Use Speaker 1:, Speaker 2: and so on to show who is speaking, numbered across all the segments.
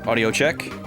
Speaker 1: Audio check.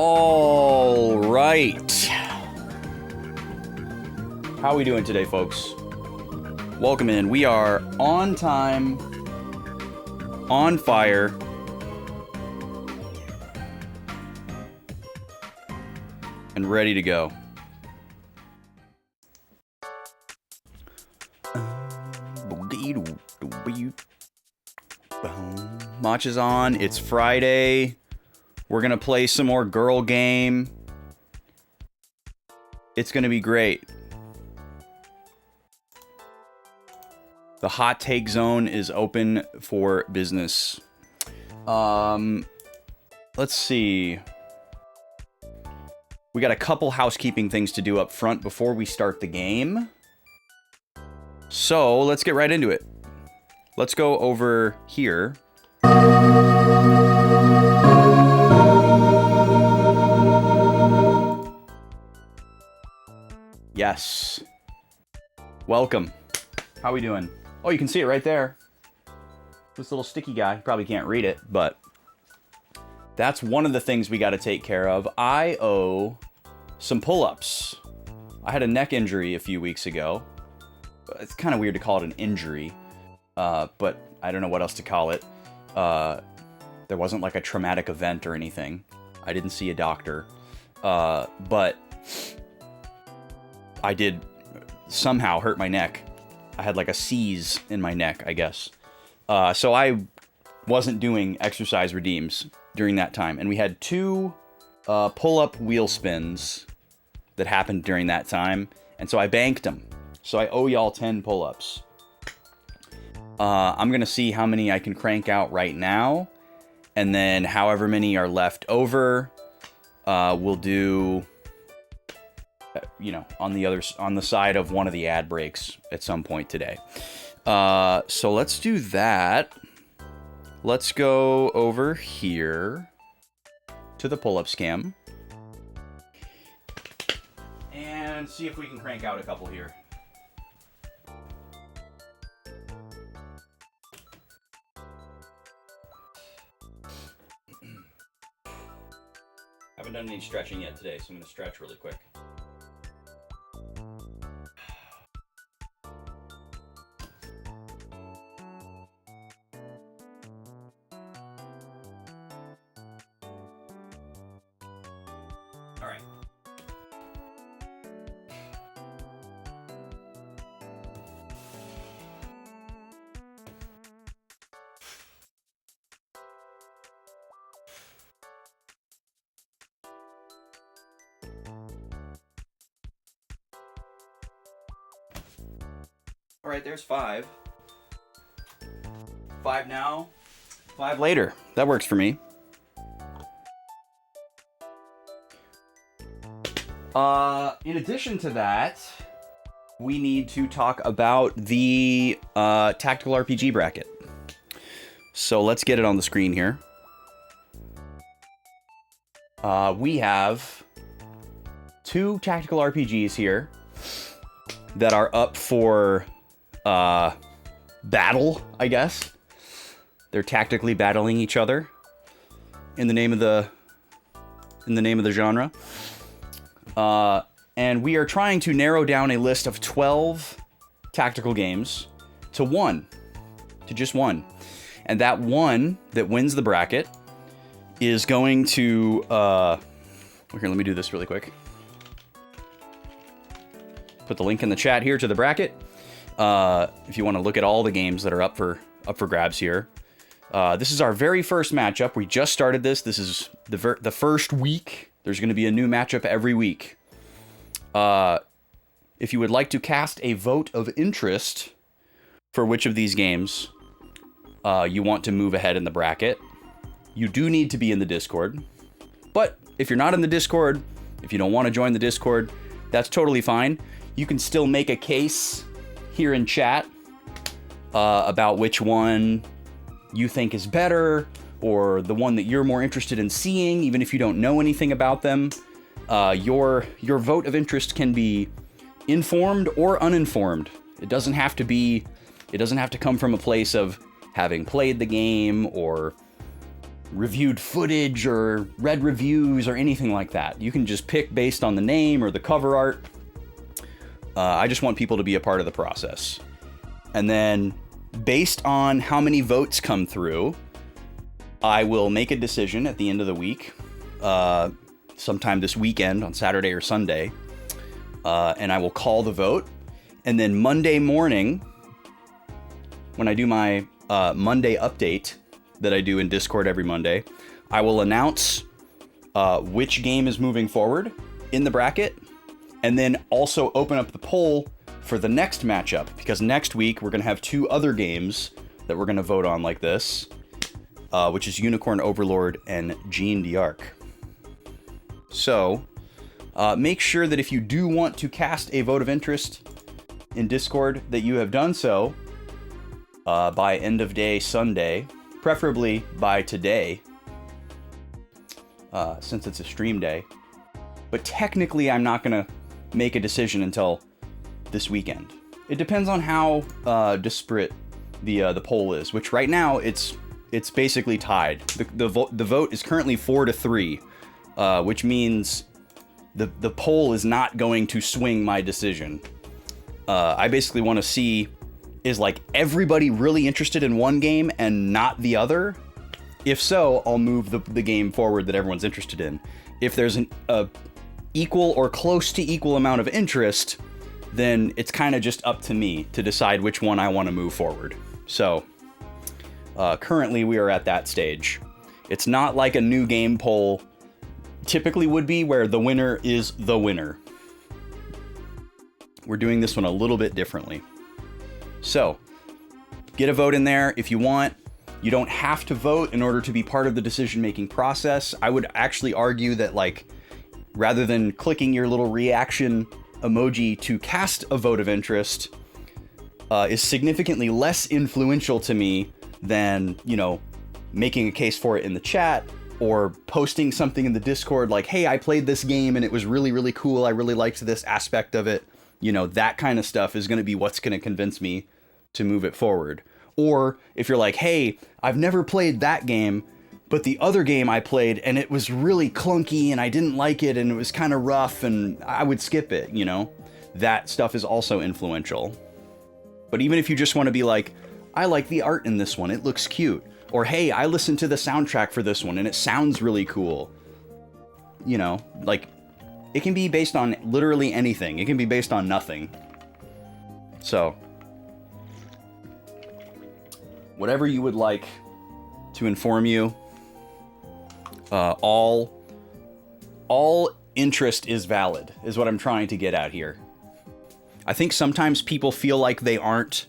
Speaker 1: All right. How are we doing today, folks? Welcome in. We are on time, on fire, and ready to go. Match is on. It's Friday. We're gonna play some more girl game. It's gonna be great. The hot take zone is open for business. Let's see. We got a couple housekeeping things to do up front before we start the game. So let's get right into it. Let's go over here. Yes. Welcome. How we doing? Oh, you can see it right there. This little sticky guy. You probably can't read it, but that's one of the things we got to take care of. I owe some pull-ups. I had a neck injury a few weeks ago. It's kind of weird to call it an injury, but I don't know what else to call it. There wasn't like a traumatic event or anything. I didn't see a doctor, but I did somehow hurt my neck. I had like a seize in my neck, I guess. So I wasn't doing exercise redeems during that time. And we had two pull-up wheel spins that happened during that time. And so I banked them. So I owe y'all 10 pull-ups. I'm going to see how many I can crank out right now. And then however many are left over, we'll do... you know, on the side of one of the ad breaks at some point today. So let's do that. Let's go over here to the pull-ups cam and see if we can crank out a couple here. Haven't done any stretching yet today, so I'm going to stretch really quick. All right, there's 5. 5 now, 5 later. That works for me. In addition to that, we need to talk about the tactical RPG bracket. So let's get it on the screen here. We have 2 tactical RPGs here that are up for battle, I guess. They're tactically battling each other in the name of the genre. And we are trying to narrow down a list of 12 tactical games to just one. And that one that wins the bracket is going to here, let me do this really quick. Put the link in the chat here to the bracket. If you want to look at all the games that are up for grabs here. This is our very first matchup. We just started this. This is the first week. There's going to be a new matchup every week. If you would like to cast a vote of interest for which of these games you want to move ahead in the bracket, you do need to be in the Discord. But if you're not in the Discord, if you don't want to join the Discord, that's totally fine. You can still make a case here in chat about which one you think is better, or the one that you're more interested in seeing, even if you don't know anything about them. Your vote of interest can be informed or uninformed. It doesn't have to come from a place of having played the game or reviewed footage or read reviews or anything like that. You can just pick based on the name or the cover art. I just want people to be a part of the process. And then based on how many votes come through, I will make a decision at the end of the week, sometime this weekend on Saturday or Sunday, and I will call the vote. And then Monday morning, when I do my Monday update that I do in Discord every Monday, I will announce which game is moving forward in the bracket, and then also open up the poll for the next matchup, because next week we're going to have 2 other games that we're going to vote on like this, which is Unicorn Overlord and Jeanne d'Arc. So make sure that if you do want to cast a vote of interest in Discord, that you have done so by end of day Sunday, preferably by today, since it's a stream day. But technically I'm not going to make a decision until this weekend. It depends on how disparate the poll is, which right now it's basically tied. The vote is currently 4-3, which means the poll is not going to swing my decision. I basically want to see, is like everybody really interested in one game and not the other? If so, I'll move the game forward that everyone's interested in. If there's an equal or close to equal amount of interest, then it's kind of just up to me to decide which one I want to move forward. So currently we are at that stage. It's not like a new game poll typically would be, where the winner is the winner. We're doing this one a little bit differently. So get a vote in there if you want. You don't have to vote in order to be part of the decision-making process. I would actually argue that, like, rather than clicking your little reaction emoji to cast a vote of interest, is significantly less influential to me than, you know, making a case for it in the chat or posting something in the Discord like, hey, I played this game and it was really, really cool. I really liked this aspect of it. You know, that kind of stuff is going to be what's going to convince me to move it forward. Or if you're like, hey, I've never played that game, but the other game I played and it was really clunky and I didn't like it and it was kind of rough and I would skip it, you know? That stuff is also influential. But even if you just want to be like, I like the art in this one, it looks cute. Or, hey, I listened to the soundtrack for this one and it sounds really cool. You know, like, it can be based on literally anything. It can be based on nothing. So, whatever you would like to inform you, all interest is valid, is what I'm trying to get at here. I think sometimes people feel like they aren't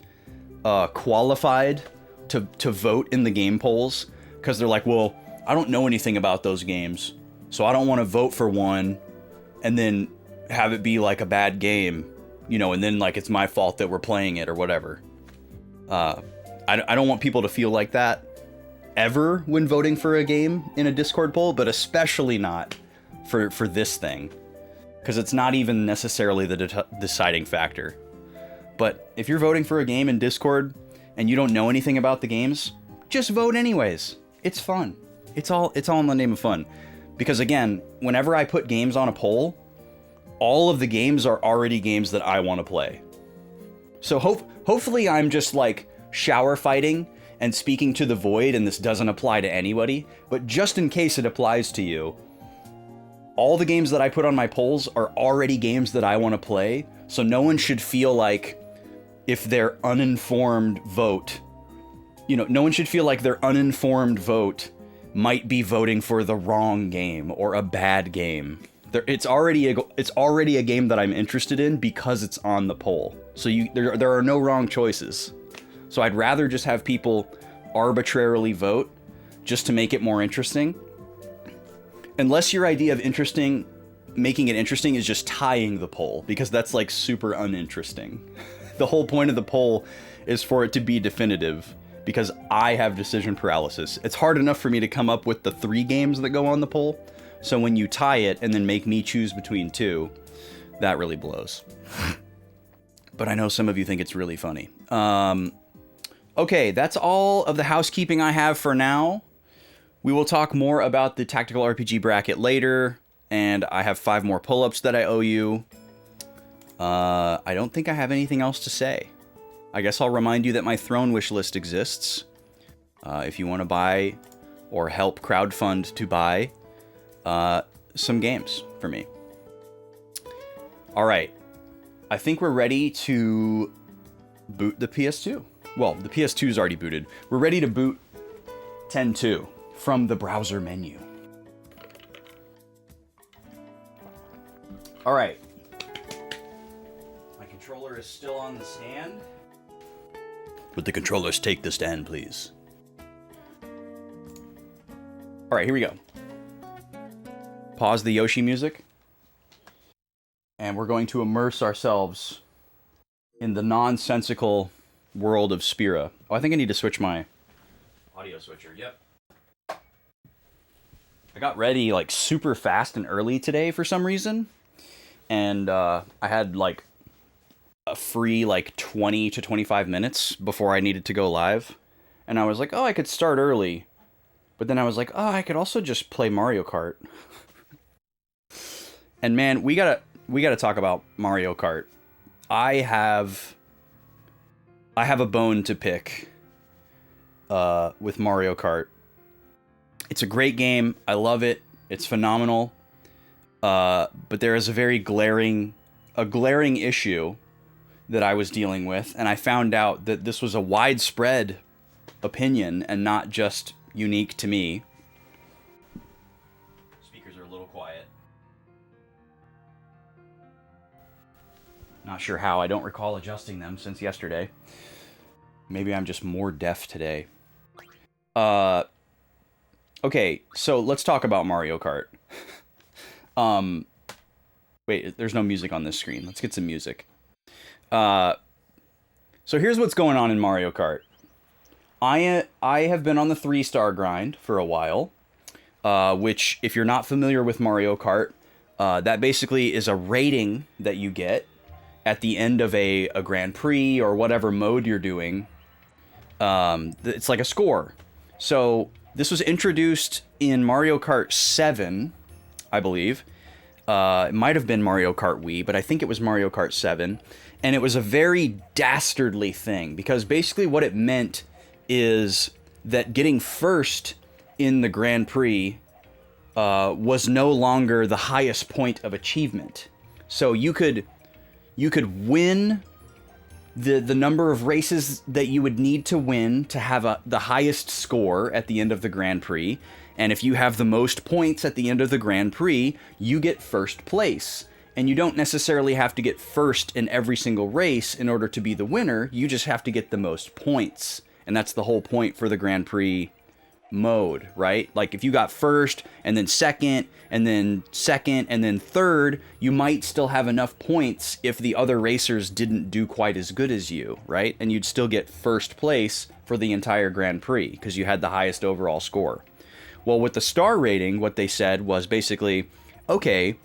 Speaker 1: qualified to vote in the game polls because they're like, well, I don't know anything about those games, so I don't want to vote for one and then have it be like a bad game, you know, and then like it's my fault that we're playing it or whatever. I don't want people to feel like that ever when voting for a game in a Discord poll, but especially not for this thing, because it's not even necessarily the deciding factor. But if you're voting for a game in Discord and you don't know anything about the games, just vote anyways. It's fun. It's all in the name of fun. Because again, whenever I put games on a poll, all of the games are already games that I want to play. So hopefully I'm just like shower fighting and speaking to the void and this doesn't apply to anybody, but just in case it applies to you, all the games that I put on my polls are already games that I want to play, so no one should feel like if their uninformed vote, you know, no one should feel like their uninformed vote might be voting for the wrong game or a bad game. It's already a game that I'm interested in because it's on the poll. So there are no wrong choices. So I'd rather just have people arbitrarily vote just to make it more interesting. Unless your idea of making it interesting is just tying the poll, because that's like super uninteresting. The whole point of the poll is for it to be definitive, because I have decision paralysis. It's hard enough for me to come up with the 3 games that go on the poll. So when you tie it and then make me choose between 2, that really blows. But I know some of you think it's really funny. Okay, that's all of the housekeeping I have for now. We will talk more about the tactical RPG bracket later, and I have 5 more pull-ups that I owe you. I don't think I have anything else to say. I guess I'll remind you that my throne wish list exists. If you want to buy or help crowdfund to buy some games for me. All right. I think we're ready to boot the PS2. Well, the PS2 is already booted. We're ready to boot 10.2 from the browser menu. All right. My controller is still on the stand. Would the controllers take the stand, please? All right, here we go. Pause the Yoshi music. And we're going to immerse ourselves in the nonsensical world of Spira. Oh, I think I need to switch my audio switcher. Yep. I got ready like super fast and early today for some reason. And I had like a free like 20 to 25 minutes before I needed to go live. And I was like, oh, I could start early. But then I was like, oh, I could also just play Mario Kart. And man, we gotta talk about Mario Kart. I have a bone to pick with Mario Kart. It's a great game. I love it. It's phenomenal. But there is a very glaring issue that I was dealing with, and I found out that this was a widespread opinion and not just unique to me. Speakers are a little quiet. Not sure how. I don't recall adjusting them since yesterday. Maybe I'm just more deaf today. Okay, so let's talk about Mario Kart. Wait, there's no music on this screen. Let's get some music. So here's what's going on in Mario Kart. I have been on the 3-star grind for a while, which, if you're not familiar with Mario Kart, that basically is a rating that you get at the end of a Grand Prix or whatever mode you're doing. It's like a score. So this was introduced in Mario Kart 7, I believe. It might have been Mario Kart Wii, but I think it was Mario Kart 7. And it was a very dastardly thing, because basically what it meant is that getting first in the Grand Prix was no longer the highest point of achievement. So you could win the number of races that you would need to win to have the highest score at the end of the Grand Prix. And if you have the most points at the end of the Grand Prix, you get first place. And you don't necessarily have to get first in every single race in order to be the winner. You just have to get the most points. And that's the whole point for the Grand Prix mode, right? Like if you got first and then second and then third, you might still have enough points if the other racers didn't do quite as good as you, right? And you'd still get first place for the entire Grand Prix because you had the highest overall score. Well, with the star rating, what they said was basically, okay,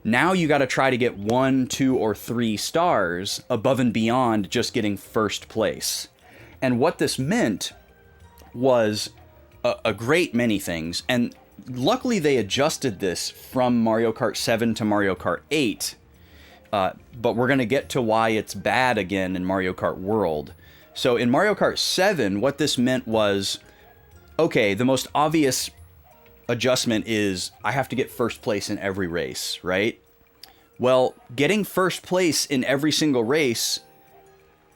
Speaker 1: now you got to try to get 1, 2, or 3 stars above and beyond just getting first place. And what this meant was a great many things. And luckily they adjusted this from Mario Kart 7 to Mario Kart 8. But we're going to get to why it's bad again in Mario Kart World. So in Mario Kart 7, what this meant was, okay, the most obvious adjustment is I have to get first place in every race, right? Well, getting first place in every single race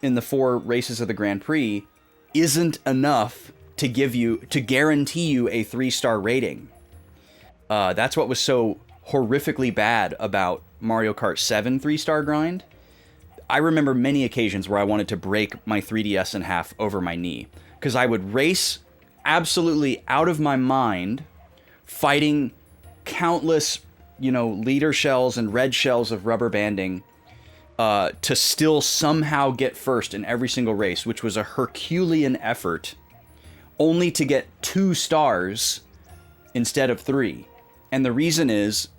Speaker 1: in the 4 races of the Grand Prix isn't enough to guarantee you a 3-star rating. That's what was so horrifically bad about Mario Kart 7 3-star grind. I remember many occasions where I wanted to break my 3DS in half over my knee, because I would race absolutely out of my mind, fighting countless, leader shells and red shells of rubber banding to still somehow get first in every single race, which was a Herculean effort, only to get 2 stars instead of 3. And the reason is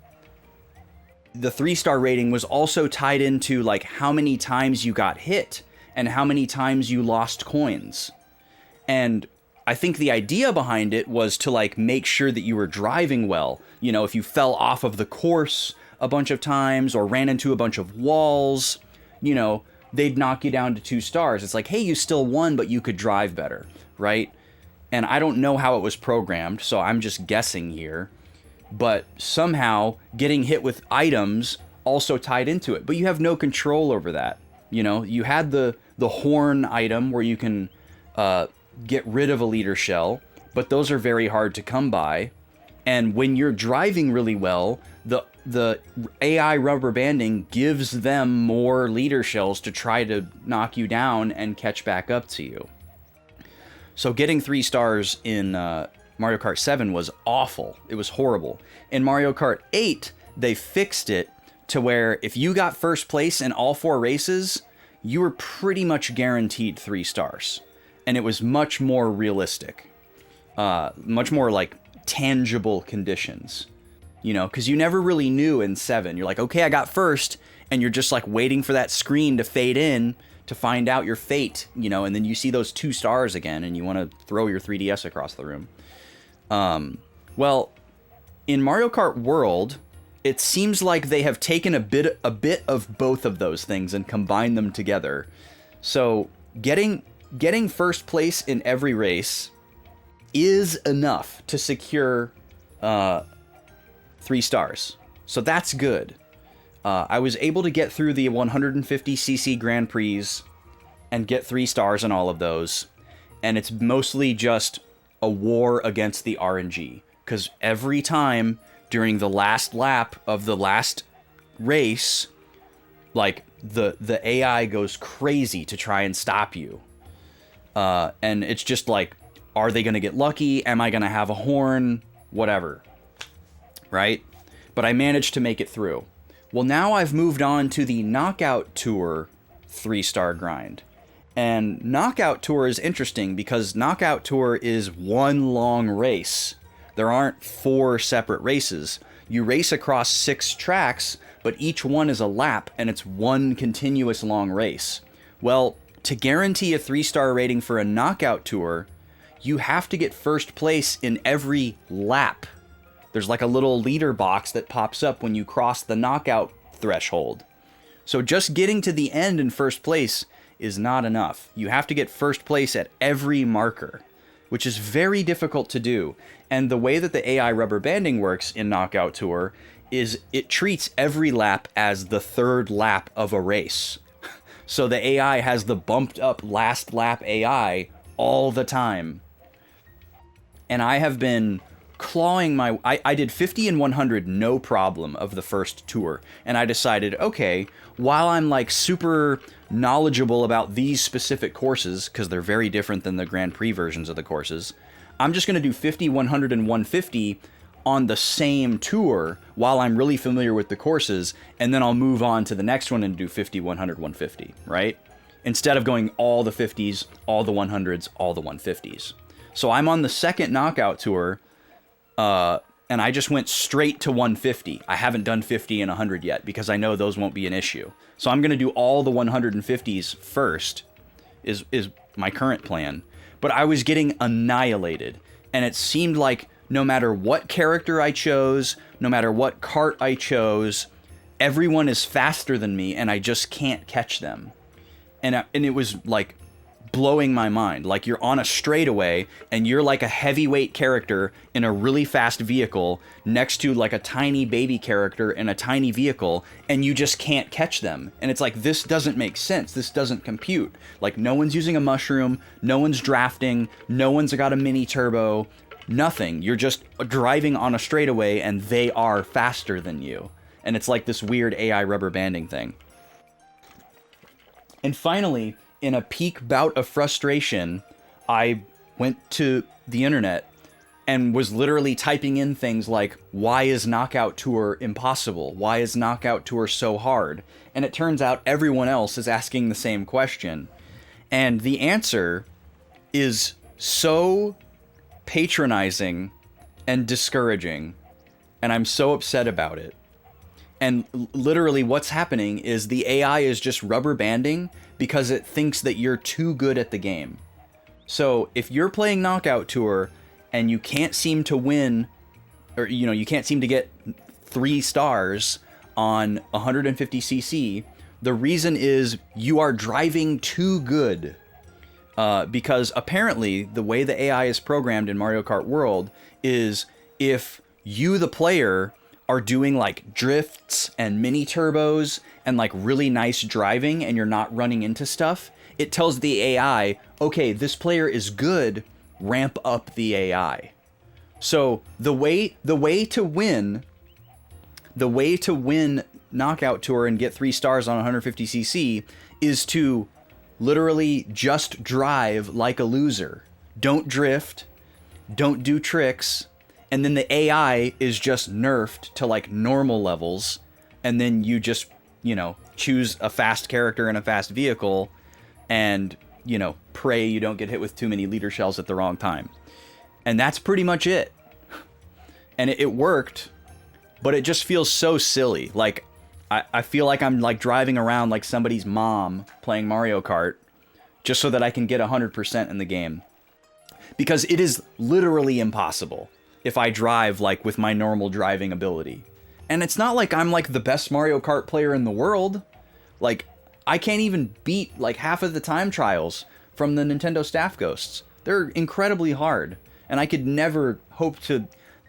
Speaker 1: the 3-star rating was also tied into like how many times you got hit and how many times you lost coins. And I think the idea behind it was to like make sure that you were driving well. You know, if you fell off of the course a bunch of times or ran into a bunch of walls, you know, they'd knock you down to 2 stars. It's like, hey, you still won, but you could drive better, right? And I don't know how it was programmed, so I'm just guessing here. But somehow getting hit with items also tied into it. But you have no control over that. You know, you had the horn item where you can get rid of a leader shell, but those are very hard to come by. And when you're driving really well, the AI rubber banding gives them more leader shells to try to knock you down and catch back up to you. So getting 3 stars in Mario Kart 7 was awful. It was horrible. In Mario Kart 8, they fixed it to where if you got first place in all 4 races, you were pretty much guaranteed 3 stars. And it was much more realistic. Much more like tangible conditions. You know, because you never really knew in 7. You're like, okay, I got first, and you're just like waiting for that screen to fade in to find out your fate, you know, and then you see those 2 stars again, and you want to throw your 3DS across the room. Well, in Mario Kart World, it seems like they have taken a bit of both of those things and combined them together. So getting first place in every race is enough to secure 3 stars. So that's good. I was able to get through the 150cc Grand Prix and get 3 stars in all of those. And it's mostly just a war against the RNG. Because every time during the last lap of the last race, like the AI goes crazy to try and stop you. And it's just like, are they going to get lucky? Am I going to have a horn? Whatever. Right? But I managed to make it through. Well, now I've moved on to the Knockout Tour 3-star grind. And Knockout Tour is interesting because Knockout Tour is one long race. There aren't 4 separate races. You race across 6 tracks, but each one is a lap, and it's one continuous long race. Well, to guarantee a 3-star rating for a Knockout Tour, you have to get first place in every lap. There's like a little leader box that pops up when you cross the knockout threshold. So just getting to the end in first place is not enough. You have to get first place at every marker, which is very difficult to do. And the way that the AI rubber banding works in Knockout Tour is it treats every lap as the 3rd lap of a race. So the AI has the bumped up last lap AI all the time. And I have been clawing my... I did 50 and 100 no problem of the first tour. And I decided, okay, while I'm like super knowledgeable about these specific courses, because they're very different than the Grand Prix versions of the courses, I'm just going to do 50, 100, and 150 on the same tour while I'm really familiar with the courses, and then I'll move on to the next one and do 50, 100, 150, right? Instead of going all the 50s, all the 100s, all the 150s. So I'm on the second Knockout Tour, and I just went straight to 150. I haven't done 50 and 100 yet because I know those won't be an issue. So I'm going to do all the 150s first, is my current plan. But I was getting annihilated, and it seemed like no matter what character I chose, no matter what kart I chose, everyone is faster than me, and I just can't catch them. And it was like blowing my mind. Like you're on a straightaway and you're like a heavyweight character in a really fast vehicle next to like a tiny baby character in a tiny vehicle, and you just can't catch them. And it's like, this doesn't make sense. This doesn't compute. Like no one's using a mushroom, no one's drafting, no one's got a mini turbo, nothing. You're just driving on a straightaway and they are faster than you. And it's like this weird AI rubber banding thing. And finally, in a peak bout of frustration, I went to the internet and was literally typing in things like, why is Knockout Tour impossible? Why is Knockout Tour so hard? And it turns out everyone else is asking the same question. And the answer is so patronizing and discouraging, and I'm so upset about it. And literally what's happening is the AI is just rubber banding because it thinks that you're too good at the game. So if you're playing Knockout Tour and you can't seem to win, or you can't seem to get 3 stars on 150cc, the reason is you are driving too good. Because apparently the way the AI is programmed in Mario Kart World is if you, the player, are doing like drifts and mini turbos and like really nice driving and you're not running into stuff, it tells the AI, okay, this player is good, ramp up the AI. So the way to win Knockout Tour and get 3 stars on 150cc is to literally just drive like a loser. Don't drift, don't do tricks, and then the AI is just nerfed to like normal levels, and then you just, choose a fast character and a fast vehicle and, pray you don't get hit with too many leader shells at the wrong time. And that's pretty much it. And it worked, but it just feels so silly. Like, I feel like I'm like driving around like somebody's mom playing Mario Kart just so that I can get 100% in the game. Because it is literally impossible if I drive like with my normal driving ability. And it's not like I'm like the best Mario Kart player in the world. Like, I can't even beat like half of the time trials from the Nintendo Staff Ghosts. They're incredibly hard, and I could never hope to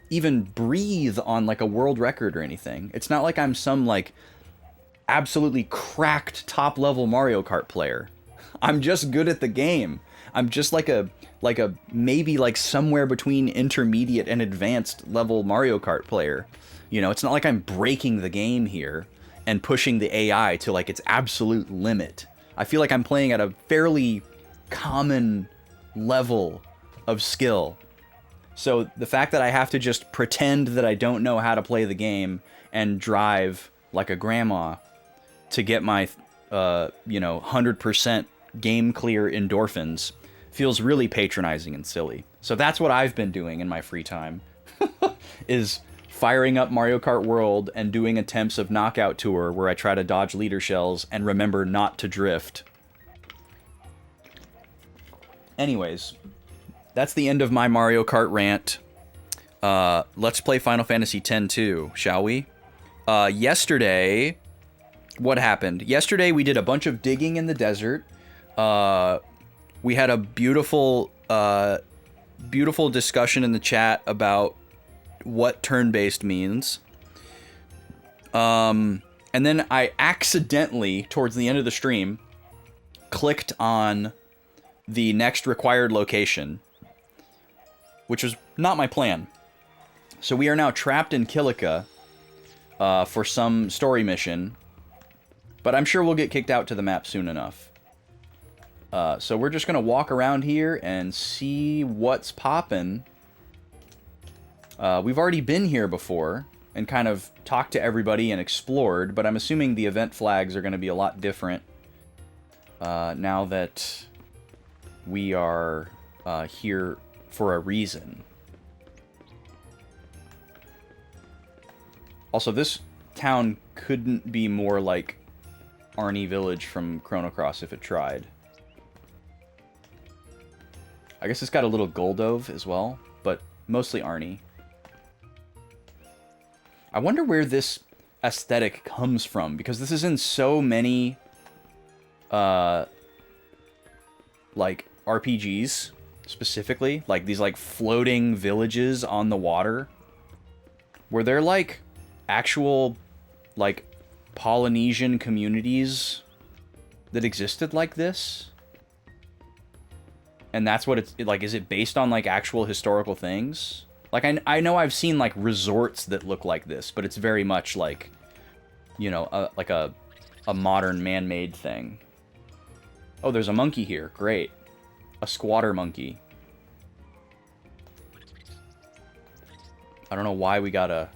Speaker 1: even breathe on like a world record or anything. It's not like I'm some like absolutely cracked top level Mario Kart player. I'm just good at the game. I'm just like a maybe like somewhere between intermediate and advanced level Mario Kart player. It's not like I'm breaking the game here and pushing the AI to like its absolute limit. I feel like I'm playing at a fairly common level of skill. So the fact that I have to just pretend that I don't know how to play the game and drive like a grandma to get my 100% game clear endorphins feels really patronizing and silly. So that's what I've been doing in my free time, is firing up Mario Kart World and doing attempts of Knockout Tour where I try to dodge leader shells and remember not to drift. Anyways, that's the end of my Mario Kart rant. Let's play Final Fantasy X too, shall we? Yesterday, what happened? Yesterday we did a bunch of digging in the desert. We had a beautiful discussion in the chat about what turn-based means. And then I accidentally, towards the end of the stream, clicked on the next required location, which was not my plan. So we are now trapped in Kilika for some story mission, but I'm sure we'll get kicked out to the map soon enough. So we're just going to walk around here and see what's poppin'. We've already been here before and kind of talked to everybody and explored, but I'm assuming the event flags are going to be a lot different now that we are here for a reason. Also, this town couldn't be more like Arnie Village from Chrono Cross if it tried. I guess it's got a little Goldove as well, but mostly Arnie. I wonder where this aesthetic comes from, because this is in so many like RPGs specifically, like these like floating villages on the water. Were there like actual like Polynesian communities that existed like this? And that's what it's like. Is it based on like actual historical things? Like I know I've seen like resorts that look like this, but it's very much like, like a modern man-made thing. Oh, there's a monkey here. Great. A squatter monkey. I don't know why we gotta...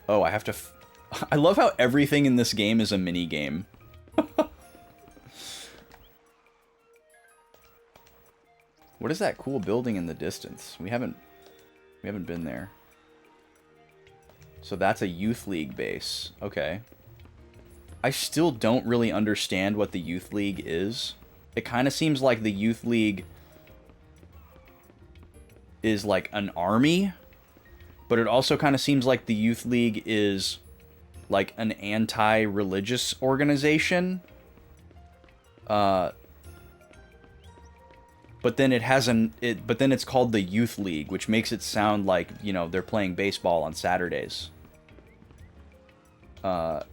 Speaker 1: Oh, I have to... I love how everything in this game is a mini game. What is that cool building in the distance? We haven't been there. So that's a youth league base. Okay. I still don't really understand what the youth league is. it kind of seems like the Youth League is like an army, but it also kind of seems like the Youth League is like an anti-religious organization. But then but then it's called the Youth League, which makes it sound like, you know, they're playing baseball on Saturdays. So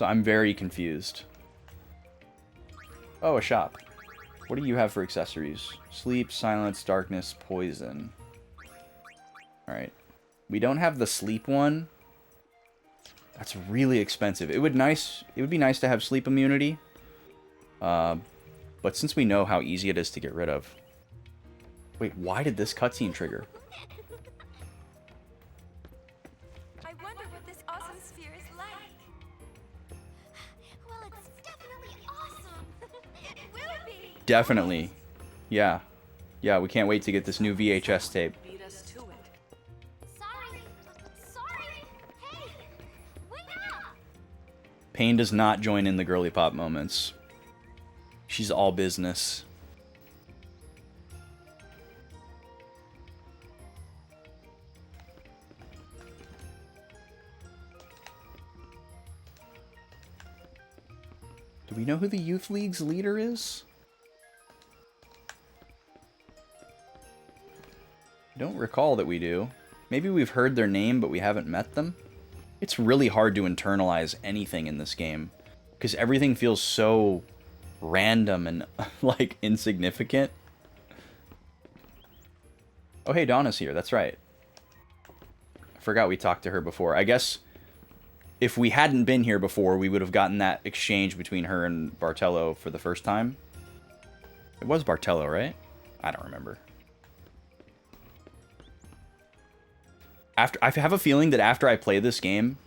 Speaker 1: I'm very confused. Oh, a shop. What do you have for accessories? Sleep, silence, darkness, poison. Alright. We don't have the sleep one. That's really expensive. It would be nice to have sleep immunity. But since we know how easy it is to get rid of... Wait, why did this cutscene trigger?
Speaker 2: I wonder what this awesome sphere is like. Well, it's definitely awesome. It will be.
Speaker 1: Definitely. Yeah. Yeah, we can't wait to get this new VHS tape.
Speaker 2: Beat us to it. Sorry. Sorry. Hey, wait up.
Speaker 1: Pain does not join in the girly pop moments. She's all business. Do we know who the Youth League's leader is? I don't recall that we do. Maybe we've heard their name, but we haven't met them. It's really hard to internalize anything in this game, because everything feels so random and, like, insignificant. Oh, hey, Donna's here. That's right. I forgot we talked to her before. I guess if we hadn't been here before, we would have gotten that exchange between her and Bartello for the first time. It was Bartello, right? I don't remember. I have a feeling that after I play this game,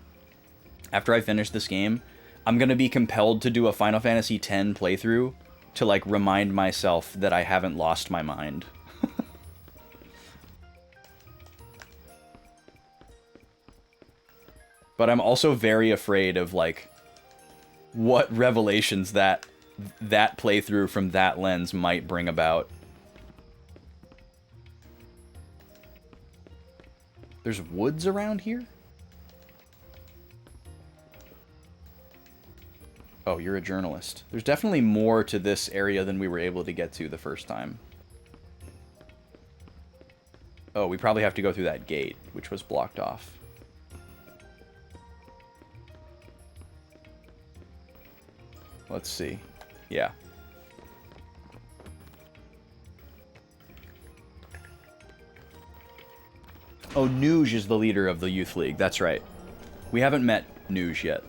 Speaker 1: after I finish this game, I'm going to be compelled to do a Final Fantasy X playthrough to, like, remind myself that I haven't lost my mind. But I'm also very afraid of, like, what revelations that playthrough from that lens might bring about. There's woods around here? Oh, you're a journalist. There's definitely more to this area than we were able to get to the first time. Oh, we probably have to go through that gate, which was blocked off. Let's see. Yeah. Oh, Nuge is the leader of the Youth League. That's right. We haven't met Nuge yet.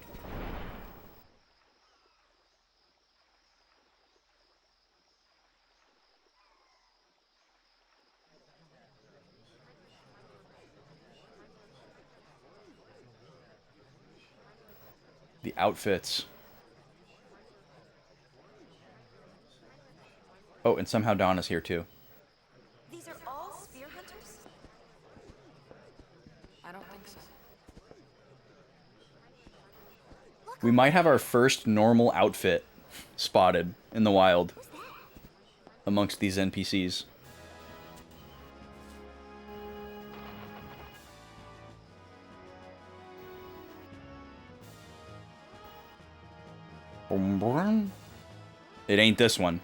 Speaker 1: The outfits. Oh, and somehow Donna's here too.
Speaker 2: These are all spear hunters? I don't think so.
Speaker 1: We might have our first normal outfit spotted in the wild amongst these NPCs. It ain't this one.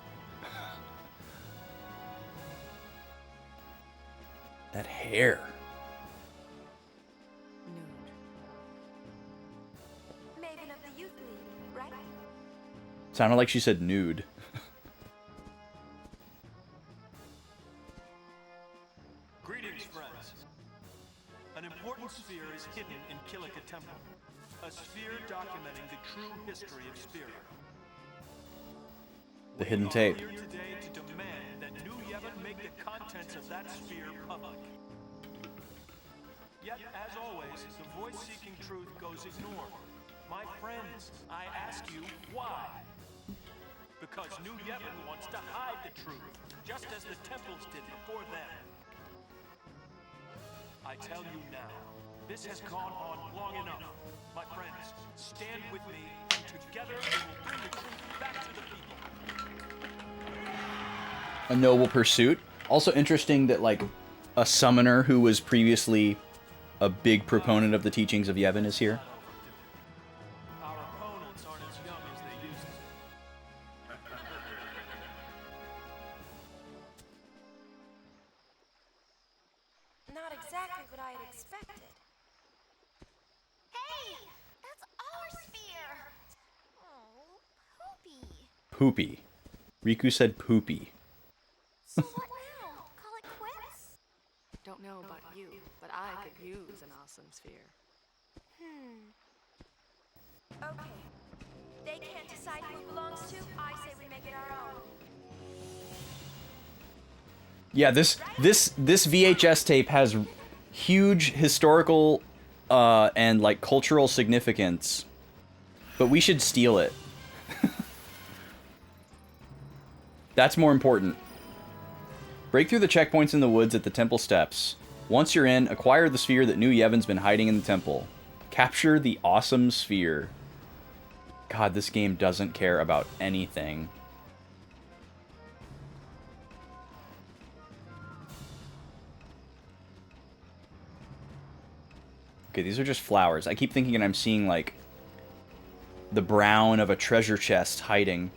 Speaker 1: That hair.
Speaker 2: Maven of the Youth League, right?
Speaker 1: Sounded like she said nude.
Speaker 3: Greetings, friends. An important sphere is hidden in Kilika Temple. A sphere documenting the true history of Spear.
Speaker 1: The hidden tape.
Speaker 3: We are here today to demand that New Yevon make the contents of that sphere public. Yet, as always, the voice seeking truth goes ignored. My friends, I ask you, why? Because New Yevon wants to hide the truth, just as the temples did before them. I tell you now, this has gone on long enough. My friends, stand with me, and together we will bring the truth back to the people.
Speaker 1: A noble pursuit. Also interesting that, like, a summoner who was previously a big proponent of the teachings of Yevon is here.
Speaker 3: Our opponents aren't as young as they used to.
Speaker 4: Not exactly what I had expected.
Speaker 2: Hey! That's our sphere! Oh, Poopy.
Speaker 1: Poopy. Riku said poopy.
Speaker 2: So what now? Call it quits?
Speaker 4: Don't know about you, but I could use an awesome sphere. Okay. They can't decide who it belongs to. I say we make it our own.
Speaker 1: Yeah, this VHS tape has huge historical and like cultural significance, but we should steal it. That's more important. Break through the checkpoints in the woods at the temple steps. Once you're in, acquire the sphere that New Yevon's been hiding in the temple. Capture the awesome sphere. God, this game doesn't care about anything. Okay, these are just flowers. I keep thinking I'm seeing, like, the brown of a treasure chest hiding.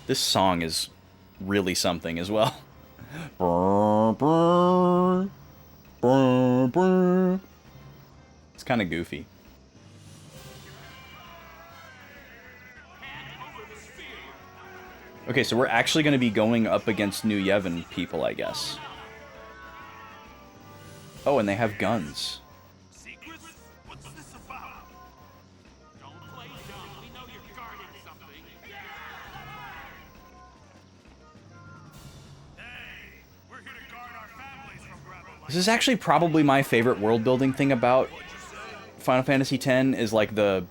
Speaker 1: This song is really something as well. It's kind of goofy. Okay, so we're actually going to be going up against New Yevon people, I guess. Oh, and they have guns.
Speaker 3: Secrets? What's this about? Don't play dumb. We know you're guarding something. Hey, we're here to guard our families from rebels.
Speaker 1: This is actually probably my favorite world building thing about Final Fantasy X is like the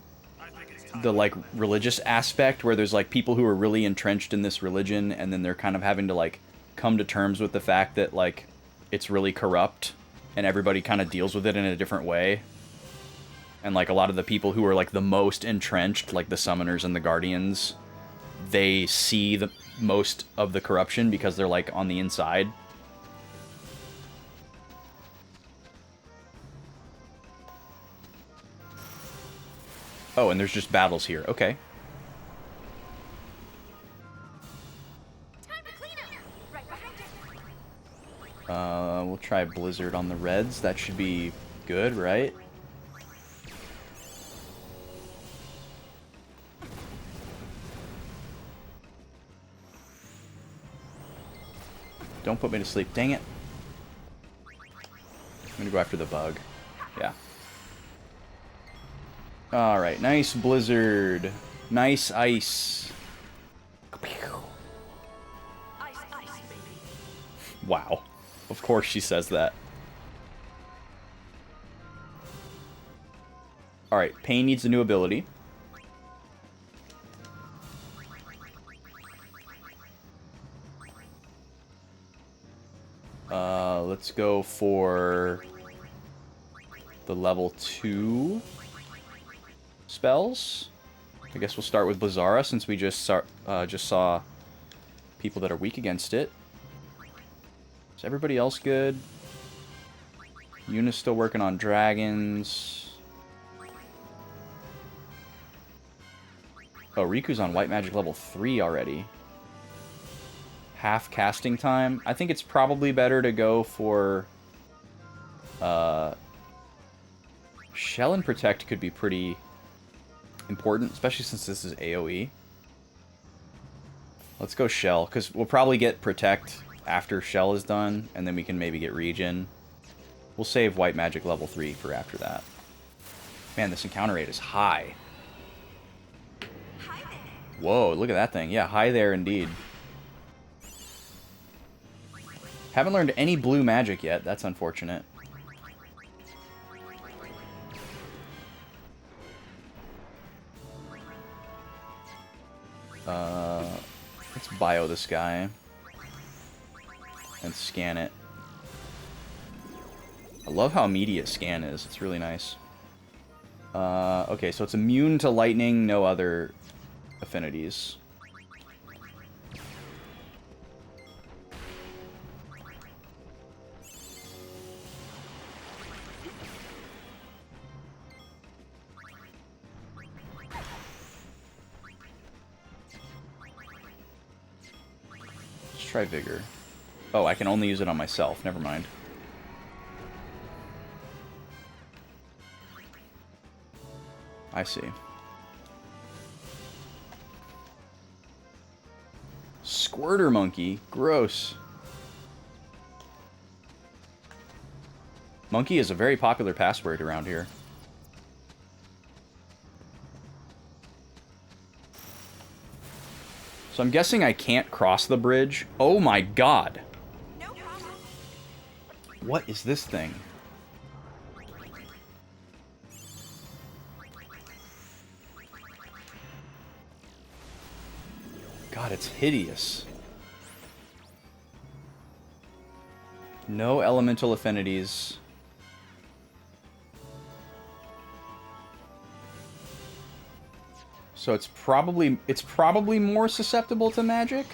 Speaker 1: like religious aspect where there's like people who are really entrenched in this religion and then they're kind of having to like come to terms with the fact that like it's really corrupt and everybody kind of deals with it in a different way. And like a lot of the people who are like the most entrenched, like the summoners and the guardians, they see the most of the corruption because they're like on the inside. Oh, and there's just battles here. Okay.
Speaker 2: Time to clean up! Right behind you.
Speaker 1: We'll try Blizzard on the Reds. That should be good, right? Don't put me to sleep. Dang it. I'm gonna go after the bug. Yeah. Alright, nice Blizzard. Nice ice.
Speaker 4: Ice, ice, baby.
Speaker 1: Wow. Of course she says that. Alright, Pain needs a new ability. Let's go for the level 2 spells. I guess we'll start with Blizzara since we just saw people that are weak against it. Is everybody else good? Yuna's still working on dragons. Oh, Riku's on white magic level 3 already. Half casting time. I think it's probably better to go for Shell and Protect could be pretty important, especially since this is AoE. Let's go Shell, because we'll probably get Protect after Shell is done, and then we can maybe get Regen. We'll save White Magic level 3 for after that. Man, this encounter rate is high.
Speaker 4: Hi there.
Speaker 1: Whoa, look at that thing. Yeah, high there indeed. Haven't learned any blue magic yet. That's unfortunate. Let's bio this guy. And scan it. I love how immediate scan is. It's really nice. Okay, so it's immune to lightning, no other affinities. try Vigor. Oh, I can only use it on myself. Never mind. I see. Squirter monkey. Gross. Monkey is a very popular password around here. So I'm guessing I can't cross the bridge. Oh my god.
Speaker 4: No problem.
Speaker 1: What is this thing? God, it's hideous. No elemental affinities. So it's probably more susceptible to magic,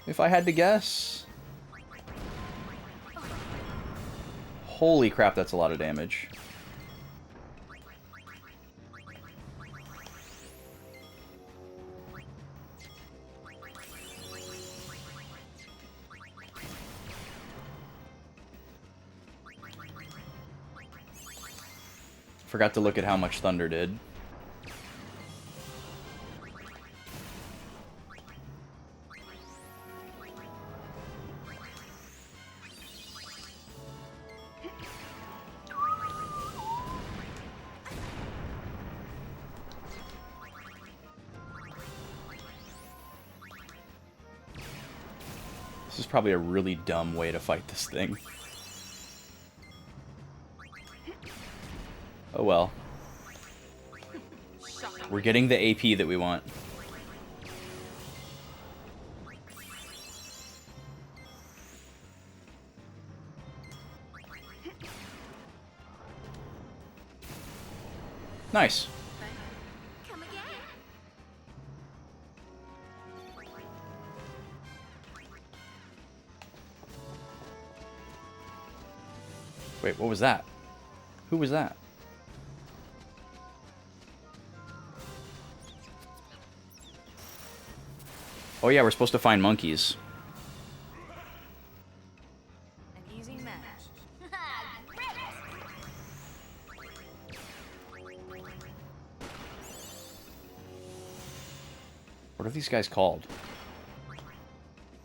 Speaker 1: if I had to guess. Holy crap, that's a lot of damage. Forgot to look at how much Thunder did. This is probably a really dumb way to fight this thing. Oh well. We're getting the AP that we want. Nice.
Speaker 4: Come again.
Speaker 1: Wait, what was that? Who was that? Oh yeah, we're supposed to find monkeys.
Speaker 4: An easy match.
Speaker 1: What are these guys called?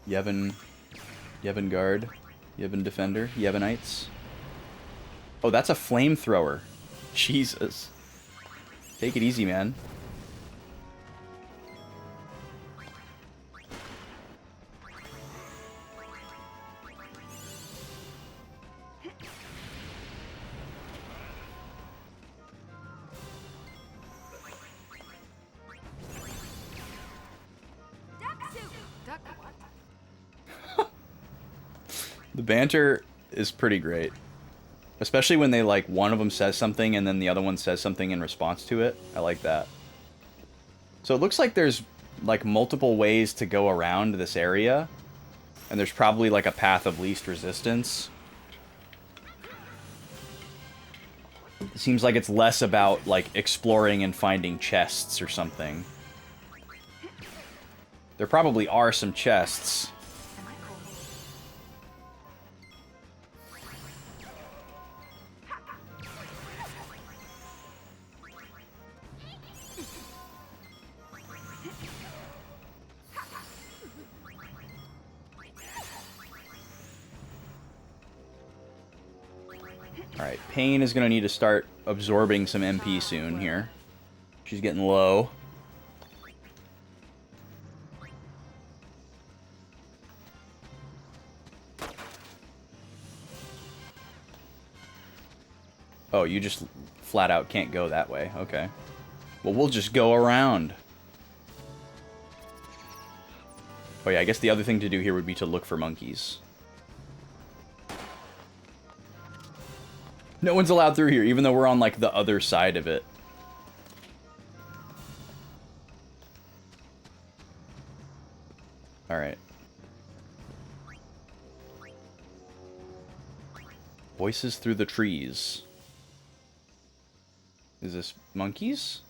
Speaker 1: Yevon Guard, Yevon Defender, Yevonites. Oh, that's a flamethrower. Jesus. Take it easy, man. The banter is pretty great. Especially when they, like, one of them says something and then the other one says something in response to it. I like that. So it looks like there's, like, multiple ways to go around this area. And there's probably, like, a path of least resistance. It seems like it's less about, like, exploring and finding chests or something. There probably are some chests. Alright, Pain is going to need to start absorbing some MP soon here. She's getting low. Oh, you just flat out can't go that way. Okay. Well, we'll just go around. Oh yeah, I guess the other thing to do here would be to look for monkeys. No one's allowed through here, even though we're on, like, the other side of it. Alright. Voices through the trees. Is this monkeys?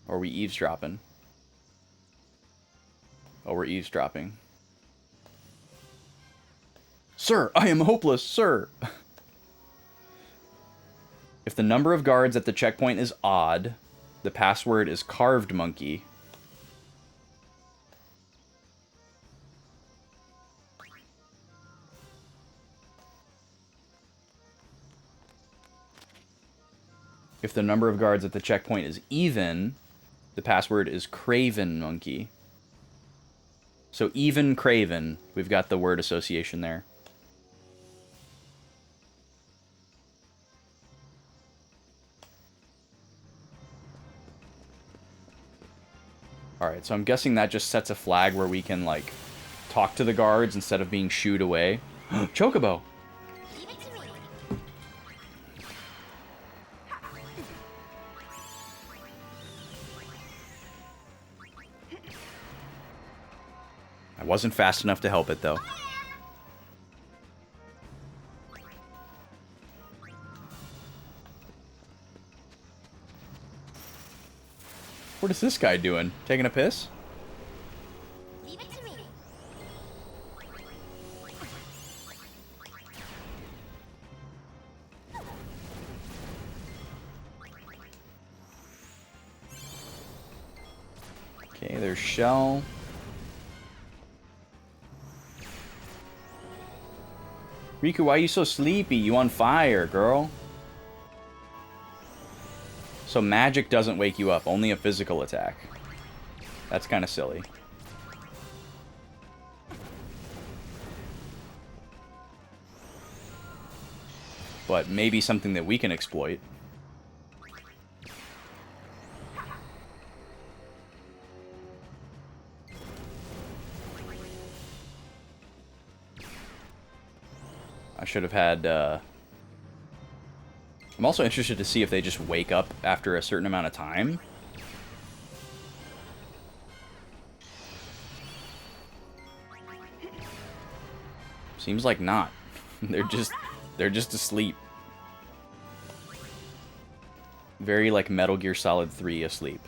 Speaker 1: Or are we eavesdropping? Oh, we're eavesdropping. Sir, I am hopeless, sir! If the number of guards at the checkpoint is odd, the password is carved monkey. If the number of guards at the checkpoint is even, the password is craven monkey. So even craven, we've got the word association there. Alright, so I'm guessing that just sets a flag where we can, like, talk to the guards instead of being shooed away. Chocobo!
Speaker 2: Leave it to me.
Speaker 1: I wasn't fast enough to help it, though. What is this guy doing? Taking a piss?
Speaker 2: Leave it to me.
Speaker 1: Okay, there's Shell. Riku, why are you so sleepy? You on fire, girl? So magic doesn't wake you up, only a physical attack. That's kind of silly. But maybe something that we can exploit. I should have had, I'm also interested to see if they just wake up after a certain amount of time. Seems like not. They're just asleep. Very like Metal Gear Solid 3 asleep.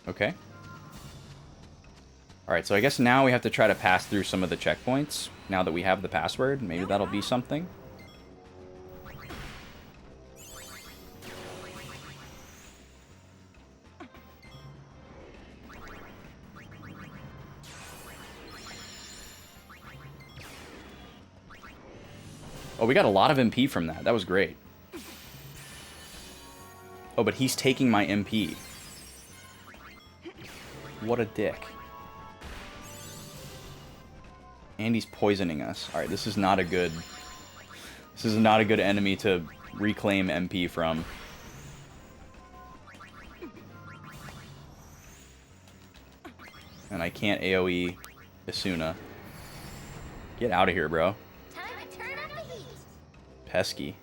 Speaker 1: Okay. Alright, so I guess now we have to try to pass through some of the checkpoints. Now that we have the password, maybe that'll be something. Oh, we got a lot of MP from that. That was great. Oh, but he's taking my MP. What a dick. And he's poisoning us. Alright, this is not a good... This is not a good enemy to reclaim MP from. And I can't AoE Asuna. Get out of here, bro.
Speaker 2: Time to turn up the heat.
Speaker 1: Pesky.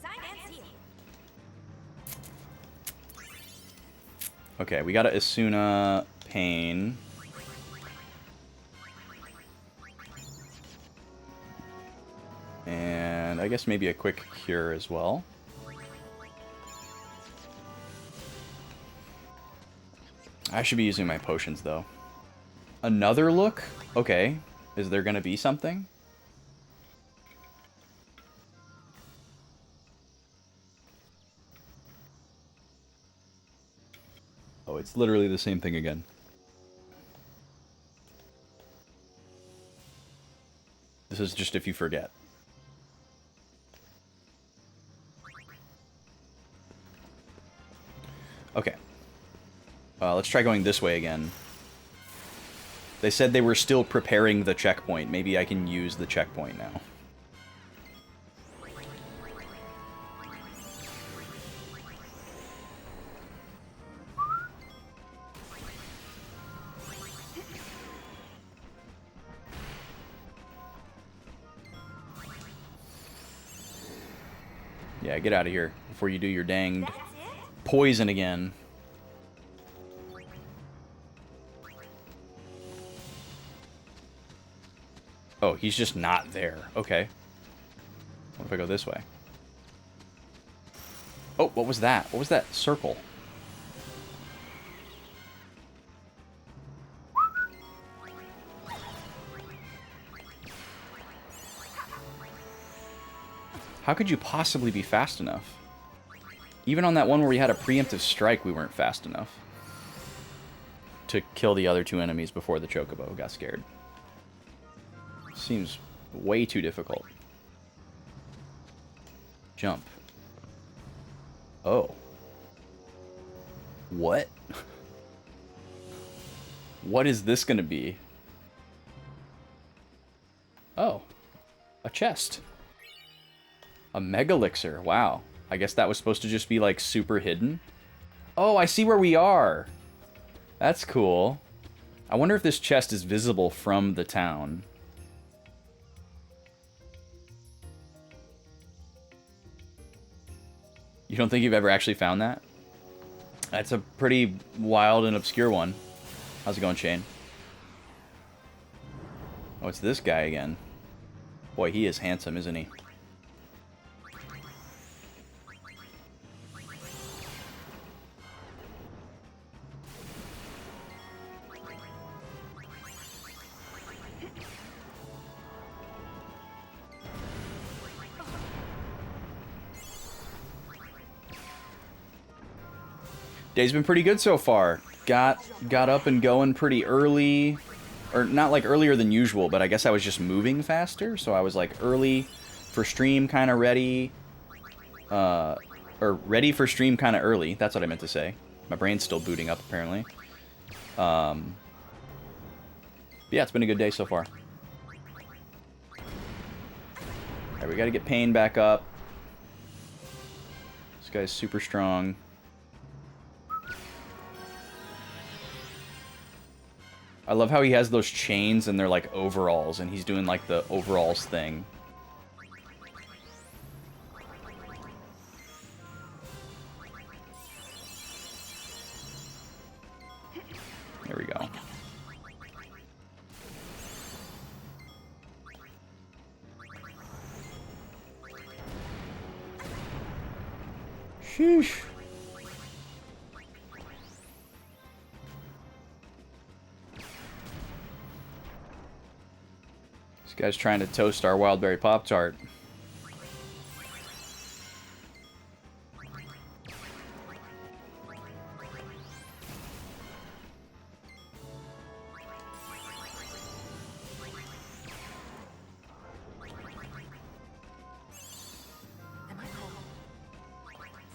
Speaker 4: Sign and seal.
Speaker 1: Okay, we got a Asuna Pain. And I guess maybe a quick cure as well. I should be using my potions, though. Another look? Okay. Is there gonna be something? Oh, it's literally the same thing again. This is just if you forget. Okay. Let's try going this way again. They said they were still preparing the checkpoint. Maybe I can use the checkpoint now. Yeah, get out of here before you do your danged
Speaker 4: That's it?
Speaker 1: poison again. Oh, he's just not there. Okay. What if I go this way? Oh, what was that? What was that circle? How could you possibly be fast enough? Even on that one where we had a preemptive strike, we weren't fast enough to kill the other two enemies before the chocobo got scared. Seems way too difficult. Jump. Oh. What? What is this gonna be? Oh. A chest. A megalixir. Wow. I guess that was supposed to just be, like, super hidden. Oh, I see where we are. That's cool. I wonder if this chest is visible from the town. You don't think you've ever actually found that? That's a pretty wild and obscure one. How's it going, Shane? Oh, it's this guy again. Boy, he is handsome, isn't he? Day's been pretty good so far. Got up and going pretty early. Or not like earlier than usual, but I guess I was just moving faster. So I was like early for stream, kind of ready. Or ready for stream kind of early. That's what I meant to say. My brain's still booting up, apparently. Yeah, it's been a good day so far. Alright, we gotta get Pain back up. This guy's super strong. I love how he has those chains and they're like overalls, and he's doing like the overalls thing. There we go. Sheesh. This guy's trying to toast our Wildberry Pop-Tart.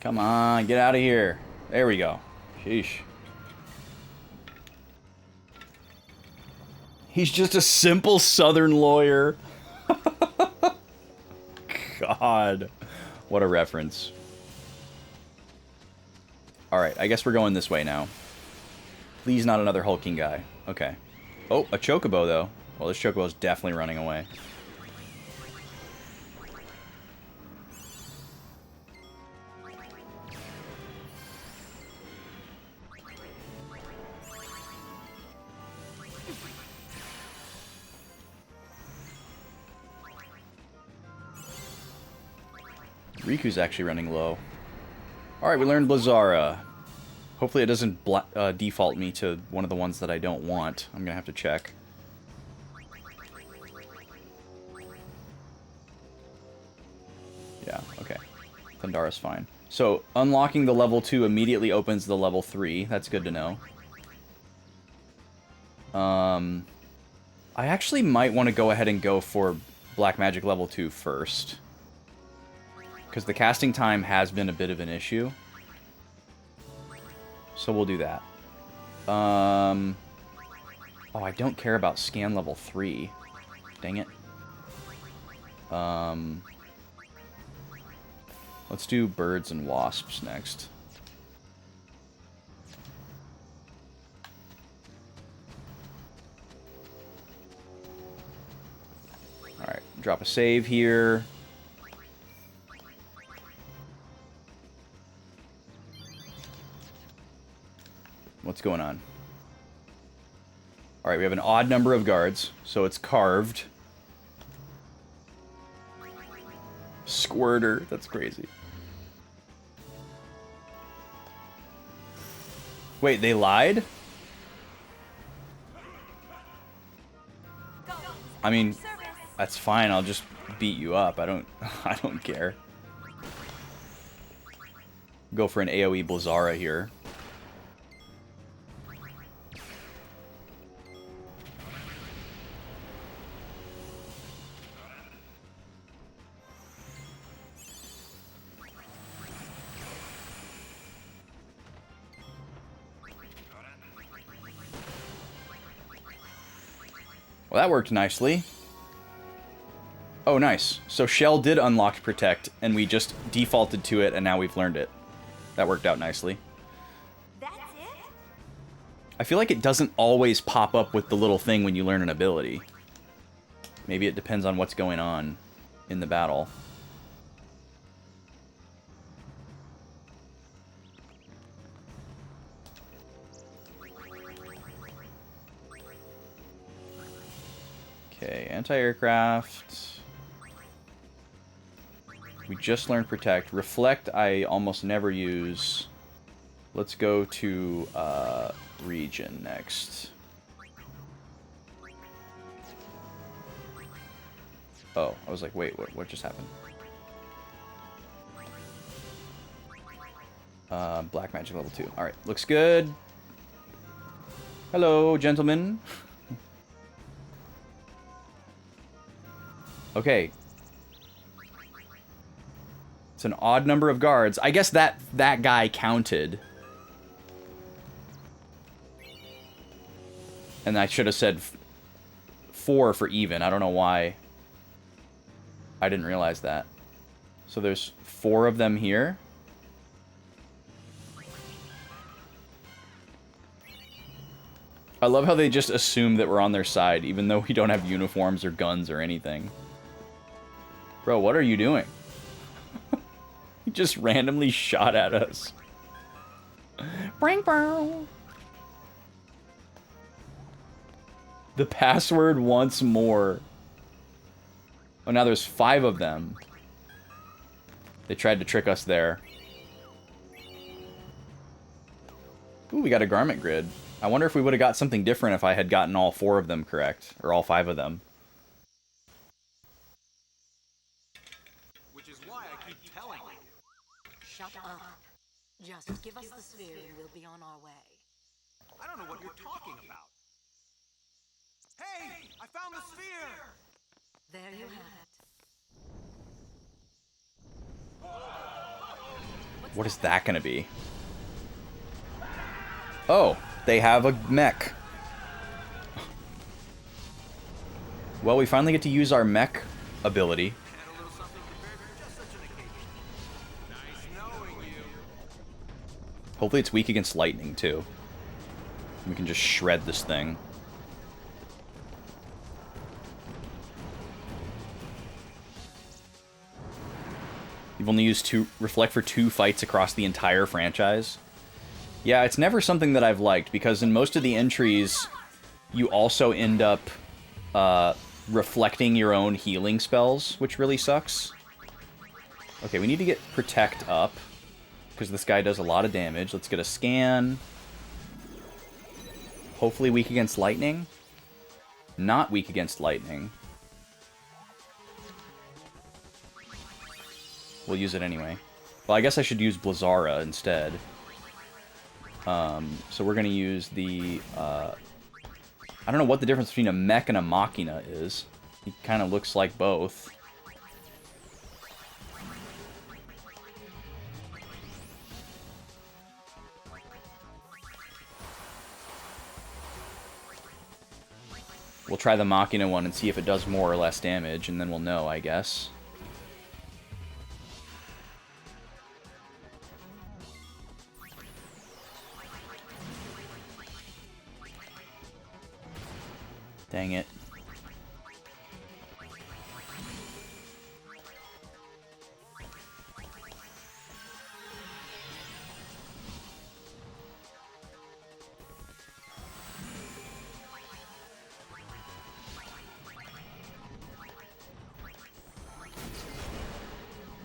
Speaker 1: Come on, get out of here. There we go. Sheesh. He's just a simple Southern lawyer. God. What a reference. Alright, I guess we're going this way now. Please not another hulking guy. Okay. Oh, a chocobo, though. Well, this chocobo is definitely running away. Riku's actually running low. Alright, we learned Lazara. Hopefully it doesn't default me to one of the ones that I don't want. I'm gonna have to check. Yeah, okay. Thundara's fine. So, unlocking the level 2 immediately opens the level 3. That's good to know. I actually might want to go ahead and go for Black Magic level 2 first. Because the casting time has been a bit of an issue. So we'll do that. Oh, I don't care about scan level 3. Dang it. Let's do birds and wasps next. Alright, drop a save here. What's going on? Alright, we have an odd number of guards, so it's carved. Squirter. That's crazy. Wait, they lied? I mean, that's fine. I'll just beat you up. I don't care. Go for an AoE Blizzara here. Well, that worked nicely. Oh, nice. So Shell did unlock Protect, and we just defaulted to it, and now we've learned it. That worked out nicely.
Speaker 4: That's it?
Speaker 1: I feel like it doesn't always pop up with the little thing when you learn an ability. Maybe it depends on what's going on in the battle. Okay, anti-aircraft. We just learned Protect. Reflect, I almost never use. Let's go to Region next. Oh, I was like, wait, what just happened? Black Magic level 2. Alright, looks good. Hello, gentlemen. Okay. It's an odd number of guards. I guess that guy counted. And I should have said 4 for even. I don't know why. I didn't realize that. So there's 4 of them here. I love how they just assume that we're on their side, even though we don't have uniforms or guns or anything. Bro, what are you doing? He just randomly shot at us. Bring bro. The password once more. Oh, now there's 5 of them. They tried to trick us there. Ooh, we got a garment grid. I wonder if we would have got something different if I had gotten all 4 of them correct. Or all 5 of them.
Speaker 3: Which is why I keep telling you.
Speaker 5: Shut up. Just give us the sphere and we'll be on our way.
Speaker 3: I don't know what you're talking about. Hey! I found the sphere!
Speaker 5: There you have it.
Speaker 1: What is that gonna be? Oh, they have a mech. Well, we finally get to use our mech ability.
Speaker 3: Had a little something prepared for just such an occasion. Nice knowing you.
Speaker 1: Hopefully it's weak against lightning, too. We can just shred this thing. You've only used Reflect for 2 fights across the entire franchise. Yeah, it's never something that I've liked, because in most of the entries, you also end up reflecting your own healing spells, which really sucks. Okay, we need to get Protect up, because this guy does a lot of damage. Let's get a scan. Hopefully weak against lightning. Not weak against lightning. We'll use it anyway. Well, I guess I should use Blizzara instead. So we're going to use the... I don't know what the difference between a mech and a machina is. He kind of looks like both. We'll try the machina one and see if it does more or less damage, and then we'll know, I guess. Dang it.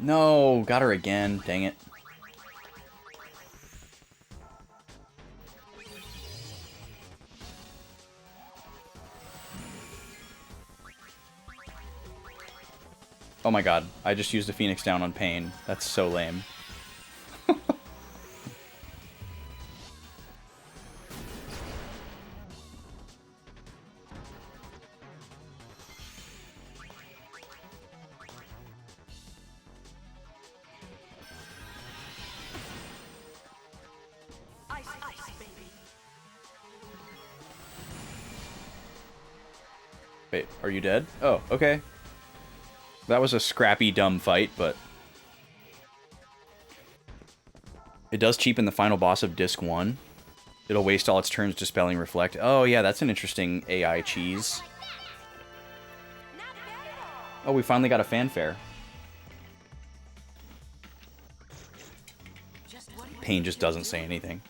Speaker 1: No, got her again. Dang it. Oh my god, I just used a Phoenix down on Pain. That's so lame.
Speaker 4: Ice, ice, baby.
Speaker 1: Wait, are you dead? Oh, okay. That was a scrappy, dumb fight, but... It does cheapen the final boss of Disc 1. It'll waste all its turns dispelling Reflect. Oh yeah, that's an interesting AI cheese.
Speaker 4: Not bad at all.
Speaker 1: Oh, we finally got a fanfare. Pain just doesn't say anything.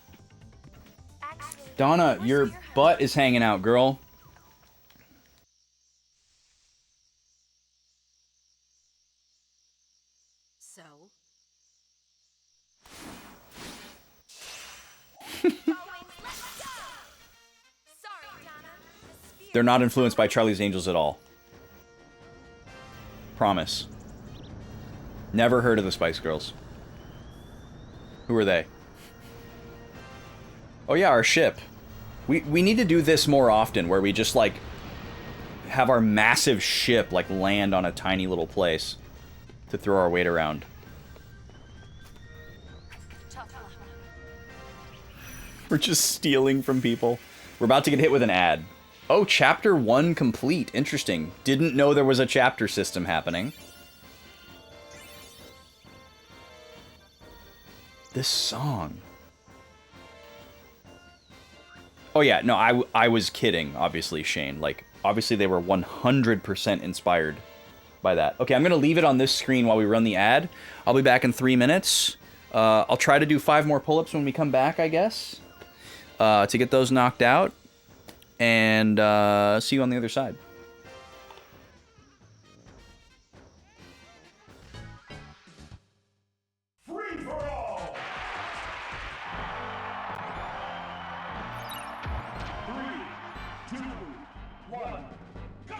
Speaker 4: Actually,
Speaker 1: Donna,
Speaker 4: what's
Speaker 1: your
Speaker 4: your
Speaker 1: butt is hanging out, girl.
Speaker 5: So,
Speaker 4: Let's go. Sorry, Donna. The sphere
Speaker 1: They're not influenced by Charlie's Angels at all. Promise. Never heard of the Spice Girls. Who are they? Oh yeah, our ship. We need to do this more often, where we just, like, have our massive ship, like, land on a tiny little place to throw our weight around.
Speaker 5: tough luck.
Speaker 1: We're just stealing from people. We're about to get hit with an ad. Oh, chapter 1 complete. Interesting. Didn't know there was a chapter system happening. This song. Oh yeah, no, I was kidding, obviously, Shane. Like, obviously they were 100% inspired by that. Okay, I'm going to leave it on this screen while we run the ad. I'll be back in 3 minutes. I'll try to do 5 more pull-ups when we come back, I guess, to get those knocked out. And see you on the other side.
Speaker 3: Free for all! 3, 2, 1, go!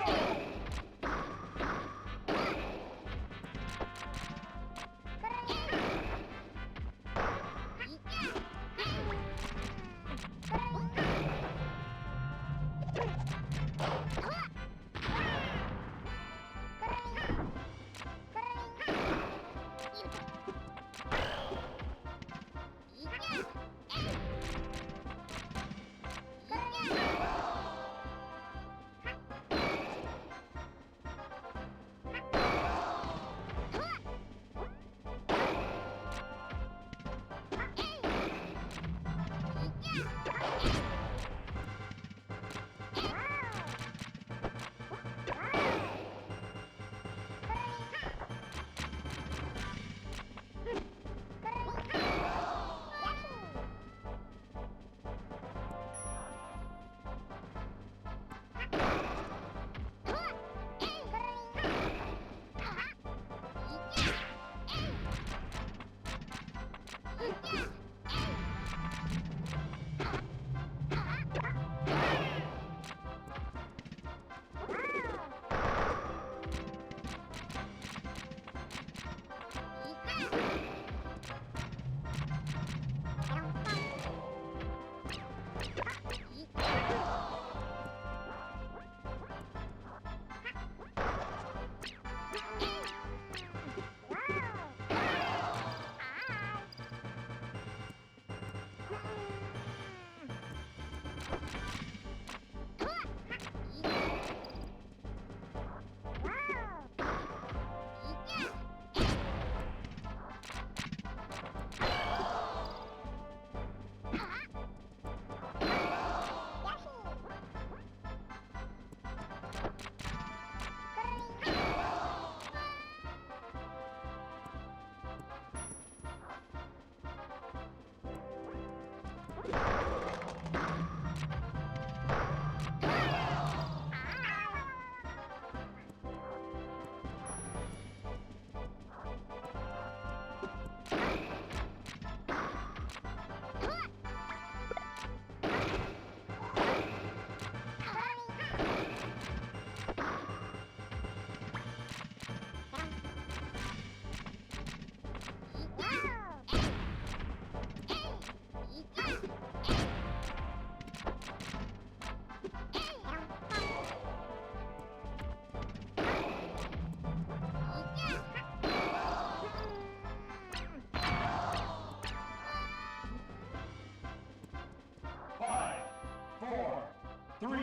Speaker 3: 3,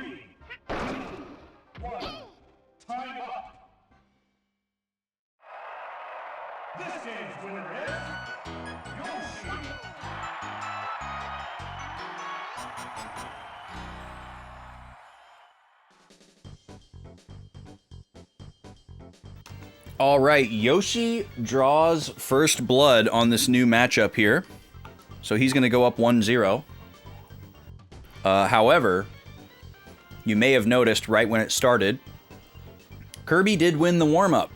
Speaker 3: 2, 1. Time up. This game's winner is Yoshi.
Speaker 1: All right, Yoshi draws first blood on this new matchup here. So he's going to go up 1-0. However, you may have noticed right when it started, Kirby did win the warm-up.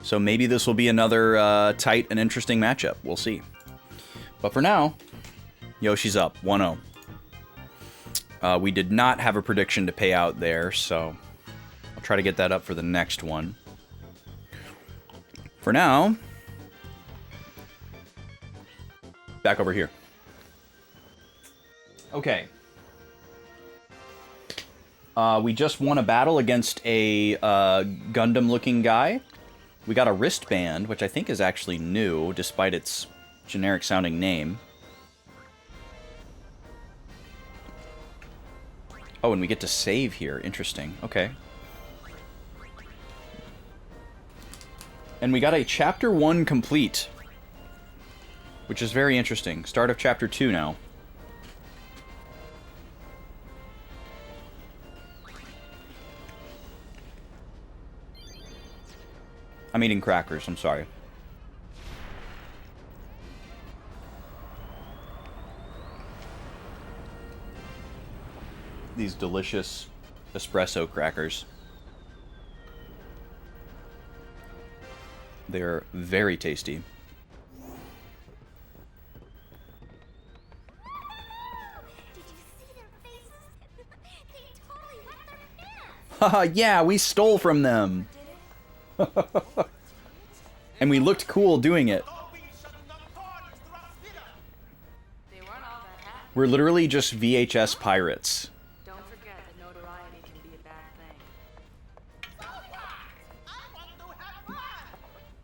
Speaker 1: So maybe this will be another tight and interesting matchup. We'll see. But for now, Yoshi's up 1-0. We did not have a prediction to pay out there, so I'll try to get that up for the next one. For now, back over here. Okay. We just won a battle against a Gundam-looking guy. We got a wristband, which I think is actually new, despite its generic-sounding name. Oh, and we get to save here. Interesting. Okay. And we got a Chapter 1 complete, which is very interesting. Start of Chapter 2 now. I'm eating crackers, I'm sorry. These delicious espresso crackers. They're very tasty.
Speaker 2: Did you see their faces? They totally wet their pants.
Speaker 1: Haha, yeah, we stole from them. And we looked cool doing it.
Speaker 5: They weren't all that happy.
Speaker 1: We're literally just VHS pirates.
Speaker 5: Don't forget that notoriety can be a bad thing.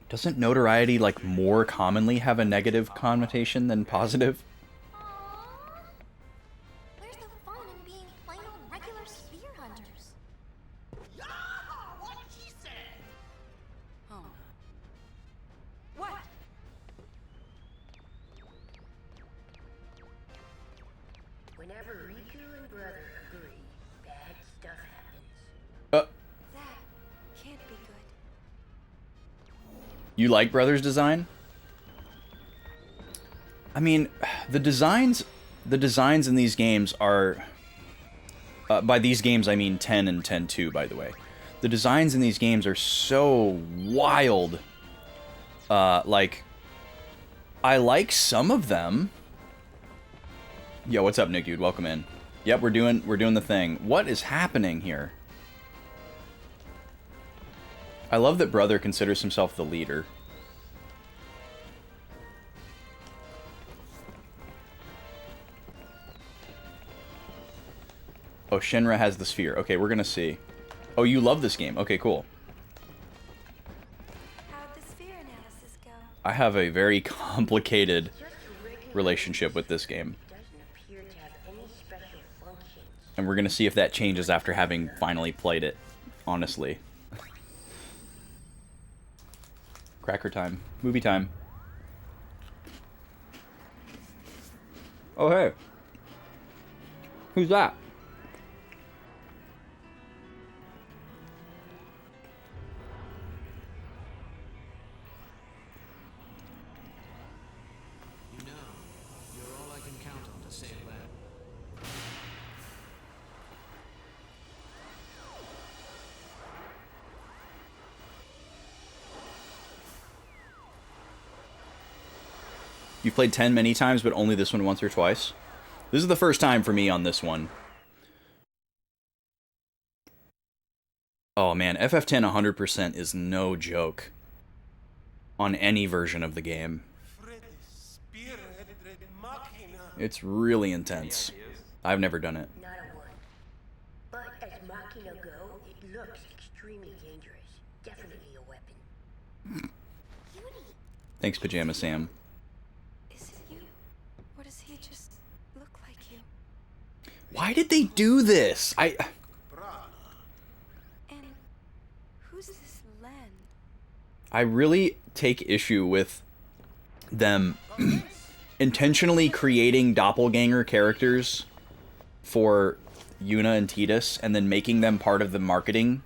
Speaker 1: Doesn't notoriety, like, more commonly have a negative connotation than positive?
Speaker 2: Aww. Where's the fun in being plain old regular spear hunters?
Speaker 5: Oh,
Speaker 4: What?
Speaker 6: Whenever Riku and brother agree, bad stuff happens.
Speaker 1: Uh,
Speaker 4: That can't be good.
Speaker 1: you like Brothers' design? I mean, the designs in these games are... by these games, I mean 10 and 10-2, by the way. The designs in these games are so wild. Like, I like some of them. Yo, what's up, Nick, dude? Welcome in. Yep, we're doing the thing. What is happening here? I love that Brother considers himself the leader. Oh, Shinra has the sphere. Okay, we're gonna see. Oh, you love this game. Okay, cool.
Speaker 4: How'd the sphere analysis go?
Speaker 1: I have a very complicated relationship with this game.
Speaker 6: Doesn't appear to have any special functions.
Speaker 1: And we're gonna see if that changes after having finally played it, honestly. Cracker time. Movie time. Oh, hey. Who's that?
Speaker 7: You know, you're all I can count on to save Lab.
Speaker 1: You've played 10 many times, but only this one once or twice. This is the first time for me on this one. Oh man, FF10 100% is no joke on any version of the game. It's really intense. I've never done it.
Speaker 6: Not a one. But as Machina go, it looks extremely dangerous. Definitely a weapon.
Speaker 2: Beauty.
Speaker 1: Thanks, Pajama Sam.
Speaker 4: Is it you? Or does he just look like you?
Speaker 1: Why did they do this?
Speaker 4: And who's this Len?
Speaker 1: I really take issue with them intentionally creating doppelganger characters for Yuna and Tidus and then making them part of the marketing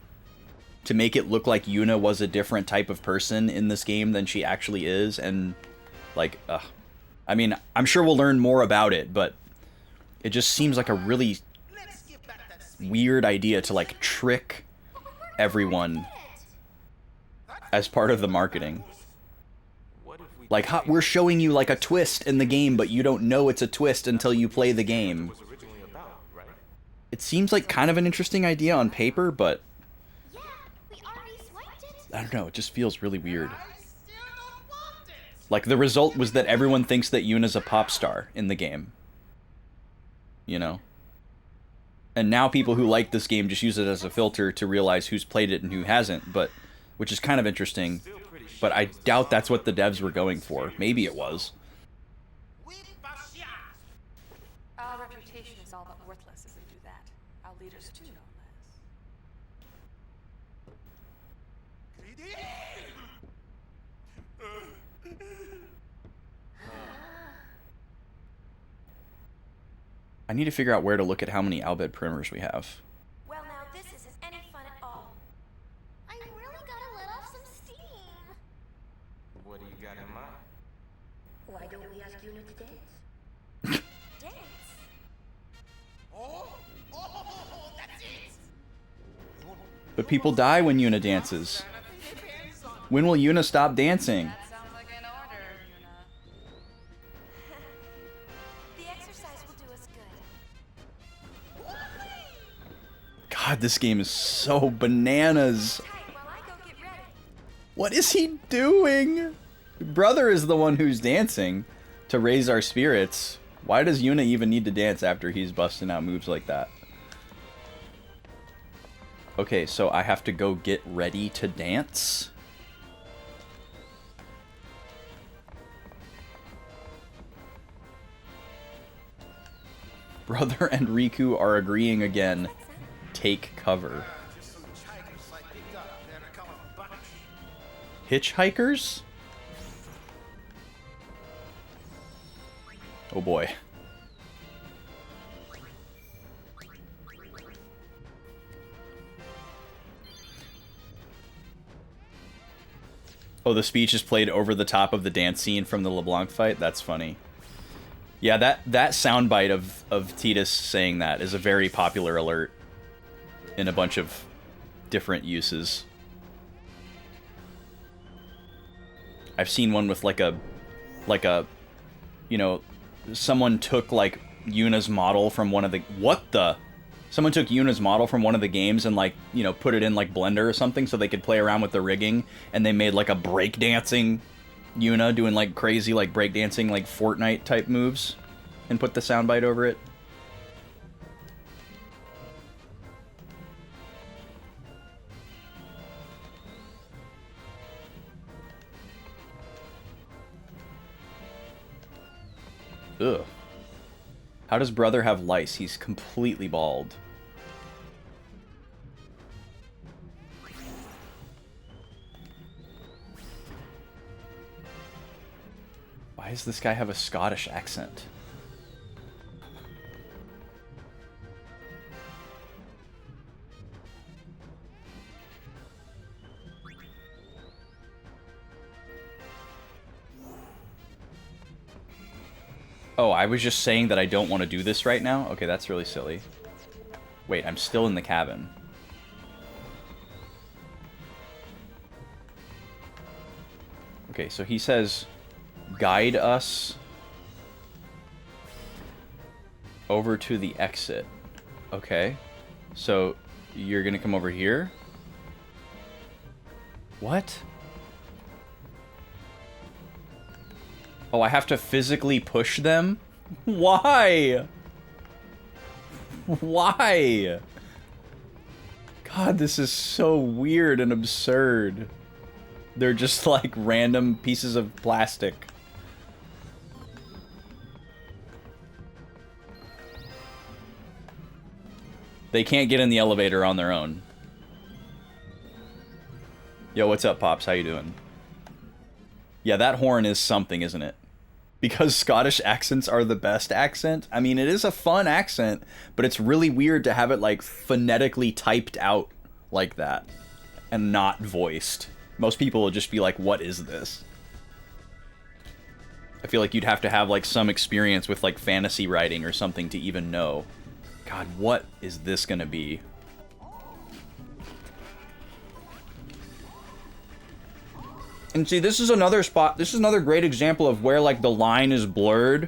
Speaker 1: to make it look like Yuna was a different type of person in this game than she actually is. And like, I mean, I'm sure we'll learn more about it, but it just seems like a really weird idea to like trick everyone as part of the marketing. Like, we're showing you like a twist in the game, but you don't know it's a twist until you play the game. It seems like kind of an interesting idea on paper, but
Speaker 2: Yeah, we already swiped it.
Speaker 1: I don't know, it just feels really weird. Like, the result was that everyone thinks that Yuna's a pop star in the game. You know? And now people who like this game just use it as a filter to realize who's played it and who hasn't, but which is kind of interesting. But I doubt that's what the devs were going for. Maybe it was.
Speaker 4: Our reputation is all but worthless if we do that. Our leaders too, no
Speaker 1: I need to figure out where to look at how many Albed primers we have.
Speaker 4: Well, now this isn't any fun at all.
Speaker 2: I really gotta let off some steam.
Speaker 7: What do you got in mind?
Speaker 6: Why don't we ask Yuna to dance?
Speaker 4: Dance?
Speaker 1: But people die when Yuna dances. When will Yuna stop dancing?
Speaker 4: Sounds like an order, Yuna. The exercise will do us good.
Speaker 1: God, this game is so bananas.
Speaker 4: Tight while I go get ready.
Speaker 1: What is he doing? Brother is the one who's dancing to raise our spirits. Why does Yuna even need to dance after he's busting out moves like that? Okay, so I have to go get ready to dance? Brother and Riku are agreeing again. Take cover. Hitchhikers? Oh boy. Oh, the speech is played over the top of the dance scene from the LeBlanc fight? That's funny. Yeah, that soundbite of Tidus saying that is a very popular alert in a bunch of different uses. I've seen one with like a, you know, someone took like Yuna's model from one of the, someone took Yuna's model from one of the games and like, you know, put it in like Blender or something so they could play around with the rigging, and they made like a breakdancing Yuna doing like crazy like breakdancing like Fortnite type moves and put the soundbite over it. Ugh. How does brother have lice? He's completely bald. Why does this guy have a Scottish accent? Oh, I was just saying that I don't want to do this right now? Okay, that's really silly. Wait, I'm still in the cabin. Okay, so he says, guide us over to the exit. Okay, so you're gonna come over here? What? Oh, I have to physically push them? Why? Why? God, this is so weird and absurd. They're just like random pieces of plastic. They can't get in the elevator on their own. Yo, what's up, Pops? How you doing? Yeah, that horn is something, isn't it? Because Scottish accents are the best accent. I mean, it is a fun accent, but it's really weird to have it, like, phonetically typed out like that and not voiced. Most people will just be like, what is this? I feel like you'd have to have, like, some experience with, like, fantasy writing or something to even know. God, what is this gonna be? And see, this is another spot, this is another great example of where, like, the line is blurred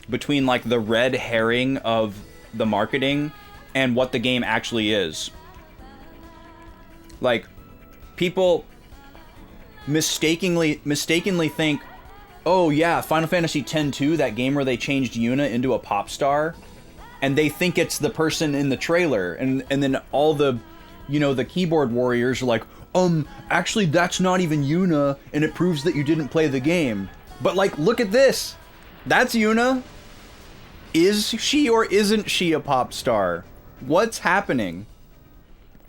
Speaker 1: between, like, the red herring of the marketing and what the game actually is. Like, people mistakenly think, oh yeah, Final Fantasy X-2, that game where they changed Yuna into a pop star, and they think it's the person in the trailer, and then all the, you know, the keyboard warriors are like, actually that's not even Yuna, and it proves that you didn't play the game. But, like, look at this. That's Yuna. Is she or isn't she a pop star? What's happening?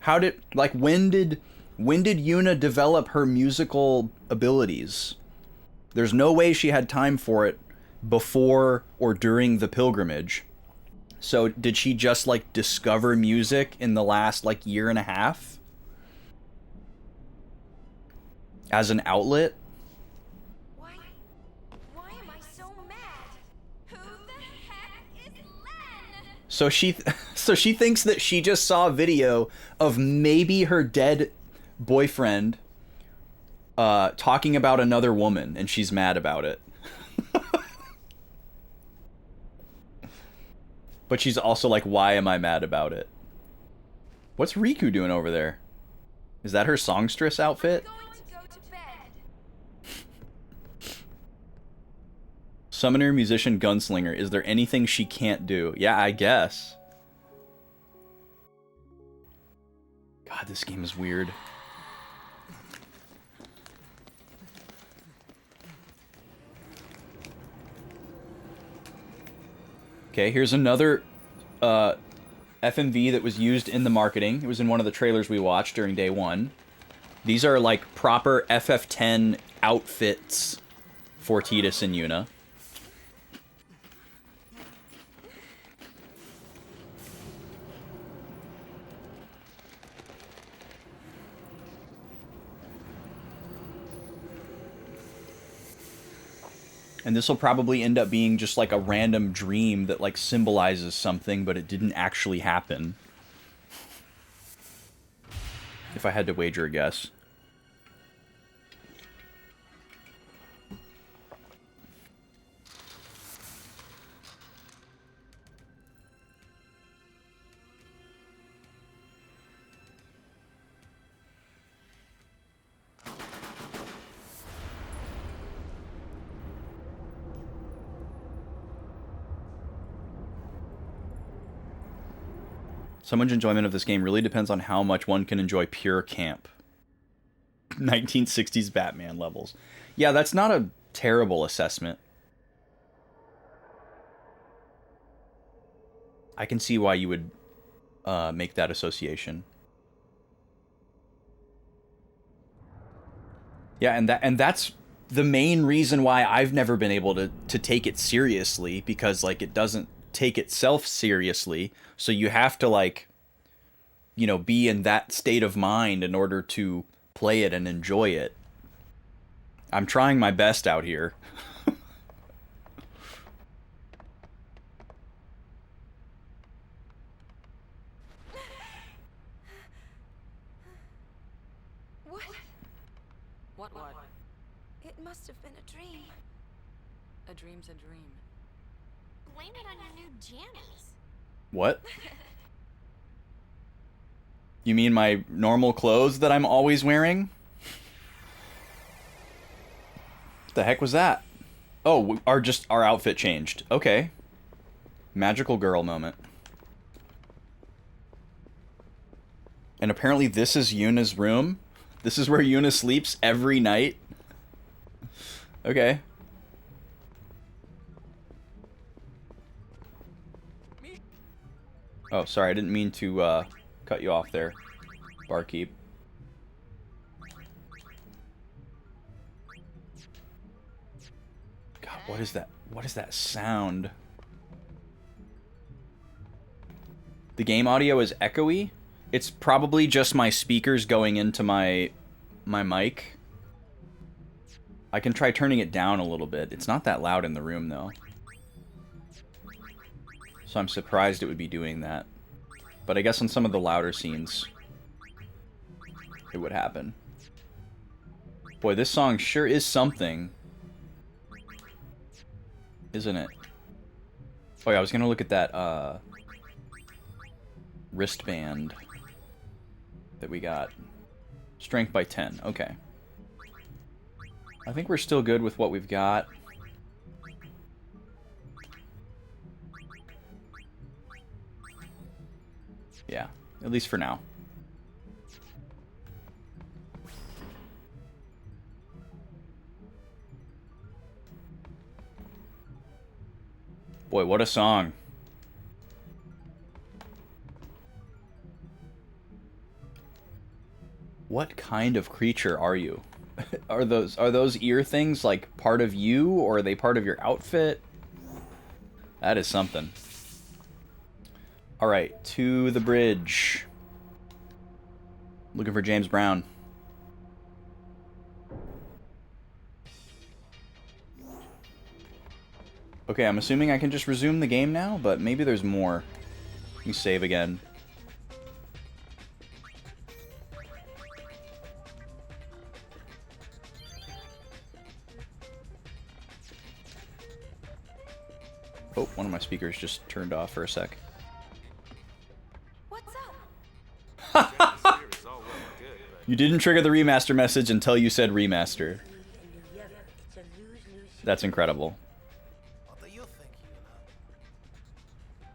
Speaker 1: How did, like, when did Yuna develop her musical abilities? There's no way she had time for it before or during the pilgrimage. So did she just, like, discover music in the last, like, year and a half? As an outlet?
Speaker 4: Why am I so mad? Who the heck is Len?
Speaker 1: So she thinks that she just saw a video of maybe her dead boyfriend talking about another woman, and she's mad about it. But she's also like, why am I mad about it? What's Riku doing over there? Is that her songstress outfit?
Speaker 4: Going to go to bed.
Speaker 1: Summoner, musician, gunslinger. Is there anything she can't do? Yeah, I guess. God, this game is weird. Okay, here's another FMV that was used in the marketing. It was in one of the trailers we watched during day one. These are like proper FF10 outfits for Tidus and Yuna. And this will probably end up being just like a random dream that like symbolizes something, but it didn't actually happen. If I had to wager a guess. Someone's enjoyment of this game really depends on how much one can enjoy pure camp. 1960s Batman levels. Yeah, that's not a terrible assessment. I can see why you would make that association. Yeah, and that's the main reason why I've never been able to take it seriously, because like it doesn't take itself seriously, so you have to like, you know, be in that state of mind in order to play it and enjoy it. I'm trying my best out here.
Speaker 4: What?
Speaker 5: What?
Speaker 4: It must have been a dream.
Speaker 5: A dream's a dream.
Speaker 2: Blame it on your new jammies.
Speaker 1: What? You mean my normal clothes that I'm always wearing? The heck was that? Oh, our outfit changed. Okay. Magical girl moment. And apparently this is Yuna's room. This is where Yuna sleeps every night. Okay. Oh, sorry, I didn't mean to cut you off there, barkeep. God, what is that? What is that sound? The game audio is echoey. It's probably just my speakers going into my mic. I can try turning it down a little bit. It's not that loud in the room, though. So I'm surprised it would be doing that. But I guess on some of the louder scenes, it would happen. Boy, this song sure is something. Isn't it? Oh yeah, I was gonna look at that, wristband that we got. Strength by 10, okay. I think we're still good with what we've got. Yeah, at least for now. Boy, what a song. What kind of creature are you? Are those ear things like part of you, or are they part of your outfit? That is something. Alright, to the bridge. Looking for James Brown. Okay, I'm assuming I can just resume the game now, but maybe there's more. Let me save again. Oh, one of my speakers just turned off for a sec.
Speaker 4: What's up?
Speaker 1: You didn't trigger the remaster message until you said remaster. That's incredible.
Speaker 8: What do you think,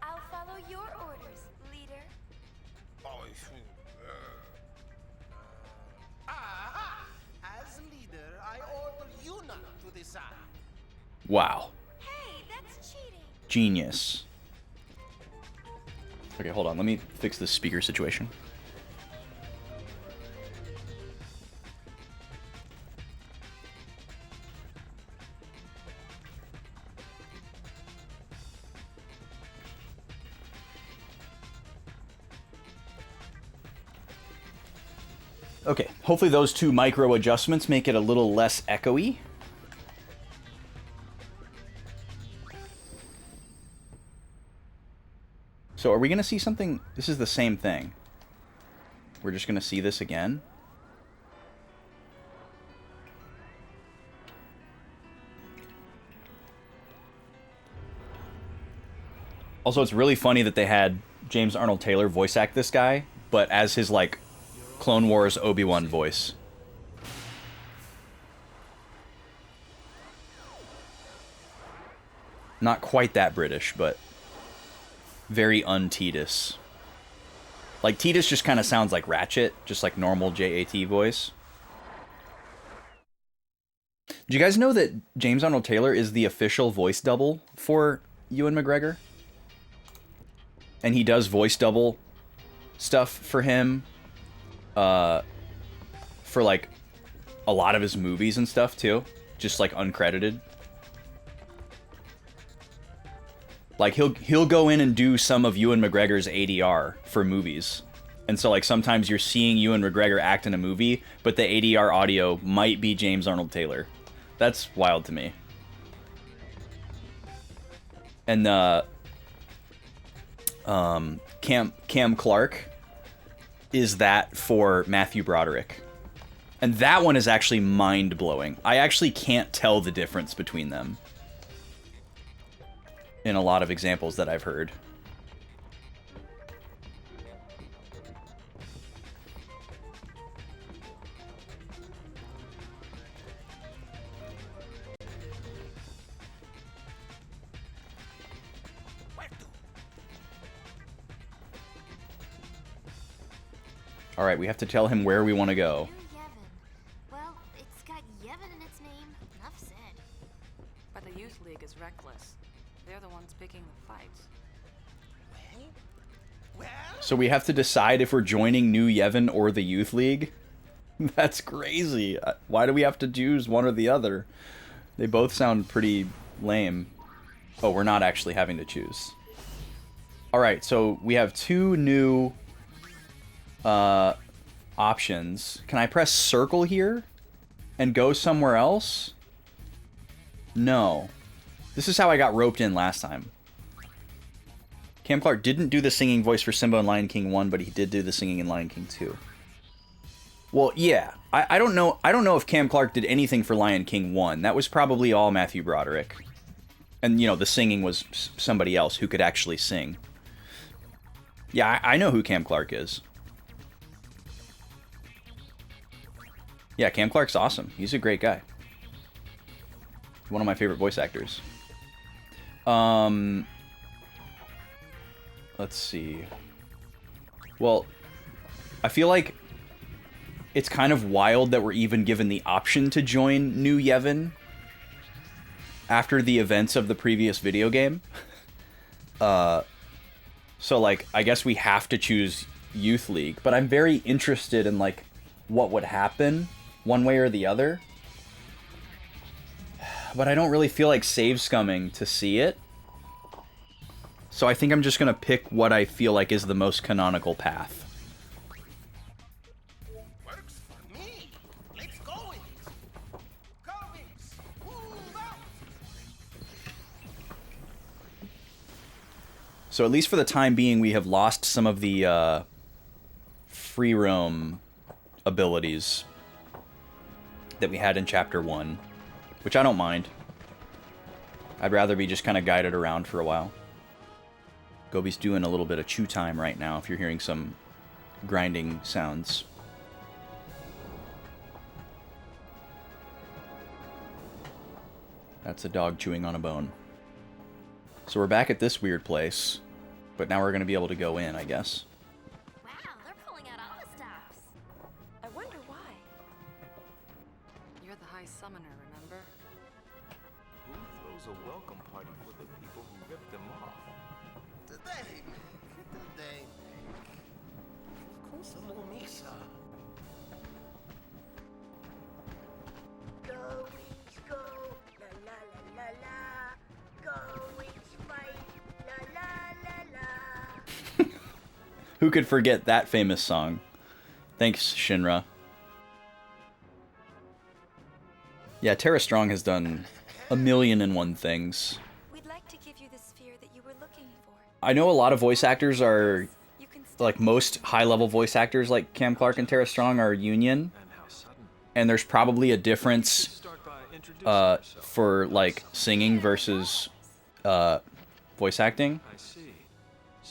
Speaker 4: I'll follow your orders, leader.
Speaker 8: Aha! As leader, I order you not to decide.
Speaker 1: Wow.
Speaker 4: Hey, that's cheating.
Speaker 1: Genius. Okay, hold on. Let me fix this speaker situation. Okay, hopefully those two micro adjustments make it a little less echoey. So are we going to see something? This is the same thing. We're just going to see this again. Also, it's really funny that they had James Arnold Taylor voice act this guy, but as his, like, Clone Wars Obi-Wan voice. Not quite that British, but very un-Tidus. Like, Tidus just kind of sounds like Ratchet, just like normal JAT voice. Do you guys know that James Arnold Taylor is the official voice double for Ewan McGregor? And he does voice double stuff for him. For like a lot of his movies and stuff too, just like uncredited. Like he'll go in and do some of Ewan McGregor's ADR for movies, and so like sometimes you're seeing Ewan McGregor act in a movie, but the ADR audio might be James Arnold Taylor. That's wild to me. And Cam Clark is that for Matthew Broderick. And that one is actually mind-blowing. I actually can't tell the difference between them in a lot of examples that I've heard. Alright, we have to tell him where we want to go.
Speaker 2: New Yevon. Well, it's got Yevon in its name. Enough said.
Speaker 5: But the Youth League is reckless. They're the ones picking the fights.
Speaker 8: Well,
Speaker 1: So we have to decide if we're joining New Yevon or the Youth League? That's crazy. Why do we have to choose one or the other? They both sound pretty lame. Oh, we're not actually having to choose. Alright, so we have two new options. Can I press circle here and go somewhere else? No. This is how I got roped in last time. Cam Clark didn't do the singing voice for Simba in Lion King 1, but he did do the singing in Lion King 2. Well, yeah. I don't know if Cam Clark did anything for Lion King 1. That was probably all Matthew Broderick. And, you know, the singing was somebody else who could actually sing. Yeah, I know who Cam Clark is. Yeah, Cam Clark's awesome. He's a great guy. One of my favorite voice actors. Let's see. Well, I feel like it's kind of wild that we're even given the option to join New Yevon after the events of the previous video game. So, like, I guess we have to choose Youth League, but I'm very interested in, like, what would happen one way or the other. But I don't really feel like save scumming to see it. So I think I'm just going to pick what I feel like is the most canonical path.
Speaker 8: Works for me. Let's go with it. Comics, move out.
Speaker 1: So at least for the time being, we have lost some of the free roam abilities that we had in Chapter 1, which I don't mind. I'd rather be just kind of guided around for a while. Gobi's doing a little bit of chew time right now, if you're hearing some grinding sounds. That's a dog chewing on a bone. So we're back at this weird place, but now we're going to be able to go in, I guess.
Speaker 2: Wow, they're pulling out all the stops.
Speaker 4: I wonder why.
Speaker 5: You're the High Summoner, remember?
Speaker 3: Who throws a welcome party for the people who ripped them off?
Speaker 8: Today, today. Of course, a little Misa.
Speaker 6: Go, Wings, go. La la la la la. Go, Wings, fight. La la la la.
Speaker 1: Who could forget that famous song? Thanks, Shinra. Yeah, Tara Strong has done a million and one things.
Speaker 4: We'd like to give you the sphere that you were looking for.
Speaker 1: I know a lot of voice actors are,
Speaker 4: You can stay.
Speaker 1: like most high-level voice actors like Cam Clark and Tara Strong are union.
Speaker 3: And how sudden.
Speaker 1: And there's probably a difference
Speaker 3: Start by introducing yourself.
Speaker 1: for, like, singing versus voice acting.
Speaker 3: I see.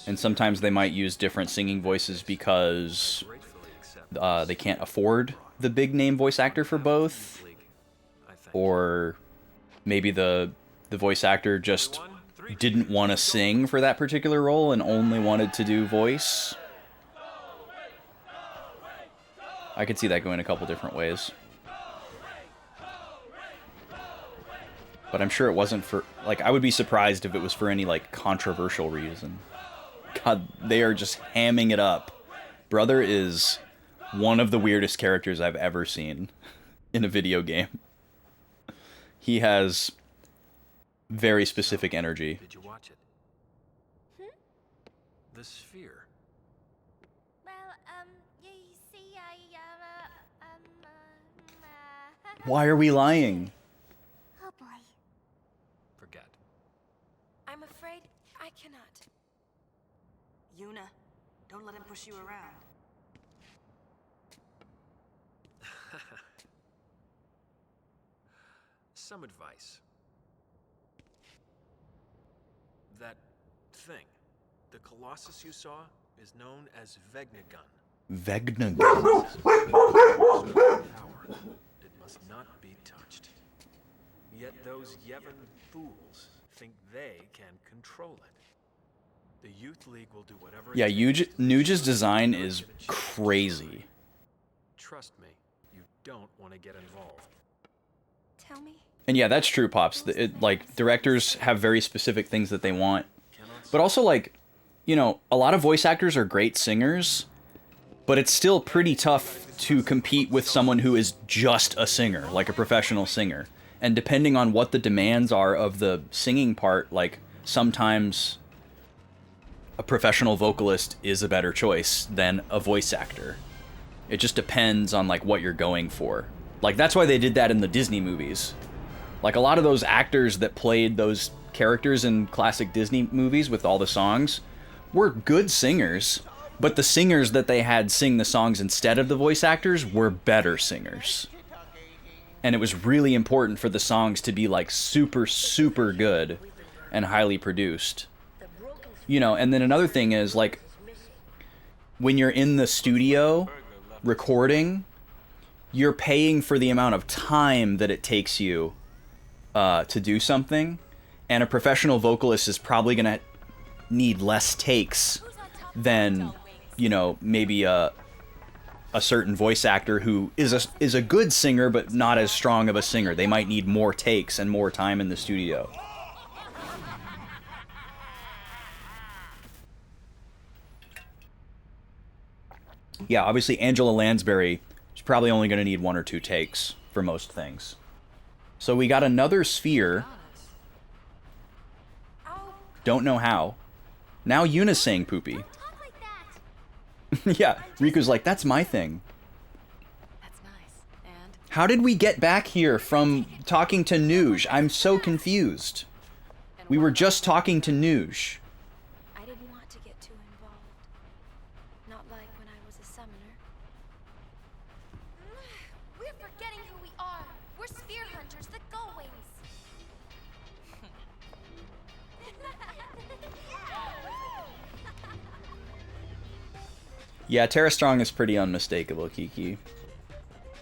Speaker 1: And sometimes they might use different singing voices because
Speaker 3: Gratefully accept.
Speaker 1: they can't afford the big-name voice actor for both.
Speaker 3: League. I thank
Speaker 1: Or maybe the voice actor just didn't want to sing for that particular role and only wanted to do voice. I could see that going a couple different ways. But I'm sure it wasn't for, like, I would be surprised if it was for any, like, controversial reason. God, they are just hamming it up. Brother is one of the weirdest characters I've ever seen in a video game. He has very specific energy.
Speaker 3: Did you watch it? The sphere.
Speaker 2: Well, you see,
Speaker 1: Why are we lying?
Speaker 2: Oh boy.
Speaker 3: Forget.
Speaker 4: I'm afraid I cannot.
Speaker 5: Yuna, don't let him push you around.
Speaker 3: Some advice. That thing, the Colossus you saw, is known as Vegnagun.
Speaker 1: Vegna.
Speaker 3: Power. It must not be touched. Yet those Yevon fools think they can control it. The Youth League will do whatever it
Speaker 1: Yeah,
Speaker 3: takes to
Speaker 1: Nuge's
Speaker 3: ensure
Speaker 1: design
Speaker 3: they
Speaker 1: is
Speaker 3: get a chance.
Speaker 1: crazy.
Speaker 3: Trust me, you don't want to get involved.
Speaker 4: Tell me.
Speaker 1: And yeah, that's true, Pops. Like, directors have very specific things that they want. But also, like, you know, a lot of voice actors are great singers, but it's still pretty tough to compete with someone who is just a singer, like a professional singer. And depending on what the demands are of the singing part, like sometimes a professional vocalist is a better choice than a voice actor. It just depends on like what you're going for. Like that's why they did that in the Disney movies. Like a lot of those actors that played those characters in classic Disney movies with all the songs were good singers, but the singers that they had sing the songs instead of the voice actors were better singers. And it was really important for the songs to be like super, super good and highly produced. You know, and then another thing is like when you're in the studio recording, you're paying for the amount of time that it takes you to do something. And a professional vocalist is probably going to need less takes than, you know, maybe a certain voice actor who is a good singer but not as strong of a singer. They might need more takes and more time in the studio. Yeah, obviously Angela Lansbury is probably only going to need 1 or 2 takes for most things. So we got another sphere. Don't know how. Now Yuna's saying poopy.
Speaker 2: Talk like that.
Speaker 1: Yeah, Riku's like, that's my thing.
Speaker 5: That's nice. And
Speaker 1: How did we get back here from talking to Nuge? I'm so confused. We were just talking to Nuge.
Speaker 4: I didn't want to get too involved. Not like when I was a summoner.
Speaker 2: We're forgetting who we are. We're spear hunters, the Gullwings.
Speaker 1: Yeah, Tara Strong is pretty unmistakable, Kiki.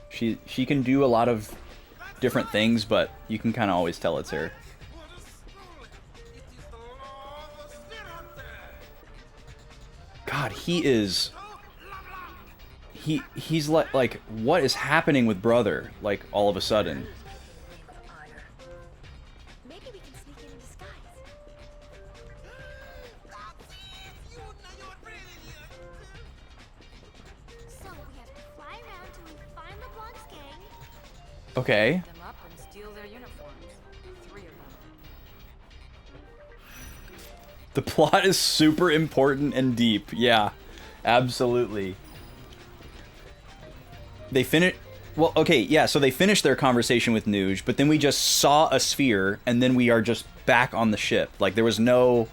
Speaker 1: She can do a lot of different things, but you can kind of always tell it's her. God, he's like what is happening with Brother? Like all of a sudden.
Speaker 2: Maybe we can sneak in disguise. So we have to fly around till we find LeBlanc's gang.
Speaker 1: Okay.
Speaker 5: them up and steal their uniforms. 3 of them.
Speaker 1: The plot is super important and deep. Yeah, absolutely. They finish. Well, okay, yeah, so they finished their conversation with Nuge, but then we just saw a sphere, and then we are just back on the ship. Like, there was no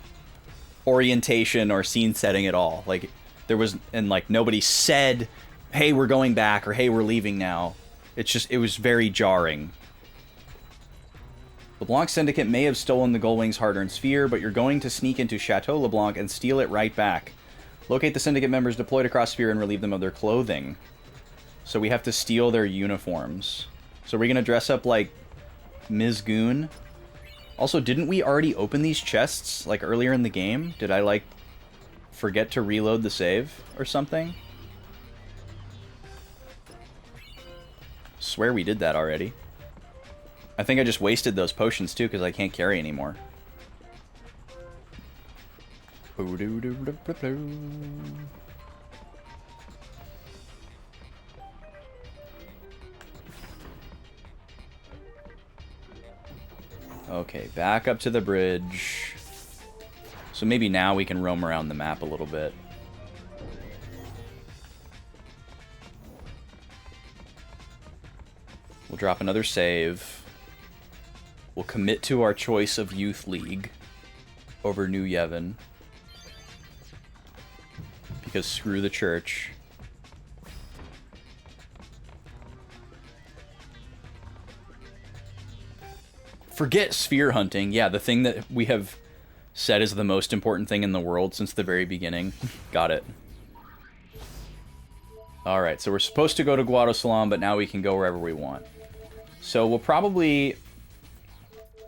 Speaker 1: orientation or scene setting at all. Like, there was, and like, nobody said, hey, we're going back, or hey, we're leaving now. It's just, it was very jarring. LeBlanc Syndicate may have stolen the Gullwing's hard-earned sphere, but you're going to sneak into Chateau LeBlanc and steal it right back. Locate the Syndicate members deployed across sphere and relieve them of their clothing. So we have to steal their uniforms. So we're going to dress up like Ms. Goon. Also, didn't we already open these chests, like, earlier in the game? Did I, like, forget to reload the save or something? Swear we did that already. I think I just wasted those potions, too, because I can't carry anymore. Okay, back up to the bridge. So maybe now we can roam around the map a little bit. We'll drop another save. We'll commit to our choice of Youth League over New Yevon. Because screw the church. Forget sphere hunting. Yeah, the thing that we have said is the most important thing in the world since the very beginning. Got it. Alright, so we're supposed to go to Guadosalam, but now we can go wherever we want. So we'll probably...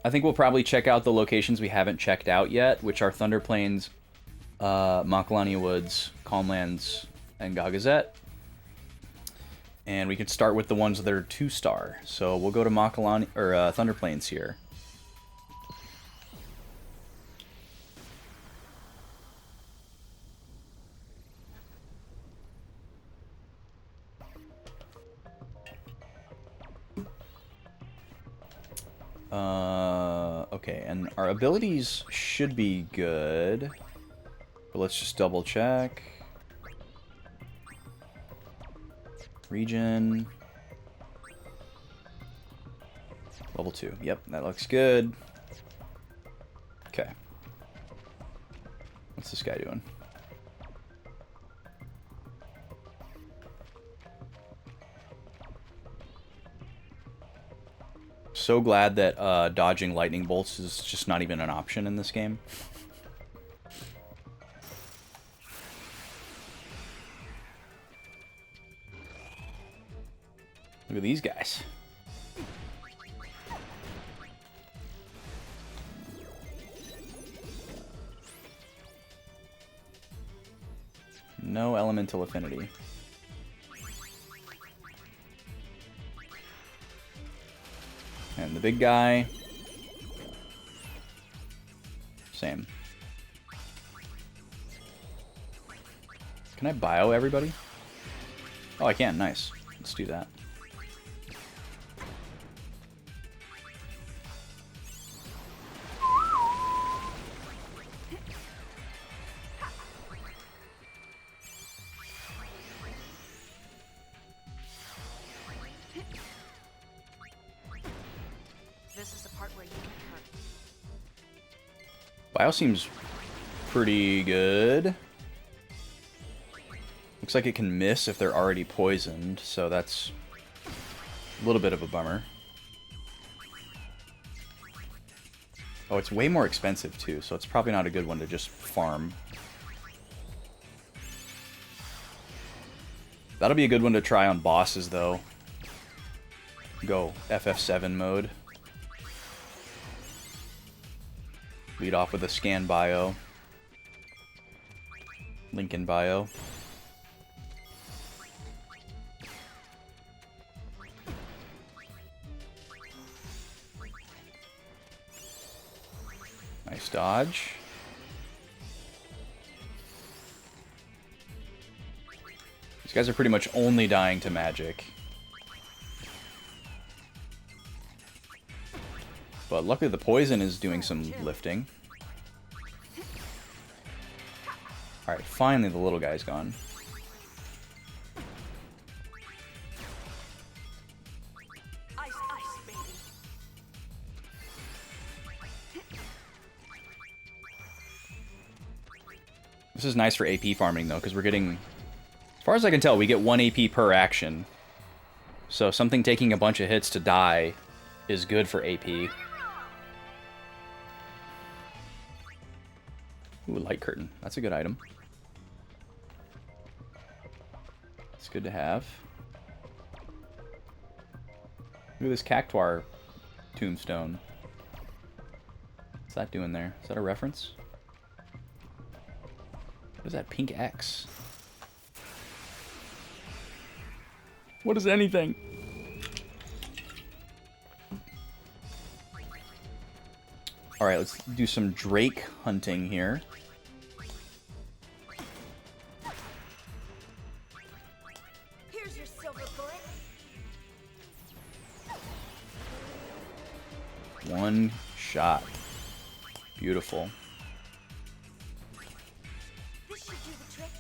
Speaker 1: I think we'll probably check out the locations we haven't checked out yet, which are Thunder Plains, Makalani Woods, Calmlands, and Gagazet. And we can start with the ones that are 2-star. So we'll go to Makalani or Thunder Plains here. Okay, and our abilities should be good. But let's just double check. Region. Level 2. Yep, that looks good. Okay. What's this guy doing? So glad that dodging lightning bolts is just not even an option in this game. Look at these guys. No elemental affinity. And the big guy. Same. Can I bio everybody? Oh, I can. Nice. Let's do that.
Speaker 5: This is the part where you get hurt.
Speaker 1: Bio seems pretty good. Looks like it can miss if they're already poisoned, so that's a little bit of a bummer. Oh, it's way more expensive too, so it's probably not a good one to just farm. That'll be a good one to try on bosses, though. Go FF7 mode. Lead off with a scan bio. Lincoln bio. Nice dodge. These guys are pretty much only dying to magic. But luckily the poison is doing some lifting. Alright, finally the little guy's gone.
Speaker 4: Ice, ice, baby.
Speaker 1: This is nice for AP farming though, because we're getting... As far as I can tell, we get 1 AP per action. So something taking a bunch of hits to die is good for AP. Ooh, light curtain. That's a good item. It's good to have. Look at this Cactuar tombstone. What's that doing there? Is that a reference? What is that pink X? What is anything? Alright, let's do some Drake hunting here.
Speaker 4: Here's your silver bullet.
Speaker 1: One shot. Beautiful.
Speaker 4: This should do the trick.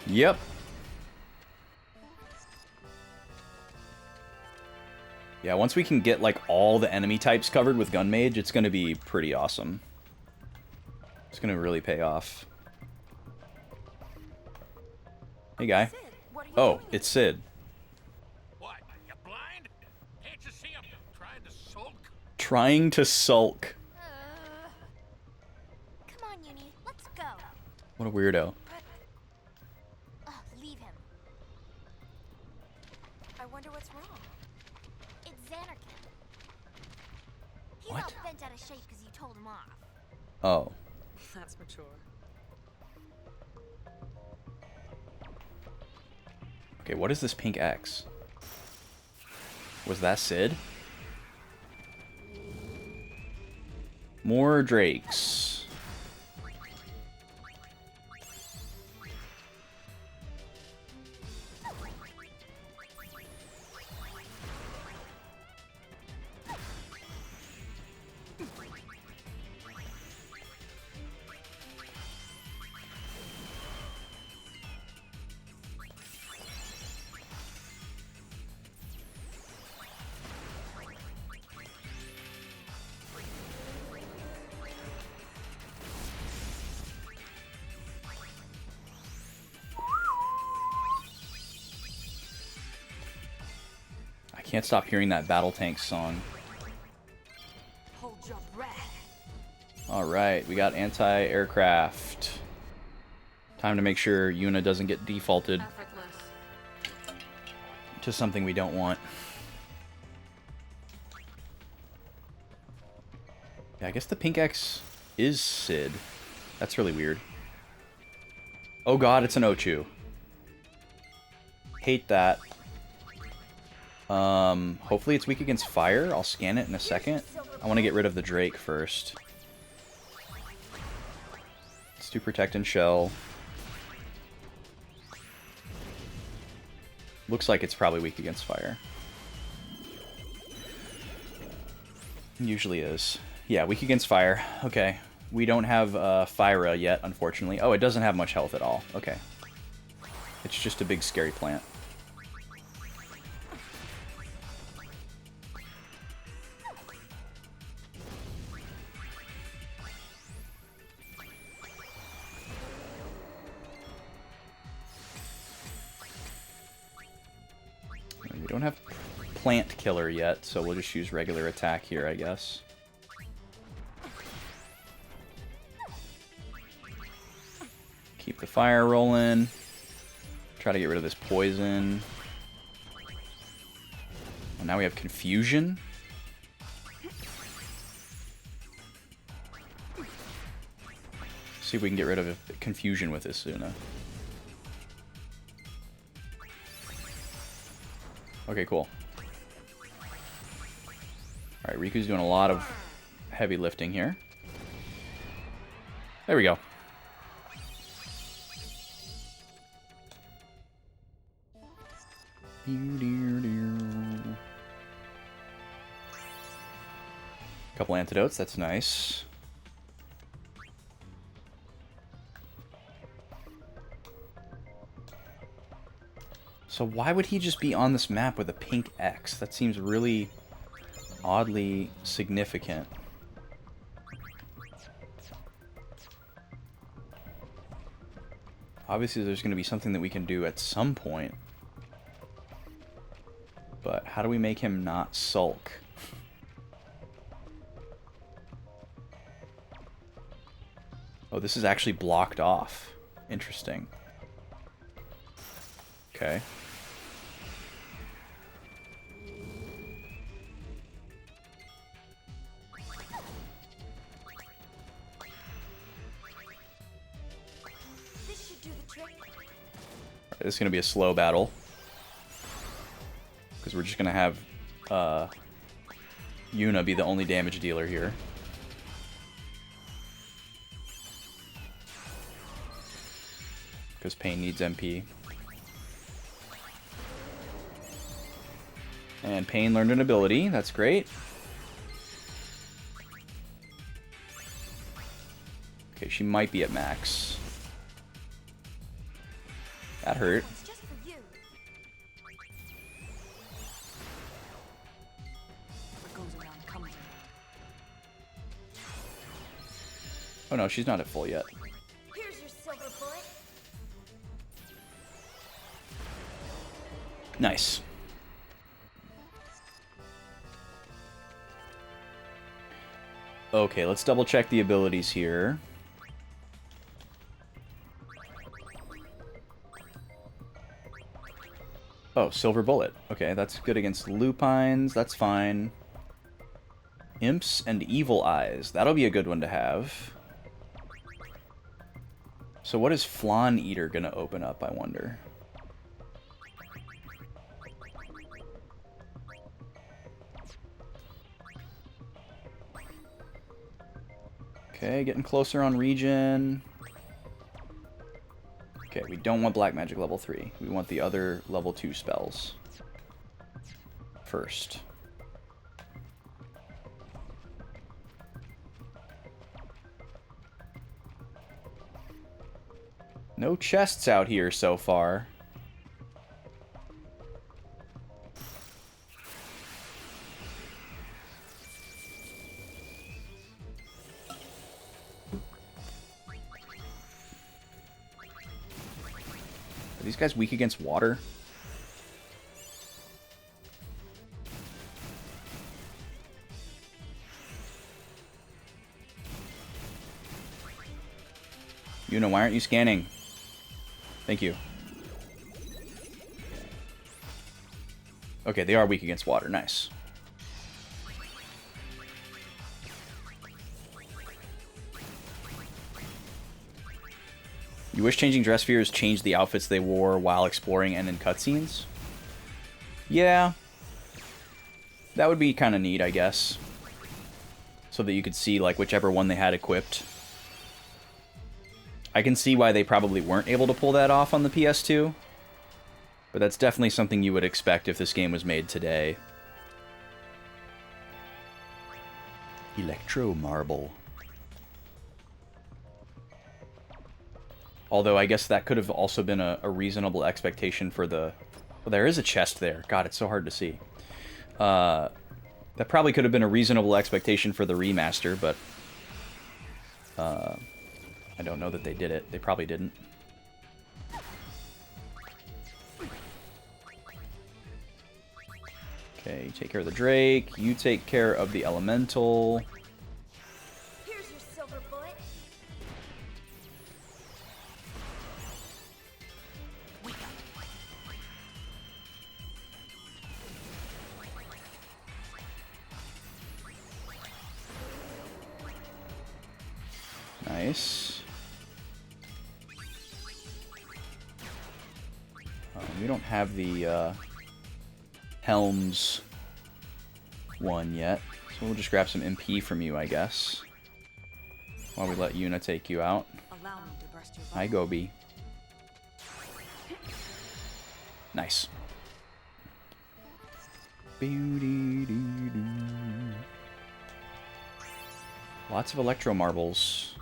Speaker 1: Yep. Yeah, once we can get, like, all the enemy types covered with Gun Mage, it's going to be pretty awesome. It's going to really pay off. Hey, guy.
Speaker 4: Sid, what are you
Speaker 1: Oh,
Speaker 4: doing?
Speaker 1: it's Sid.
Speaker 3: What? You blind? Can't you see him trying to sulk?
Speaker 1: Trying to sulk.
Speaker 2: Come on, Uni, let's go.
Speaker 1: What a weirdo.
Speaker 2: Leave him.
Speaker 4: I wonder what's wrong.
Speaker 2: It's Xanarkin. He's
Speaker 1: What?
Speaker 2: all bent out of shape because you told him off.
Speaker 1: Oh.
Speaker 5: That's mature.
Speaker 1: Okay, what is this pink X? Was that Sid? More Drakes. Can't stop hearing that battle tank song.
Speaker 5: Hold your breath.
Speaker 1: Alright, we got anti-aircraft. Time to make sure Yuna doesn't get defaulted
Speaker 5: Effortless.
Speaker 1: to something we don't want. Yeah, I guess the pink X is Sid. That's really weird. Oh god, it's an Ochu. Hate that. Hopefully it's weak against fire. I'll scan it in a second. I want to get rid of the Drake first. Let's do Protect and Shell. Looks like it's probably weak against fire. Usually is. Yeah, weak against fire. Okay. We don't have Fyra yet, unfortunately. Oh, it doesn't have much health at all. Okay. It's just a big scary plant. We don't have plant killer yet, so we'll just use regular attack here, I guess. Keep the fire rolling. Try to get rid of this poison. Well, now we have confusion. See if we can get rid of confusion with this Suna. Okay, cool. Alright, Riku's doing a lot of heavy lifting here. There we go. Couple antidotes, that's nice. So why would he just be on this map with a pink X? That seems really oddly significant. Obviously there's going to be something that we can do at some point. But how do we make him not sulk? Oh, this is actually blocked off. Interesting. Okay.
Speaker 4: This should do the trick.
Speaker 1: This is going to be a slow battle. Because we're just going to have Yuna be the only damage dealer here. Because Pain needs MP. And Pain learned an ability. That's great. Okay, she might be at max. That hurt.
Speaker 4: It's just for you.
Speaker 5: What goes around comes around.
Speaker 1: Oh no, she's not at full yet.
Speaker 4: Here's your silver bullet.
Speaker 1: Nice. Okay, let's double check the abilities here. Oh, Silver Bullet. Okay, that's good against Lupines. That's fine. Imps and Evil Eyes. That'll be a good one to have. So what is Flan Eater going to open up, I wonder? Okay, getting closer on region. Okay, we don't want Black Magic level 3. We want the other level 2 spells first. No chests out here so far. Are these guys weak against water? Yuna, why aren't you scanning? Thank you. Okay, they are weak against water. Nice. You wish changing dress spheres changed the outfits they wore while exploring and in cutscenes? Yeah. That would be kind of neat, I guess. So that you could see, like, whichever one they had equipped. I can see why they probably weren't able to pull that off on the PS2. But that's definitely something you would expect if this game was made today. Electro Marble. Although I guess that could have also been a reasonable expectation for the... Well, there is a chest there. God, it's so hard to see. That probably could have been a reasonable expectation for the remaster, but... I don't know that they did it. They probably didn't. Okay, you take care of the Drake. You take care of the Elemental.
Speaker 4: Here's your silver bullet.
Speaker 1: Nice. We don't have the Helms one yet, so we'll just grab some MP from you, I guess. While we let Yuna take you out.
Speaker 5: Allow me to burst your
Speaker 1: Hi, Gobi. Nice. Lots of Electro Marbles.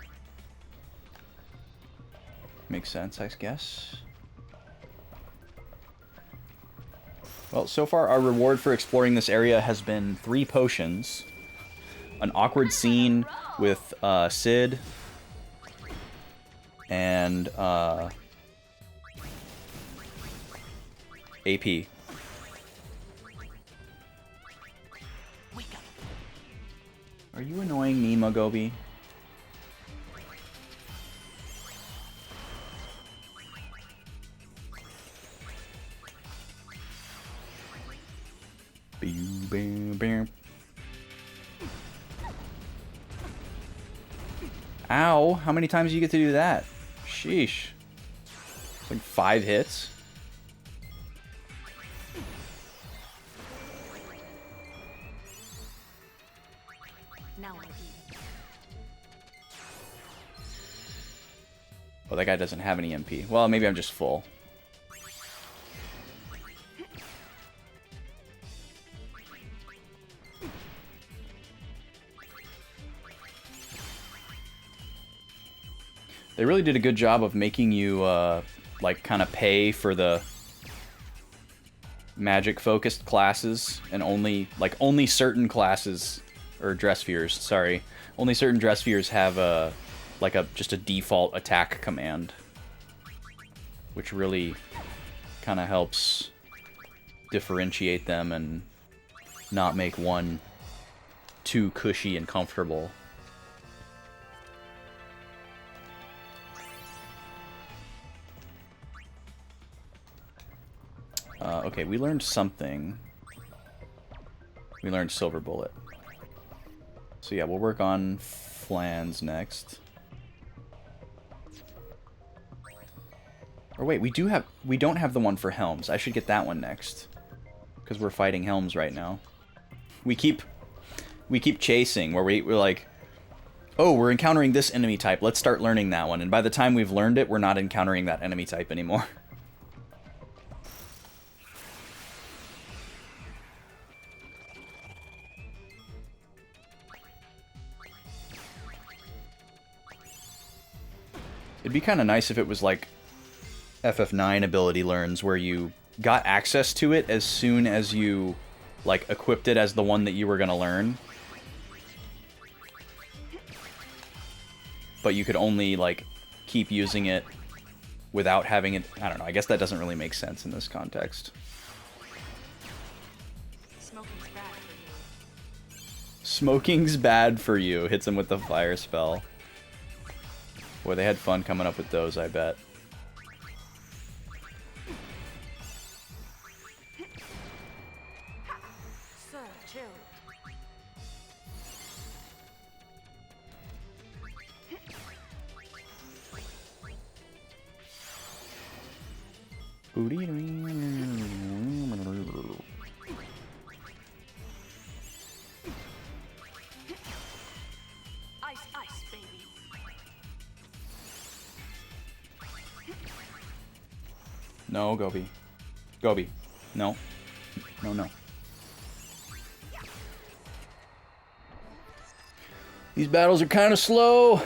Speaker 1: Makes sense, I guess. Well, so far our reward for exploring this area has been 3 potions, an awkward scene with Sid, and AP. Are you annoying me, Magobi? Ow, how many times do you get to do that? Sheesh. It's like 5 hits.
Speaker 5: Now we're even.
Speaker 1: Oh, that guy doesn't have any MP. Well, maybe I'm just full. They really did a good job of making you, like, kind of pay for the magic-focused classes, and only certain classes, or dress spheres, sorry, only certain dress spheres have just a default attack command, which really kind of helps differentiate them and not make one too cushy and comfortable. Okay, we learned something. We learned Silver Bullet. So yeah, we'll work on Flans next. Or wait, we don't have the one for Helms. I should get that one next, because we're fighting Helms right now. We keep chasing where we're like, oh, we're encountering this enemy type. Let's start learning that one. And by the time we've learned it, we're not encountering that enemy type anymore. It'd be kind of nice if it was like FF9 ability learns, where you got access to it as soon as you, like, equipped it as the one that you were going to learn. But you could only, like, keep using it without having it... I don't know, I guess that doesn't really make sense in this context.
Speaker 5: Smoking's bad for you.
Speaker 1: Smoking's bad for you. Hits him with the fire spell. Boy, they had fun coming up with those, I bet.
Speaker 5: Sir, chill. Ice, ice, baby.
Speaker 1: No, Gobi. Gobi. No. No, no. These battles are kind of slow.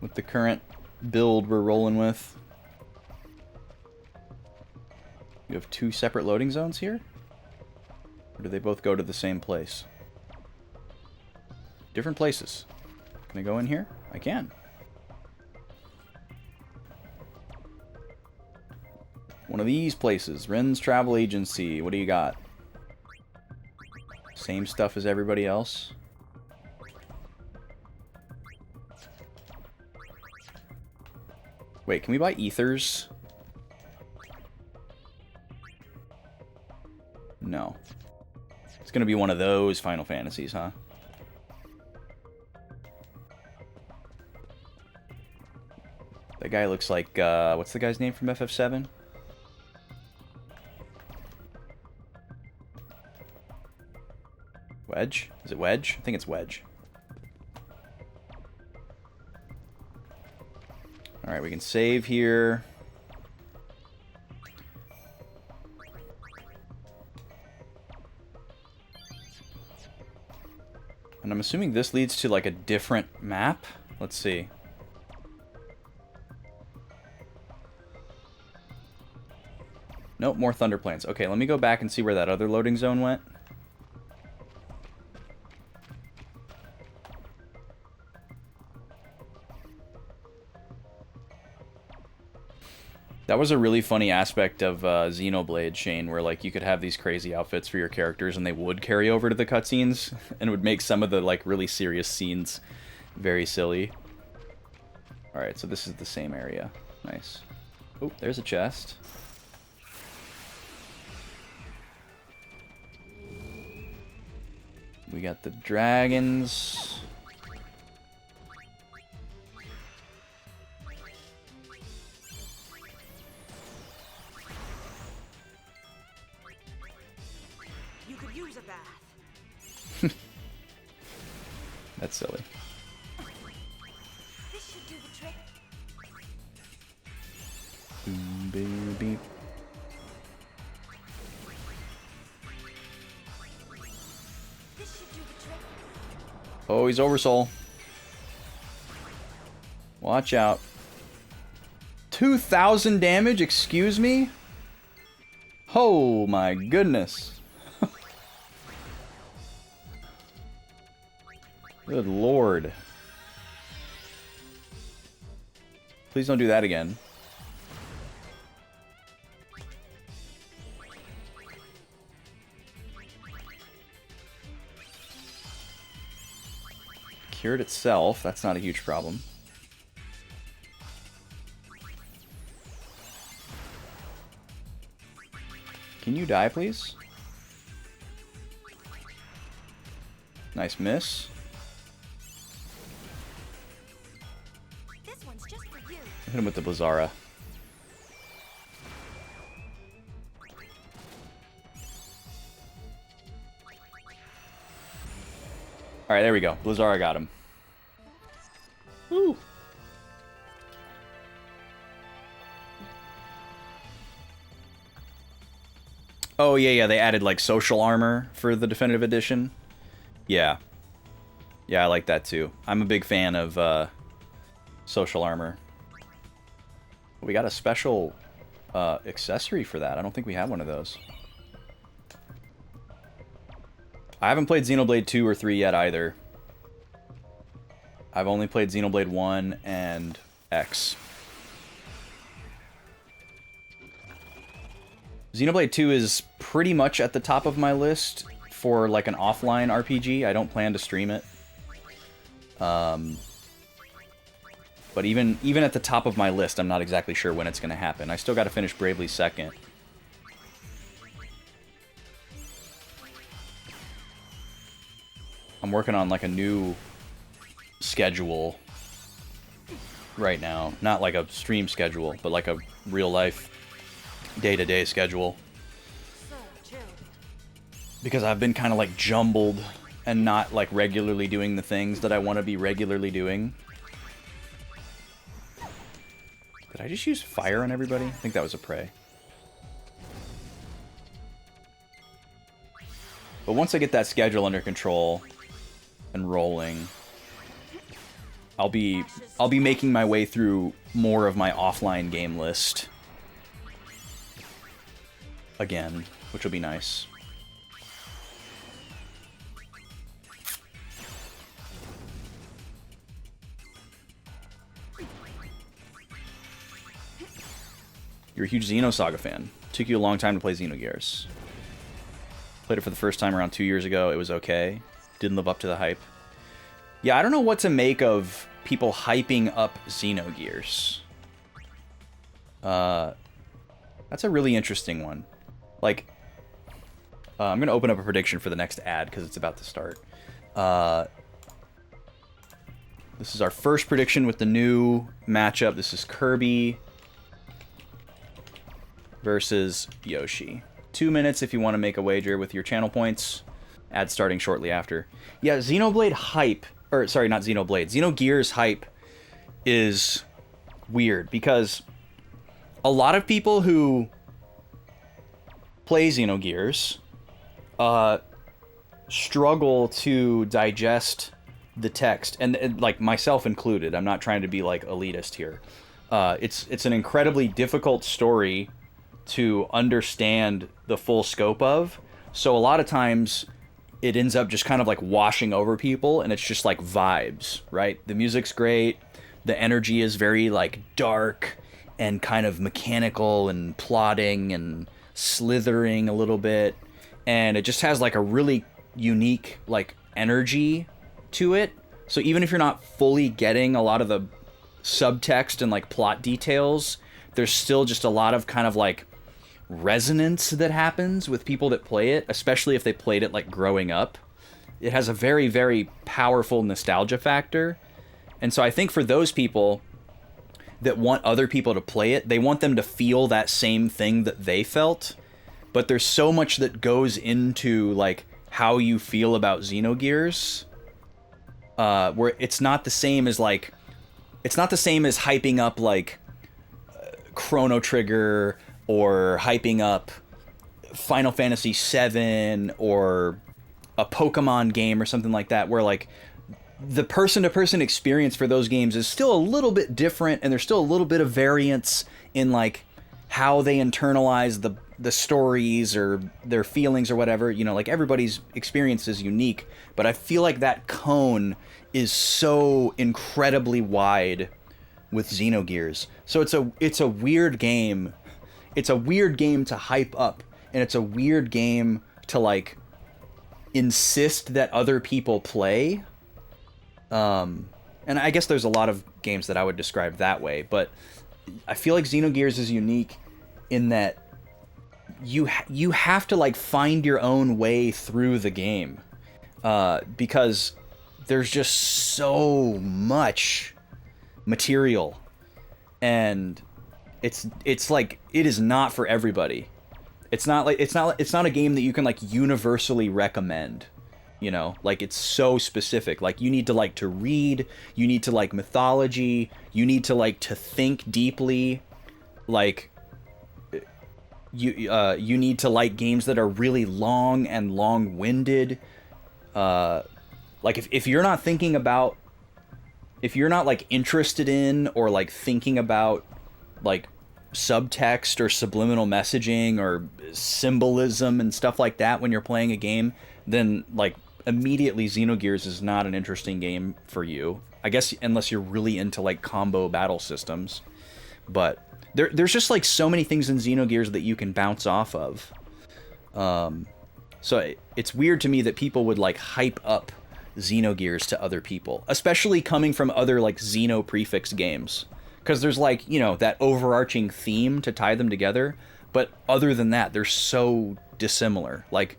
Speaker 1: With the current build we're rolling with. You have 2 separate loading zones here? Or do they both go to the same place? Different places. Can I go in here? I can. One of these places. Ren's Travel Agency. What do you got? Same stuff as everybody else? Wait, can we buy ethers? No. It's gonna be one of those Final Fantasies, huh? That guy looks like, what's the guy's name from FF7? Wedge? Is it Wedge? I think it's Wedge. Alright, we can save here. And I'm assuming this leads to like a different map? Let's see. Nope, more Thunder Plains. Okay, let me go back and see where that other loading zone went. That was a really funny aspect of Xenoblade, Shane, where like you could have these crazy outfits for your characters and they would carry over to the cutscenes and it would make some of the like really serious scenes very silly. Alright, so this is the same area. Nice. Oh, there's a chest. We got the dragons.
Speaker 5: You could use a bath.
Speaker 1: That's silly.
Speaker 4: This should do the trick.
Speaker 1: Boom, boom, beep.
Speaker 4: This should do the trick.
Speaker 1: Oh, he's Oversoul. Watch out. 2,000 damage? Excuse me? Oh my goodness. Good lord. Please don't do that again. Cured itself. That's not a huge problem. Can you die, please? Nice miss.
Speaker 4: This one's just for you.
Speaker 1: Hit him with the Blizzara. Alright, there we go. Blizzara got him. Woo! Oh, yeah, they added, like, social armor for the Definitive Edition. Yeah. Yeah, I like that, too. I'm a big fan of, social armor. We got a special, accessory for that. I don't think we have one of those. I haven't played Xenoblade 2 or 3 yet, either. I've only played Xenoblade 1 and X. Xenoblade 2 is pretty much at the top of my list for like an offline RPG. I don't plan to stream it. But even at the top of my list, I'm not exactly sure when it's going to happen. I still got to finish Bravely Second. I'm working on like a new schedule right now. Not like a stream schedule, but like a real life day-to-day schedule. Because I've been kind of like jumbled and not like regularly doing the things that I want to be regularly doing. Did I just use fire on everybody? I think that was a prey. But once I get that schedule under control and rolling, I'll be making my way through more of my offline game list again, which will be nice. You're a huge Xenosaga fan. Took you a long time to play Xenogears. Played it for the first time around 2 years ago. It was okay. Didn't live up to the hype. Yeah, I don't know what to make of people hyping up Xenogears. That's a really interesting one. Like, I'm going to open up a prediction for the next ad because it's about to start. This is our first prediction with the new matchup. This is Kirby versus Yoshi. 2 minutes if you want to make a wager with your channel points. Ad starting shortly after. Yeah, Xenoblade hype, or sorry, not Xenoblade, Xenogears hype is weird because a lot of people who play Xenogears struggle to digest the text, and like myself included. I'm not trying to be like elitist here. It's an incredibly difficult story to understand the full scope of. So a lot of times it ends up just kind of like washing over people, and it's just like vibes, right? The music's great. The energy is very like dark and kind of mechanical and plotting and slithering a little bit. And it just has like a really unique like energy to it. So even if you're not fully getting a lot of the subtext and like plot details, there's still just a lot of kind of like resonance that happens with people that play it, especially if they played it like growing up. It has a very, very powerful nostalgia factor. And so I think for those people that want other people to play it, they want them to feel that same thing that they felt. But there's so much that goes into like how you feel about Xenogears, where it's not the same as like, it's not the same as hyping up like Chrono Trigger or hyping up Final Fantasy VII or a Pokemon game or something like that, where like the person-to-person experience for those games is still a little bit different, and there's still a little bit of variance in like how they internalize the stories or their feelings or whatever. You know, like everybody's experience is unique, but I feel like that cone is so incredibly wide with Xenogears. So it's a weird game. It's a weird game to hype up, and it's a weird game to like insist that other people play. And I guess there's a lot of games that I would describe that way, but I feel like Xenogears is unique in that you have to like find your own way through the game, because there's just so much material, and it's like it is not for everybody. It's not a game that you can like universally recommend. You know, like it's so specific. Like you need to like to read, you need to like mythology, you need to like to think deeply. Like you need to like games that are really long and long-winded. Like if you're not thinking about, if you're not like interested in or like thinking about like subtext or subliminal messaging or symbolism and stuff like that when you're playing a game, then like immediately Xenogears is not an interesting game for you. I guess unless you're really into like combo battle systems. But there's just like so many things in Xenogears that you can bounce off of. So it's weird to me that people would like hype up Xenogears to other people, especially coming from other like Xeno prefix games, because there's like, you know, that overarching theme to tie them together. But other than that, they're so dissimilar. Like,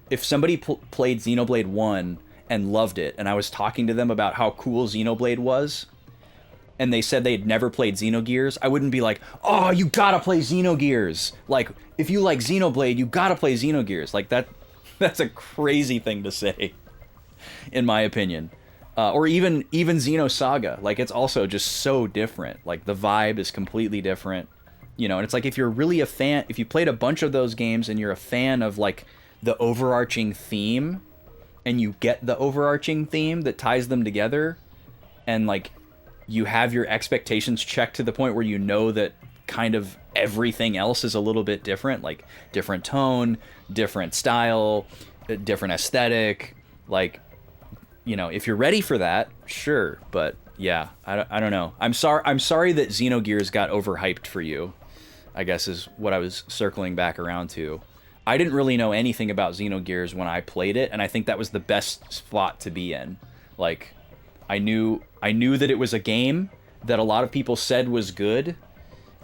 Speaker 1: if somebody played Xenoblade 1 and loved it, and I was talking to them about how cool Xenoblade was, and they said they'd never played Xenogears, I wouldn't be like, oh, you gotta play Xenogears. Like, if you like Xenoblade, you gotta play Xenogears. Like, that's a crazy thing to say, in my opinion. Or even Xenosaga. Like, it's also just so different. Like, the vibe is completely different. You know, and it's like, if you're really a fan, if you played a bunch of those games and you're a fan of, like, the overarching theme, and you get the overarching theme that ties them together, and, like, you have your expectations checked to the point where you know that kind of everything else is a little bit different, like, different tone, different style, different aesthetic, like, you know, if you're ready for that, sure, but, yeah, I don't know. I'm sorry that Xenogears got overhyped for you, I guess is what I was circling back around to. I didn't really know anything about Xenogears when I played it, and I think that was the best spot to be in. Like, I knew that it was a game that a lot of people said was good,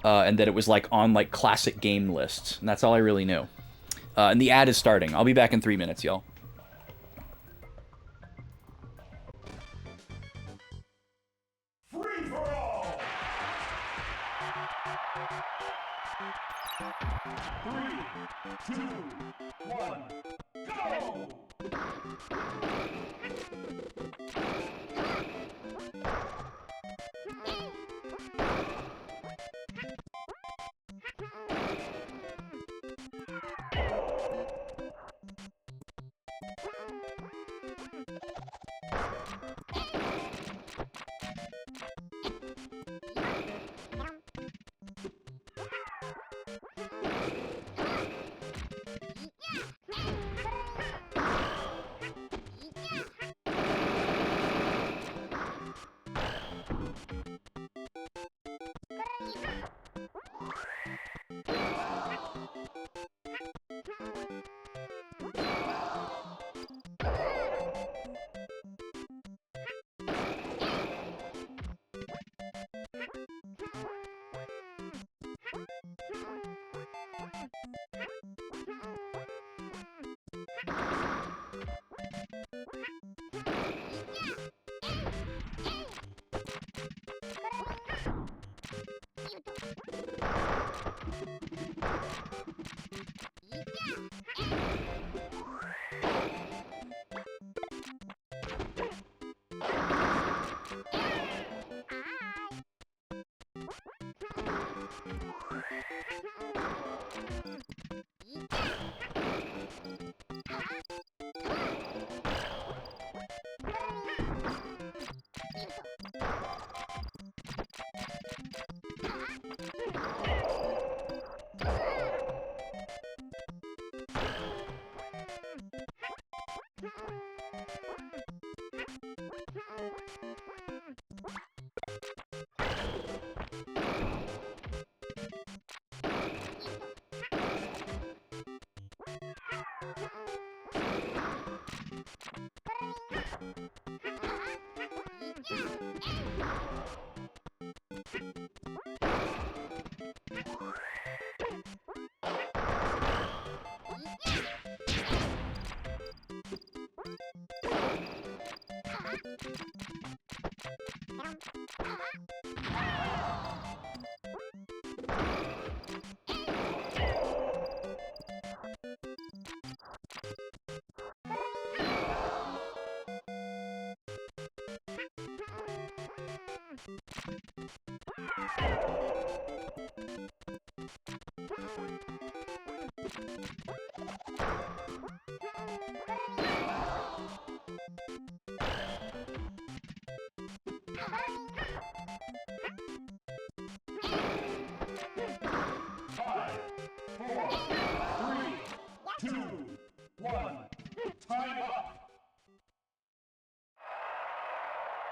Speaker 1: and that it was like on like classic game lists, and that's all I really knew. And the ad is starting. I'll be back in 3 minutes, y'all.
Speaker 3: Free for all! 3, 2, 1, go!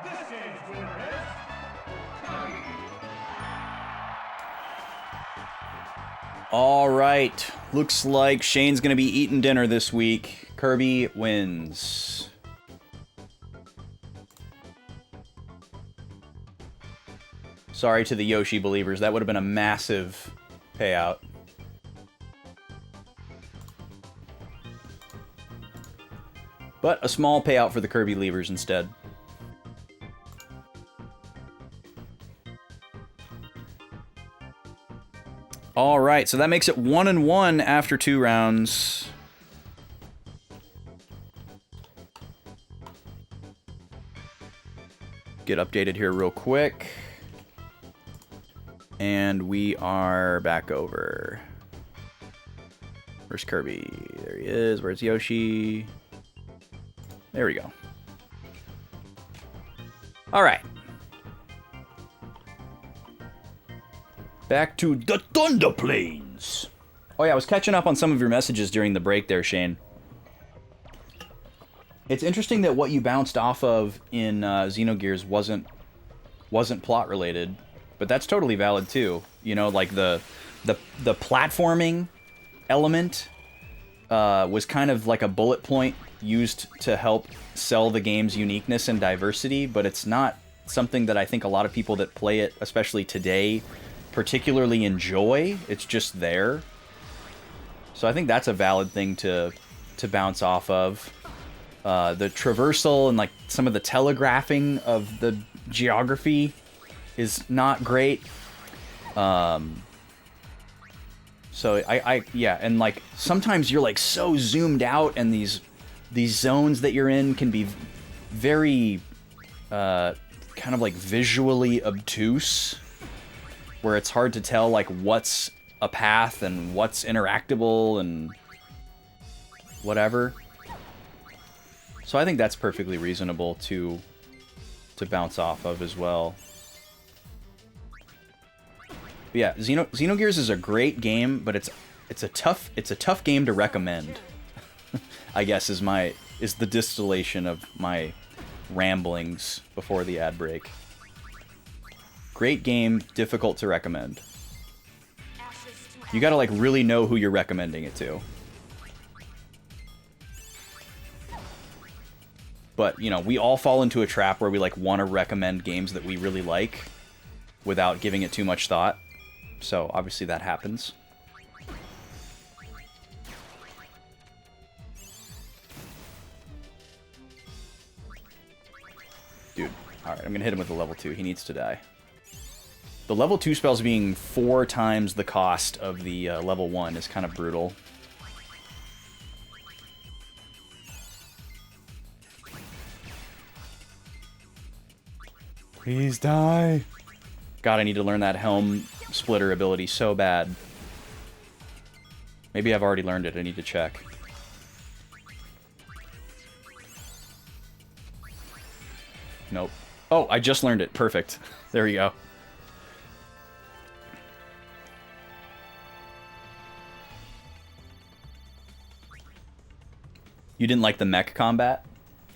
Speaker 3: This game's winner is Kirby.
Speaker 1: All right, Looks like Shane's gonna be eating dinner this week. Kirby wins. Sorry to the Yoshi believers. That would have been a massive payout. But a small payout for the Kirby leavers instead. Alright, so that makes it 1-1 after 2 rounds. Get updated here real quick. And we are back over. Where's Kirby? There he is. Where's Yoshi? There we go. Alright. Back to the Thunder Plains. Oh yeah, I was catching up on some of your messages during the break there, Shane. It's interesting that what you bounced off of in Xenogears wasn't plot related, but that's totally valid too. You know, like the platforming element was kind of like a bullet point used to help sell the game's uniqueness and diversity, but it's not something that I think a lot of people that play it, especially today, particularly enjoy. It's just there. So I think that's a valid thing to bounce off of. The traversal and like some of the telegraphing of the geography is not great. So yeah, and like sometimes you're like so zoomed out, and these zones that you're in can be very kind of like visually obtuse, where it's hard to tell like what's a path and what's interactable and whatever. So I think that's perfectly reasonable to bounce off of as well. But yeah, Xenogears is a great game, but it's a tough game to recommend. I guess is the distillation of my ramblings before the ad break. Great game, difficult to recommend. You gotta like really know who you're recommending it to. But, you know, we all fall into a trap where we like want to recommend games that we really like without giving it too much thought. So obviously that happens. Dude, alright, I'm gonna hit him with a level 2. He needs to die. The level 2 spells being 4 times the cost of the level 1 is kind of brutal. Please die. God, I need to learn that helm splitter ability so bad. Maybe I've already learned it. I need to check. Nope. Oh, I just learned it. Perfect. There we go. You didn't like the mech combat?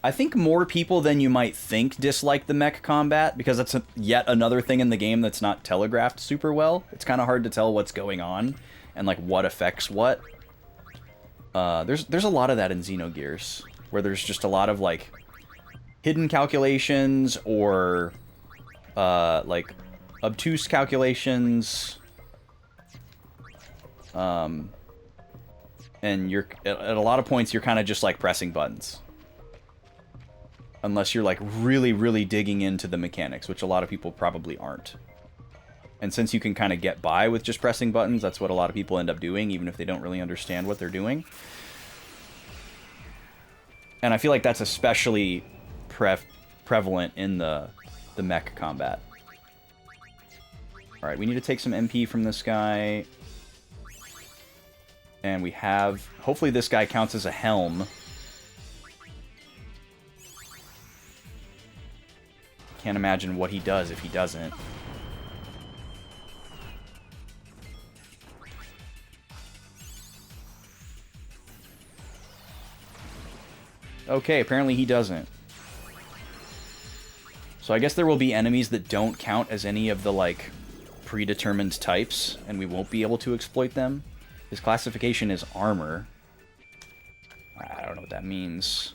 Speaker 1: I think more people than you might think dislike the mech combat, because that's yet another thing in the game that's not telegraphed super well. It's kind of hard to tell what's going on and like what affects what. There's a lot of that in Xenogears, where there's just a lot of like hidden calculations or like obtuse calculations. And you're at a lot of points you're kind of just like pressing buttons. Unless you're like really, really digging into the mechanics, which a lot of people probably aren't. And since you can kind of get by with just pressing buttons, that's what a lot of people end up doing, even if they don't really understand what they're doing. And I feel like that's especially prevalent in the mech combat. Alright, we need to take some MP from this guy. And we have... Hopefully this guy counts as a helm. Can't imagine what he does if he doesn't. Okay, apparently he doesn't. So I guess there will be enemies that don't count as any of the, like, predetermined types, and we won't be able to exploit them. His classification is armor. I don't know what that means.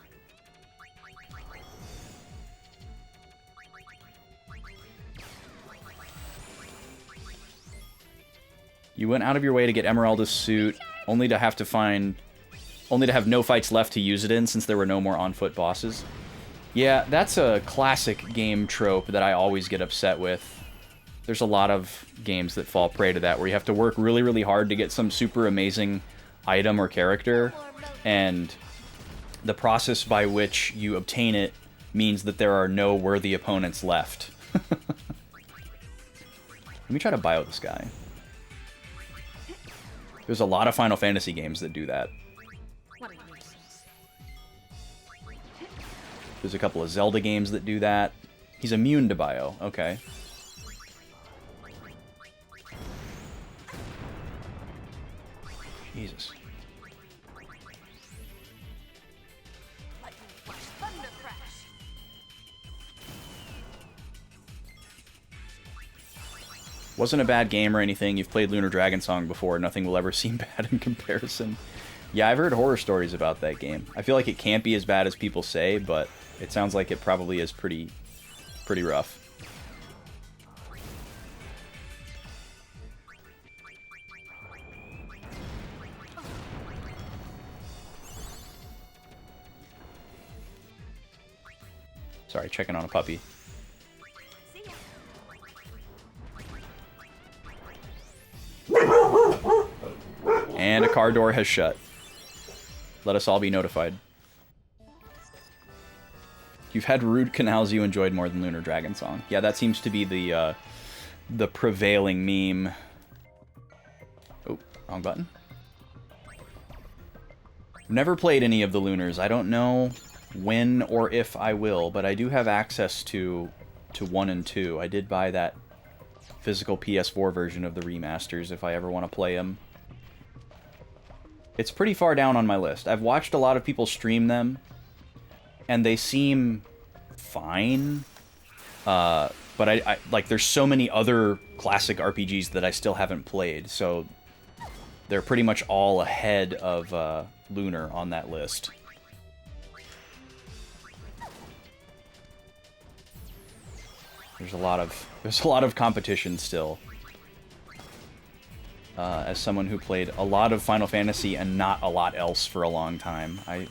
Speaker 1: You went out of your way to get Emeralda's suit, only to have no fights left to use it in since there were no more on-foot bosses. Yeah, that's a classic game trope that I always get upset with. There's a lot of games that fall prey to that, where you have to work really, really hard to get some super amazing item or character, and the process by which you obtain it means that there are no worthy opponents left. Let me try to bio this guy. There's a lot of Final Fantasy games that do that. There's a couple of Zelda games that do that. He's immune to bio. Okay. Jesus. Wasn't a bad game or anything. You've played Lunar Dragon Song before. Nothing will ever seem bad in comparison. Yeah, I've heard horror stories about that game. I feel like it can't be as bad as people say, but it sounds like it probably is pretty rough. Sorry, checking on a puppy. And a car door has shut. Let us all be notified. You've had root canals you enjoyed more than Lunar Dragon Song. Yeah, that seems to be the prevailing meme. Oh, wrong button. I've never played any of the Lunars. I don't know when or if I will, but I do have access to 1 and 2. I did buy that physical PS4 version of the remasters if I ever want to play them. It's pretty far down on my list. I've watched a lot of people stream them, and they seem fine. But I like, there's so many other classic RPGs that I still haven't played, so they're pretty much all ahead of Lunar on that list. There's a lot of competition still. As someone who played a lot of Final Fantasy and not a lot else for a long time, I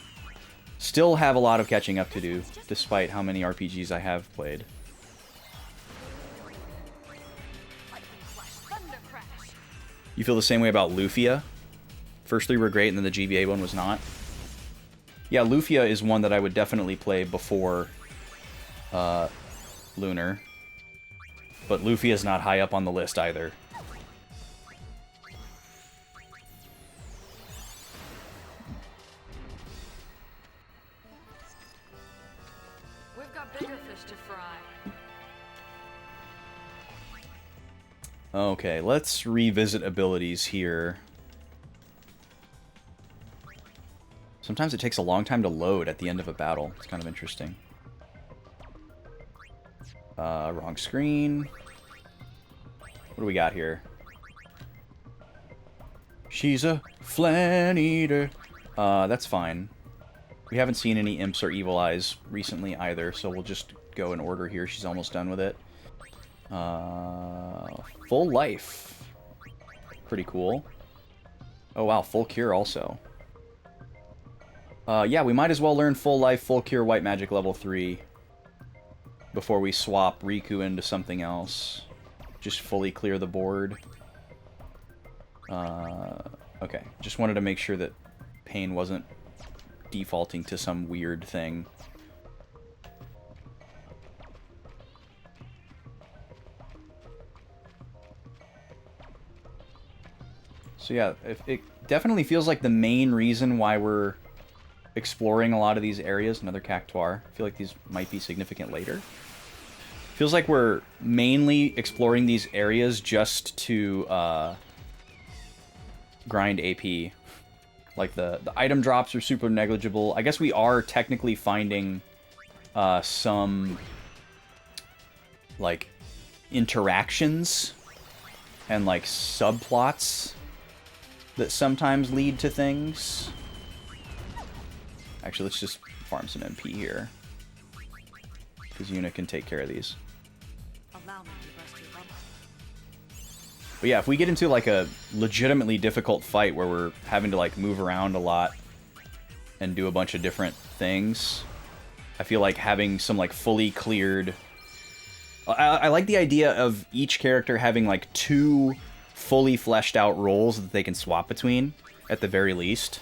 Speaker 1: still have a lot of catching up to do, despite how many RPGs I have played. You feel the same way about Lufia? First three were great, and then the GBA one was not. Yeah, Lufia is one that I would definitely play before Lunar. But Lufia is not high up on the list either.
Speaker 5: We've got bigger fish to fry.
Speaker 1: Okay, let's revisit abilities here. Sometimes it takes a long time to load at the end of a battle. It's kind of interesting. Wrong screen. What do we got here? She's a flan eater. That's fine. We haven't seen any imps or evil eyes recently either, so we'll just go in order here. She's almost done with it. Full life. Pretty cool. Oh wow, full cure also. Yeah, we might as well learn full life, full cure, white magic level 3 before we swap Riku into something else. Just fully clear the board. Okay, just wanted to make sure that Pain wasn't defaulting to some weird thing. So yeah, it definitely feels like the main reason why we're exploring a lot of these areas. Another Cactuar. I feel like these might be significant later. Feels like we're mainly exploring these areas just to grind AP. Like the item drops are super negligible. I guess we are technically finding some like interactions and like subplots that sometimes lead to things. Actually, let's just farm some MP here. Because Yuna can take care of these.
Speaker 5: Allow me to rest your rumble.
Speaker 1: But yeah, if we get into like a legitimately difficult fight where we're having to like move around a lot and do a bunch of different things, I feel like having some like fully cleared... I like the idea of each character having like 2 fully fleshed out roles that they can swap between, at the very least.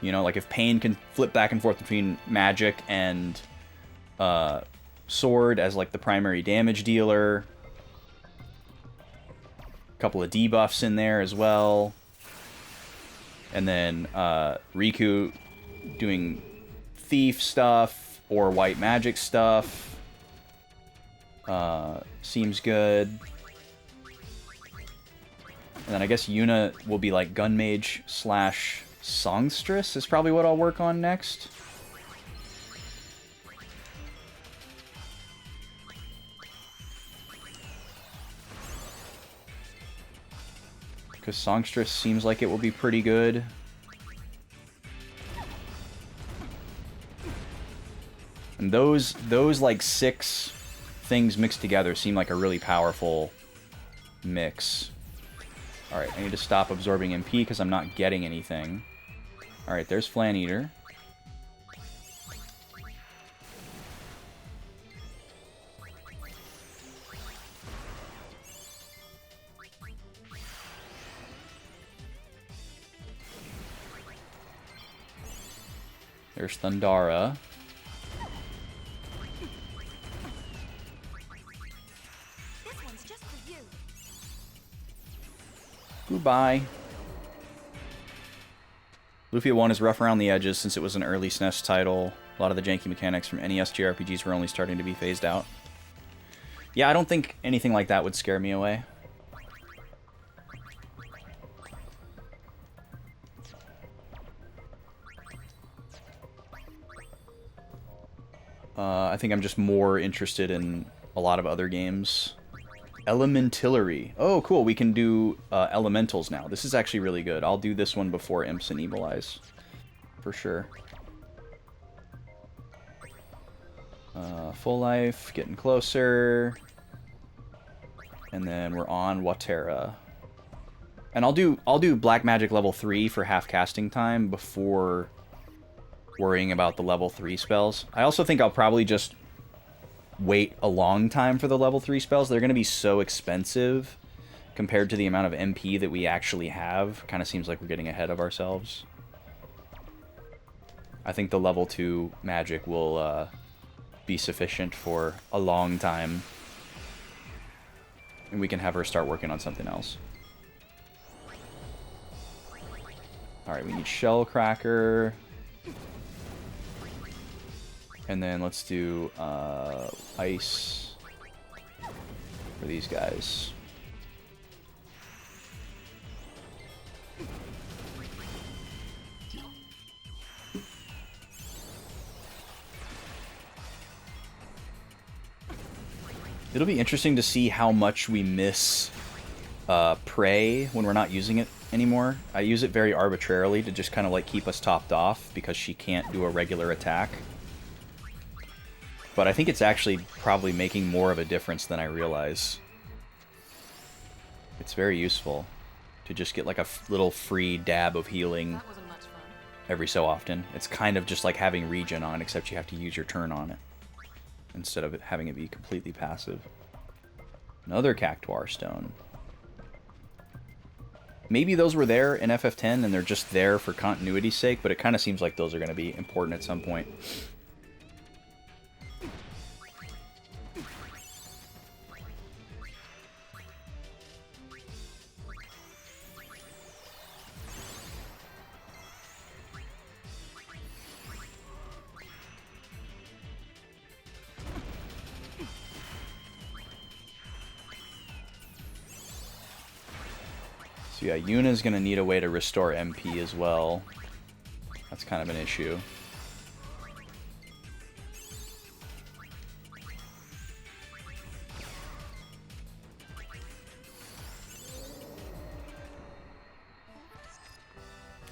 Speaker 1: You know, like if Pain can flip back and forth between magic and sword as like the primary damage dealer. A couple of debuffs in there as well. And then Riku doing thief stuff or white magic stuff. Seems good. And then I guess Yuna will be like gun mage slash songstress is probably what I'll work on next. Because songstress seems like it will be pretty good. And those like 6 things mixed together seem like a really powerful mix. Alright, I need to stop absorbing MP because I'm not getting anything. Alright, there's Flan Eater. There's Thundara.
Speaker 4: This one's just for you.
Speaker 1: Goodbye. Lufia 1 is rough around the edges since it was an early SNES title. A lot of the janky mechanics from NES JRPGs were only starting to be phased out. Yeah, I don't think anything like that would scare me away. I think I'm just more interested in a lot of other games. Elementillary. Oh, cool. We can do elementals now. This is actually really good. I'll do this one before Imps and Evil Eyes. For sure. Full life. Getting closer. And then we're on Watera. And I'll do Black Magic level 3 for half casting time before worrying about the level 3 spells. I also think I'll probably just wait a long time for the level 3 spells. They're going to be so expensive compared to the amount of MP that we actually have. Kind of seems like we're getting ahead of ourselves. I think the level 2 magic will be sufficient for a long time. And we can have her start working on something else. Alright, we need Shellcracker. And then let's do ice for these guys. It'll be interesting to see how much we miss Prey when we're not using it anymore. I use it very arbitrarily to just kind of like keep us topped off because she can't do a regular attack. But I think it's actually probably making more of a difference than I realize. It's very useful to just get like a little free dab of healing
Speaker 5: That wasn't much fun.
Speaker 1: every so often. It's kind of just like having regen on, except you have to use your turn on it instead of having it be completely passive. Another Cactuar Stone. Maybe those were there in FF10 and they're just there for continuity's sake, but it kind of seems like those are going to be important at some point. So yeah, Yuna's gonna need a way to restore MP as well. That's kind of an issue.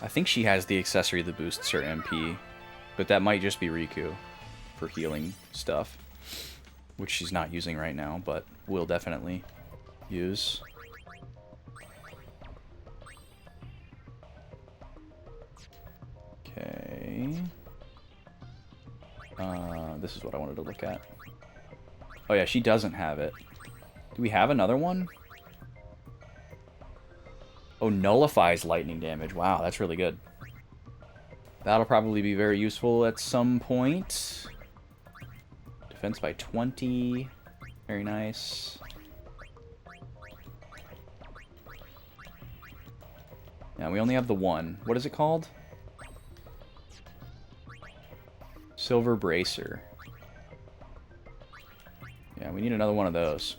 Speaker 1: I think she has the accessory that boosts her MP, but that might just be Riku for healing stuff, which she's not using right now, but will definitely use. Okay. This is what I wanted to look at. Oh yeah, she doesn't have it. Do we have another one? Oh, nullifies lightning damage. Wow, that's really good. That'll probably be very useful at some point. Defense by 20. Very nice. Yeah, we only have the one. What is it called? Silver Bracer. Yeah, we need another one of those.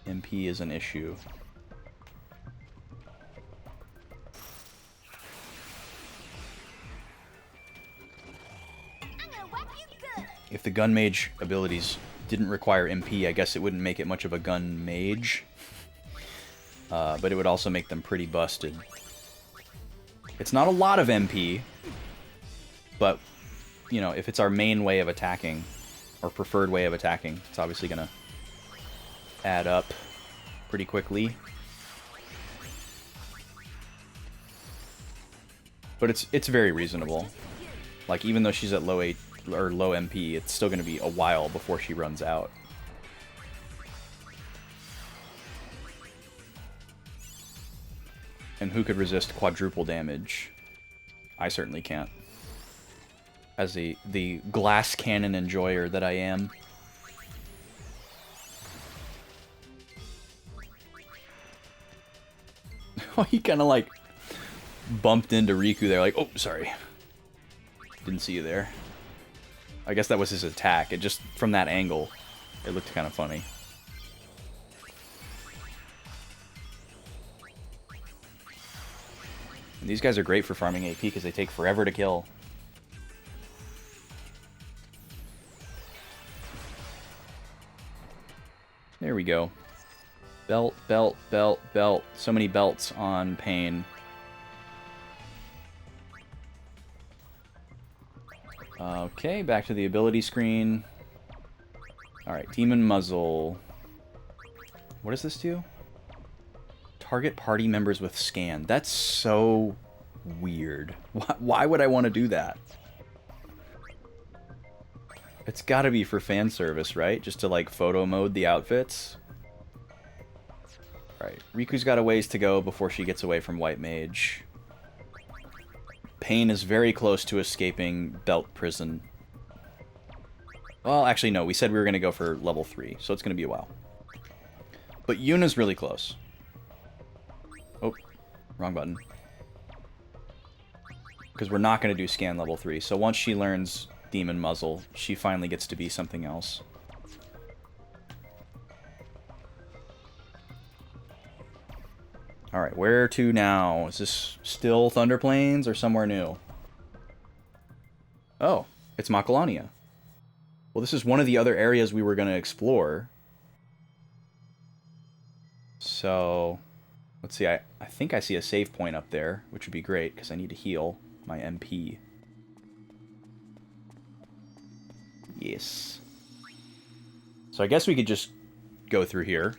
Speaker 1: MP is an issue.
Speaker 2: I'm gonna whack you good.
Speaker 1: If the gun mage abilities didn't require MP, I guess it wouldn't make it much of a gun mage. But it would also make them pretty busted. It's not a lot of MP, but, you know, if it's our main way of attacking, or preferred way of attacking, it's obviously gonna add up pretty quickly. But it's very reasonable. Like, even though she's at low MP, it's still gonna be a while before she runs out. And who could resist quadruple damage? I certainly can't. As the glass cannon enjoyer that I am. Oh, he kind of like bumped into Riku there, like, oh, sorry. Didn't see you there. I guess that was his attack. It just, from that angle, it looked kind of funny. And these guys are great for farming AP because they take forever to kill. There we go. Belt, belt, belt, belt. So many belts on Pain. Okay, back to the ability screen. Alright, Demon Muzzle. What does this do? Target party members with scan. That's so weird. Why would I want to do that? It's gotta be for fan service, right? Just to, like, photo mode the outfits. Alright, Riku's got a ways to go before she gets away from White Mage. Pain is very close to escaping Belt Prison. Well, actually, no. We said we were going to go for level 3, so it's going to be a while. But Yuna's really close. Oh, wrong button. Because we're not going to do scan level 3. So once she learns Demon Muzzle, she finally gets to be something else. Alright, where to now? Is this still Thunder Plains or somewhere new? Oh, it's Macalania. Well, this is one of the other areas we were going to explore. So, let's see. I think I see a save point up there, which would be great because I need to heal my MP. Yes. So I guess we could just go through here.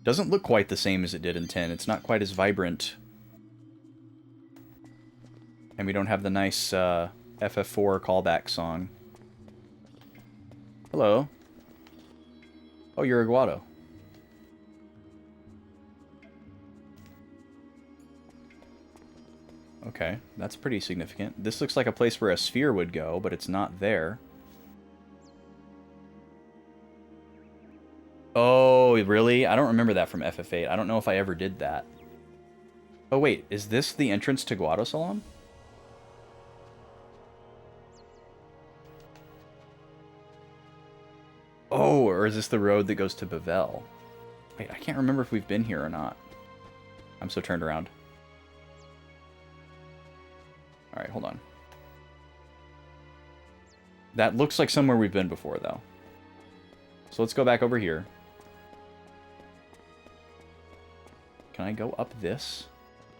Speaker 1: Doesn't look quite the same as it did in 10. It's not quite as vibrant. And we don't have the nice FF4 callback song. Hello. Oh, you're Iguado. Okay, that's pretty significant. This looks like a place where a sphere would go, but it's not there. Oh, really? I don't remember that from FF8. I don't know if I ever did that. Oh, wait. Is this the entrance to Guadosalam? Oh, or is this the road that goes to Bavel? Wait, I can't remember if we've been here or not. I'm so turned around. Alright, hold on. That looks like somewhere we've been before, though. So let's go back over here. Can I go up this?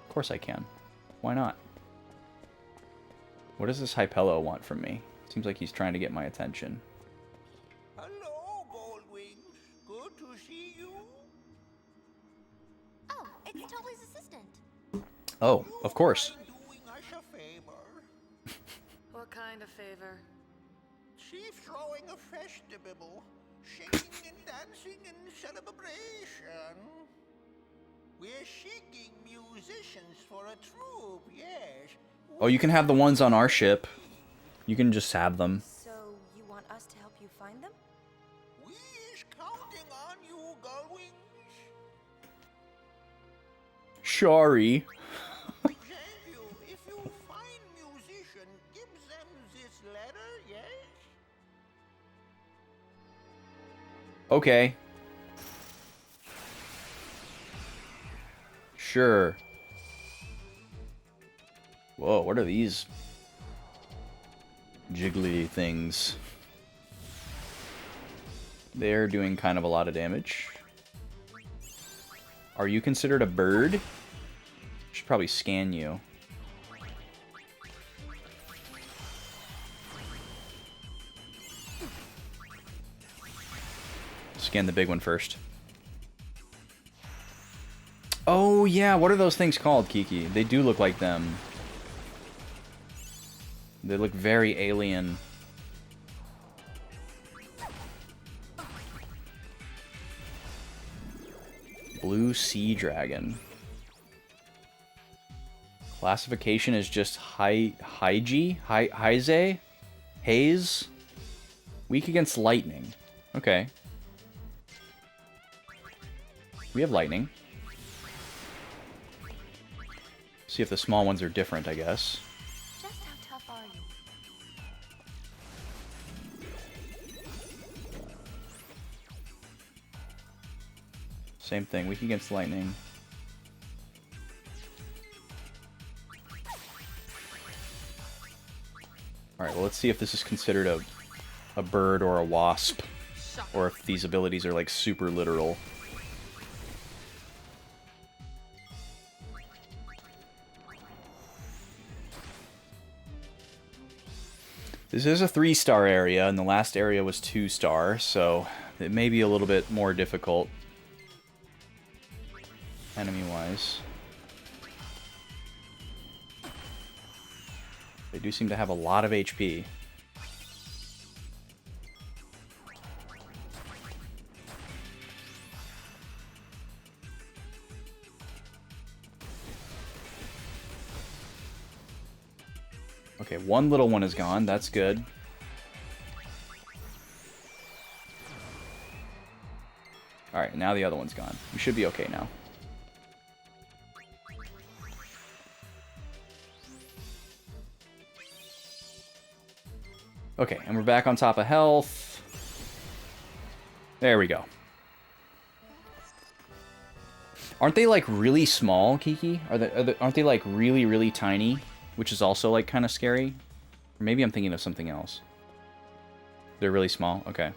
Speaker 1: Of course I can. Why not? What does this Hypello want from me? Seems like he's trying to get my attention.
Speaker 8: Hello, Goldwings. Good to see you.
Speaker 2: Oh, it's Toby's assistant.
Speaker 1: Oh, of course.
Speaker 8: Mind doing us a favor?
Speaker 5: What kind of favor?
Speaker 8: She's throwing a festival, singing and dancing in celebration. We're seeking musicians for a troupe, yes.
Speaker 1: Oh, you can have the ones on our ship. You can just have them.
Speaker 4: So, you want us to help you find them?
Speaker 8: We's counting on you, Gullwings.
Speaker 1: Sorry.
Speaker 8: Thank you. If you find musician, give them this letter, yes?
Speaker 1: Okay. Sure. Whoa, what are these jiggly things? They're doing kind of a lot of damage. Are you considered a bird? Should probably scan you. Scan the big one first. Oh yeah, what are those things called, Kiki? They do look like them. They look very alien. Blue sea dragon. Classification is just Haze? Haze? Weak against lightning. Okay. We have lightning. See if the small ones are different, I guess.
Speaker 2: Just how tough are you?
Speaker 1: Same thing, weak against lightning. Alright, well let's see if this is considered a bird or a wasp. Or if these abilities are like super literal. This is a 3-star area, and the last area was 2-star, so it may be a little bit more difficult enemy-wise. They do seem to have a lot of HP. Okay, one little one is gone. That's good. Alright, now the other one's gone. We should be okay now. Okay, and we're back on top of health. There we go. Aren't they like really small, Kiki? Aren't they like really, really tiny? Which is also like kind of scary. Or maybe I'm thinking of something else. They're really small? Okay.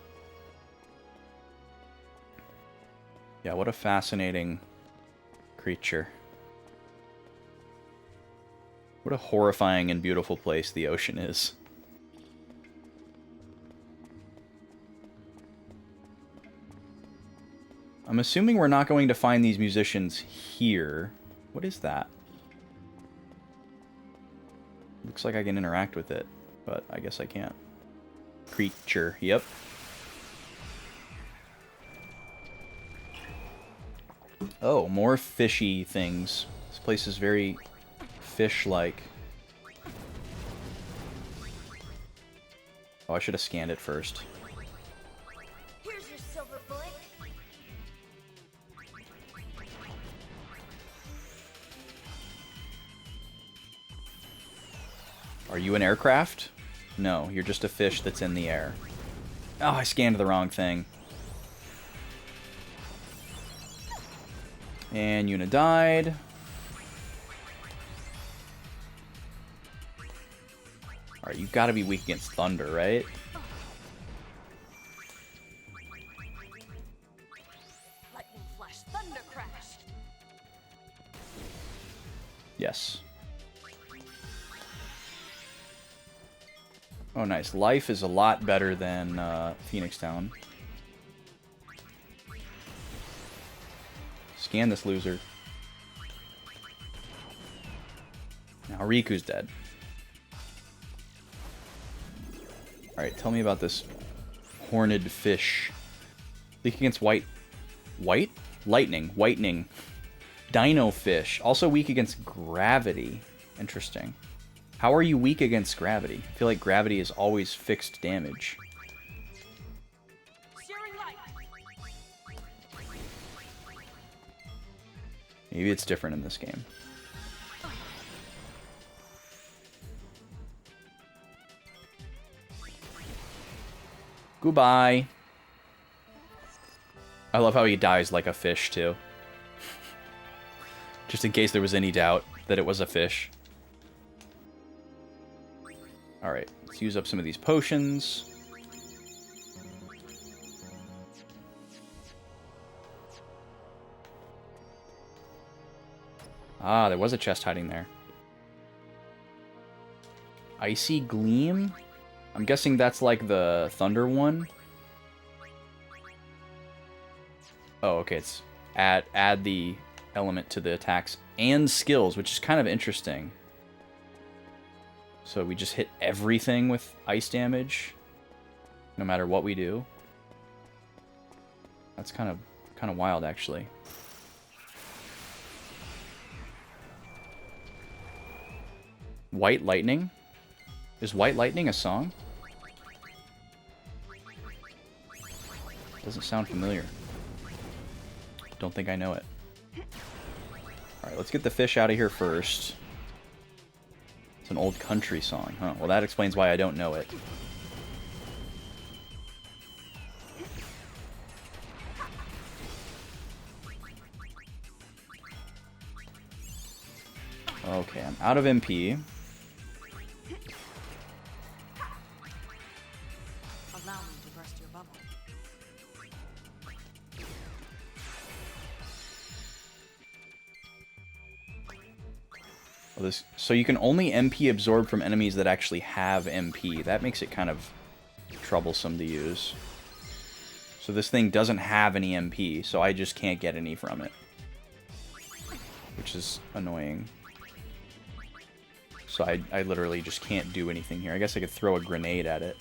Speaker 1: Yeah, what a fascinating creature. What a horrifying and beautiful place the ocean is. I'm assuming we're not going to find these musicians here. What is that? Looks like I can interact with it, but I guess I can't. Creature, yep. Oh, more fishy things. This place is very fish-like. Oh, I should have scanned it first.
Speaker 4: Here's your silver bullet.
Speaker 1: Are you an aircraft? No, you're just a fish that's in the air. Oh, I scanned the wrong thing. And Yuna died. Alright, you've got to be weak against thunder, right?
Speaker 5: Lightning flash, thunder crash.
Speaker 1: Oh, nice. Life is a lot better than Phoenix Town. Scan this loser. Now Riku's dead. Alright, tell me about this horned fish. Weak against white... White? Lightning. Whitening. Dino fish. Also weak against gravity. Interesting. How are you weak against gravity? I feel like gravity is always fixed damage. Maybe it's different in this game. Goodbye. I love how he dies like a fish, too. Just in case there was any doubt that it was a fish. Alright, let's use up some of these potions. Ah, there was a chest hiding there. Icy Gleam? I'm guessing that's like the Thunder one. Oh, okay, it's add the element to the attacks and skills, which is kind of interesting. So we just hit everything with ice damage, no matter what we do. That's kind of wild, actually. White Lightning? Is White Lightning a song? Doesn't sound familiar. Don't think I know it. Alright, let's get the fish out of here first. It's an old country song, huh? Well, that explains why I don't know it. Okay, I'm out of MP.
Speaker 5: Allow me to burst your bubble.
Speaker 1: Well, so you can only MP absorb from enemies that actually have MP. That makes it kind of troublesome to use. So this thing doesn't have any MP, so I just can't get any from it. Which is annoying. So I literally just can't do anything here. I guess I could throw a grenade at it.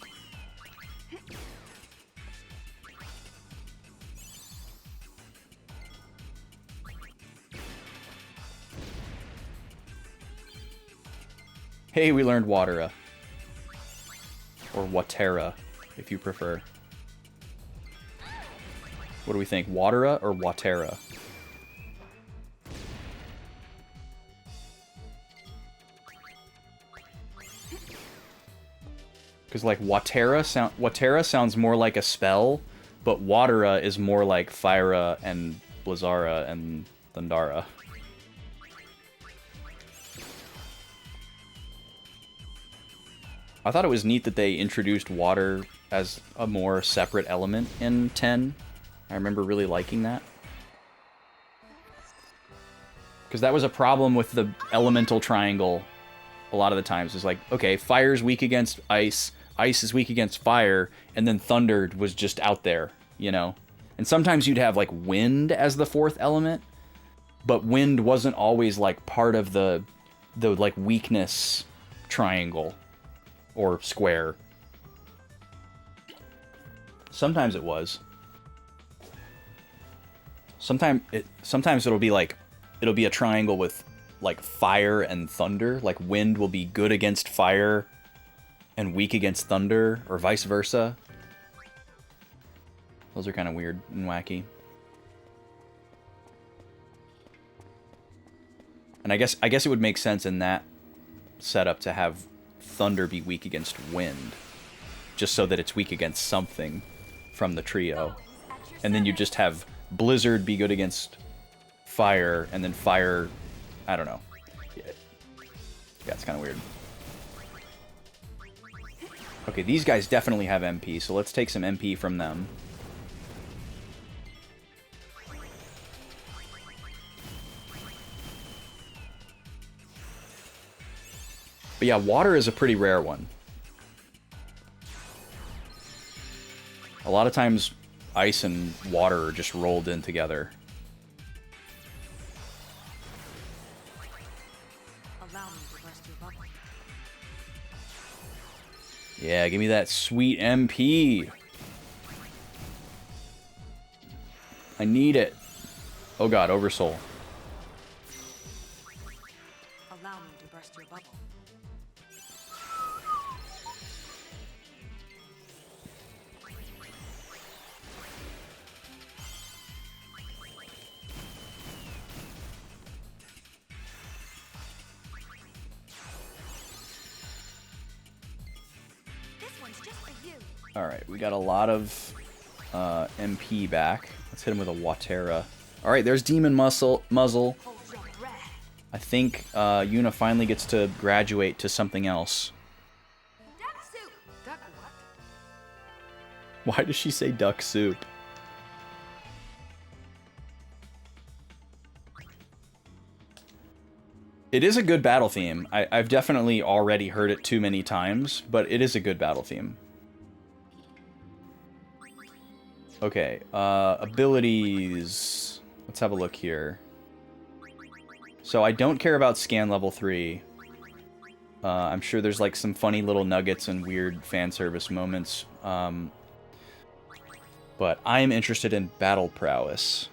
Speaker 1: Hey, we learned Watera. Or Watera, if you prefer. What do we think? Watera or Watera? Because like Watera sounds more like a spell, but Watera is more like Fyra and Blizzara and Thundara. I thought it was neat that they introduced water as a more separate element in 10. I remember really liking that. Because that was a problem with the elemental triangle a lot of the times. It's like, okay, fire's weak against ice, ice is weak against fire, and then thunder was just out there, you know? And sometimes you'd have, like, wind as the fourth element, but wind wasn't always, like, part of the like, weakness triangle. Or square. Sometimes it was. Sometimes it'll be like, it'll be a triangle with like fire and thunder. Like wind will be good against fire and weak against thunder, or vice versa. Those are kind of weird and wacky. And I guess it would make sense in that setup to have thunder be weak against wind, just so that it's weak against something from the trio. And then you just have blizzard be good against fire, and then fire, I don't know. Yeah, it's kind of weird. Okay, these guys definitely have MP, so let's take some MP from them. But yeah, water is a pretty rare one. A lot of times, ice and water are just rolled in together.
Speaker 5: Allow me to burst your bubble.
Speaker 1: Yeah, give me that sweet MP. I need it. Oh god, Oversoul.
Speaker 5: Allow me to burst your bubble.
Speaker 4: This one's just for you.
Speaker 1: Alright, we got a lot of MP back. Let's hit him with a Watera. Alright, there's Demon Muzzle.
Speaker 4: Hold your breath.
Speaker 1: I think Yuna finally gets to graduate to something else.
Speaker 4: Duck soup.
Speaker 5: Duck what?
Speaker 1: Why does she say duck soup? It is a good battle theme. I've definitely already heard it too many times, but it is a good battle theme. Okay, abilities. Let's have a look here. So I don't care about scan level 3. I'm sure there's like some funny little nuggets and weird fan service moments. But I am interested in battle prowess.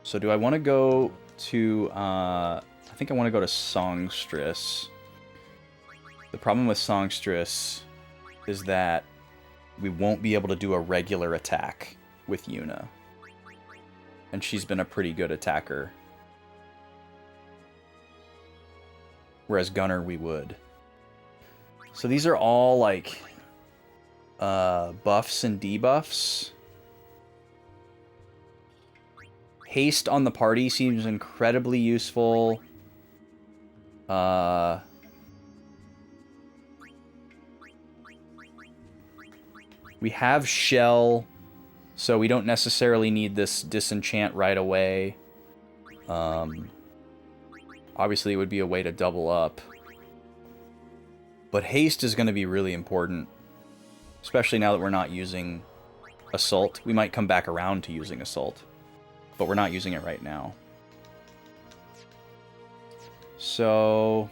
Speaker 1: So do I want to go to... I think I want to go to Songstress. The problem with Songstress is that we won't be able to do a regular attack with Yuna. And she's been a pretty good attacker. Whereas Gunner, we would. So these are all, like, buffs and debuffs. Haste on the party seems incredibly useful. We have Shell, so we don't necessarily need this disenchant right away. Obviously, it would be a way to double up. But haste is going to be really important, especially now that we're not using assault. We might come back around to using assault, but we're not using it right now. So...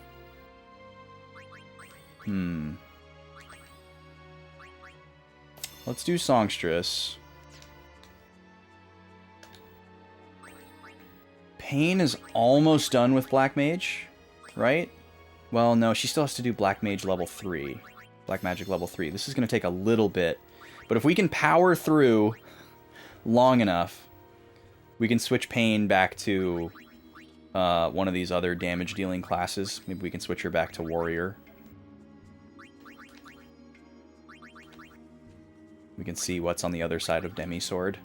Speaker 1: Let's do Songstress. Pain is almost done with Black Mage, right? Well, no, she still has to do Black Mage level 3. Black Magic level 3. This is going to take a little bit. But if we can power through long enough, we can switch Pain back to one of these other damage-dealing classes. Maybe we can switch her back to Warrior. We can see what's on the other side of Demisword.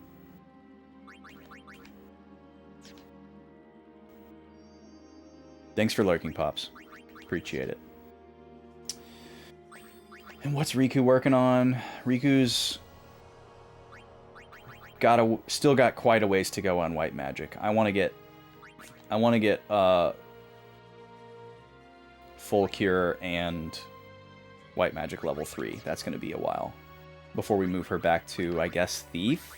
Speaker 1: Thanks for lurking, Pops. Appreciate it. And what's Riku working on? Riku's still got quite a ways to go on White Magic. I want to get full cure and White Magic level 3. That's going to be a while before we move her back to, I guess, Thief.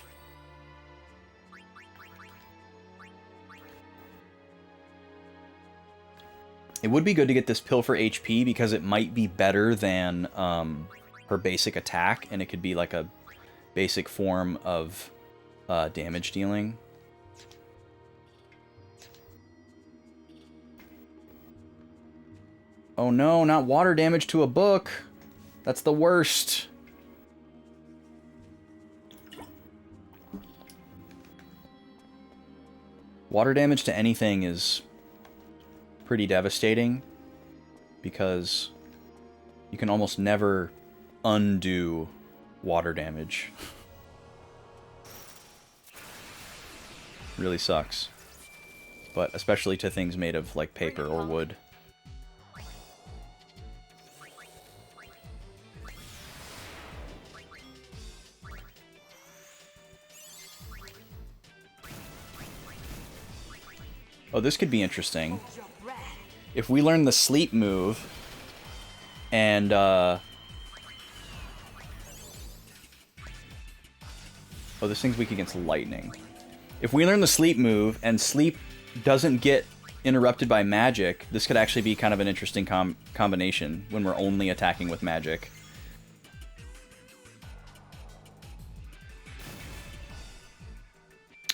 Speaker 1: It would be good to get this pill for HP because it might be better than her basic attack, and it could be like a basic form of damage dealing. Oh no, not water damage to a book. That's the worst. Water damage to anything is pretty devastating because you can almost never undo water damage. Really sucks. But especially to things made of like paper or wood. Oh, this could be interesting. If we learn the sleep move, and Oh, this thing's weak against lightning. If we learn the sleep move and sleep doesn't get interrupted by magic, this could actually be kind of an interesting combination when we're only attacking with magic.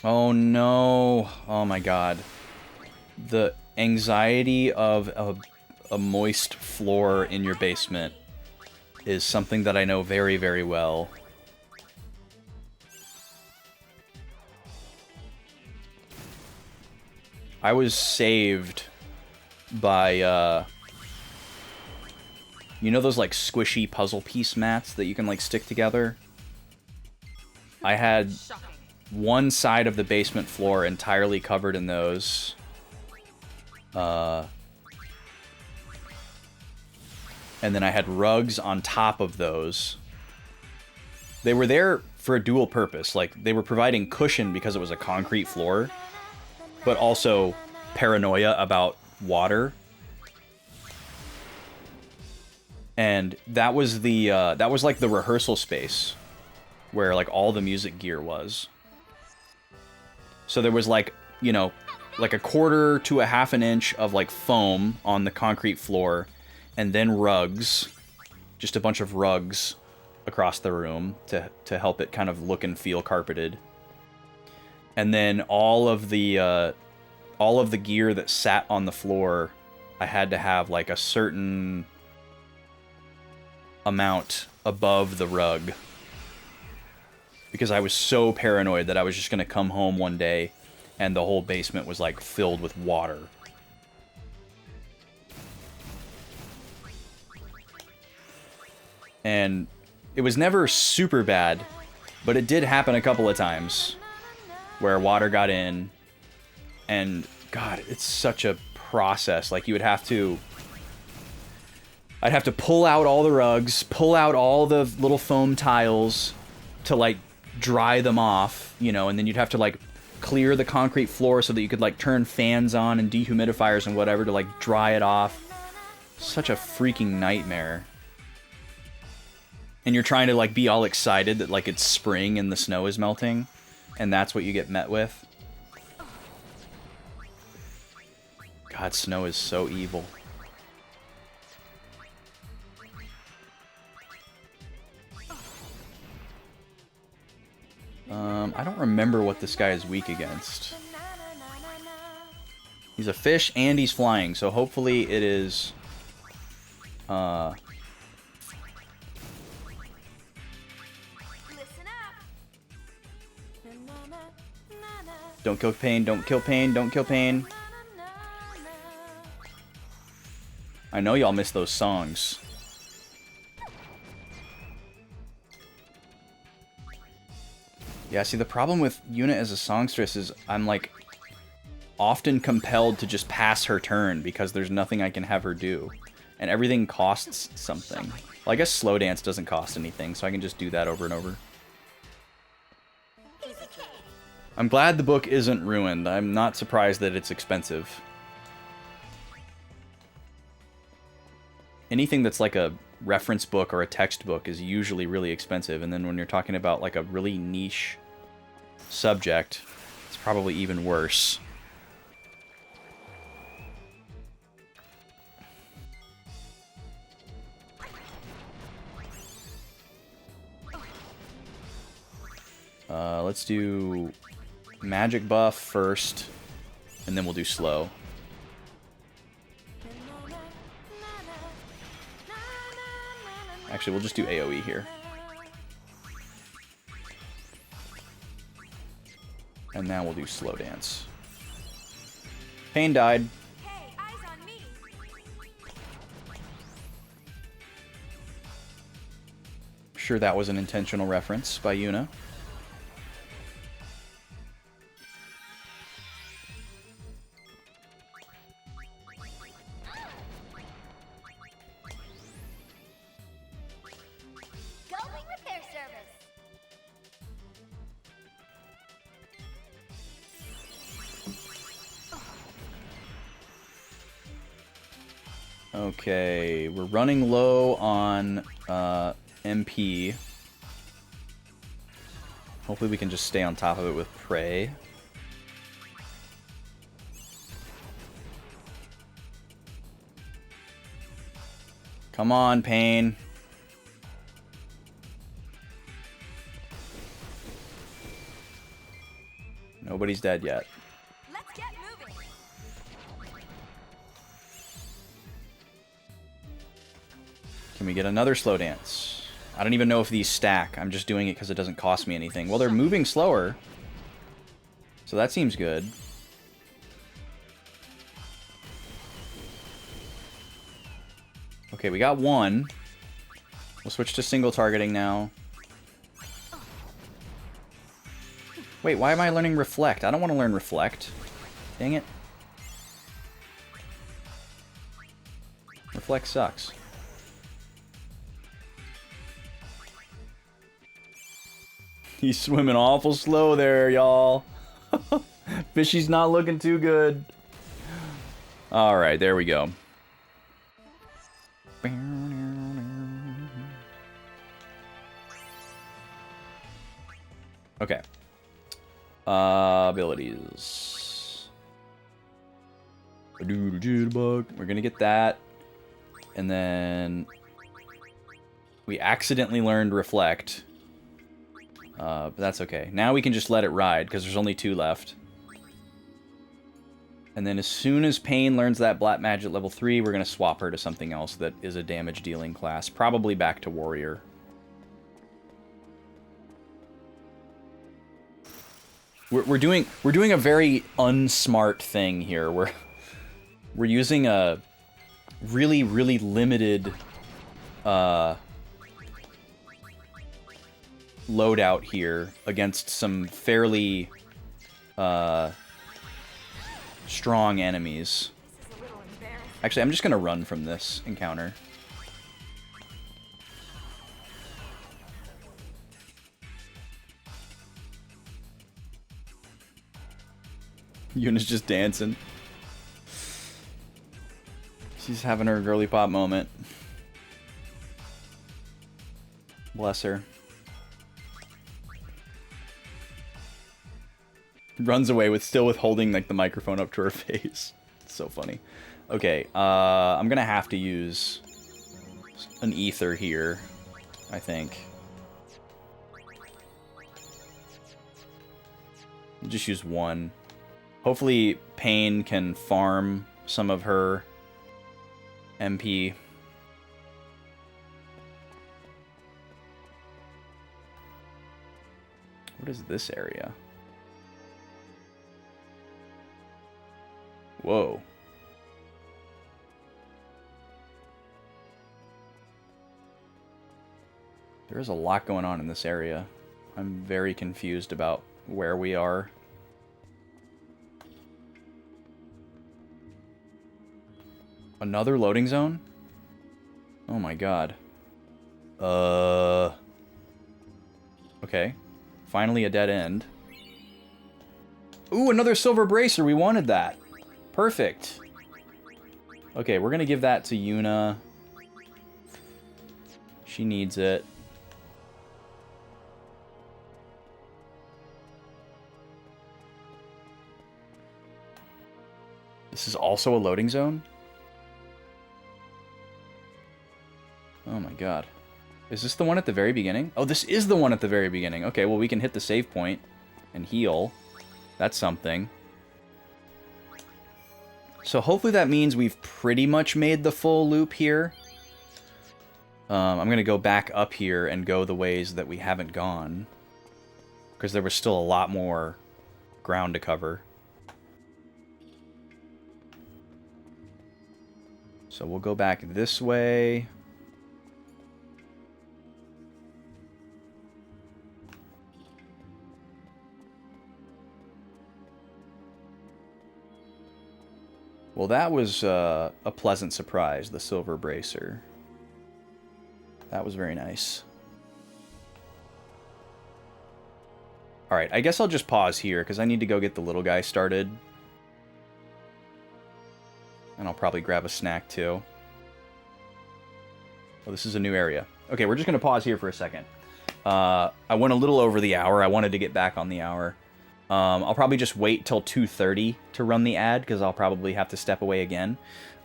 Speaker 1: Oh no. Oh my god. The anxiety of a moist floor in your basement is something that I know very, very well. I was saved by, you know those, like, squishy puzzle piece mats that you can, like, stick together? I had one side of the basement floor entirely covered in those. And then I had rugs on top of those. They were there for a dual purpose. Like, they were providing cushion because it was a concrete floor, but also paranoia about water. And that was the that was like the rehearsal space where like all the music gear was. So there was like, you know, like a quarter to a half an inch of like foam on the concrete floor, and then rugs, just a bunch of rugs across the room to help it kind of look and feel carpeted. And then all of the gear that sat on the floor, I had to have like a certain amount above the rug, because I was so paranoid that I was just going to come home one day and the whole basement was like filled with water. And it was never super bad, but it did happen a couple of times where water got in, and God, it's such a process. Like, you would have to... I'd have to pull out all the rugs, pull out all the little foam tiles to, like, dry them off, you know, and then you'd have to, like, clear the concrete floor so that you could, like, turn fans on and dehumidifiers and whatever to, like, dry it off. Such a freaking nightmare. And you're trying to, like, be all excited that, like, it's spring and the snow is melting, and that's what you get met with. God, snow is so evil. I don't remember what this guy is weak against. He's a fish and he's flying, so hopefully it is...
Speaker 4: Listen up.
Speaker 1: Don't kill pain, don't kill pain, don't kill pain. I know y'all miss those songs. Yeah, see, the problem with Yuna as a songstress is I'm, like, often compelled to just pass her turn because there's nothing I can have her do. And everything costs something. Well, I guess slow dance doesn't cost anything, so I can just do that over and over. I'm glad the book isn't ruined. I'm not surprised that it's expensive. Anything that's like a reference book or a textbook is usually really expensive, and then when you're talking about like a really niche subject, it's probably even worse. Let's do magic buff first, and then we'll do slow. Actually, we'll just do AoE here. And now we'll do slow dance. Pain died.
Speaker 4: Hey, eyes on me.
Speaker 1: Sure, that was an intentional reference by Yuna.
Speaker 2: Going repair service.
Speaker 1: Okay, we're running low on MP. Hopefully we can just stay on top of it with Prey. Come on, Pain. Nobody's dead yet.
Speaker 4: Let's get moving.
Speaker 1: Can we get another slow dance? I don't even know if these stack. I'm just doing it because it doesn't cost me anything. Well, they're moving slower. So that seems good. Okay, we got one. We'll switch to single targeting now. Wait, why am I learning Reflect? I don't want to learn Reflect. Dang it. Reflect sucks. He's swimming awful slow there, y'all. Fishy's not looking too good. Alright, there we go. Okay. Abilities. We're gonna get that. And then we accidentally learned Reflect. But that's okay. Now we can just let it ride, because there's only 2 left. And then as soon as Pain learns that Black Magic level 3, we're going to swap her to something else that is a damage-dealing class. Probably back to Warrior. We're doing a very unsmart thing here. We're using a really, really limited loadout here against some fairly strong enemies. Actually, I'm just gonna run from this encounter. Yuna's just dancing. She's having her girly pop moment. Bless her. Runs away with still holding like the microphone up to her face. It's so funny. Okay, I'm gonna have to use an ether here, I think. We'll just use one. Hopefully Pain can farm some of her MP. What is this area? Whoa. There is a lot going on in this area. I'm very confused about where we are. Another loading zone? Oh my god. Okay. Finally a dead end. Ooh, another silver bracer. We wanted that. Perfect. Okay, we're gonna give that to Yuna. She needs it. This is also a loading zone? Oh my god. Is this the one at the very beginning? Oh, this is the one at the very beginning. Okay, well we can hit the save point and heal. That's something. So hopefully that means we've pretty much made the full loop here. I'm going to go back up here and go the ways that we haven't gone. Because there was still a lot more ground to cover. So we'll go back this way. Well, that was a pleasant surprise, the silver bracer. That was very nice. Alright, I guess I'll just pause here, because I need to go get the little guy started. And I'll probably grab a snack, too. Oh, this is a new area. Okay, we're just going to pause here for a second. I went a little over the hour. I wanted to get back on the hour. I'll probably just wait till 2:30 to run the ad, because I'll probably have to step away again.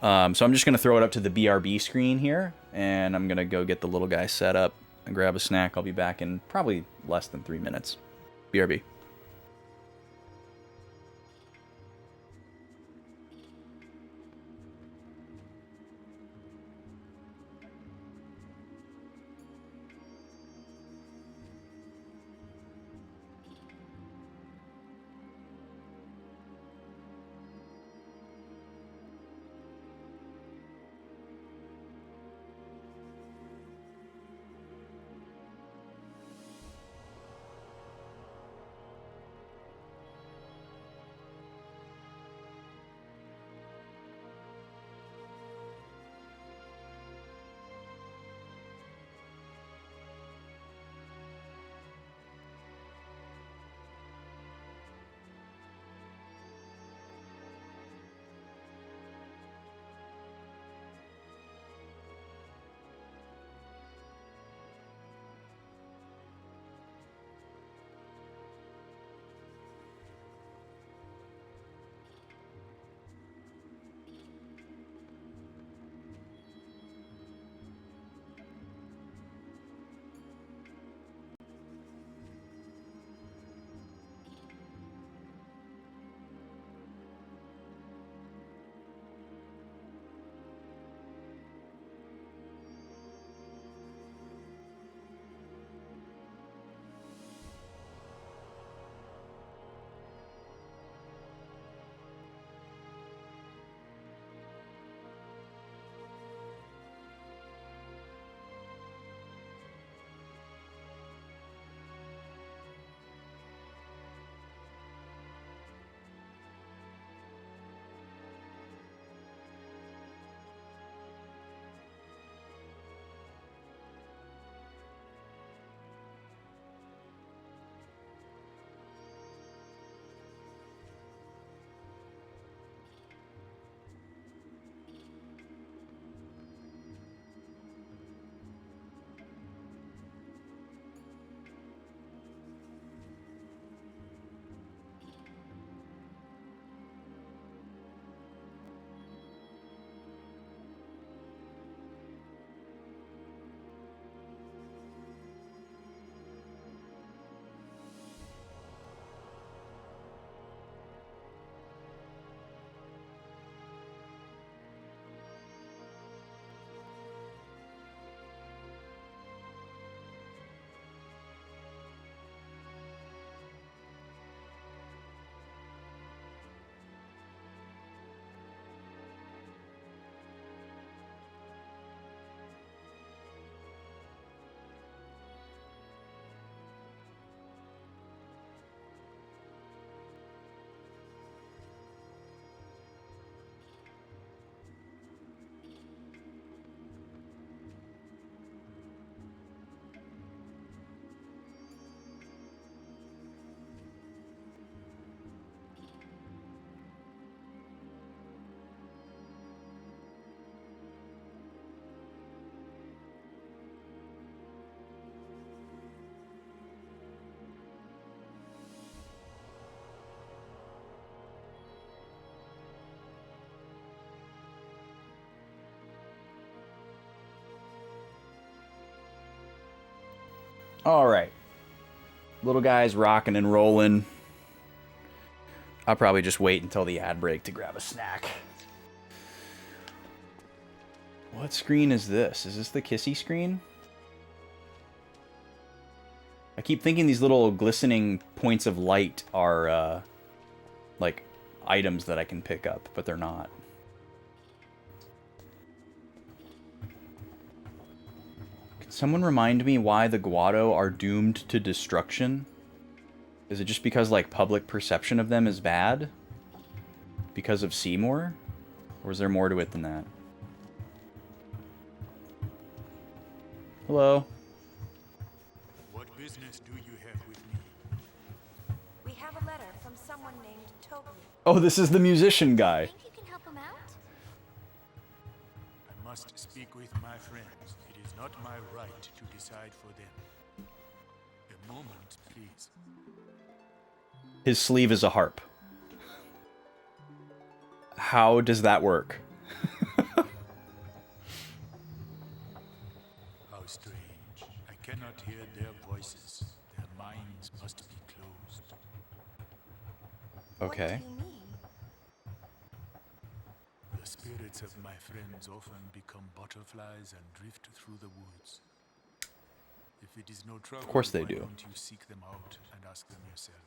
Speaker 1: So I'm just going to throw it up to the BRB screen here, and I'm going to go get the little guy set up and grab a snack. I'll be back in probably less than 3 minutes. BRB. All right. Little guy's rocking and rolling. I'll probably just wait until the ad break to grab a snack. What screen is this? Is this the kissy screen? I keep thinking these little glistening points of light are, like, items that I can pick up, but they're not. Can someone remind me why the Guado are doomed to destruction? Is it just because, like, public perception of them is bad? Because of Seymour? Or is there more to it than that? Hello?
Speaker 3: What business do you have with me?
Speaker 4: We have a letter from someone named Toby.
Speaker 1: Oh, this is the musician guy.
Speaker 2: Think you can help him out?
Speaker 3: I must speak with my friends. It is not my right to decide for them. moment, please.
Speaker 1: His sleeve is a harp. How does that work?
Speaker 3: How strange. I cannot hear their voices. Their minds must be closed.
Speaker 1: Okay.
Speaker 4: What do you mean?
Speaker 3: The spirits of my friends often become butterflies and drift through the woods. If it is no trouble,
Speaker 1: Of course they
Speaker 3: why
Speaker 1: do.
Speaker 3: don't you seek them out and ask them yourself?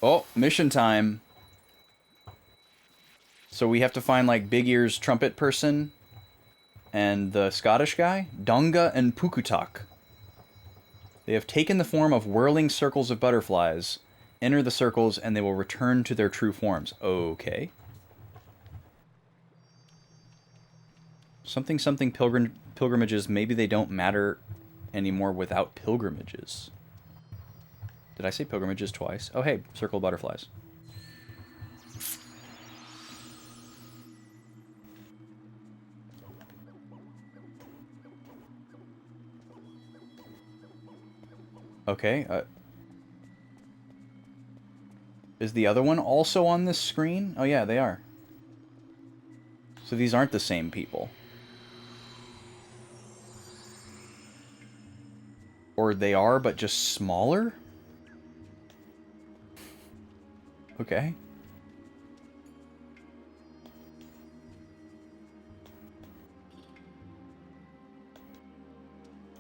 Speaker 1: Oh, mission time. So we have to find like Big Ear's trumpet person and the Scottish guy, Donga and Pukutak. They have taken the form of whirling circles of butterflies. Enter the circles and they will return to their true forms. Okay. Something something pilgrimages, maybe they don't matter anymore without pilgrimages. Did I say pilgrimages twice? Oh hey, circle of butterflies. Okay, is the other one also on this screen? Oh yeah, they are. So these aren't the same people. Or they are, but just smaller? Okay.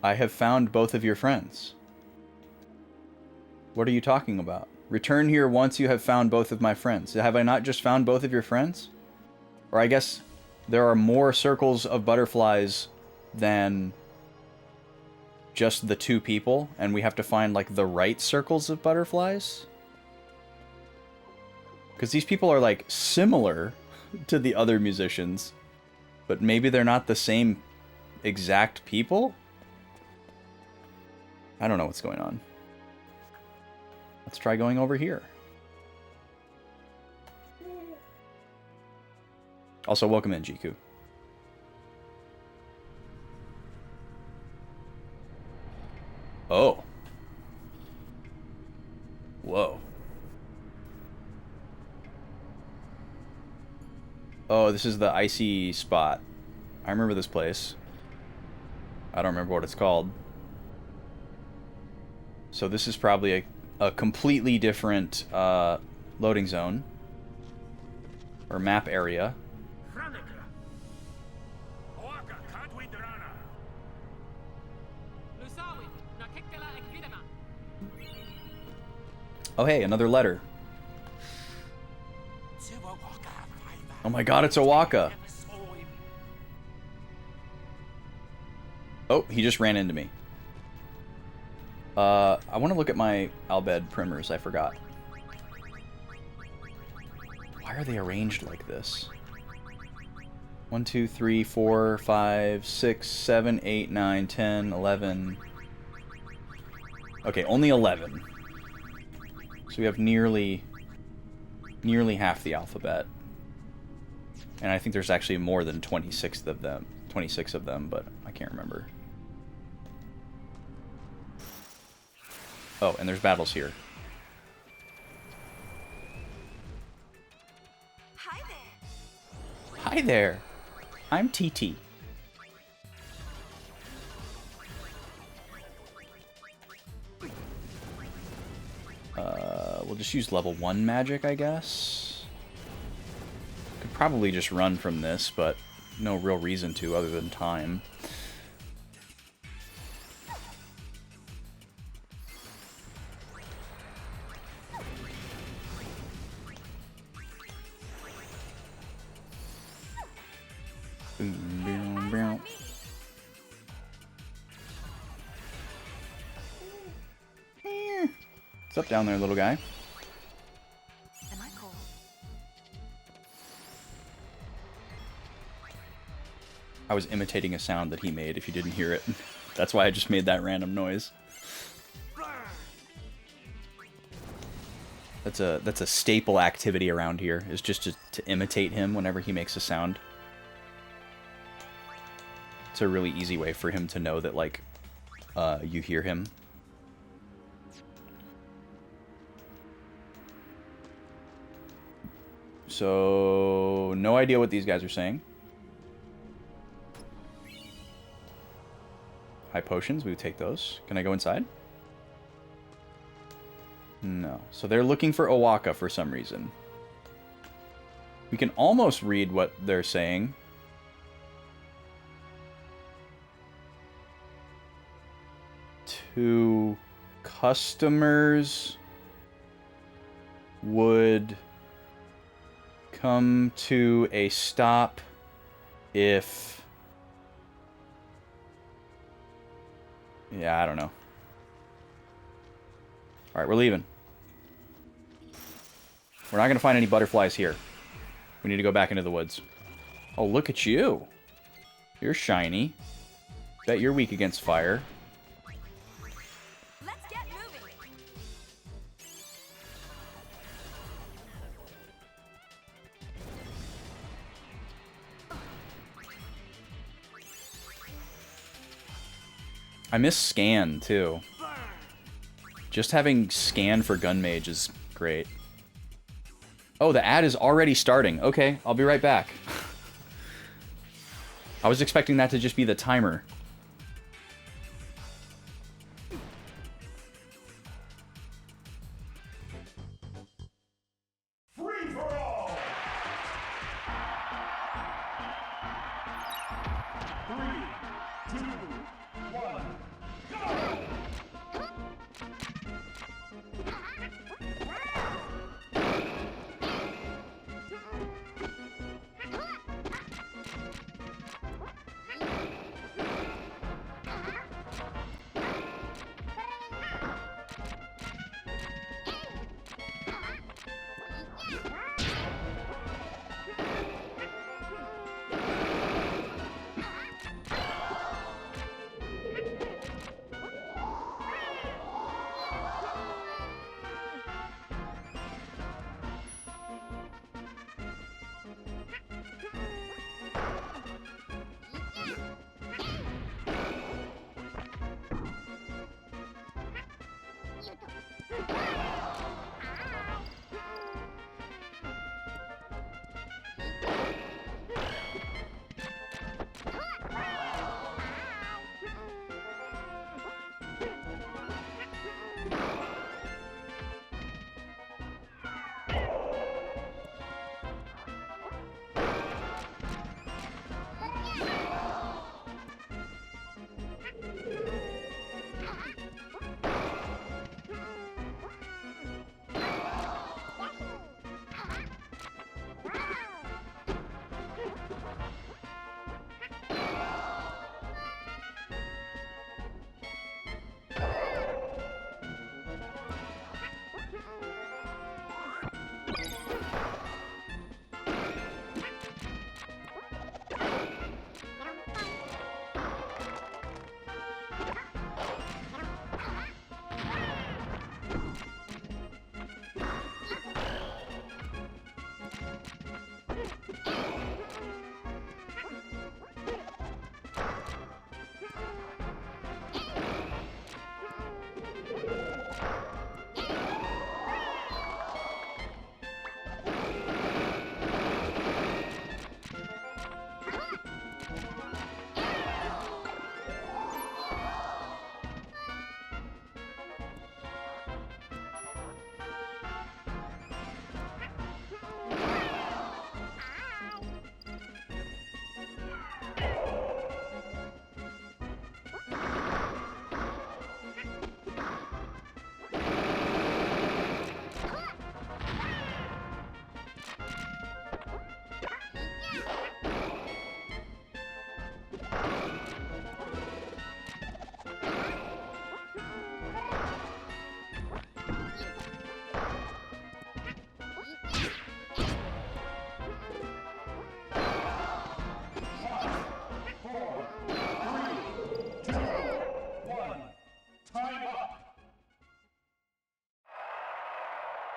Speaker 1: I have found both of your friends. What are you talking about? Return here once you have found both of my friends. Have I not just found both of your friends? Or I guess there are more circles of butterflies than just the two people, and we have to find, like, the right circles of butterflies? Because these people are, like, similar to the other musicians, but maybe they're not the same exact people? I don't know what's going on. Let's try going over here. Also, welcome in, Jiku. Oh. Whoa. Oh, this is the icy spot. I remember this place. I don't remember what it's called. So this is probably a completely different loading zone. Or map area. Oh hey, another letter. Oh my god, it's a Waka. Oh, he just ran into me. I want to look at my Albed primers, I forgot. Why are they arranged like this? 1, 2, 3, 4, 5, 6, 7, 8, 9, 10, 11. Okay, only 11. So we have nearly half the alphabet. And I think there's actually more than 26 of them, but I can't remember. Oh, and there's battles here.
Speaker 4: Hi there.
Speaker 1: Hi there. I'm TT. We'll just use level 1 magic, I guess. Could probably just run from this, but no real reason to other than time. What's up down there, little guy?
Speaker 4: Am I cool?
Speaker 1: I was imitating a sound that he made, if you didn't hear it. That's why I just made that random noise. That's a staple activity around here, is just to imitate him whenever he makes a sound. It's a really easy way for him to know that, like, you hear him. So, no idea what these guys are saying. High potions, we would take those. Can I go inside? No. So they're looking for Owaka for some reason. We can almost read what they're saying. To customers would come to a stop if... Yeah, I don't know. Alright, we're leaving. We're not going to find any butterflies here. We need to go back into the woods. Oh, look at you. You're shiny. Bet you're weak against fire.
Speaker 4: Let's get moving.
Speaker 1: I miss scan, too. Just having scan for gun mage is great. Oh, the ad is already starting. Okay, I'll be right back. I was expecting that to just be the timer.
Speaker 3: Free for all! 3, 2, 1, go!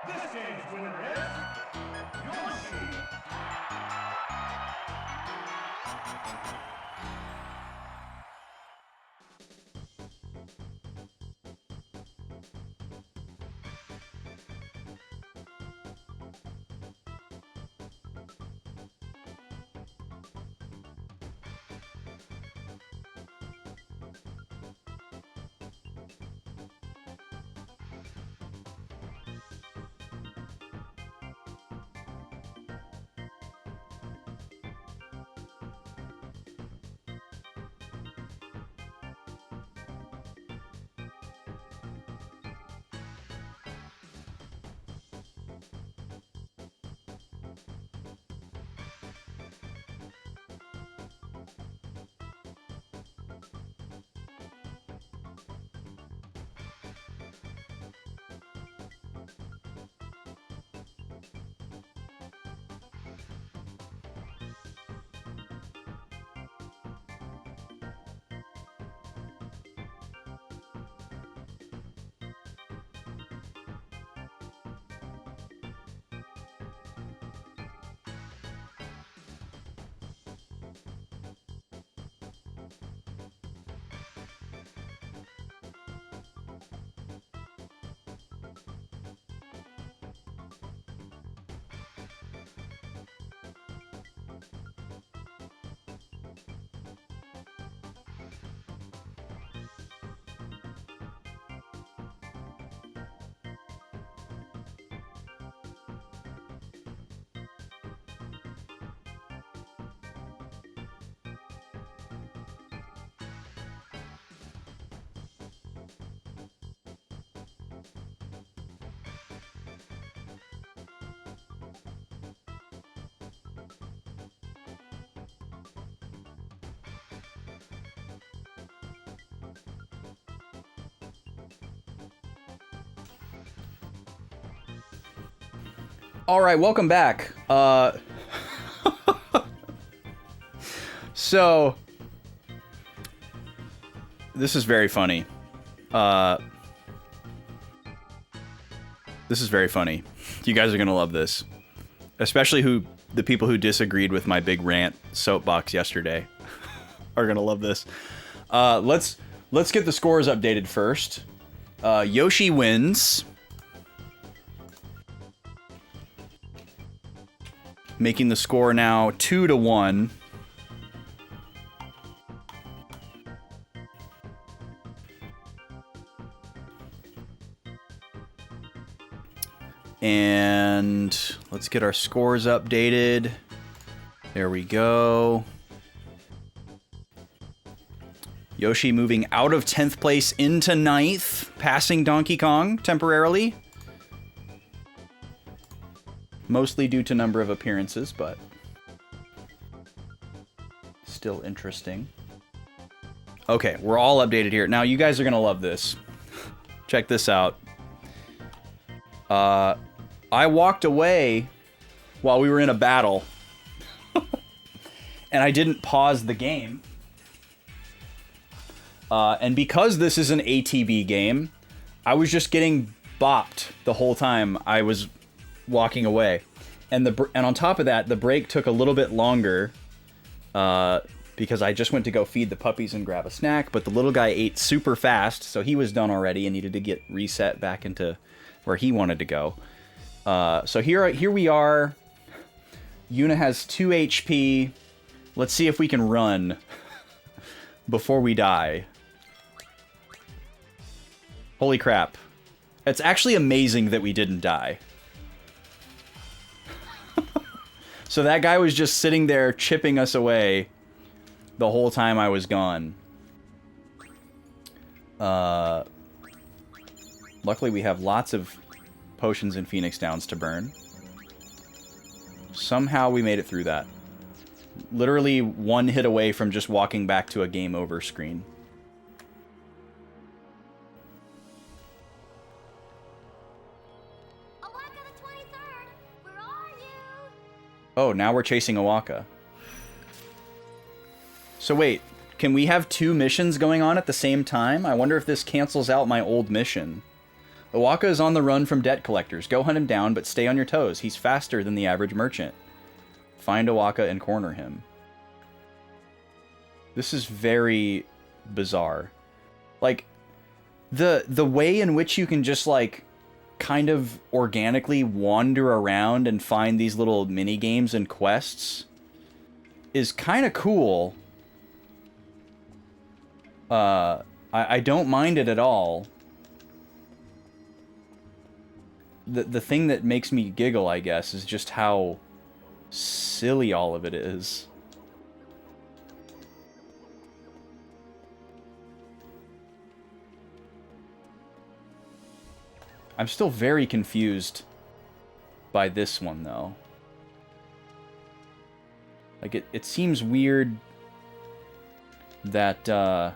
Speaker 3: This game's winner is Yoshi.
Speaker 1: All right, welcome back. So this is very funny. This is very funny. You guys are gonna love this, especially the people who disagreed with my big rant soapbox yesterday are gonna love this. Let's get the scores updated first. Yoshi wins, making the score now 2-1. And let's get our scores updated. There we go. Yoshi moving out of 10th place into 9th, passing Donkey Kong temporarily. Mostly due to number of appearances, but still interesting. Okay, we're all updated here. Now, you guys are gonna love this. Check this out. I walked away while we were in a battle. And I didn't pause the game. And because this is an ATB game, I was just getting bopped the whole time I was walking away. And on top of that, the break took a little bit longer because I just went to go feed the puppies and grab a snack, but the little guy ate super fast, so he was done already and needed to get reset back into where he wanted to go. So here we are. Yuna has 2 HP. Let's see if we can run before we die. Holy crap. It's actually amazing that we didn't die. So that guy was just sitting there chipping us away the whole time I was gone. Luckily we have lots of potions and Phoenix Downs to burn. Somehow we made it through that. Literally one hit away from just walking back to a game over screen.
Speaker 2: Awaka the 23rd, where are you?
Speaker 1: Oh, now we're chasing Awaka. So wait, can we have 2 missions going on at the same time? I wonder if this cancels out my old mission. Awaka is on the run from debt collectors. Go hunt him down, but stay on your toes. He's faster than the average merchant. Find Awaka and corner him. This is very bizarre. Like, the way in which you can just, like, kind of organically wander around and find these little mini-games and quests is kind of cool. I don't mind it at all. The thing that makes me giggle, I guess, is just how silly all of it is. I'm still very confused by this one, though. Like, it seems weird that,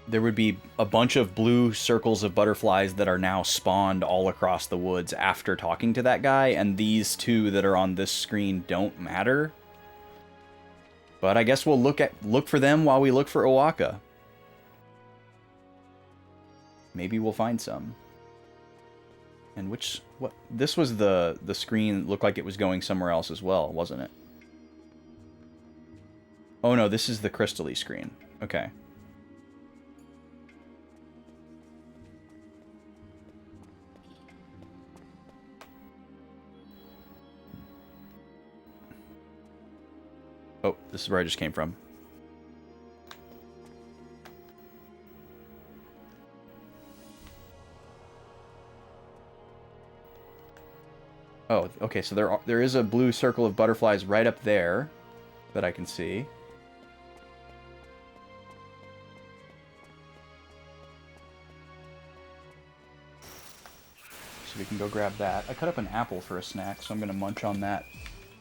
Speaker 1: there would be a bunch of blue circles of butterflies that are now spawned all across the woods after talking to that guy, and these 2 that are on this screen don't matter. But I guess we'll look for them while we look for Awaka. Maybe we'll find some. And this was the screen that looked like it was going somewhere else as well, wasn't it? Oh no, this is the crystal-y screen. Okay. Oh, this is where I just came from. Oh, okay, so there is a blue circle of butterflies right up there that I can see. So we can go grab that. I cut up an apple for a snack, so I'm going to munch on that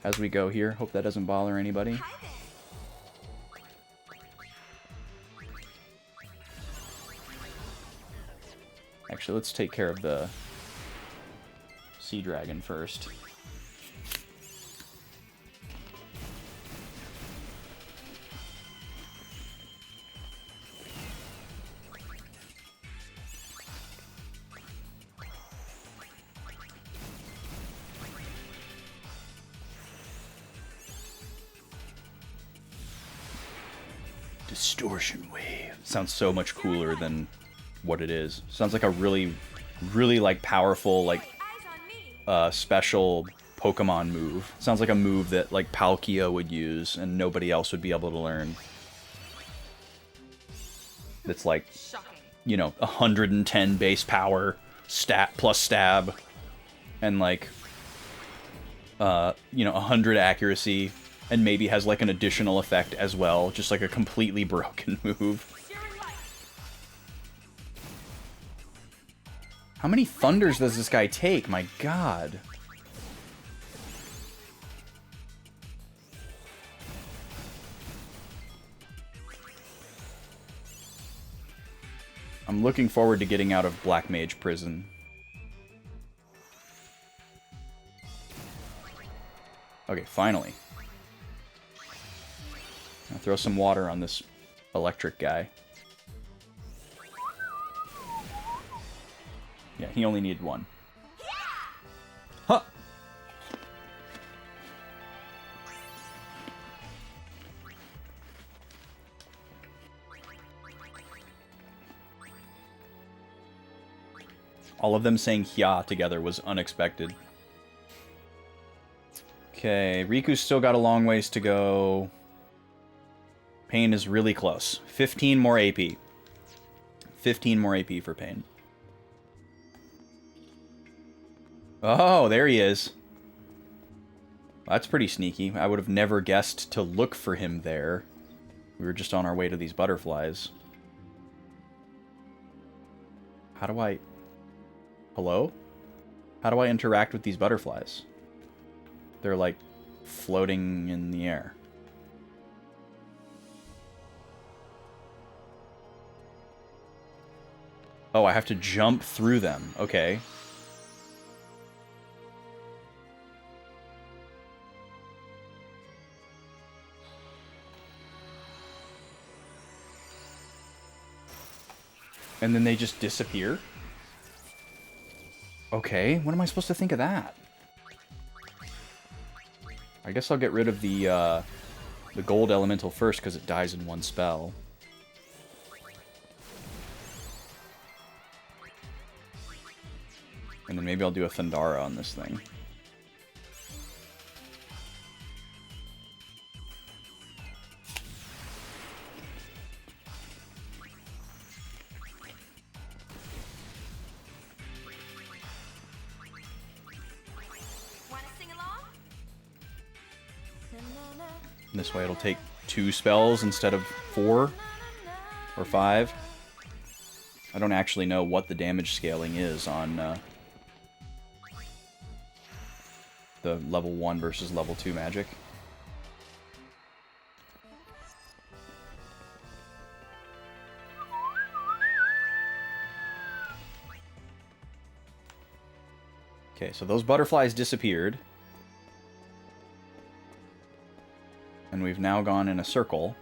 Speaker 1: as we go here. Hope that doesn't bother anybody. Actually, let's take care of the Sea Dragon first. Distortion wave. Sounds so much cooler than what it is. Sounds like a really, really like powerful, like special Pokemon move. Sounds like a move that like Palkia would use and nobody else would be able to learn. That's like, you know, 110 base power, stat plus stab, and like, you know, 100 accuracy. And maybe has like an additional effect as well, just like a completely broken move. How many thunders does this guy take? My god. I'm looking forward to getting out of Black Mage Prison. Okay, finally. I'll throw some water on this electric guy. Yeah, he only needed one. Huh! All of them saying "hya" together was unexpected. Okay, Riku's still got a long ways to go. Pain is really close. 15 more AP. 15 more AP for Pain. Oh, there he is. That's pretty sneaky. I would have never guessed to look for him there. We were just on our way to these butterflies. How do I... Hello? How do I interact with these butterflies? They're like floating in the air. Oh, I have to jump through them. Okay. And then they just disappear? Okay, what am I supposed to think of that? I guess I'll get rid of the gold elemental first because it dies in one spell. And then maybe I'll do a Thundara on this thing.
Speaker 4: Wanna sing along?
Speaker 1: And this way it'll take 2 spells instead of 4 or 5. I don't actually know what the damage scaling is on the level 1 versus level 2 magic. Okay, so those butterflies disappeared. And we've now gone in a circle.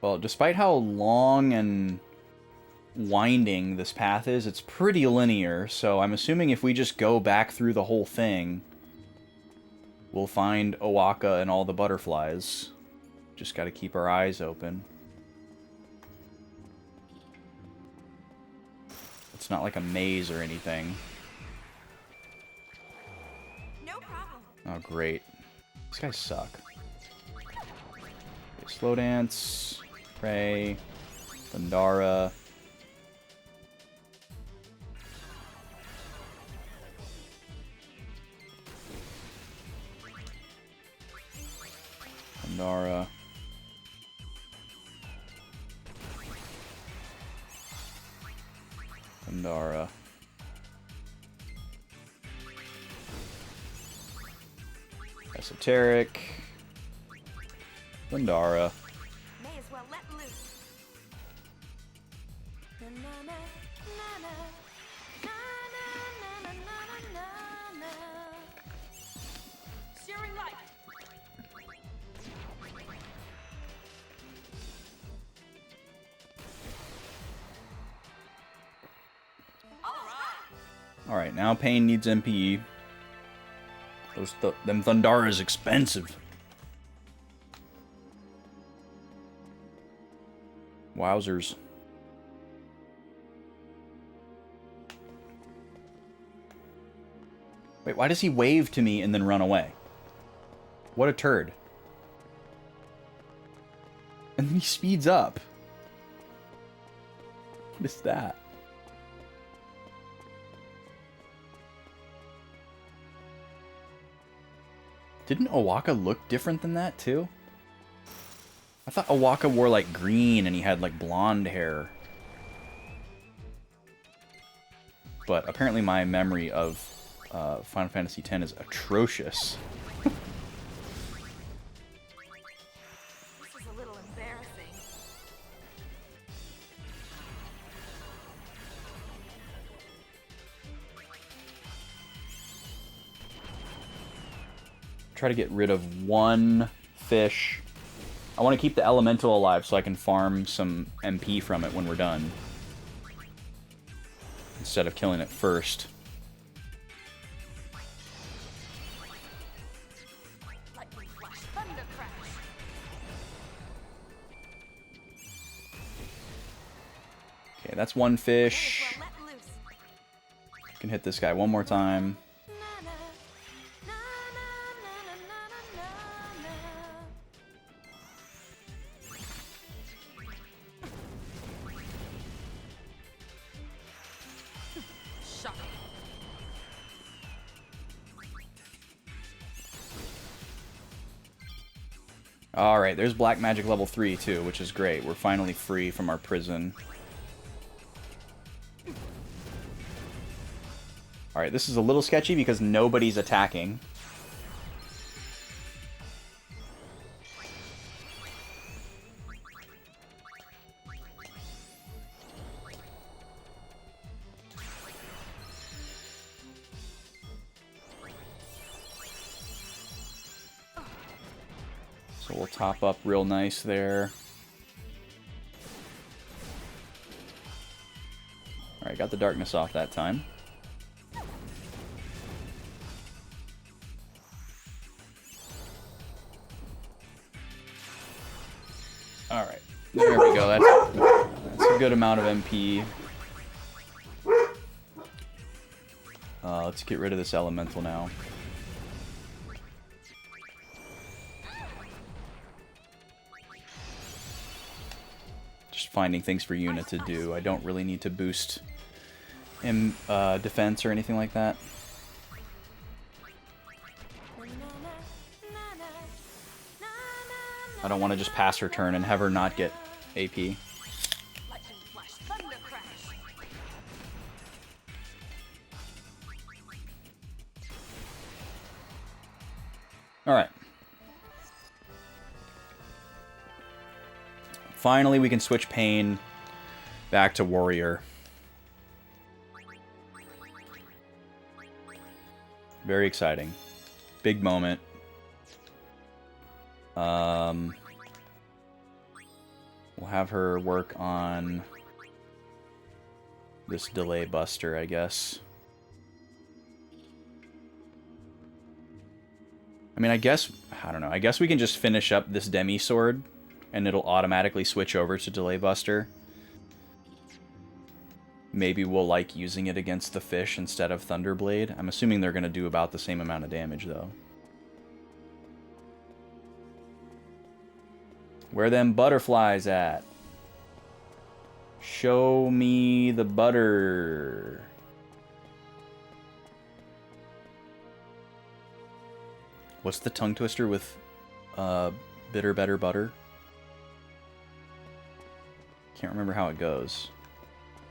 Speaker 1: Well, despite how long and winding this path is, it's pretty linear, so I'm assuming if we just go back through the whole thing, we'll find Owaka and all the butterflies. Just gotta keep our eyes open. It's not like a maze or anything.
Speaker 4: No problem.
Speaker 1: Oh, great. These guys suck. Okay, slow dance, pray, Thundara. Thundara. Thundara. Esoteric. Thundara.
Speaker 4: May as well let loose.
Speaker 1: Alright, now Pain needs MP. Them Thundara is expensive. Wowzers. Wait, why does he wave to me and then run away? What a turd. And then he speeds up. What is that? Didn't Owaka look different than that, too? I thought Owaka wore, like, green and he had, like, blonde hair. But apparently my memory of Final Fantasy X is atrocious.
Speaker 4: This is a little embarrassing.
Speaker 1: Try to get rid of one fish. I want to keep the elemental alive so I can farm some MP from it when we're done. Instead of killing it first.
Speaker 4: Lightning flash, thunder crash.
Speaker 1: Okay, that's one fish.
Speaker 4: Well, let loose.
Speaker 1: Can hit this guy one more time.
Speaker 4: Na, na, na, na, na, na, na, na. Shocking.
Speaker 1: Alright, there's Black Magic level 3 too, which is great. We're finally free from our prison. Alright, this is a little sketchy because nobody's attacking. So we'll top up real nice there. Alright, got the darkness off that time. Alright, there we go. That's a good amount of MP. Let's get rid of this elemental now. Just finding things for Yuna to do. I don't really need to boost in defense or anything like that. I don't want to just pass her turn and have her not get AP.
Speaker 4: Lightning flash, thunder crash.
Speaker 1: Alright. Finally, we can switch Pain back to Warrior. Very exciting. Big moment. We'll have her work on this delay buster, I guess. I mean, I don't know. I guess we can just finish up this Demi Sword, and it'll automatically switch over to delay buster. Maybe we'll like using it against the fish instead of Thunderblade. I'm assuming they're going to do about the same amount of damage, though. Where them butterflies at? Show me the butter. What's the tongue twister with bitter, better, butter? Can't remember how it goes.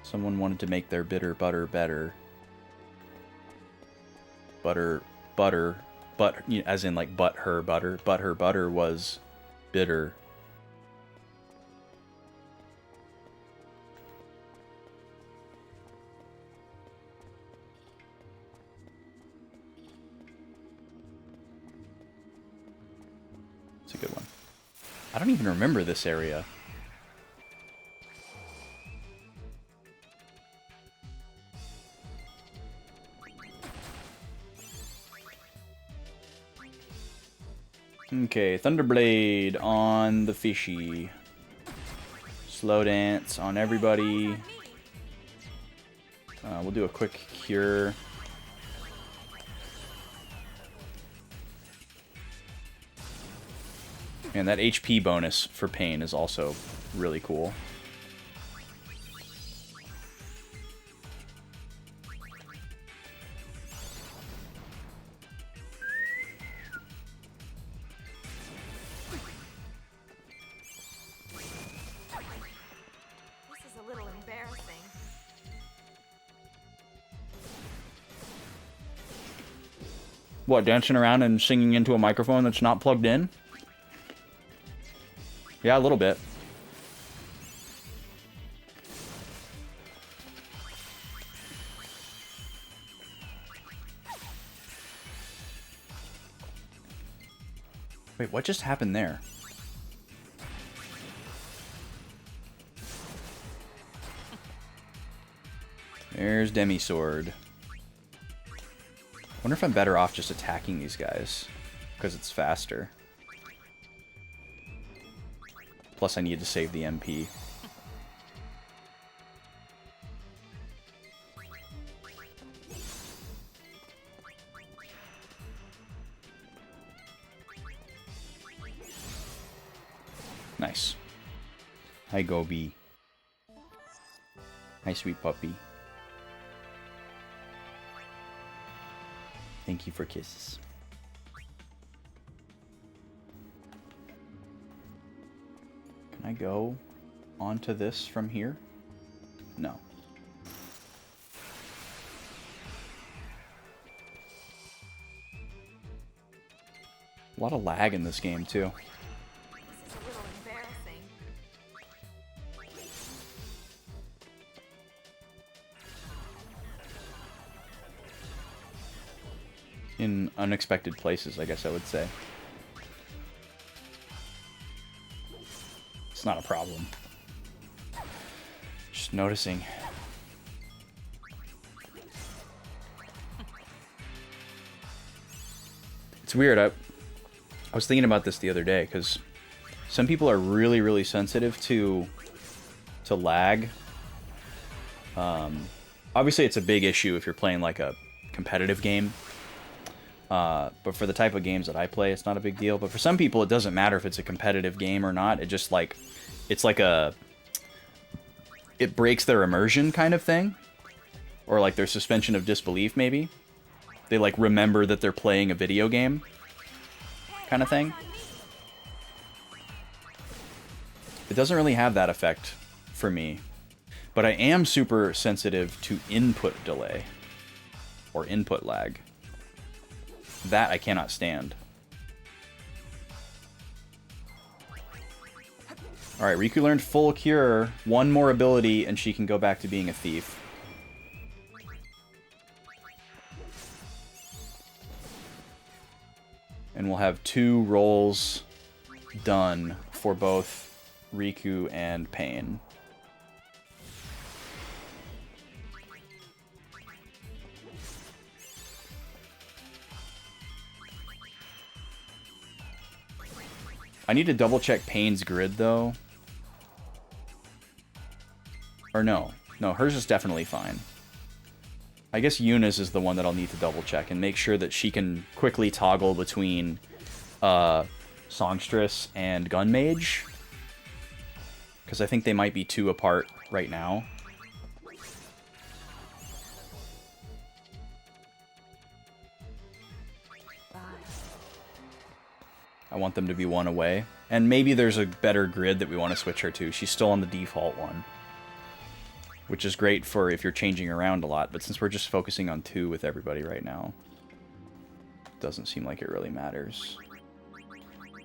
Speaker 1: Someone wanted to make their bitter butter better. Butter, as in like but her butter. But her butter was bitter. It's a good one. I don't even remember this area. Okay, Thunderblade on the fishy. Slow dance on everybody. We'll do a quick cure. And that HP bonus for Pain is also really cool.
Speaker 4: This is a little embarrassing.
Speaker 1: What, dancing around and singing into a microphone that's not plugged in? Yeah, a little bit. Wait, what just happened there? There's Demisword. Wonder if I'm better off just attacking these guys, because it's faster. Plus I need to save the MP. Nice. Hi, Gobi. Hi, sweet puppy. Thank you for kisses. Can I go onto this from here? No. A lot of lag in this game, too.
Speaker 4: This is a little embarrassing.
Speaker 1: In unexpected places, I guess I would say. It's not a problem. Just noticing. It's weird. I was thinking about this the other day because some people are really, really sensitive to lag. Obviously, it's a big issue if you're playing like a competitive game. But for the type of games that I play, it's not a big deal. But for some people, it doesn't matter if it's a competitive game or not. It just like, it's like it breaks their immersion kind of thing. Or like their suspension of disbelief, maybe. They like remember that they're playing a video game kind of thing. It doesn't really have that effect for me. But I am super sensitive to input delay. Or input lag. That I cannot stand. Alright, Riku learned full cure. One more ability and she can go back to being a thief. And we'll have 2 rolls done for both Riku and Pain. I need to double check Pain's grid though. Or no. No, hers is definitely fine. I guess Yuna's is the one that I'll need to double check and make sure that she can quickly toggle between Songstress and Gun Mage. Because I think they might be 2 apart right now. I want them to be 1 away. And maybe there's a better grid that we want to switch her to. She's still on the default one. Which is great for if you're changing around a lot. But since we're just focusing on 2 with everybody right now, doesn't seem like it really matters.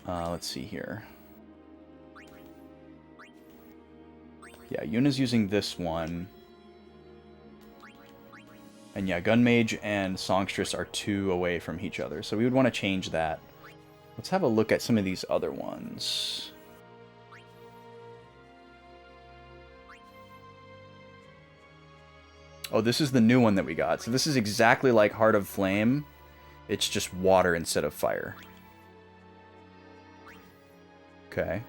Speaker 1: Let's see here. Yeah, Yuna's using this one. And yeah, Gun Mage and Songstress are 2 away from each other. So we would want to change that. Let's have a look at some of these other ones. Oh, this is the new one that we got. So this is exactly like Heart of Flame. It's just water instead of fire. Okay.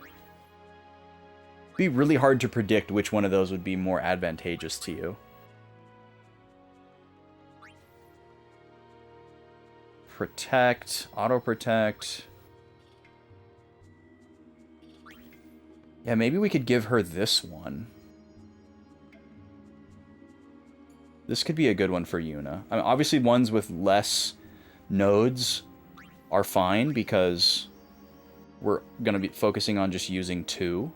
Speaker 1: Be really hard to predict which one of those would be more advantageous to you. Protect, auto protect. Yeah, maybe we could give her this one. This could be a good one for Yuna. I mean, obviously ones with less nodes are fine because we're going to be focusing on just using 2.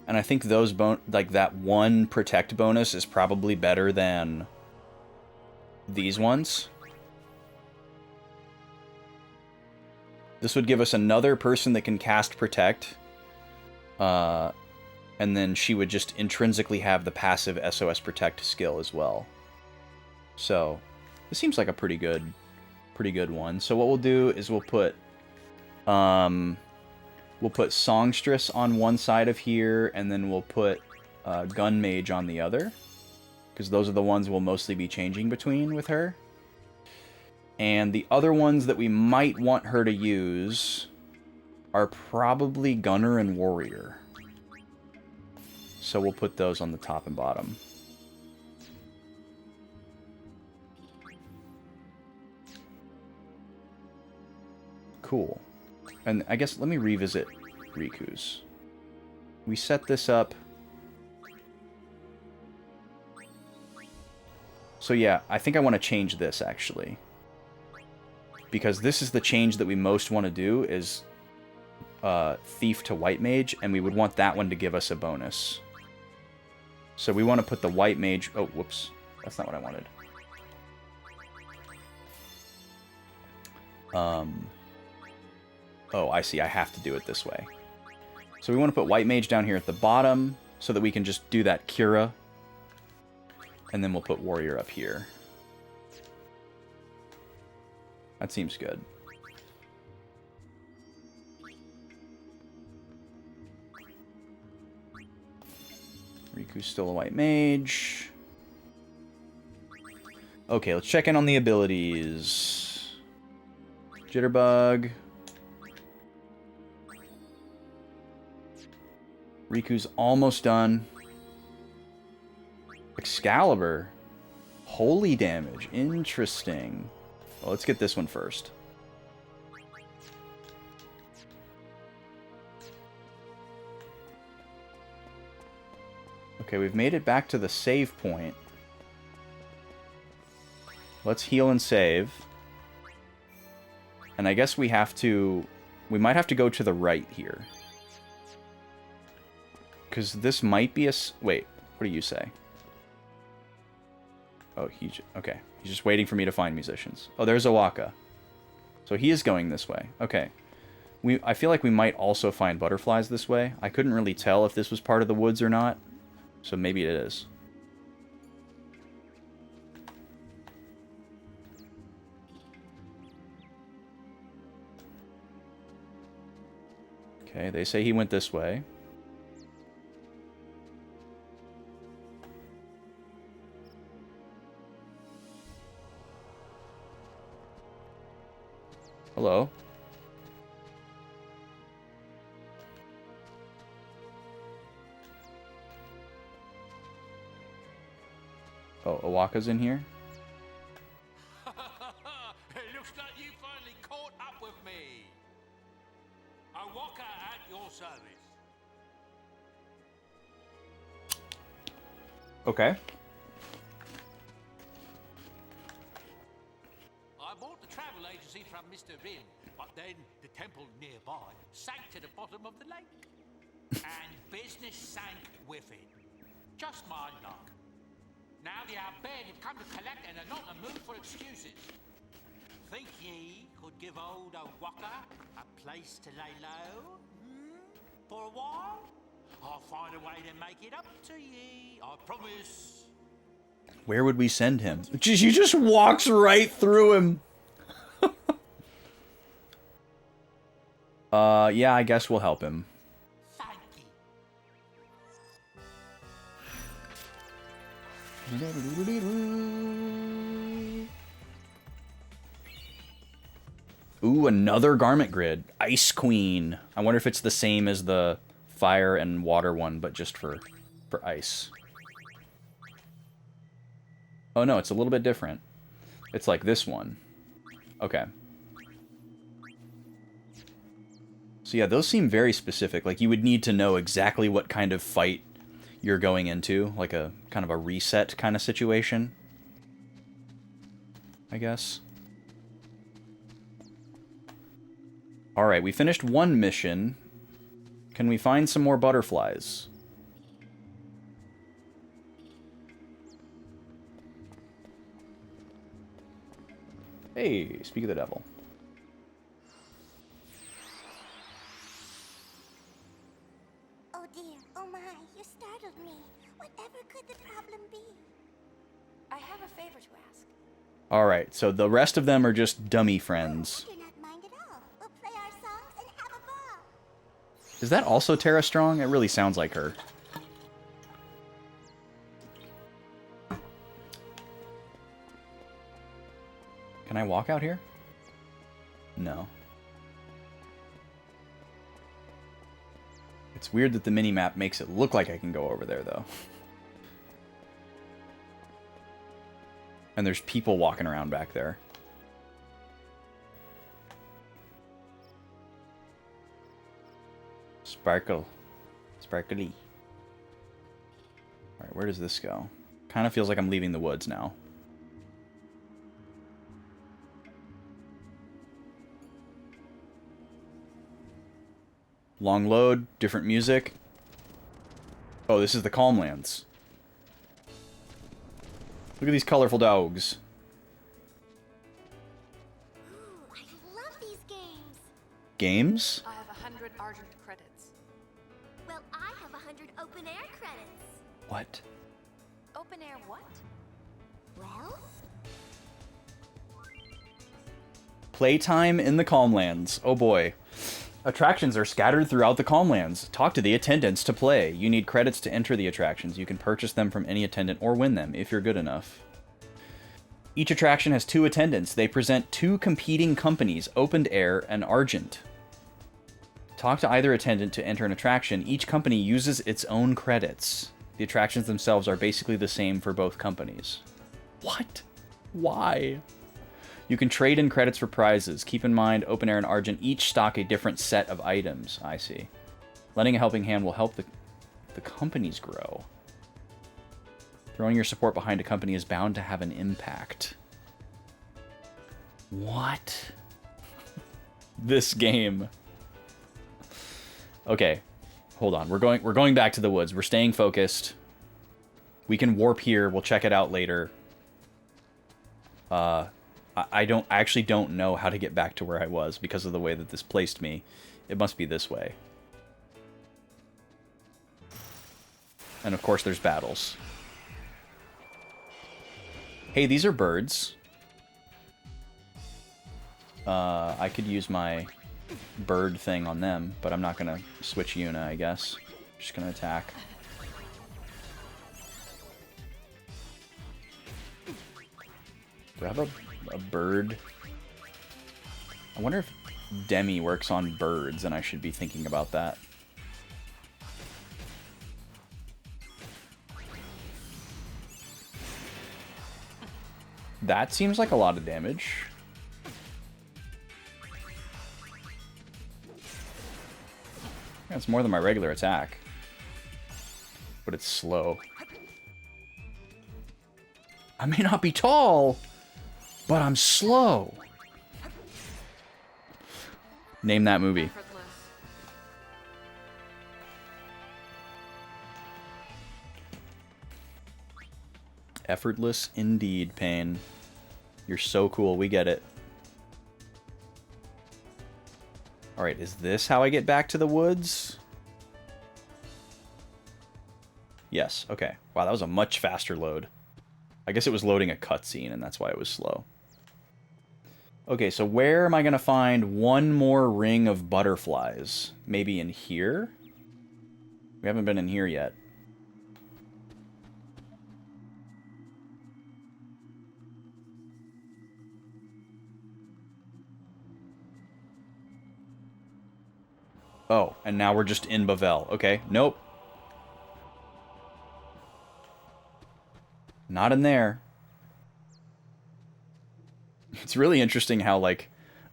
Speaker 1: And I think those like that one protect bonus is probably better than these ones. This would give us another person that can cast protect. And then she would just intrinsically have the passive SOS protect skill as well. So this seems like a pretty good one. So what we'll do is we'll put Songstress on one side of here, and then we'll put Gun Mage on the other, because those are the ones we'll mostly be changing between with her. And the other ones that we might want her to use are probably Gunner and Warrior. So we'll put those on the top and bottom. Cool. And I guess let me revisit Riku's. We set this up. So yeah, I think I want to change this actually. Because this is the change that we most want to do is Thief to White Mage, and we would want that one to give us a bonus. So we want to put the White Mage... Oh, whoops. That's not what I wanted. Oh, I see. I have to do it this way. So we want to put White Mage down here at the bottom so that we can just do that Cura. And then we'll put Warrior up here. That seems good. Riku's still a White Mage. Okay, let's check in on the abilities. Jitterbug. Riku's almost done. Excalibur. Holy damage. Interesting. Well, let's get this one first. Okay, we've made it back to the save point. Let's heal and save. And I guess we have to... We might have to go to the right here. Because this might be a... Wait, what do you say? Oh, okay. He's just waiting for me to find musicians. Oh, there's Owaka. So he is going this way. Okay. I feel like we might also find butterflies this way. I couldn't really tell if this was part of the woods or not. So maybe it is. Okay, they say he went this way. Hello. Oh, Owaka's in here?
Speaker 3: It looks like you finally caught up with me. Owaka at your service.
Speaker 1: Okay.
Speaker 3: I bought the travel agency from Mr. Rin, but then the temple nearby sank to the bottom of the lake. And business sank with it. Just my luck. Now the Outbed have come to collect and are not in the mood for excuses. Think ye could give old Owaka a place to lay low? For a while? I'll find a way to make it up to ye, I promise.
Speaker 1: Where would we send him? She just walks right through him. Yeah, I guess we'll help him.
Speaker 3: Thank ye.
Speaker 1: Ooh, another garment grid. Ice Queen. I wonder if it's the same as the fire and water one, but just for ice. Oh no, it's a little bit different. It's like this one. Okay. So yeah, those seem very specific. Like you would need to know exactly what kind of fight you're going into. Like a kind of a reset kind of situation, I guess. Alright, we finished one mission. Can we find some more butterflies? Hey, speak of the devil.
Speaker 2: Oh dear, oh my, you startled me. Whatever could the problem be?
Speaker 4: I have a favor to ask.
Speaker 1: Alright, so the rest of them are just dummy friends.
Speaker 2: I do not mind at all. We'll play our songs and have a ball.
Speaker 1: Is that also Tara Strong? It really sounds like her. Can I walk out here? No. It's weird that the mini-map makes it look like I can go over there, though. And there's people walking around back there. Sparkle. Sparkly. Alright, where does this go? Kind of feels like I'm leaving the woods now. Long load, different music. Oh, this is the Calmlands. Look at these colorful dogs.
Speaker 2: Ooh, I love these games.
Speaker 1: Games?
Speaker 4: I have 100 Argent credits.
Speaker 2: Well, I have 100 open air credits.
Speaker 1: What?
Speaker 4: Open air what?
Speaker 2: Well,
Speaker 1: Playtime in the Calmlands. Oh boy. Attractions are scattered throughout the Calmlands. Talk to the attendants to play. You need credits to enter the attractions. You can purchase them from any attendant or win them if you're good enough. Each attraction has 2 attendants. They present 2 competing companies, Open Air and Argent. Talk to either attendant to enter an attraction. Each company uses its own credits. The attractions themselves are basically the same for both companies. What? Why? You can trade in credits for prizes. Keep in mind, Open Air and Argent each stock a different set of items. I see. Lending a helping hand will help the companies grow. Throwing your support behind a company is bound to have an impact. What? This game. Okay. Hold on. We're going back to the woods. We're staying focused. We can warp here. We'll check it out later. I actually don't know how to get back to where I was because of the way that this placed me. It must be this way. And of course there's battles. Hey, these are birds. I could use my bird thing on them, but I'm not gonna switch Yuna, I guess. Just gonna attack. Do I have a bird? I wonder if Demi works on birds, and I should be thinking about that. That seems like a lot of damage. Yeah, it's more than my regular attack. But it's slow. I may not be tall, but I'm slow. Name that movie.
Speaker 4: Effortless.
Speaker 1: Effortless indeed, Pain. You're so cool, we get it. Alright, is this how I get back to the woods? Yes, okay. Wow, that was a much faster load. I guess it was loading a cutscene, and that's why it was slow. Okay, so where am I going to find one more ring of butterflies? Maybe in here? We haven't been in here yet. Oh, and now we're just in Bavel. Okay, nope. Not in there. It's really interesting how, like,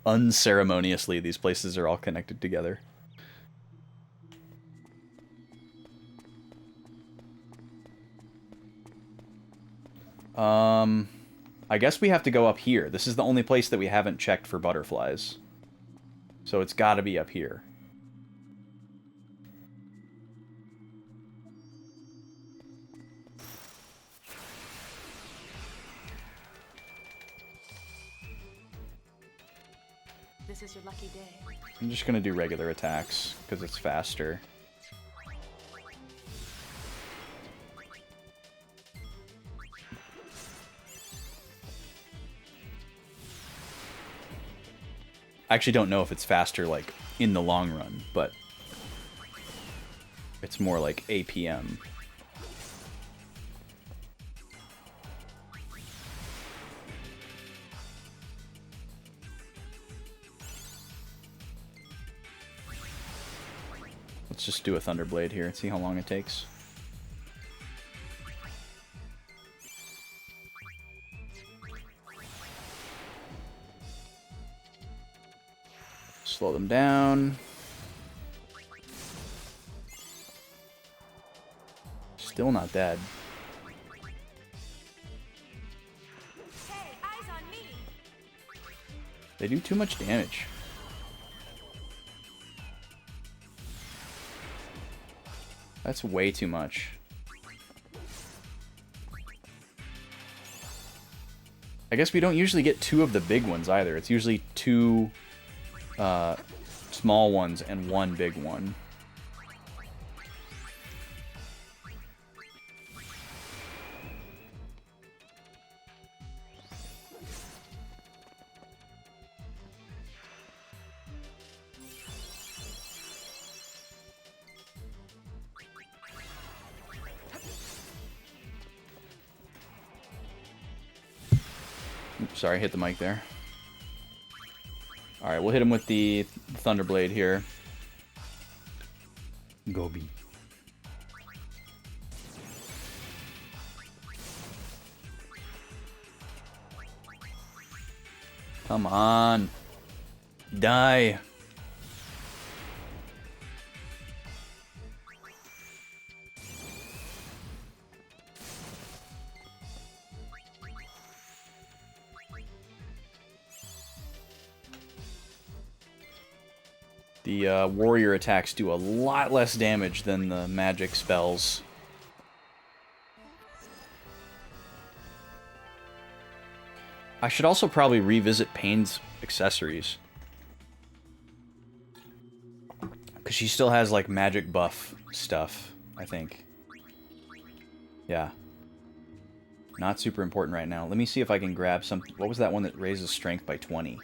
Speaker 1: unceremoniously these places are all connected together. I guess we have to go up here. This is the only place that we haven't checked for butterflies. So it's gotta be up here.
Speaker 5: This is your lucky day.
Speaker 1: I'm just gonna do regular attacks, because it's faster. I actually don't know if it's faster, like, in the long run, but it's more like APM. Let's just do a Thunderblade here and see how long it takes. Slow them down. Still not dead.
Speaker 4: Hey, eyes on me.
Speaker 1: They do too much damage. That's way too much. I guess we don't usually get two of the big ones either. It's usually two small ones and one big one. Oops, sorry, hit the mic there. Alright, we'll hit him with the Thunderblade here. Gobi. Come on. Die. The warrior attacks do a lot less damage than the magic spells. I should also probably revisit Payne's accessories. Because she still has, like, magic buff stuff, I think. Yeah. Not super important right now. Let me see if I can grab some... What was that one that raises strength by 20?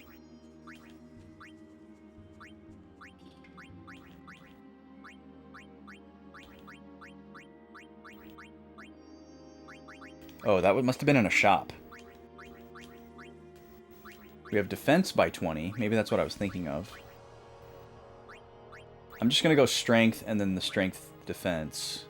Speaker 1: Oh, that must have been in a shop. We have defense by 20. Maybe that's what I was thinking of. I'm just going to go strength and then the strength defense.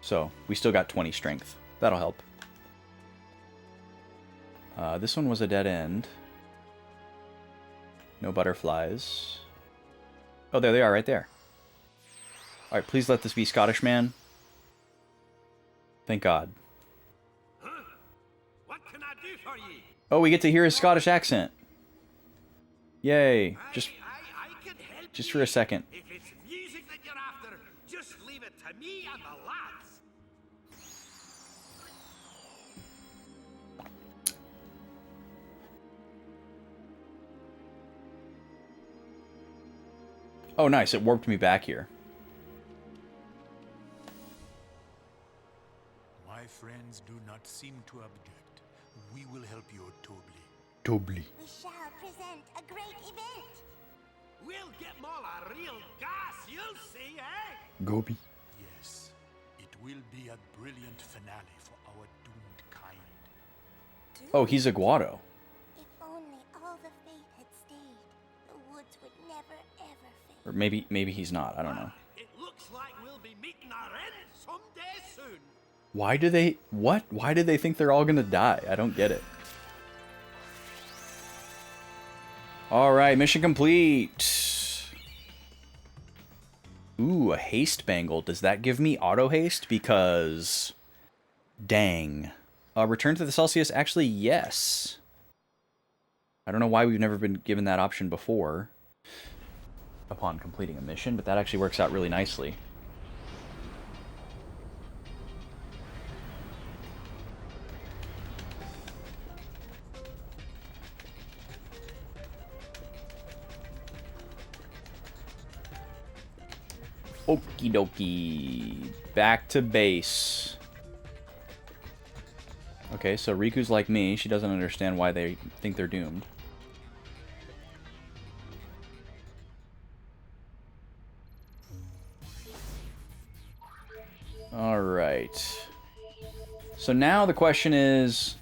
Speaker 1: So, we still got 20 strength. That'll help. This one was a dead end. No butterflies. Oh, there they are, right there. Alright, please let this be Scottish Man. Thank God.
Speaker 8: Huh? What can I do for ye?
Speaker 1: Oh, we get to hear his Scottish accent. Yay. Just
Speaker 8: I can help
Speaker 1: for a second.
Speaker 8: If it's music that you're after, just leave it to me and the lads.
Speaker 1: Oh, nice. It warped me back here.
Speaker 3: My friends do not seem to object. We will help you, Tobli.
Speaker 1: Tobli.
Speaker 2: We shall present a great event.
Speaker 8: We'll get them all a real gas, you'll see, eh?
Speaker 1: Gobi.
Speaker 3: Yes, it will will be a brilliant finale for our doomed kind.
Speaker 1: Oh, he's a Guado.
Speaker 2: If only all the faith had stayed, the woods would never ever fade.
Speaker 1: Or maybe he's not. I don't know.
Speaker 8: It looks like we'll be meeting our end someday soon.
Speaker 1: Why do they... What? Why do they think they're all gonna die? I don't get it. Alright, mission complete. Ooh, a haste bangle. Does that give me auto haste? Because... Dang. Return to the Celsius? Actually, yes. I don't know why we've never been given that option before. Upon completing a mission, but that actually works out really nicely. Okie dokie. Back to base. Okay, so Riku's like me. She doesn't understand why they think they're doomed. Alright. So now the question is...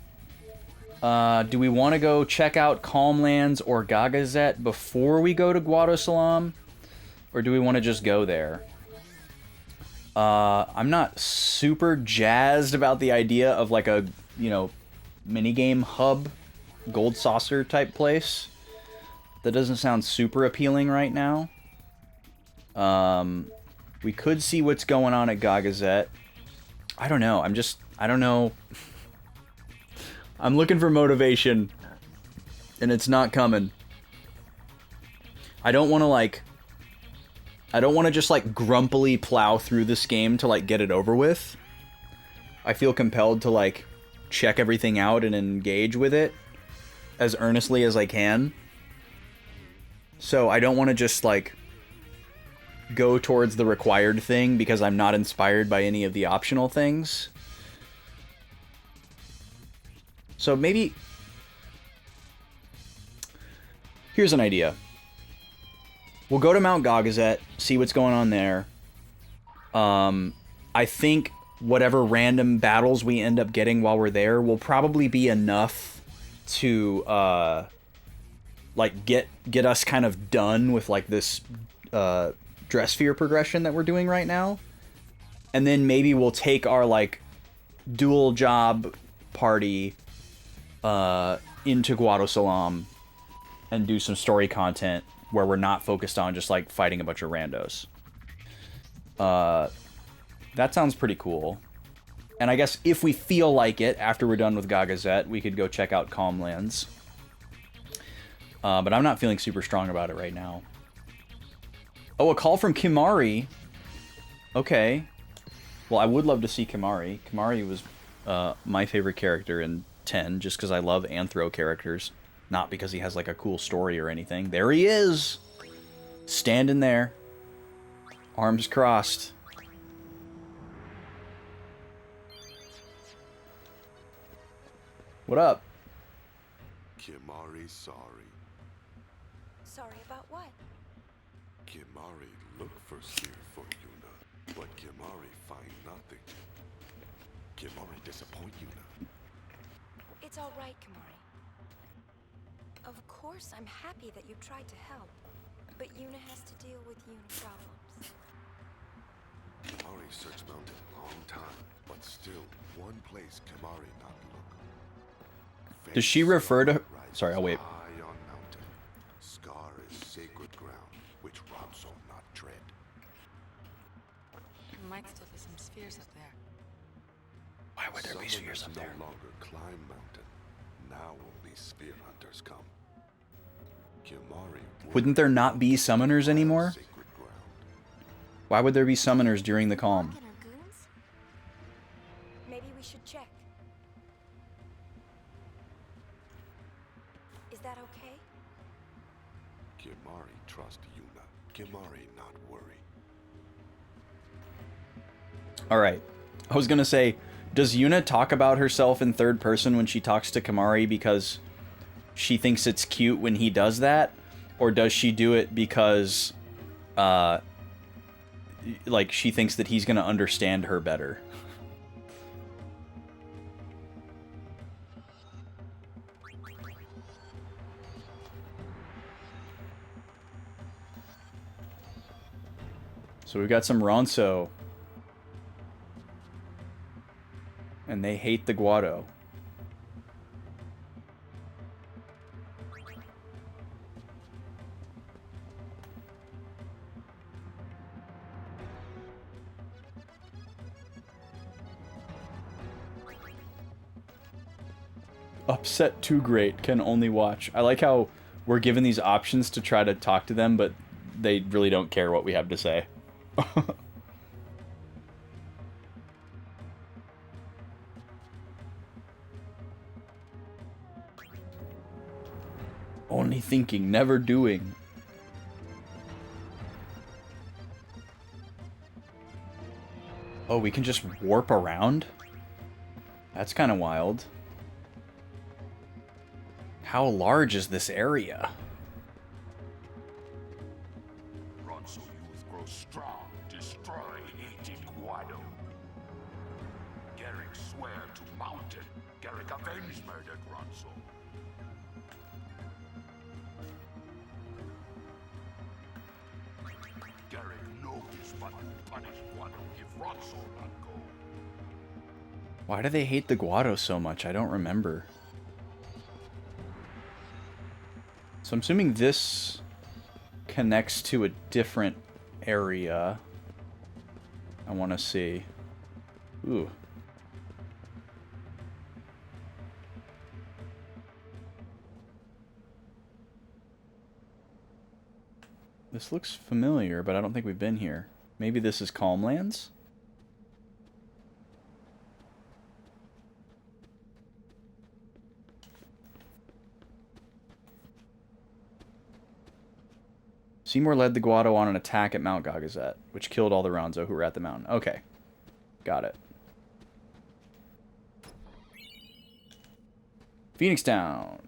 Speaker 1: do we want to go check out Calmlands or Gagazet before we go to Guadosalam? Or do we want to just go there? I'm not super jazzed about the idea of like a, you know, minigame hub, gold saucer type place. That doesn't sound super appealing right now. We could see what's going on at Gagazet. I don't know. I don't know. I'm looking for motivation, and it's not coming. I don't want to just like grumpily plow through this game to like get it over with. I feel compelled to like check everything out and engage with it as earnestly as I can. So I don't want to just like go towards the required thing because I'm not inspired by any of the optional things. So maybe... Here's an idea. We'll go to Mount Gagazet, see what's going on there. I think whatever random battles we end up getting while we're there will probably be enough to, like, get us kind of done with, like, this, dress sphere progression that we're doing right now. And then maybe we'll take our, like, dual job party, into Guadosalam and do some story content where we're not focused on just, like, fighting a bunch of randos. That sounds pretty cool. And I guess if we feel like it, after we're done with Gagazet, we could go check out Calmlands. But I'm not feeling super strong about it right now. Oh, a call from Kimari. Okay. Well, I would love to see Kimari. Kimari was my favorite character in 10, just because I love Anthro characters. Not because he has, like, a cool story or anything. There he is! Standing there. Arms crossed. What up?
Speaker 9: Kimari sorry.
Speaker 4: Sorry about what?
Speaker 9: Kimari look for Seer for Yuna, but Kimari find nothing. Kimari disappoint Yuna.
Speaker 4: It's all right, Kamari. Of course, I'm happy that you tried to help, but Yuna has to deal with Yuna problems.
Speaker 9: Kimari searched mountain a long time, but still one place Kimari not look.
Speaker 1: Does she refer to... Sorry, I'll wait.
Speaker 9: High on mountain. Scar is sacred ground, which Ramso not tread.
Speaker 5: Might still be some spheres up there.
Speaker 1: Why would there be spheres up there?
Speaker 9: No longer climb mountain. Now only spear hunters come. Kimari
Speaker 1: Wouldn't there not be summoners anymore?
Speaker 9: sacred ground.
Speaker 1: Why would there be summoners during the calm?
Speaker 2: Talking our goons?
Speaker 4: Maybe we should check. Is that okay?
Speaker 9: Kimari trust Yuna. Kimari not worry.
Speaker 1: Alright. I was gonna say, does Yuna talk about herself in third person when she talks to Kimari because she thinks it's cute when he does that? Or does she do it because, like, she thinks that he's gonna understand her better? So we've got some Ronso. And they hate the Guado. Upset too great, can only watch. I like how we're given these options to try to talk to them, but they really don't care what we have to say. Only thinking, never doing. Oh, we can just warp around? That's kind of wild. How large is this area?
Speaker 9: Ronso youth grow strong, destroy hated Guado. Garrick swear to mountain. Garrick avenge murdered Ronso. Garrick knows but who punish Guado if Ronso not go.
Speaker 1: Why do they hate the Guado so much? I don't remember. So I'm assuming this connects to a different area. I want to see. Ooh. This looks familiar, but I don't think we've been here. Maybe this is Calmlands? Seymour led the Guado on an attack at Mount Gagazet, which killed all the Ronzo who were at the mountain. Okay. Got it. Phoenix Town.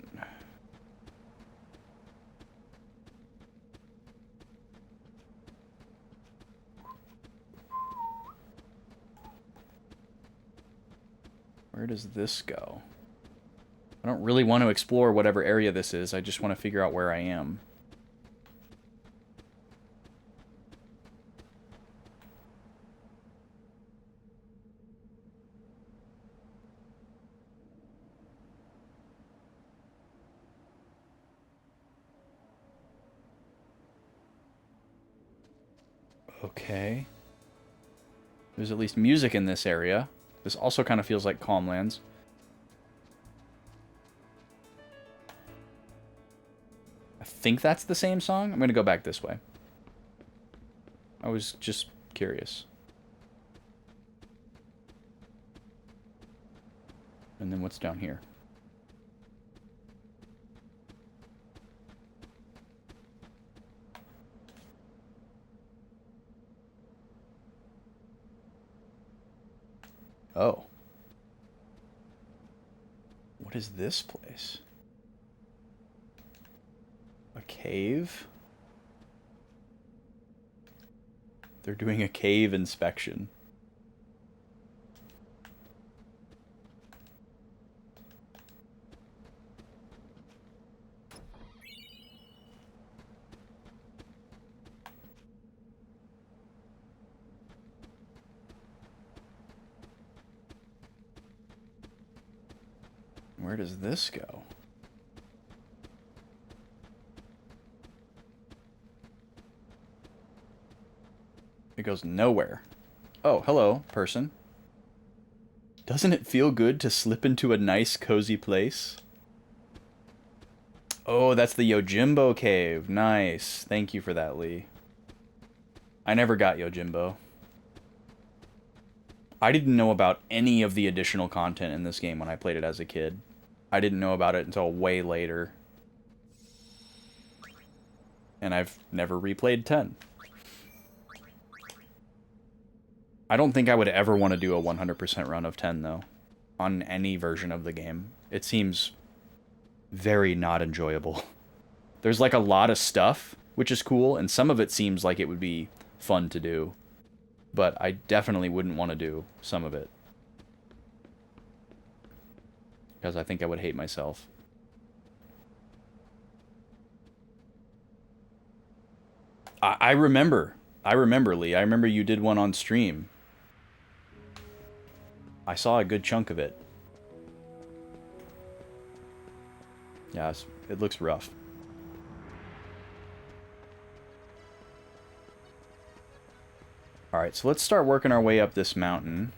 Speaker 1: Where does this go? I don't really want to explore whatever area this is. I just want to figure out where I am. Okay. There's at least music in this area. This also kind of feels like Calmlands. I think that's the same song. I'm going to go back this way. I was just curious. And then what's down here? Oh. What is this place? A cave? They're doing a cave inspection. Where does this go? It goes nowhere. Oh, hello, person. Doesn't it feel good to slip into a nice, cozy place? Oh, that's the Yojimbo cave. Nice. Thank you for that, Lee. I never got Yojimbo. I didn't know about any of the additional content in this game when I played it as a kid. I didn't know about it until way later. And I've never replayed 10. I don't think I would ever want to do a 100% run of 10, though. On any version of the game. It seems very not enjoyable. There's like a lot of stuff, which is cool, and some of it seems like it would be fun to do. But I definitely wouldn't want to do some of it. Because I think I would hate myself. I remember I remember, Lee. I remember you did one on stream. I saw a good chunk of it. Yeah, it looks rough. Alright, so let's start working our way up this mountain.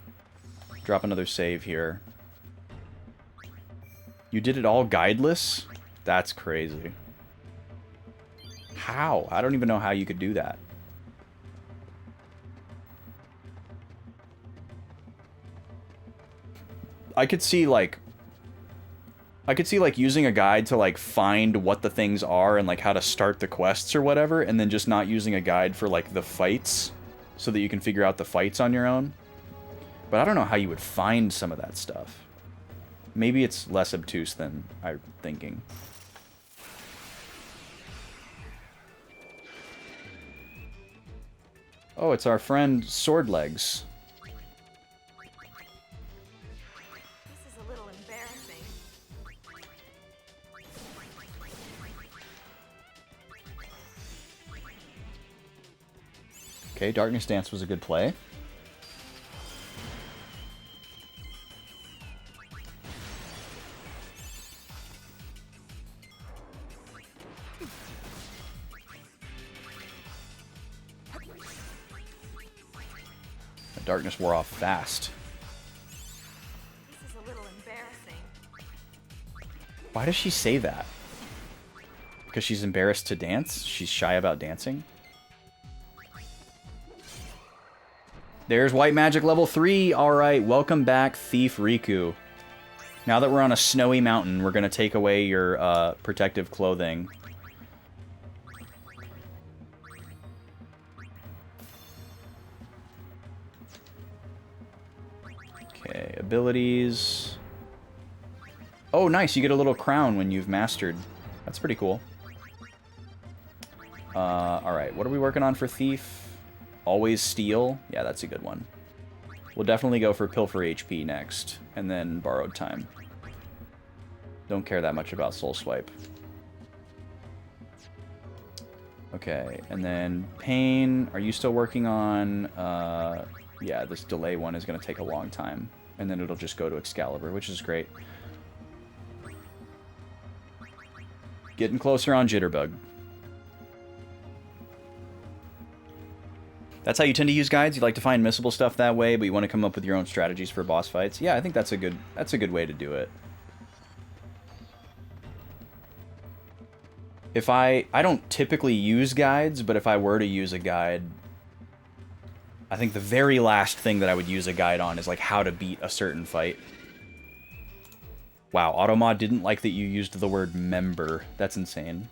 Speaker 1: Drop another save here. You did it all guideless? That's crazy. How? I don't even know how you could do that. I could see like using a guide to like find what the things are and like how to start the quests or whatever, and then just not using a guide for like the fights so that you can figure out the fights on your own. But I don't know how you would find some of that stuff. Maybe it's less obtuse than I'm thinking. Oh, it's our friend Sword Legs.
Speaker 4: This is a little embarrassing.
Speaker 1: Okay, Darkness Dance was a good play. The darkness wore off fast.
Speaker 4: This is a little embarrassing.
Speaker 1: Why does she say that? Because she's embarrassed to dance? She's shy about dancing? There's White Magic level 3. Alright, welcome back, Thief Riku. Now that we're on a snowy mountain, we're going to take away your protective clothing. Okay, abilities. Oh, nice, you get a little crown when you've mastered. That's pretty cool. Alright, what are we working on for Thief? Always steal? Yeah, that's a good one. We'll definitely go for Pilfer HP next, and then Borrowed Time. Don't care that much about Soul Swipe. Okay, and then Pain. Are you still working on... yeah, this delay one is going to take a long time. And then it'll just go to Excalibur, which is great. Getting closer on Jitterbug. That's how you tend to use guides. You like to find missable stuff that way, but you want to come up with your own strategies for boss fights. Yeah, I think that's a good way to do it. If I don't typically use guides, but if I were to use a guide, I think the very last thing that I would use a guide on is like how to beat a certain fight. Wow, Automod didn't like that you used the word member. That's insane.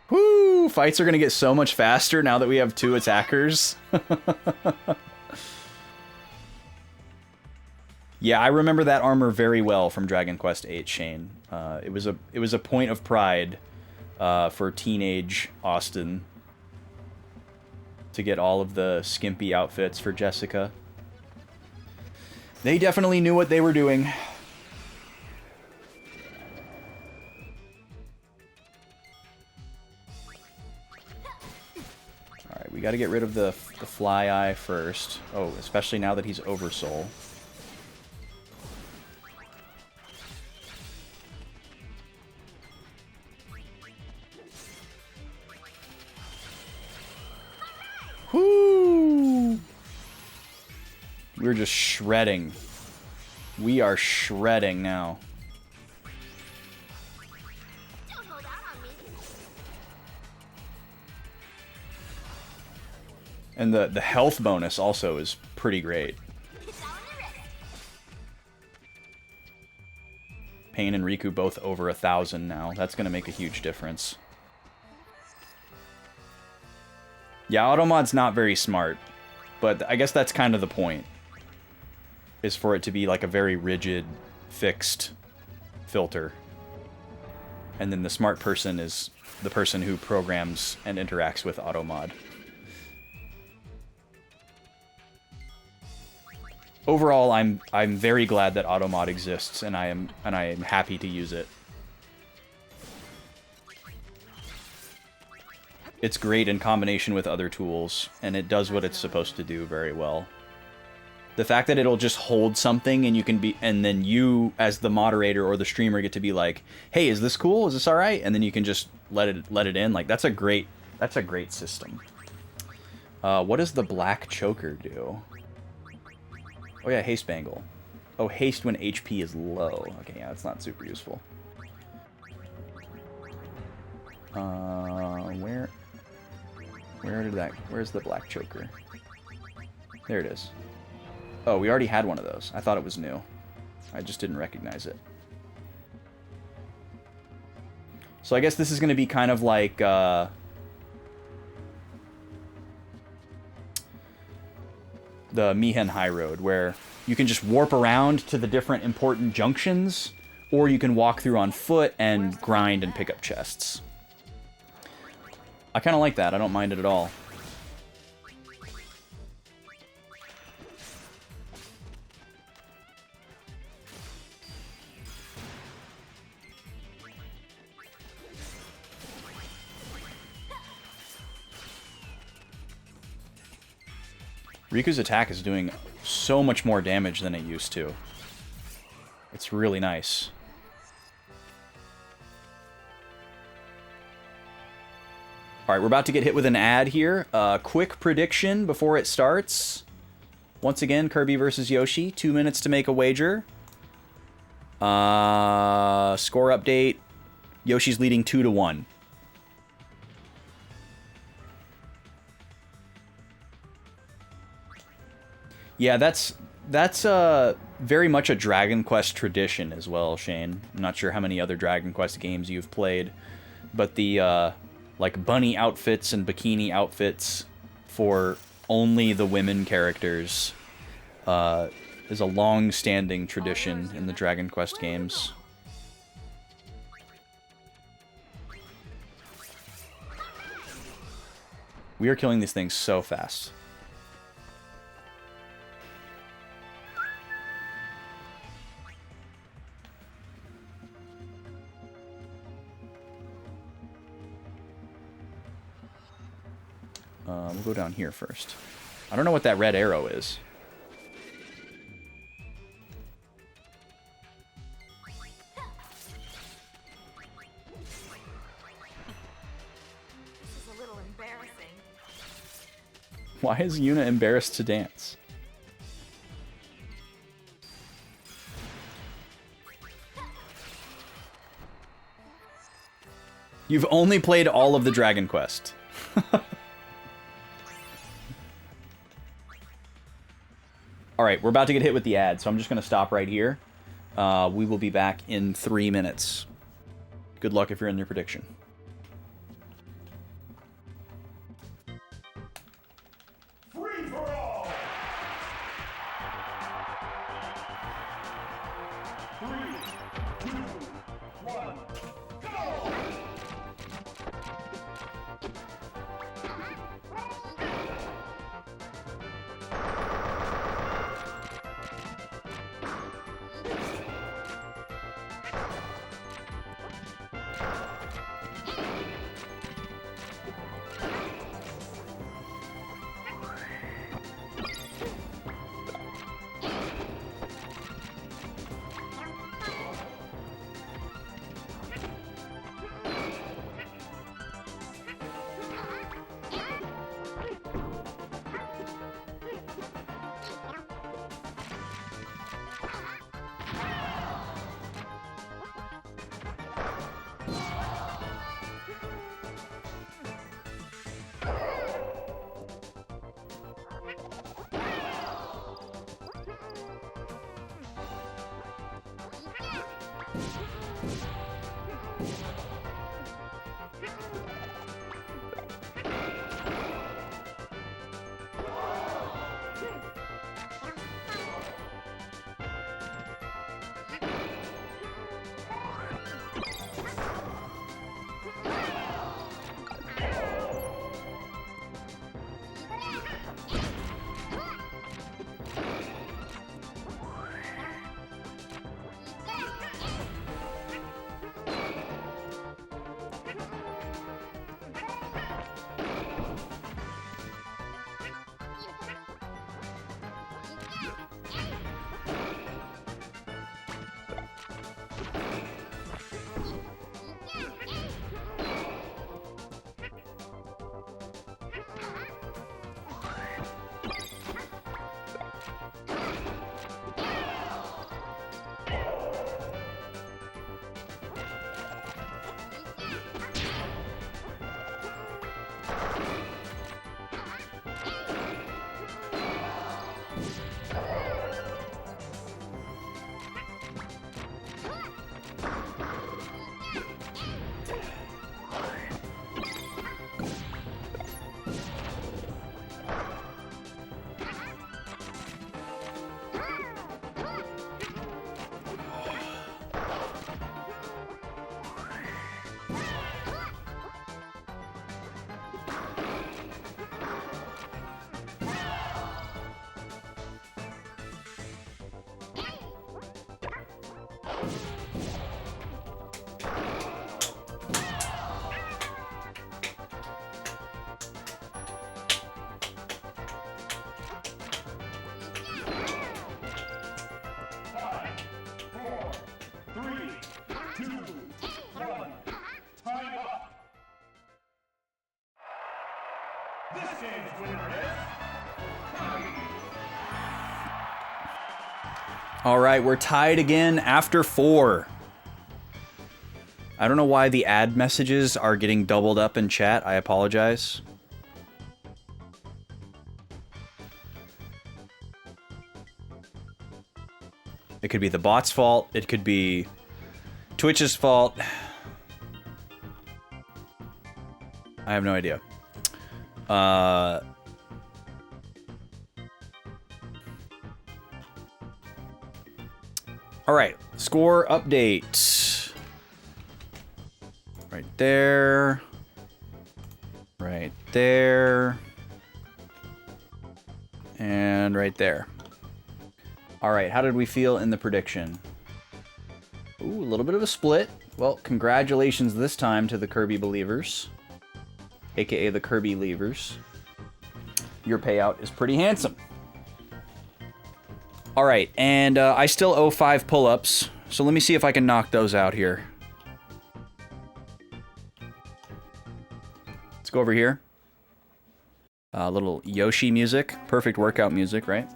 Speaker 1: Woo! Fights are gonna get so much faster now that we have 2 attackers. Yeah, I remember that armor very well from Dragon Quest VIII, Shane. It was a point of pride for teenage Austin to get all of the skimpy outfits for Jessica. They definitely knew what they were doing. Alright, we gotta get rid of the Fly Eye first. Oh, especially now that he's Oversoul. Whoo! We're just shredding. We are shredding now.
Speaker 2: Don't hold out on me.
Speaker 1: And the health bonus also is pretty great.
Speaker 2: It's all in the wrist.
Speaker 1: Pain and Riku both over 1,000 now. That's going to make a huge difference. Yeah, Automod's not very smart, but I guess that's kind of the point. Is for it to be like a very rigid, fixed filter. And then the smart person is the person who programs and interacts with Automod. overall, I'm very glad that automod exists, and I am happy to use it. It's great in combination with other tools, and it does what it's supposed to do very well. The fact that it'll just hold something and you can be, and then you as the moderator or the streamer get to be like, "Hey, is this cool? Is this all right?" And then you can just let it in. Like that's a great system. What does the black choker do? Oh yeah, haste bangle. Oh, haste when HP is low. Okay, yeah, that's not super useful. Where's the black choker? There it is. Oh, we already had one of those. I thought it was new. I just didn't recognize it. So I guess this is going to be kind of like the Mihen High Road, where you can just warp around to the different important junctions, or you can walk through on foot and grind and pick up chests. I kind of like that. I don't mind it at all. Riku's attack is doing so much more damage than it used to. It's really nice. Alright, we're about to get hit with an ad here. Quick prediction before it starts. Once again, Kirby versus Yoshi. 2 minutes to make a wager. Score update. Yoshi's leading 2-1. Yeah, that's very much a Dragon Quest tradition as well, Shane. I'm not sure how many other Dragon Quest games you've played, but the like bunny outfits and bikini outfits for only the women characters is a long-standing tradition in the Dragon Quest games. We are killing these things so fast. We'll go down here first. I don't know what that red arrow is.
Speaker 2: This is a little embarrassing.
Speaker 1: Why is Yuna embarrassed to dance? You've only played all of the Dragon Quest. Alright, we're about to get hit with the ad, so I'm just going to stop right here. We will be back in 3 minutes. Good luck if you're in your prediction.
Speaker 3: Free for all! 3, 2, 1, go! This game's winner is Kirby.
Speaker 1: All right, we're tied again after 4. I don't know why the ad messages are getting doubled up in chat. I apologize. It could be the bot's fault. It could be Twitch's fault. I have no idea. All right, score update. Right there. Right there. And right there. All right, how did we feel in the prediction? Ooh, a little bit of a split. Well, congratulations this time to the Kirby Believers, aka the Kirby Leavers. Your payout is pretty handsome. All right, and I still owe 5 pull-ups, so let me see if I can knock those out here. Let's go over here. A little Yoshi music, perfect workout music, right?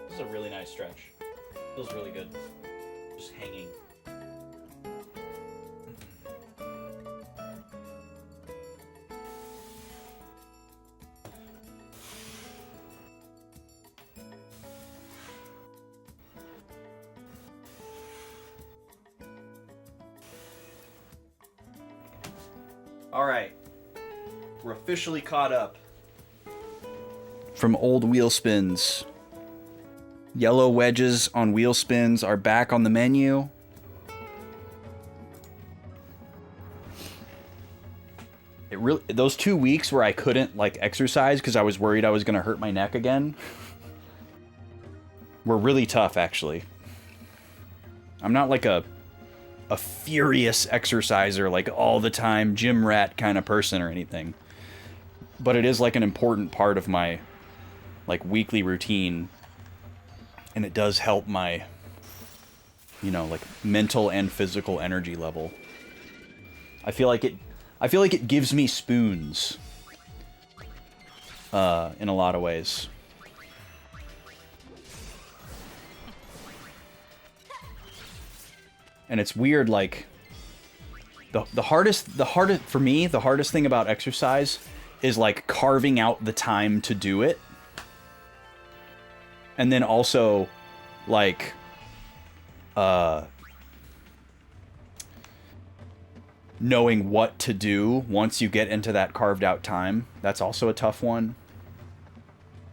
Speaker 1: This is a really nice stretch. Feels really good. Just hanging. All right, we're officially caught up from old wheel spins. Yellow wedges on wheel spins are back on the menu. Those 2 weeks where I couldn't like exercise because I was worried I was gonna hurt my neck again were really tough, actually. I'm not like a furious exerciser, like all the time gym rat kind of person or anything, but it is like an important part of my like weekly routine, and it does help my, you know, like mental and physical energy level. I feel like it gives me spoons in a lot of ways. And it's weird, like, the hardest for me, the hardest thing about exercise is, like, carving out the time to do it. And then also, like, knowing what to do once you get into that carved out time. That's also a tough one.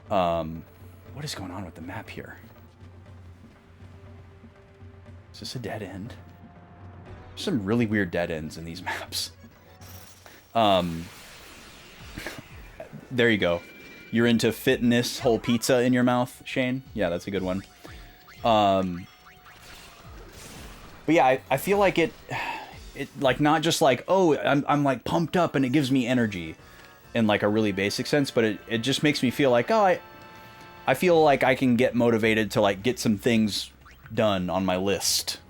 Speaker 1: What is going on with the map here? Is this a dead end? There's some really weird dead ends in these maps. There you go. You're into fitness, whole pizza in your mouth, Shane? Yeah, that's a good one. But yeah, I feel like it like not just like, oh, I'm like pumped up and it gives me energy in like a really basic sense, but it just makes me feel like, oh, I feel like I can get motivated to like get some things done on my list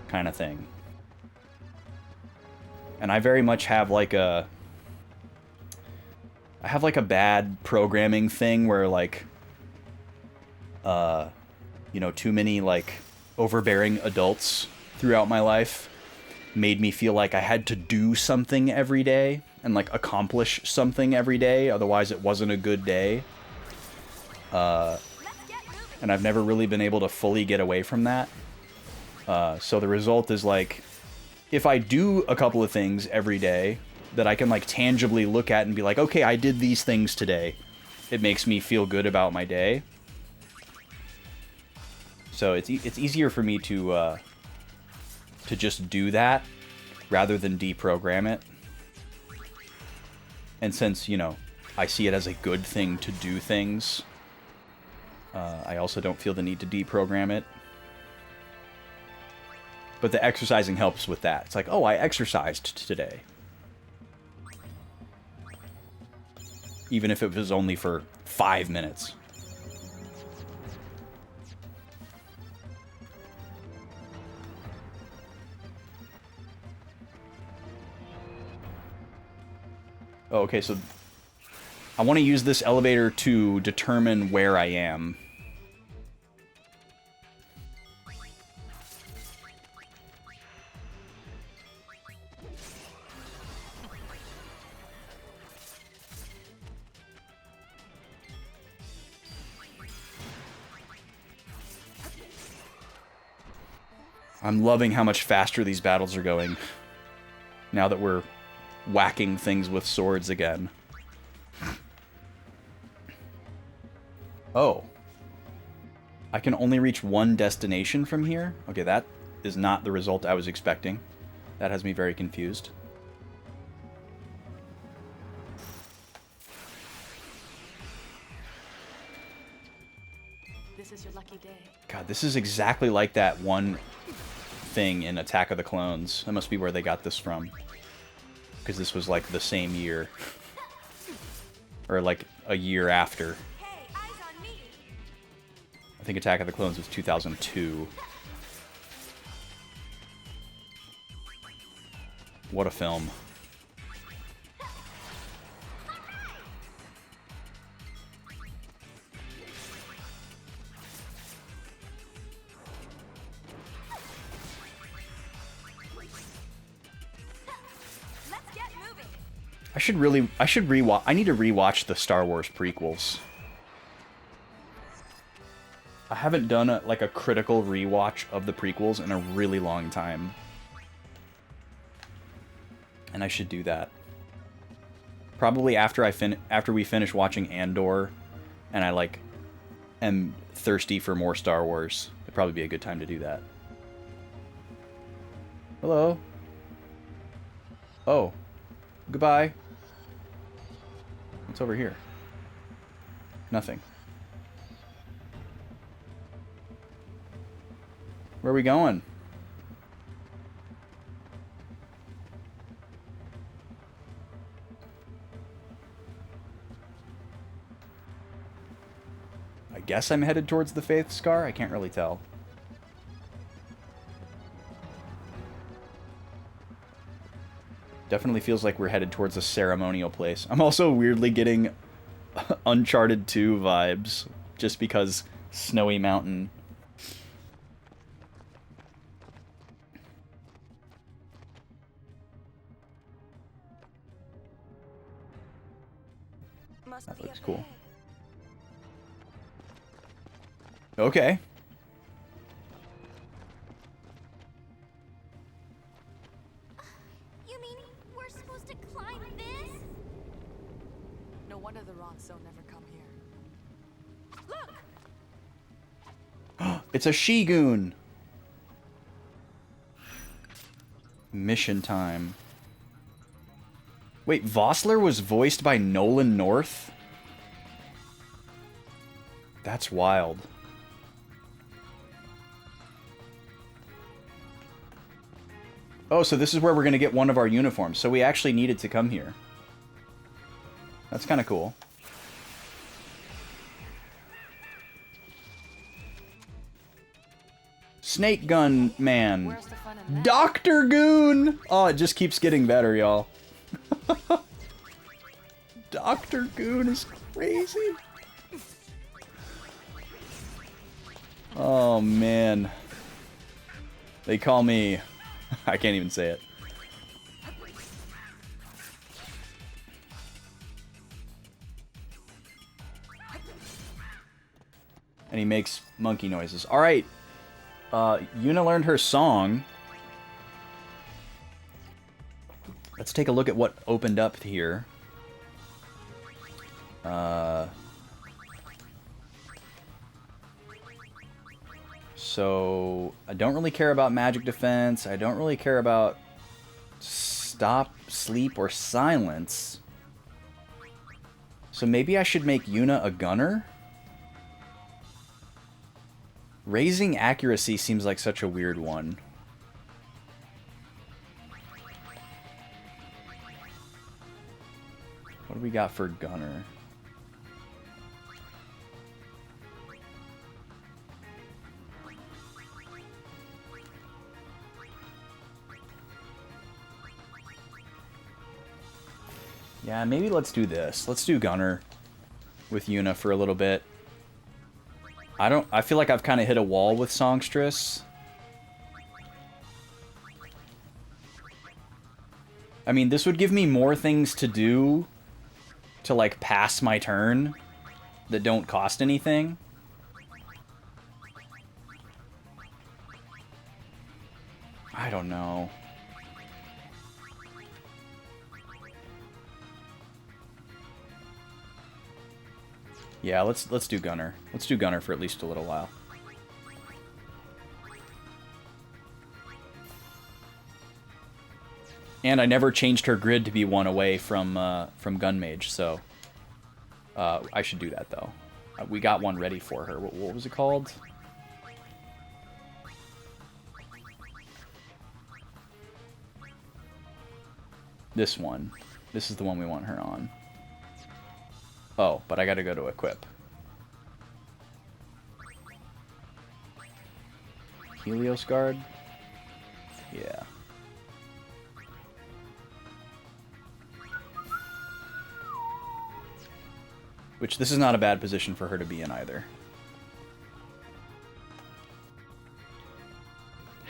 Speaker 1: kind of thing. And I very much have like a bad programming thing where like you know, too many like overbearing adults throughout my life made me feel like I had to do something every day and like accomplish something every day, otherwise it wasn't a good day. And I've never really been able to fully get away from that. So the result is like, if I do a couple of things every day that I can like tangibly look at and be like, okay, I did these things today, it makes me feel good about my day. So it's easier for me to just do that rather than deprogram it. And since, you know, I see it as a good thing to do things, I also don't feel the need to deprogram it. But the exercising helps with that. It's like, oh, I exercised today. Even if it was only for 5 minutes. Oh, okay, so I want to use this elevator to determine where I am. I'm loving how much faster these battles are going now that we're whacking things with swords again. Oh. I can only reach one destination from here? Okay, that is not the result I was expecting. That has me very confused.
Speaker 5: This is your lucky day.
Speaker 1: God, this is exactly like that one thing in Attack of the Clones. That must be where they got this from. Because this was like the same year. Or like a year after.
Speaker 2: Hey, eyes on me.
Speaker 1: I think Attack of the Clones was 2002. What a film.
Speaker 2: Let's get moving.
Speaker 1: I need to rewatch the Star Wars prequels. I haven't done like a critical rewatch of the prequels in a really long time. And I should do that. Probably after we finish watching Andor and I like am thirsty for more Star Wars. It'd probably be a good time to do that. Hello. Oh. Goodbye. What's over here? Nothing. Where are we going? I guess I'm headed towards the Faith Scar? I can't really tell. Definitely feels like we're headed towards a ceremonial place. I'm also weirdly getting Uncharted 2 vibes, just because Snowy Mountain.
Speaker 4: Must
Speaker 1: That
Speaker 4: be
Speaker 1: looks
Speaker 4: up
Speaker 1: cool.
Speaker 4: ahead.
Speaker 1: Okay.
Speaker 2: You mean we're supposed to climb this?
Speaker 5: No wonder the Ronso never come here.
Speaker 2: Look!
Speaker 1: It's a Shigun! Mission time. Wait, Vossler was voiced by Nolan North? That's wild. Oh, so this is where we're going to get one of our uniforms. So we actually needed to come here. That's kind of cool. Snake Gun Man.
Speaker 5: Where's the fun in that?
Speaker 1: Dr. Goon! Oh, it just keeps getting better, y'all. Dr. Goon is crazy. Oh, man. They call me... I can't even say it. And he makes monkey noises. Alright. Yuna learned her song. Let's take a look at what opened up here. So, I don't really care about magic defense. I don't really care about stop, sleep, or silence. So maybe I should make Yuna a gunner? Raising accuracy seems like such a weird one. What do we got for gunner? Yeah, maybe let's do this. Let's do Gunner with Yuna for a little bit. I feel like I've kind of hit a wall with Songstress. I mean, this would give me more things to do to, like, pass my turn that don't cost anything. I don't know. Yeah, let's do Gunner. Let's do Gunner for at least a little while. And I never changed her grid to be one away from Gun Mage, so I should do that though. We got one ready for her. What was it called? This one. This is the one we want her on. Oh, but I gotta go to equip. Helios Guard? Yeah. Which, this is not a bad position for her to be in either.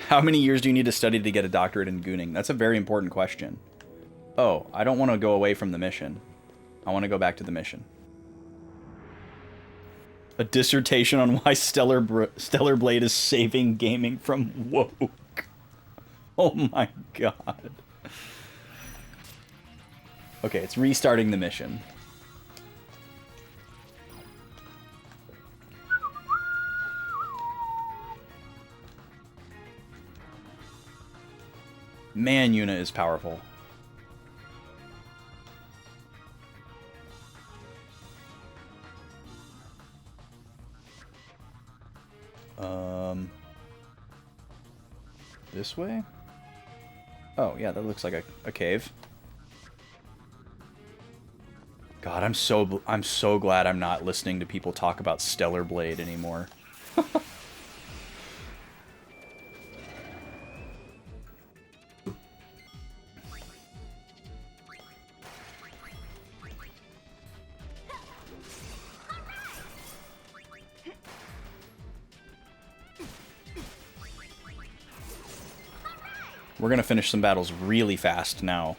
Speaker 1: How many years do you need to study to get a doctorate in gooning? That's a very important question. Oh, I don't want to go away from the mission. I want to go back to the mission. A dissertation on why Stellar Blade is saving gaming from woke. Oh my god. Okay, it's restarting the mission. Man, Yuna is powerful. This way? Oh, yeah, that looks like a cave. God, I'm so glad I'm not listening to people talk about Stellar Blade anymore. We're gonna finish some battles really fast now.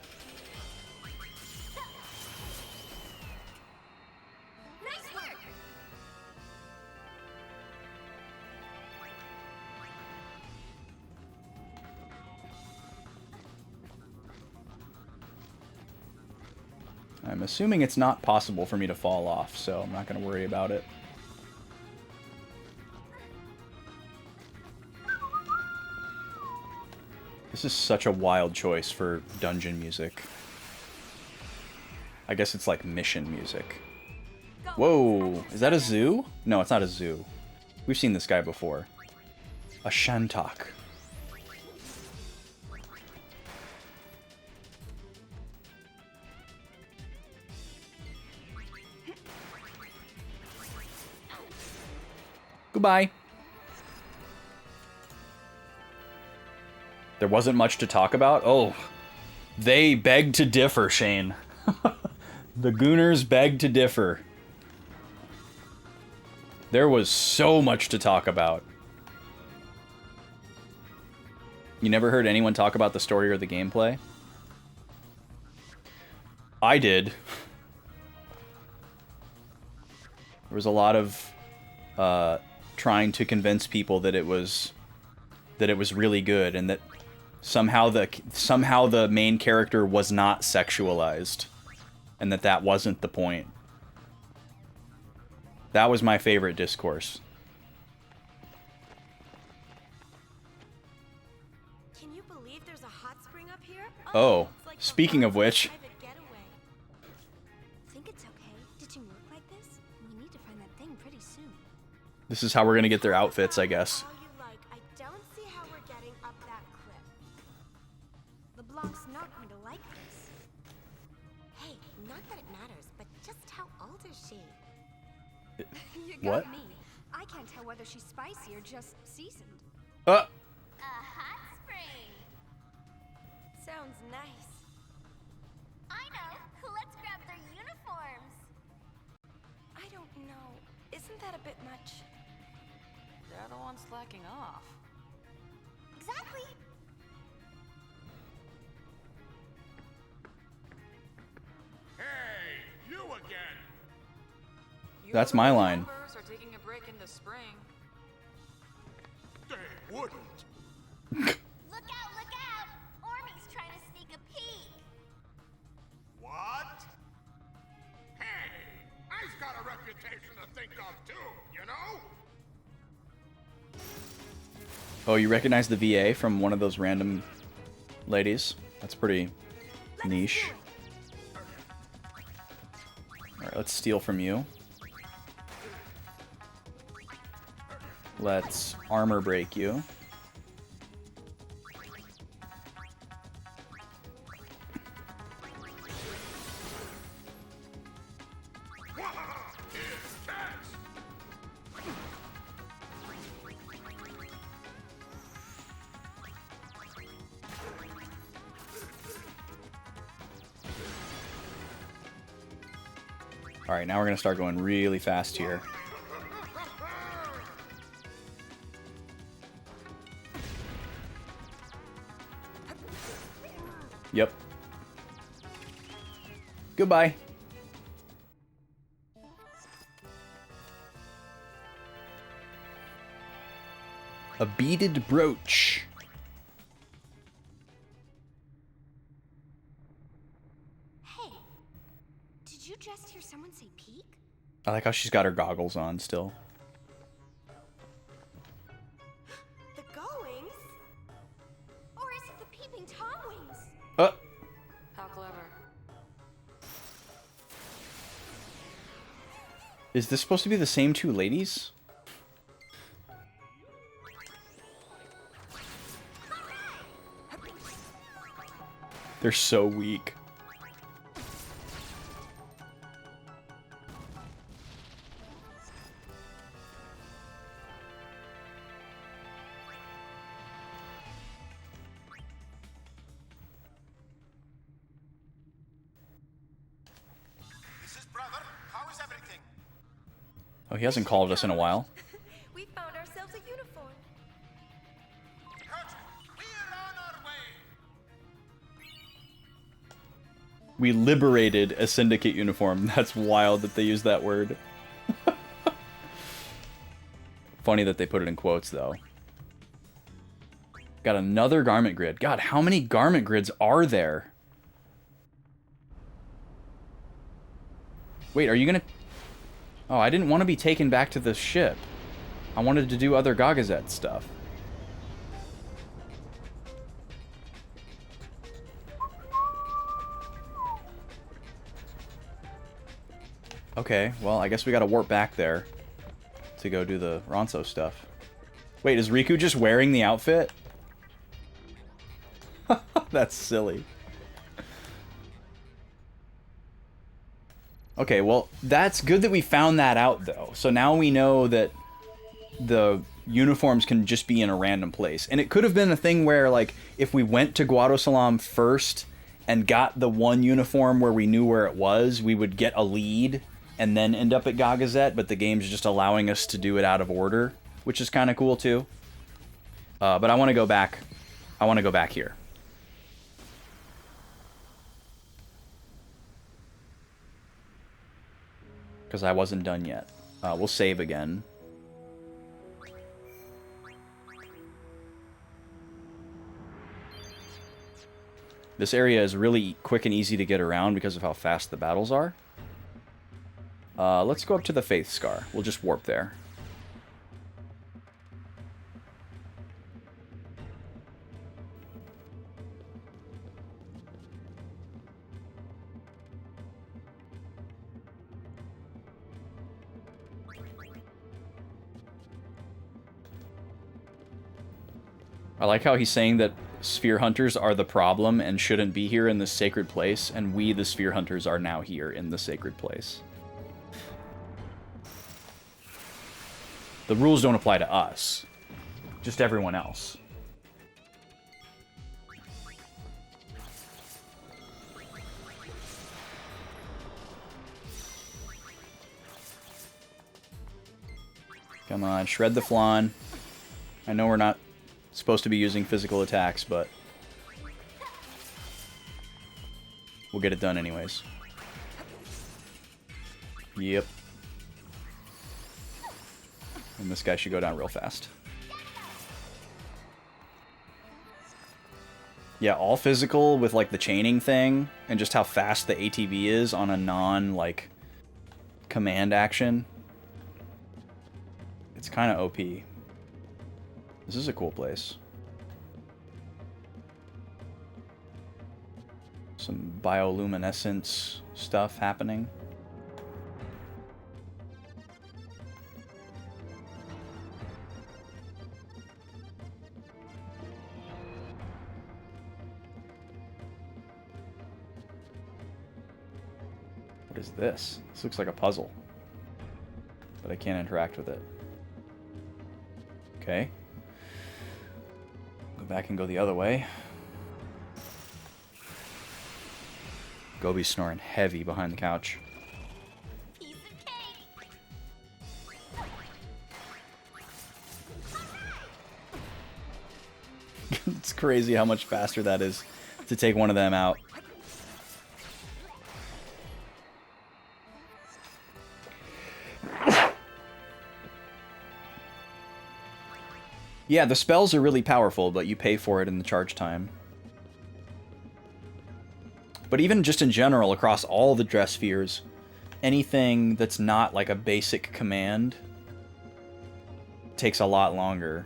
Speaker 2: Nice work.
Speaker 1: I'm assuming it's not possible for me to fall off, so I'm not gonna worry about it. This is such a wild choice for dungeon music. I guess it's like mission music. Whoa, is that a zoo? No, it's not a zoo. We've seen this guy before. A Shantak. Goodbye. There wasn't much to talk about? Oh, they beg to differ, Shane. The Gooners beg to differ. There was so much to talk about. You never heard anyone talk about the story or the gameplay? I did. There was a lot of trying to convince people that it was really good, and that somehow the main character was not sexualized, and that wasn't the point. That was my favorite discourse.
Speaker 4: Can you believe there's a hot spring up here?
Speaker 1: Oh,
Speaker 4: it's like the
Speaker 1: speaking of
Speaker 4: last
Speaker 1: which,
Speaker 4: private getaway. Think it's okay? Did you work like this? We need to find that thing pretty soon.
Speaker 1: this is how we're gonna get their outfits, I guess.
Speaker 4: All you like. I don't see how we're getting up that cliff. The block's not going to like this. Hey, not that it matters, but just how old is she?
Speaker 2: You
Speaker 1: What?
Speaker 2: got me. I can't tell whether she's spicy or just seasoned. A hot spring.
Speaker 4: Sounds nice.
Speaker 2: I know. Let's grab
Speaker 4: Isn't that a bit much?
Speaker 5: They're the ones slacking off.
Speaker 4: Exactly.
Speaker 8: Hey, you again!
Speaker 1: That's my line.
Speaker 5: Are taking a break in the spring.
Speaker 8: They wouldn't.
Speaker 2: Look out, look out! Ormy's trying to sneak a peek.
Speaker 8: What? Hey, I've got a reputation to think of too, you know?
Speaker 1: Oh, you recognize the VA from one of those random ladies? That's pretty niche. Alright, let's steal from you. Let's armor break you. Alright, now we're gonna start going really fast here. Yep. Goodbye. A beaded brooch.
Speaker 4: Hey, did you just hear someone say peek?
Speaker 1: I like how she's got her goggles on still.
Speaker 4: The Gullwings? Or is it the Peeping Tom Wings?
Speaker 5: How clever.
Speaker 1: Is this supposed to be the same two ladies? They're so weak.
Speaker 8: This is brother. How is everything?
Speaker 1: Oh, he hasn't called us in a while.
Speaker 4: We found ourselves a uniform.
Speaker 8: Kurt, we're on our way.
Speaker 1: We liberated a syndicate uniform. That's wild that they use that word. Funny that they put it in quotes, though. Got another garment grid. God, how many garment grids are there? Wait, are you gonna... Oh, I didn't want to be taken back to the ship. I wanted to do other Gagazet stuff. Okay, well, I guess we gotta warp back there to go do the Ronso stuff. Wait, is Riku just wearing the outfit? That's silly. Okay, well, that's good that we found that out, though. So now we know that the uniforms can just be in a random place. And it could have been a thing where, like, if we went to Guadosalam first and got the one uniform where we knew where it was, we would get a lead and then end up at Gagazet, but the game's just allowing us to do it out of order, which is kind of cool, too. But I want to go back. I want to go back here. Because I wasn't done yet. We'll save again. This area is really quick and easy to get around because of how fast the battles are. Let's go up to the Faith Scar. We'll just warp there. I like how he's saying that Sphere Hunters are the problem and shouldn't be here in this sacred place, and we, the Sphere Hunters, are now here in the sacred place. The rules don't apply to us, just everyone else. Come on, shred the flan. I know we're not supposed to be using physical attacks, but we'll get it done anyways. Yep. And this guy should go down real fast. Yeah, all physical with like the chaining thing and just how fast the ATB is on a non-like command action. It's kind of OP. This is a cool place. Some bioluminescence stuff happening. What is this? This looks like a puzzle. But I can't interact with it. Okay. Go back and go the other way. Gobi's snoring heavy behind the couch.
Speaker 2: Piece of cake.
Speaker 1: It's crazy how much faster that is to take one of them out. Yeah, the spells are really powerful, but you pay for it in the charge time. But even just in general, across all the dress spheres, anything that's not like a basic command takes a lot longer.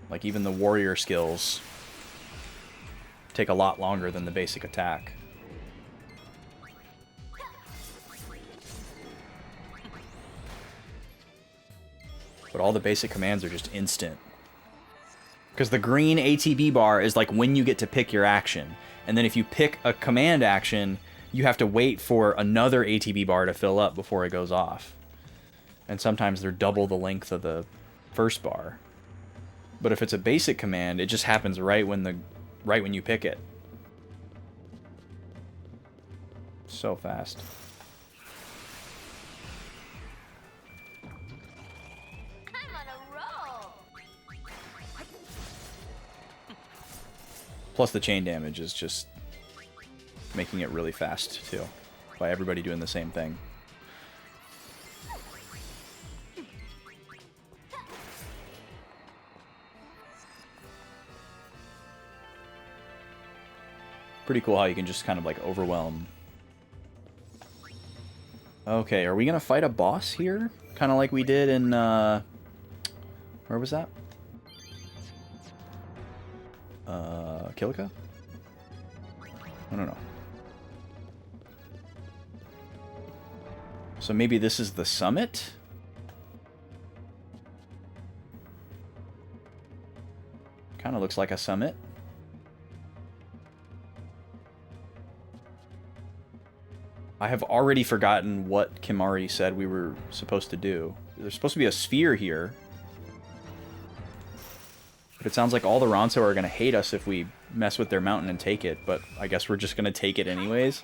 Speaker 1: Like even the warrior skills take a lot longer than the basic attack. But all the basic commands are just instant. Because the green ATB bar is like when you get to pick your action. And then if you pick a command action, you have to wait for another ATB bar to fill up before it goes off. And sometimes they're double the length of the first bar. But if it's a basic command, it just happens right when you pick it. So fast.
Speaker 2: I'm on a roll.
Speaker 1: Plus the chain damage is just making it really fast too. By everybody doing the same thing. Pretty cool how you can just kind of like overwhelm. Okay, are we gonna fight a boss here? Kind of like we did in, where was that? Kilika? I don't know. So maybe this is the summit? Kind of looks like a summit. I have already forgotten what Kimari said we were supposed to do. There's supposed to be a sphere here. But it sounds like all the Ronso are going to hate us if we mess with their mountain and take it. But I guess we're just going to take it anyways.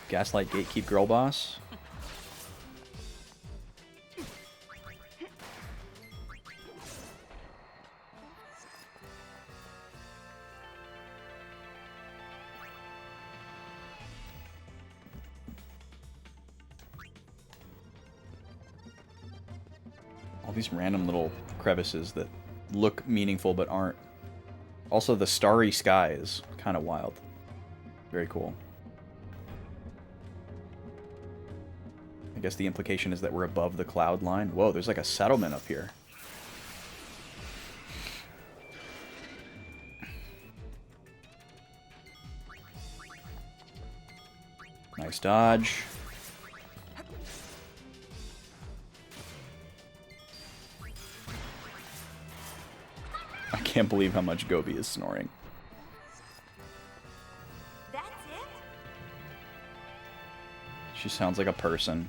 Speaker 1: Gaslight Gatekeep Girl Boss. These random little crevices that look meaningful but aren't. Also, the starry sky is kind of wild. Very cool. I guess the implication is that we're above the cloud line. Whoa, there's like a settlement up here. Nice dodge. I can't believe how much Gobi is snoring.
Speaker 4: That's it?
Speaker 1: She sounds like a person.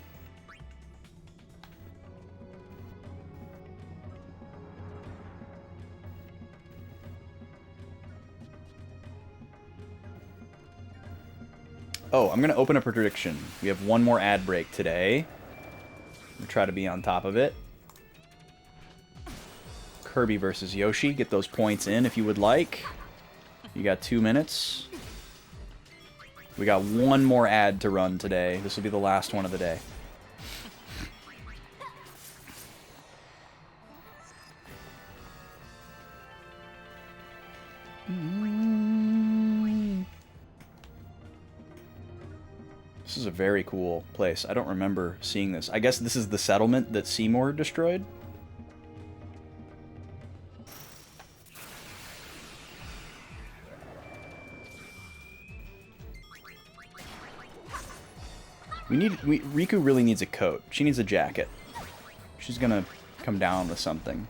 Speaker 1: Oh, I'm going to open a prediction. We have one more ad break today. We'll try to be on top of it. Kirby versus Yoshi. Get those points in if you would like. You got 2 minutes. We got one more ad to run today. This will be the last one of the day. This is a very cool place. I don't remember seeing this. I guess this is the settlement that Seymour destroyed? Riku really needs a coat. She needs a jacket. She's gonna come down with something.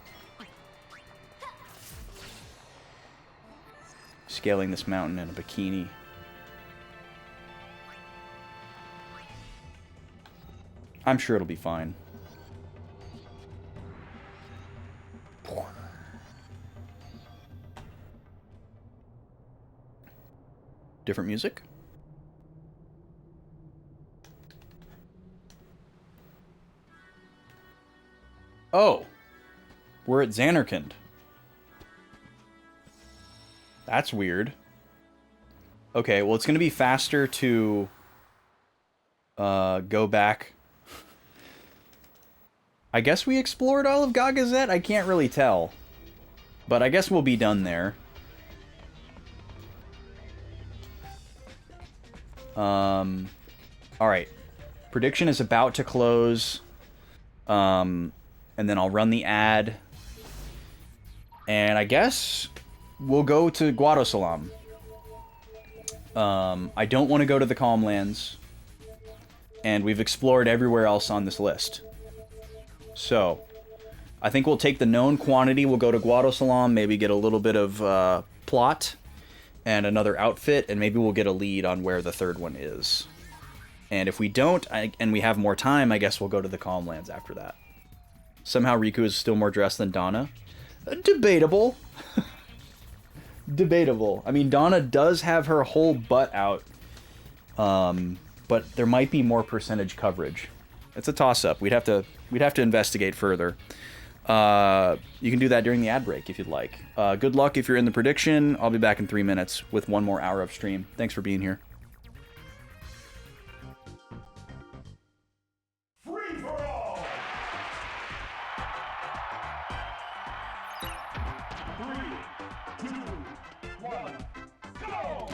Speaker 1: Scaling this mountain in a bikini. I'm sure it'll be fine. Different music? Oh! We're at Xanarkand. That's weird. Okay, well it's gonna be faster to go back. I guess we explored all of Gagazet? I can't really tell. But I guess we'll be done there. Alright. Prediction is about to close. And then I'll run the ad. And I guess we'll go to Guadosalam. I don't want to go to the Calmlands. And we've explored everywhere else on this list. So, I think we'll take the known quantity, we'll go to Guadosalam, maybe get a little bit of plot and another outfit, and maybe we'll get a lead on where the third one is. And if we don't, and we have more time, I guess we'll go to the Calmlands after that. Somehow Riku is still more dressed than Donna. Debatable. Debatable. I mean, Donna does have her whole butt out, but there might be more percentage coverage. It's a toss-up. We'd have to investigate further. You can do that during the ad break if you'd like. Good luck if you're in the prediction. I'll be back in 3 minutes with one more hour of stream. Thanks for being here.
Speaker 3: Free for all! 3, 2, 1, go!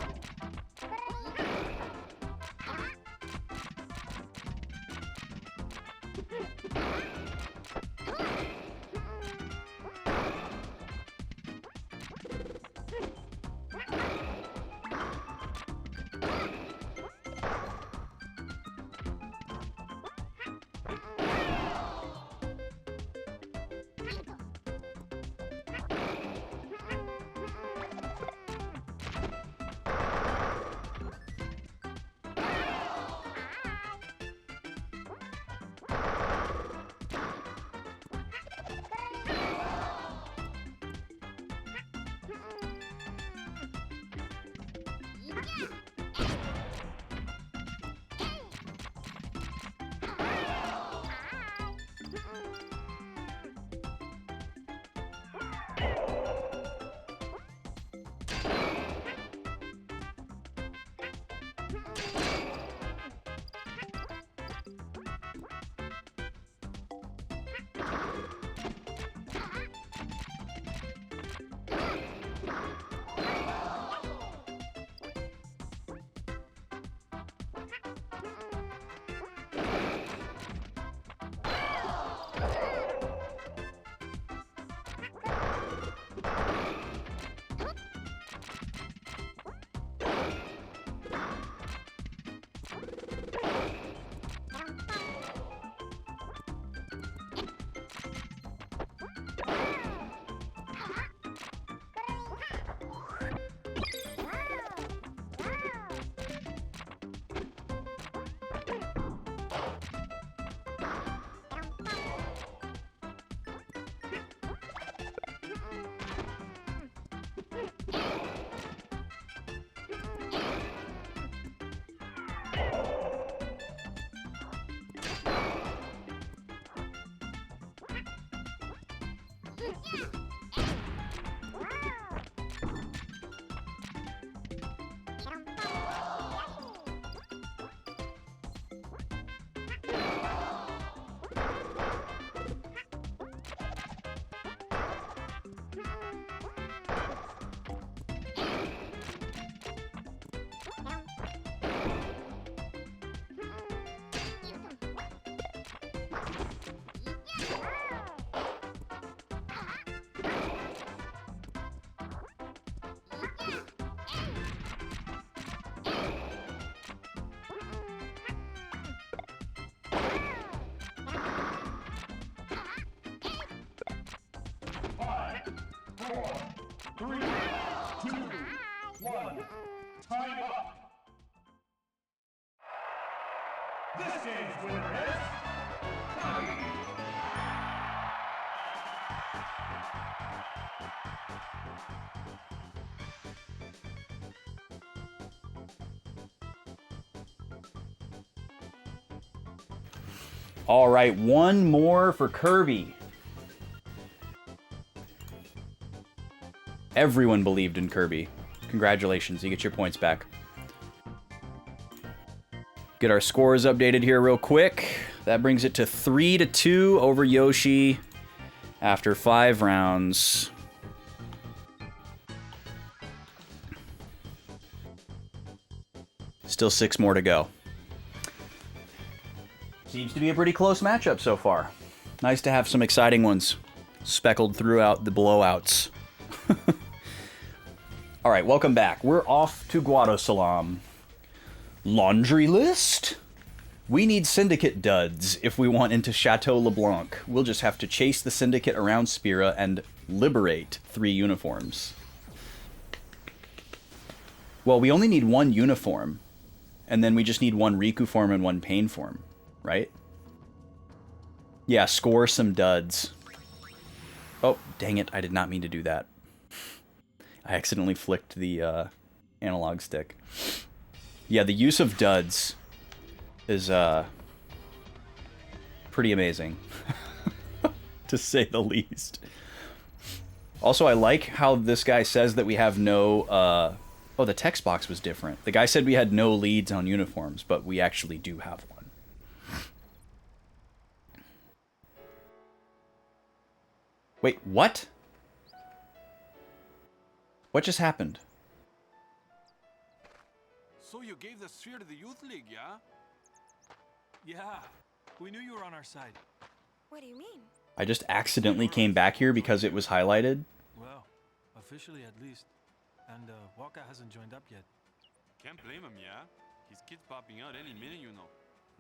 Speaker 1: All right, one more for Kirby. Everyone believed in Kirby. Congratulations, you get your points back. Get our scores updated here real quick. That brings it to 3-2 over Yoshi after 5 rounds. Still 6 more to go. Seems to be a pretty close matchup so far. Nice to have some exciting ones speckled throughout the blowouts. All right, welcome back. We're off to Guadosalam. Laundry list? We need Syndicate duds if we want into Chateau LeBlanc. We'll just have to chase the Syndicate around Spira and liberate 3 uniforms. Well, we only need 1 uniform, and then we just need 1 Riku form and 1 Pain form, right? Yeah, score some duds. Oh, dang it, I did not mean to do that. I accidentally flicked the analog stick. Yeah, the use of duds is pretty amazing, to say the least. Also, I like how this guy says that we have no... oh, the text box was different. The guy said we had no leads on uniforms, but we actually do have one. Wait, what? What just happened?
Speaker 3: So you gave the sphere to the Youth League, yeah? Yeah. We knew you were on our side.
Speaker 4: What do you mean?
Speaker 1: I just accidentally came back here because it was highlighted.
Speaker 3: Well, officially at least. And Waka hasn't joined up yet.
Speaker 10: Can't blame him, yeah? His kid's popping out any minute, you know.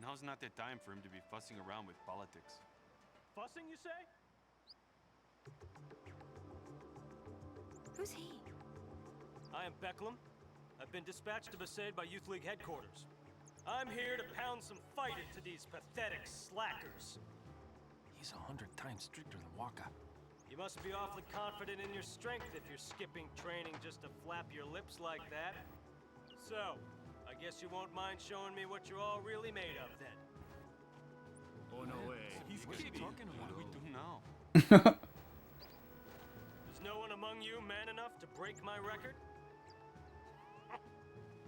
Speaker 10: Now's not the time for him to be fussing around with politics.
Speaker 3: Fussing, you say?
Speaker 4: Who's he?
Speaker 11: I am Becklum. I've been dispatched to Besaid by Youth League headquarters. I'm here to pound some fight into these pathetic slackers.
Speaker 3: He's 100 times stricter than Waka.
Speaker 11: You must be awfully confident in your strength if you're skipping training just to flap your lips like that. So, I guess you won't mind showing me what you're all really made of then.
Speaker 10: Oh, no way.
Speaker 3: He's kidding. Talking about
Speaker 10: What do we do now?
Speaker 11: There's no one among you man enough to break my record?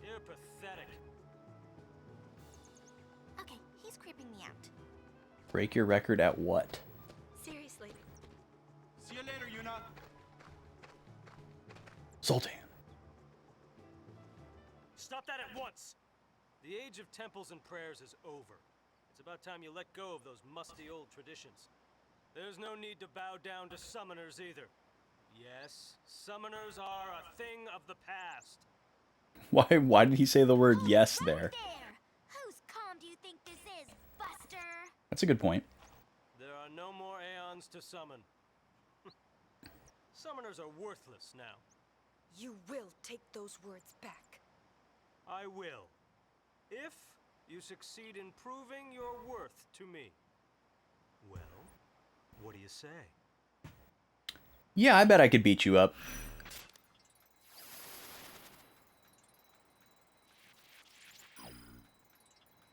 Speaker 11: You're pathetic.
Speaker 2: Okay, he's creeping me out.
Speaker 1: Break your record at what?
Speaker 4: Seriously.
Speaker 10: See you later, Yuna.
Speaker 1: Sultan.
Speaker 11: Stop that at once! The age of temples and prayers is over. It's about time you let go of those musty old traditions. There's no need to bow down to summoners either. Yes, summoners are a thing of the past.
Speaker 1: Why did he say the word yes there?
Speaker 2: Whose calm do you think this is, Buster?
Speaker 1: That's a good point.
Speaker 11: There are no more aeons to summon. Summoners are worthless now.
Speaker 4: You will take those words back.
Speaker 11: I will. If you succeed in proving your worth to me. Well, what do you say?
Speaker 1: Yeah, I bet I could beat you up.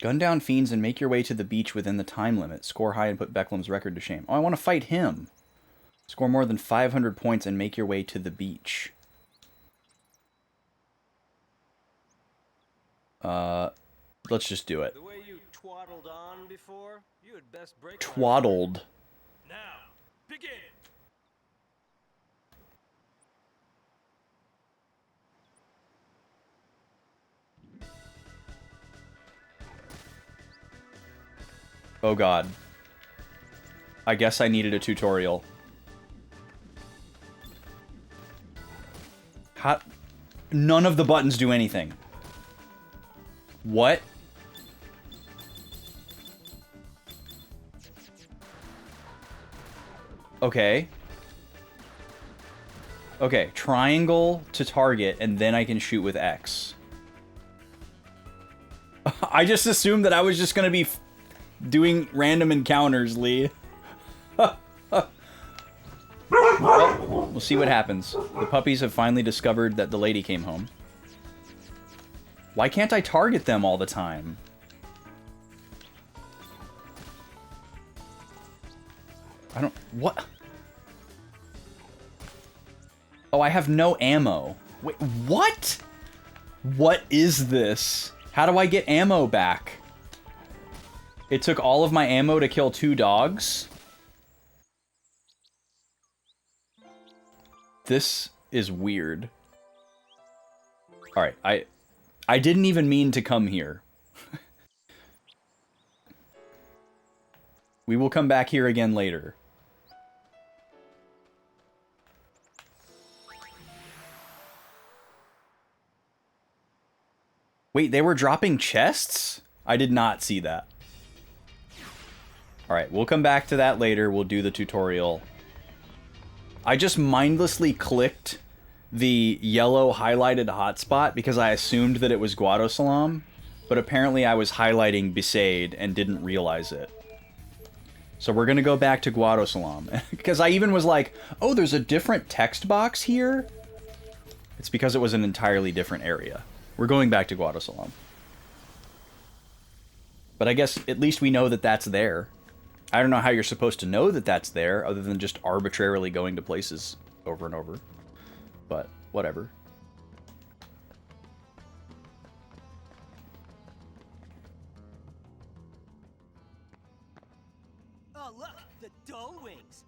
Speaker 1: Gun down fiends and make your way to the beach within the time limit. Score high and put Becklum's record to shame. Oh, I want to fight him. Score more than 500 points and make your way to the beach. Let's just do it.
Speaker 11: The way you twaddled on before, you had best break.
Speaker 1: Twaddled.
Speaker 11: Now, begin.
Speaker 1: Oh god. I guess I needed a tutorial. How? None of the buttons do anything. What? Okay. Okay, triangle to target, and then I can shoot with X. I just assumed that I was just gonna be doing random encounters, Lee. Well, we'll see what happens. The puppies have finally discovered that the lady came home. Why can't I target them all the time? I don't... What? Oh, I have no ammo. Wait, what? What is this? How do I get ammo back? It took all of my ammo to kill 2 dogs? This is weird. Alright, I didn't even mean to come here. We will come back here again later. Wait, they were dropping chests? I did not see that. Alright, we'll come back to that later. We'll do the tutorial. I just mindlessly clicked the yellow highlighted hotspot because I assumed that it was Guadosalam, but apparently I was highlighting Besaid and didn't realize it. So we're gonna go back to Guadosalam. Because I even was like, oh, there's a different text box here? It's because it was an entirely different area. We're going back to Guadosalam. But I guess at least we know that that's there. I don't know how you're supposed to know that that's there, other than just arbitrarily going to places over and over. But, whatever.
Speaker 8: Oh, look, the dome wings.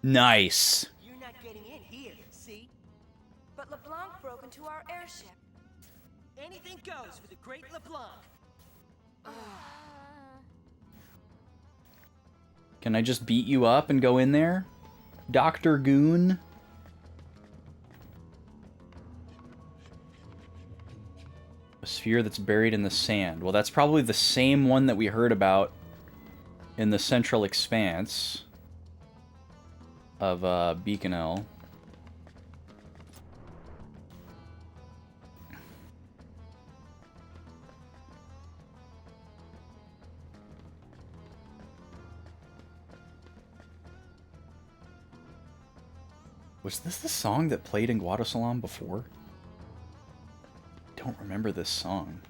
Speaker 1: Nice.
Speaker 8: You're not getting in here, see?
Speaker 4: But LeBlanc broke into our airship.
Speaker 8: Anything goes for the great LeBlanc.
Speaker 1: Can I just beat you up and go in there? Dr. Goon? A sphere that's buried in the sand. Well, that's probably the same one that we heard about in the Central Expanse of Beaconell. Was this the song that played in Guadosalam before? I don't remember this song.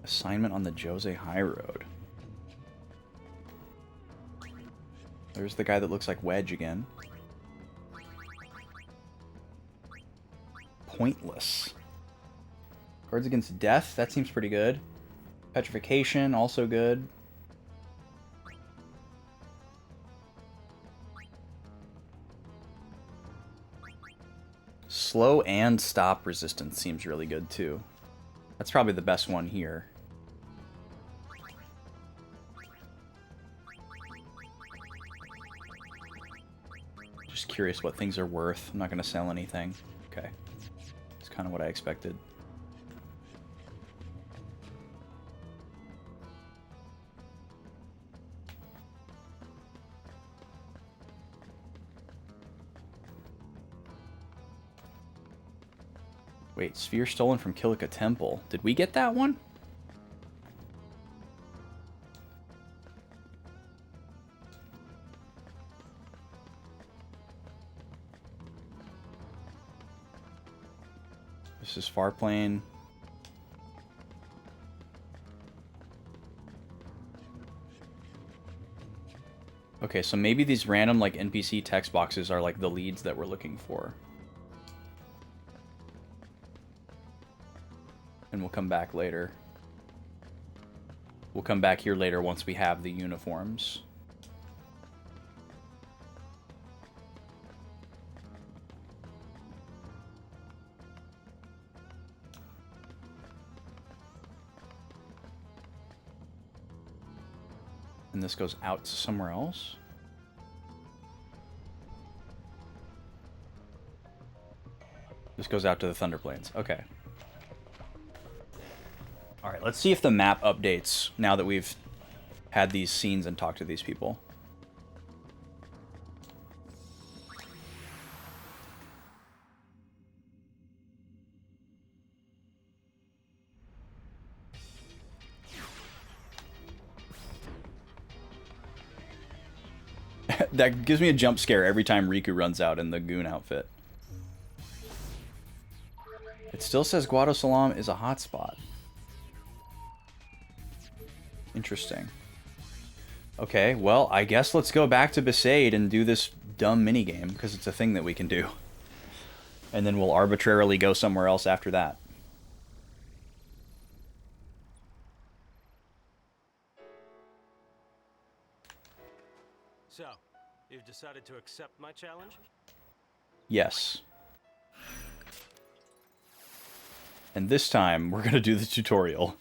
Speaker 1: Assignment on the Jose High Road. There's the guy that looks like Wedge again. Pointless. Cards Against Death, that seems pretty good. Petrification, also good. Slow and stop resistance seems really good too. That's probably the best one here. Just curious what things are worth. I'm not going to sell anything. Okay. It's kind of what I expected. Wait, sphere stolen from Kilika Temple. Did we get that one? This is Farplane. Okay, so maybe these random like NPC text boxes are like the leads that we're looking for. And we'll come back later. We'll come back here later once we have the uniforms. And this goes out to somewhere else. This goes out to the Thunder Plains. Okay. Alright, let's see if the map updates now that we've had these scenes and talked to these people. That gives me a jump scare every time Riku runs out in the goon outfit. It still says Guado Salam is a hotspot. Interesting. Okay, well, I guess let's go back to Besaid and do this dumb minigame, because it's a thing that we can do. And then we'll arbitrarily go somewhere else after that.
Speaker 11: So, you've decided to accept my challenge?
Speaker 1: Yes. And this time, we're going to do the tutorial.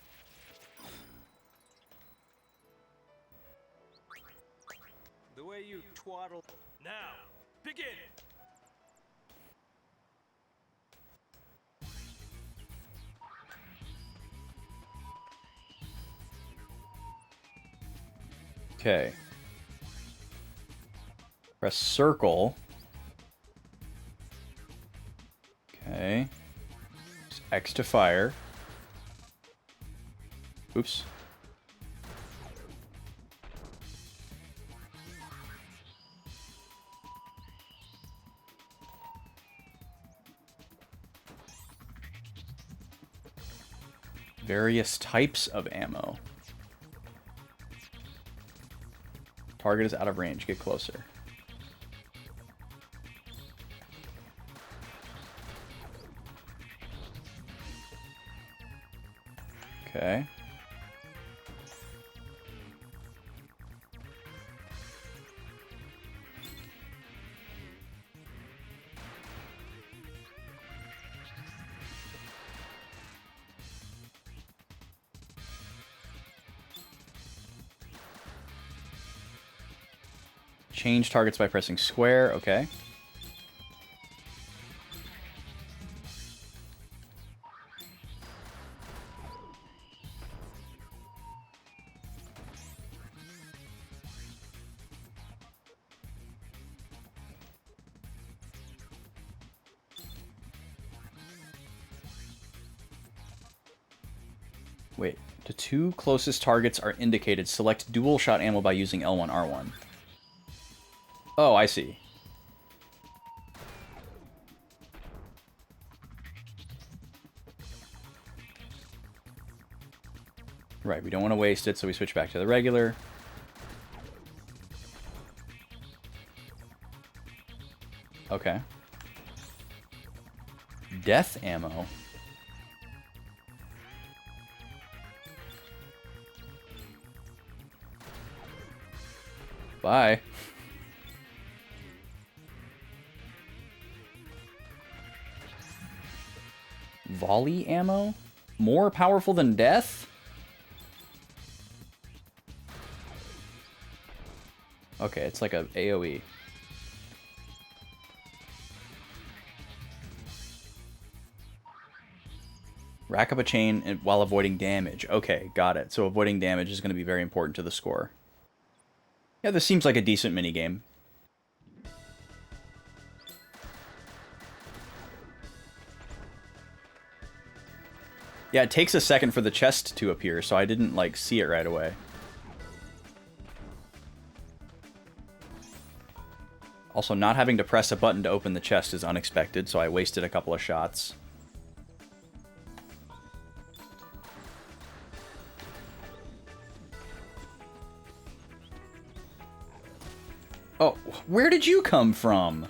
Speaker 11: The way you twaddle... Now, begin!
Speaker 1: Okay. Press circle. Okay. Use X to fire. Oops. Various types of ammo. Target is out of range. Get closer. Okay. Change targets by pressing square. Okay. Wait, the two closest targets are indicated. Select dual shot ammo by using L1, R1. Oh, I see. Right, we don't want to waste it, so we switch back to the regular. Okay. Death ammo. Bye. Volley ammo? More powerful than death? Okay, it's like a AoE. Rack up a chain while avoiding damage. Okay, got it. So avoiding damage is going to be very important to the score. Yeah, this seems like a decent minigame. Yeah, it takes a second for the chest to appear, so I didn't, like, see it right away. Also, not having to press a button to open the chest is unexpected, so I wasted a couple of shots. Oh, where did you come from?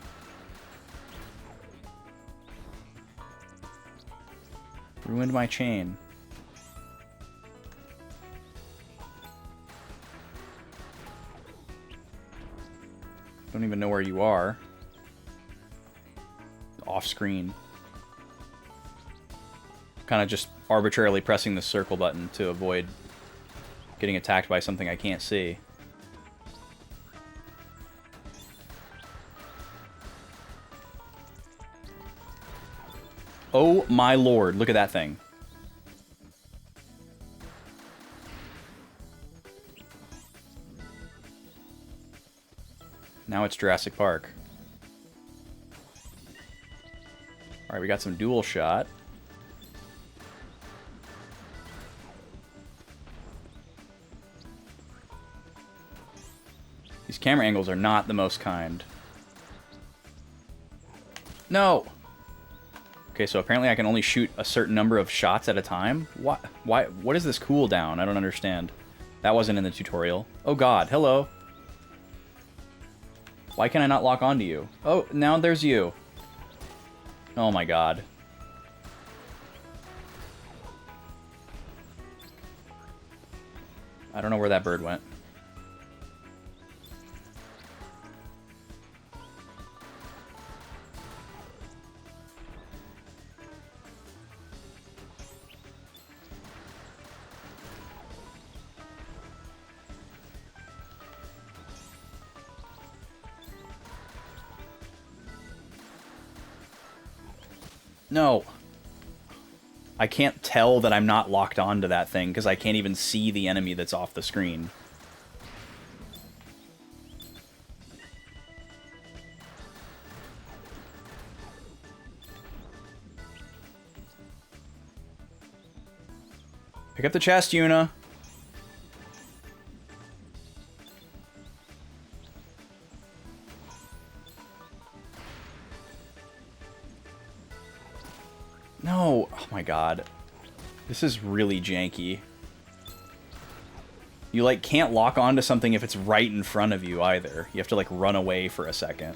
Speaker 1: Ruined my chain. Don't even know where you are. Off screen. Kind of just arbitrarily pressing the circle button to avoid getting attacked by something I can't see. Oh my lord, look at that thing. Now it's Jurassic Park. Alright, we got some dual shot. These camera angles are not the most kind. No! Okay, so apparently I can only shoot a certain number of shots at a time? What? Why? What is this cooldown? I don't understand. That wasn't in the tutorial. Oh god, hello. Why can I not lock onto you? Oh, now there's you. Oh my god. I don't know where that bird went. No. I can't tell that I'm not locked onto that thing because I can't even see the enemy that's off the screen. Pick up the chest, Yuna. No! Oh my god. This is really janky. You, like, can't lock onto something if it's right in front of you, either. You have to, like, run away for a second.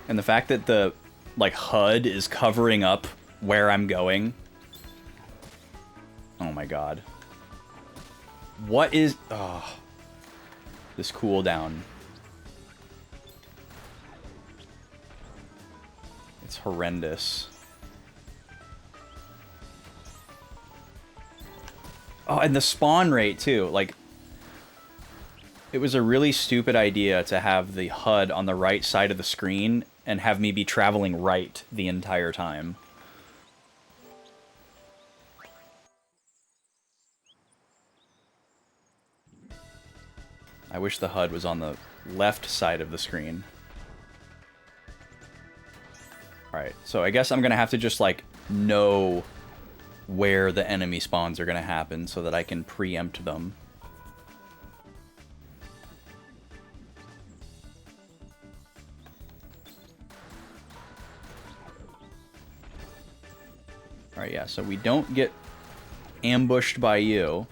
Speaker 1: And the fact that the, like, HUD is covering up where I'm going. Oh my god. What is... Oh. This cooldown. It's horrendous. Oh, and the spawn rate, too. Like, it was a really stupid idea to have the HUD on the right side of the screen and have me be traveling right the entire time. I wish the HUD was on the left side of the screen. Alright, so I guess I'm gonna have to just, like, know where the enemy spawns are gonna happen so that I can preempt them. Alright, yeah, so we don't get ambushed by you.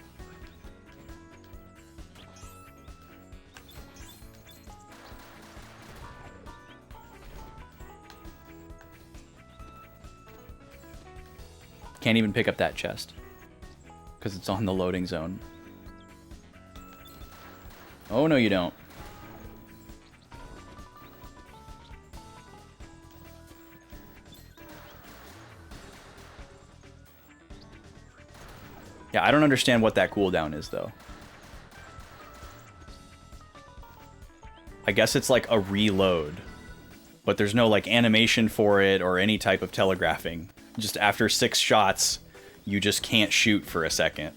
Speaker 1: Can't even pick up that chest because it's on the loading zone. Oh, no, you don't. Yeah, I don't understand what that cooldown is, though. I guess it's like a reload, but there's no, like, animation for it or any type of telegraphing. Just after 6 shots, you just can't shoot for a second.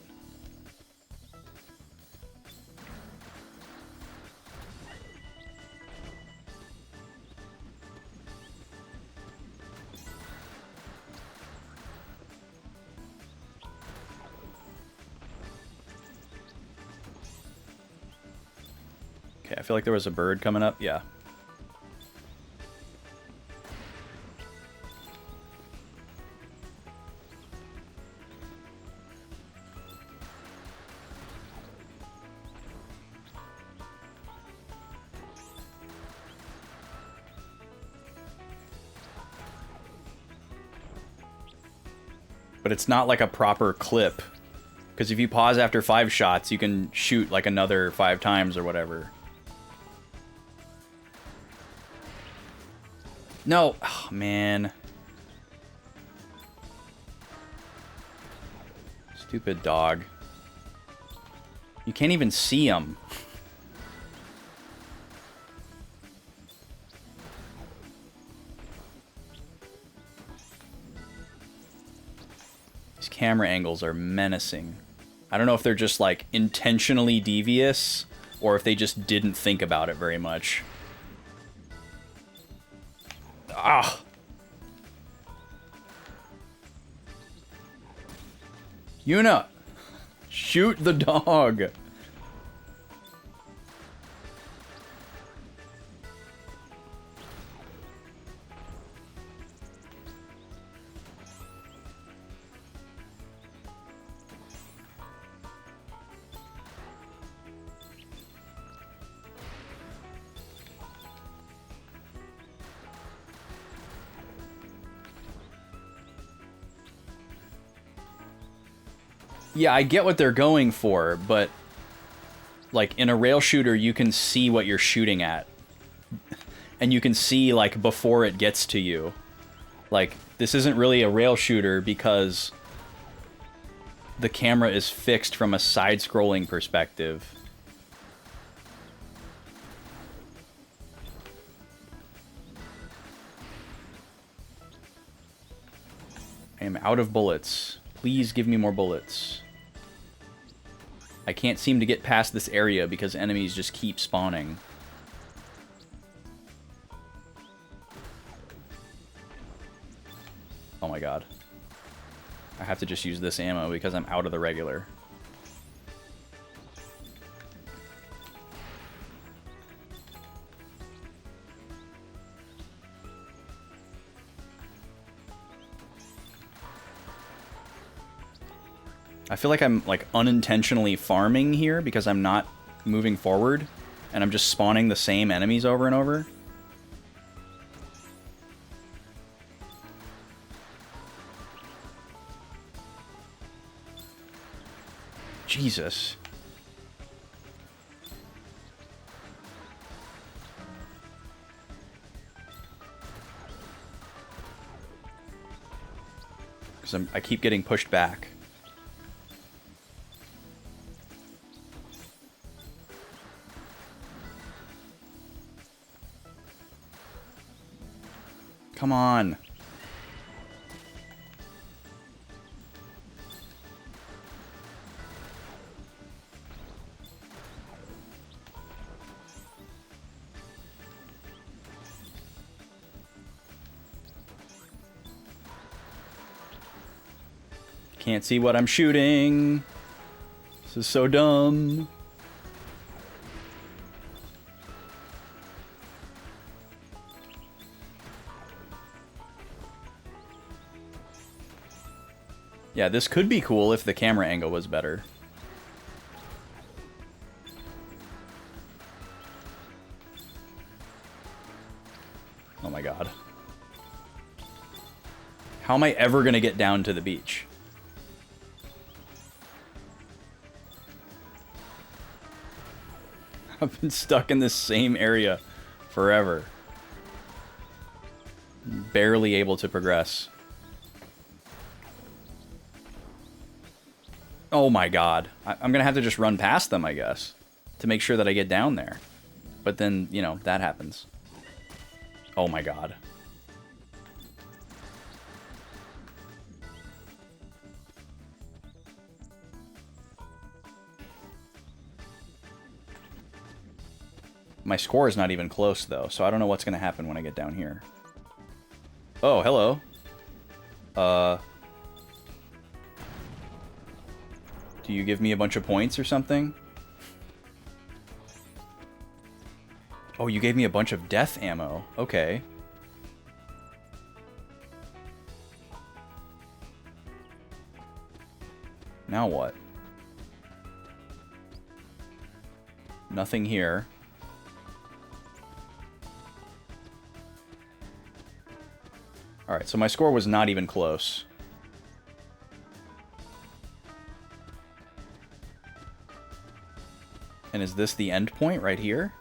Speaker 1: Okay, I feel like there was a bird coming up. Yeah. But it's not like a proper clip. Because if you pause after 5 shots, you can shoot like another 5 times or whatever. No! Oh, man. Stupid dog. You can't even see him. These camera angles are menacing. I don't know if they're just like intentionally devious or if they just didn't think about it very much. Ah! Yuna! Shoot the dog! Yeah, I get what they're going for, but like in a rail shooter, you can see what you're shooting at. And you can see like before it gets to you. Like this isn't really a rail shooter because the camera is fixed from a side-scrolling perspective. I am out of bullets. Please give me more bullets. I can't seem to get past this area because enemies just keep spawning. Oh my god. I have to just use this ammo because I'm out of the regular. I feel like I'm like unintentionally farming here because I'm not moving forward and I'm just spawning the same enemies over and over. Jesus. Because I keep getting pushed back. Come on. Can't see what I'm shooting. This is so dumb. Yeah, this could be cool if the camera angle was better. Oh my god. How am I ever gonna get down to the beach? I've been stuck in this same area forever. Barely able to progress. Oh my god. I'm gonna have to just run past them, I guess, to make sure that I get down there. But then, you know, that happens. Oh my god. My score is not even close, though, so I don't know what's gonna happen when I get down here. Oh, hello. Do you give me a bunch of points or something? Oh, you gave me a bunch of death ammo. Okay. Now what? Nothing here. Alright, so my score was not even close. And is this the end point right here?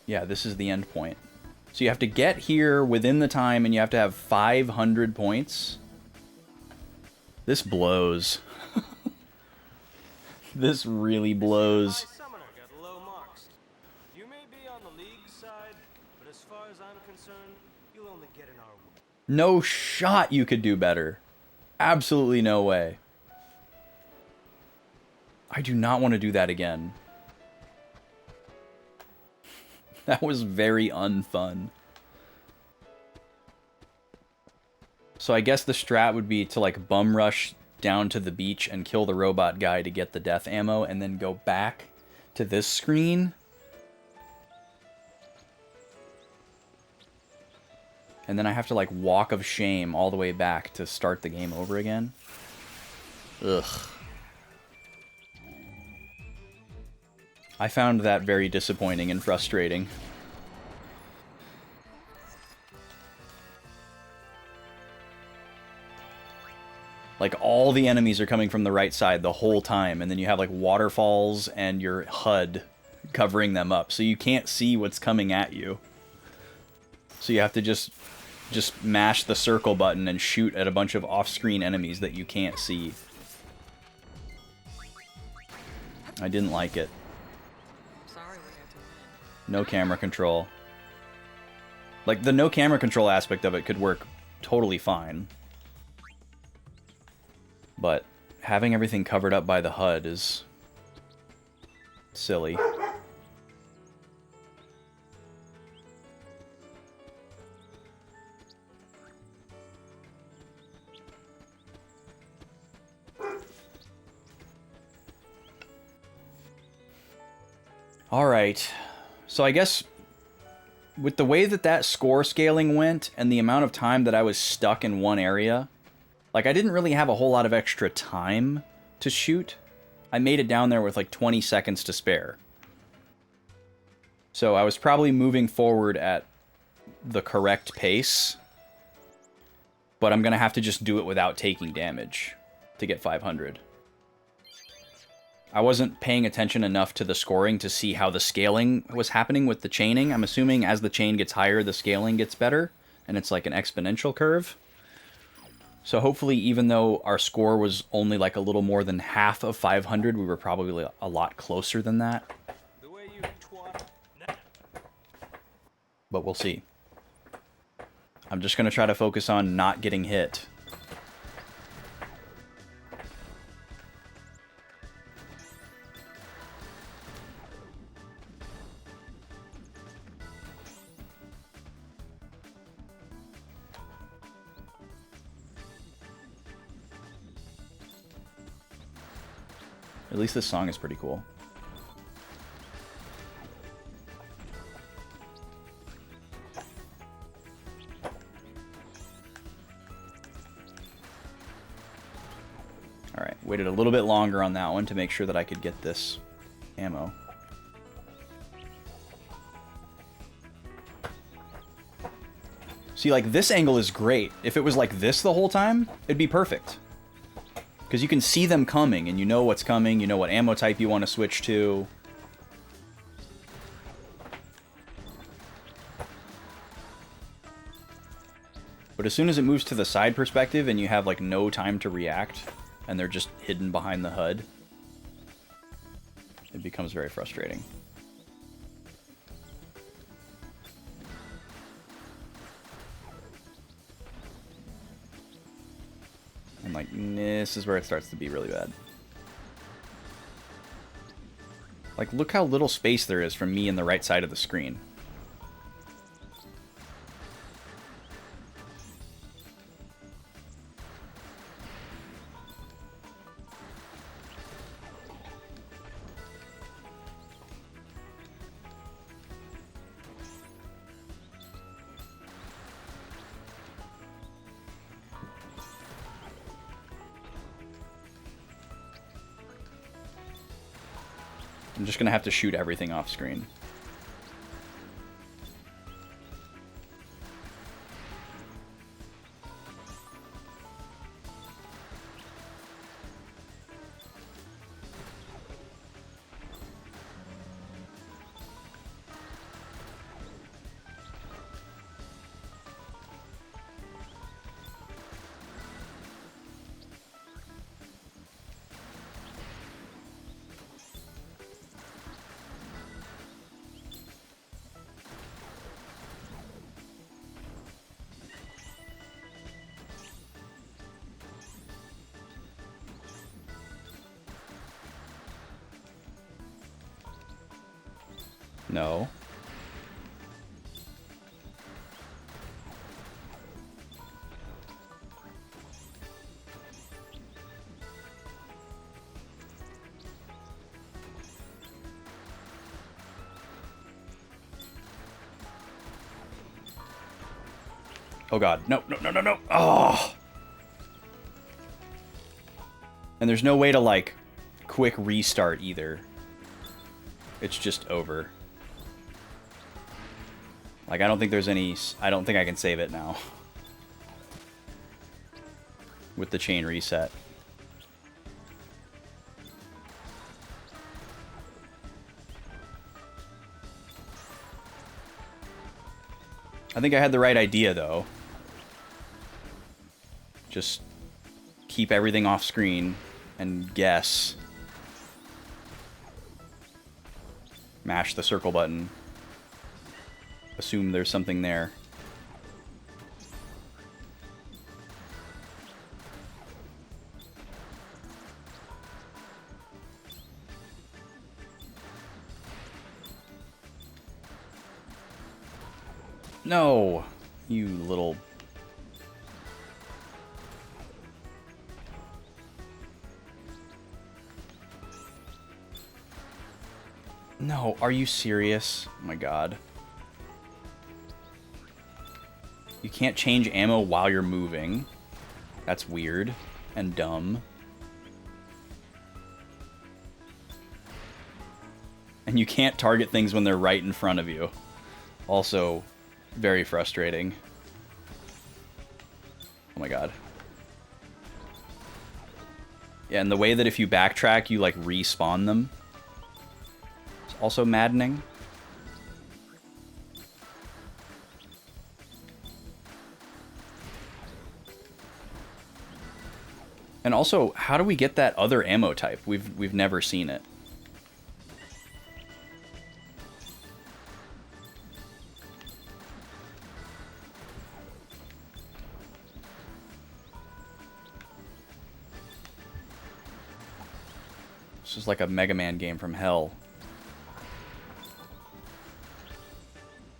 Speaker 1: Yeah, this is the end point. So you have to get here within the time, and you have to have 500 points. This blows. This really blows.
Speaker 11: Summoner got low marks. You may be on the league side, but as far as I'm concerned, you'll only get in our way.
Speaker 1: No shot you could do better. Absolutely no way. I do not want to do that again. That was very unfun. So I guess the strat would be to like bum rush down to the beach and kill the robot guy to get the death ammo and then go back to this screen. And then I have to like walk of shame all the way back to start the game over again. Ugh. I found that very disappointing and frustrating. Like, all the enemies are coming from the right side the whole time, and then you have, like, waterfalls and your HUD covering them up, so you can't see what's coming at you. So you have to just mash the circle button and shoot at a bunch of off-screen enemies that you can't see. I didn't like it. No camera control. Like, the no camera control aspect of it could work totally fine. But having everything covered up by the HUD is silly. Alright, so I guess with the way that score scaling went and the amount of time that I was stuck in one area, like, I didn't really have a whole lot of extra time to shoot. I made it down there with like 20 seconds to spare. So I was probably moving forward at the correct pace, but I'm gonna have to just do it without taking damage to get 500. I wasn't paying attention enough to the scoring to see how the scaling was happening with the chaining. I'm assuming as the chain gets higher, the scaling gets better, and it's like an exponential curve. So hopefully, even though our score was only like a little more than half of 500, we were probably a lot closer than that. But we'll see. I'm just going to try to focus on not getting hit. At least this song is pretty cool. Alright, waited a little bit longer on that one to make sure that I could get this ammo. See, like, this angle is great. If it was like this the whole time, it'd be perfect. Because you can see them coming, and you know what's coming, you know what ammo type you want to switch to. But as soon as it moves to the side perspective, and you have, like, no time to react, and they're just hidden behind the HUD, it becomes very frustrating. And like, this is where it starts to be really bad. Like, look how little space there is from me in the right side of the screen. I'm just gonna have to shoot everything off screen. No. Oh god, no, no, no, no, no. Oh! And there's no way to, like, quick restart either. It's just over. Like, I don't think there's any... I don't think I can save it now. With the chain reset. I think I had the right idea, though. Just keep everything off screen and guess. Mash the circle button. Assume there's something there. No, you little... No, are you serious? Oh my god. You can't change ammo while you're moving. That's weird and dumb. And you can't target things when they're right in front of you. Also, very frustrating. Oh my god. Yeah, and the way that if you backtrack, you like respawn them. It's also maddening. And also, how do we get that other ammo type? We've never seen it. This is like a Mega Man game from hell.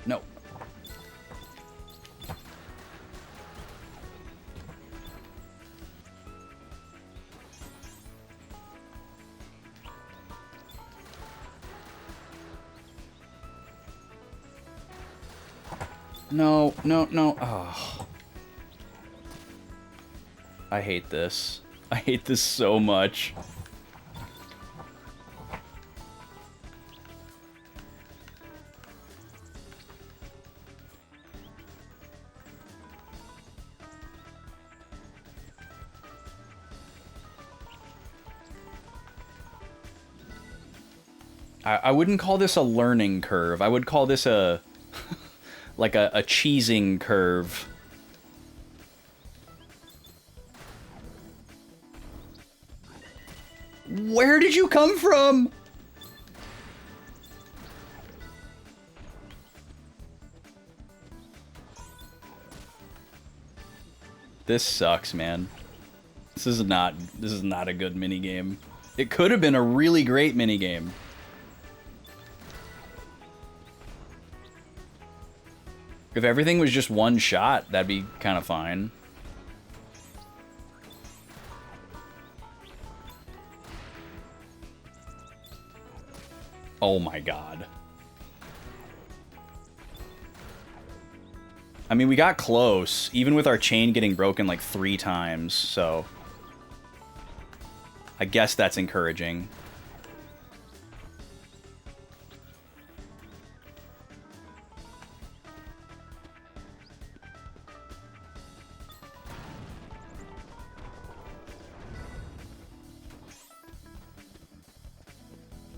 Speaker 1: No. No, no, no. Oh. I hate this. I hate this so much. I wouldn't call this a learning curve. I would call this a... like a cheesing curve. Where did you come from? This sucks, man. This is not a good minigame. It could have been a really great minigame. If everything was just one shot, that'd be kind of fine. Oh my god. I mean, we got close, even with our chain getting broken like 3 times, so... I guess that's encouraging.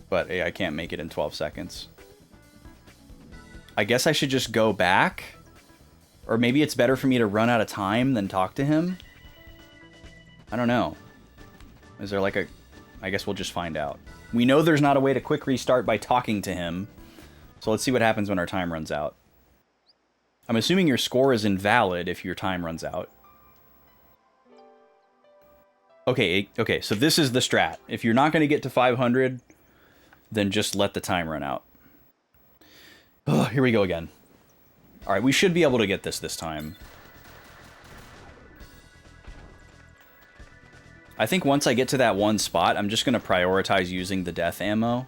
Speaker 1: But hey, I can't make it in 12 seconds. I guess I should just go back? Or maybe it's better for me to run out of time than talk to him? I don't know. Is there like a... I guess we'll just find out. We know there's not a way to quick restart by talking to him. So let's see what happens when our time runs out. I'm assuming your score is invalid if your time runs out. Okay, so this is the strat. If you're not going to get to 500... then just let the time run out. Oh, here we go again. All right, we should be able to get this time. I think once I get to that one spot, I'm just going to prioritize using the death ammo.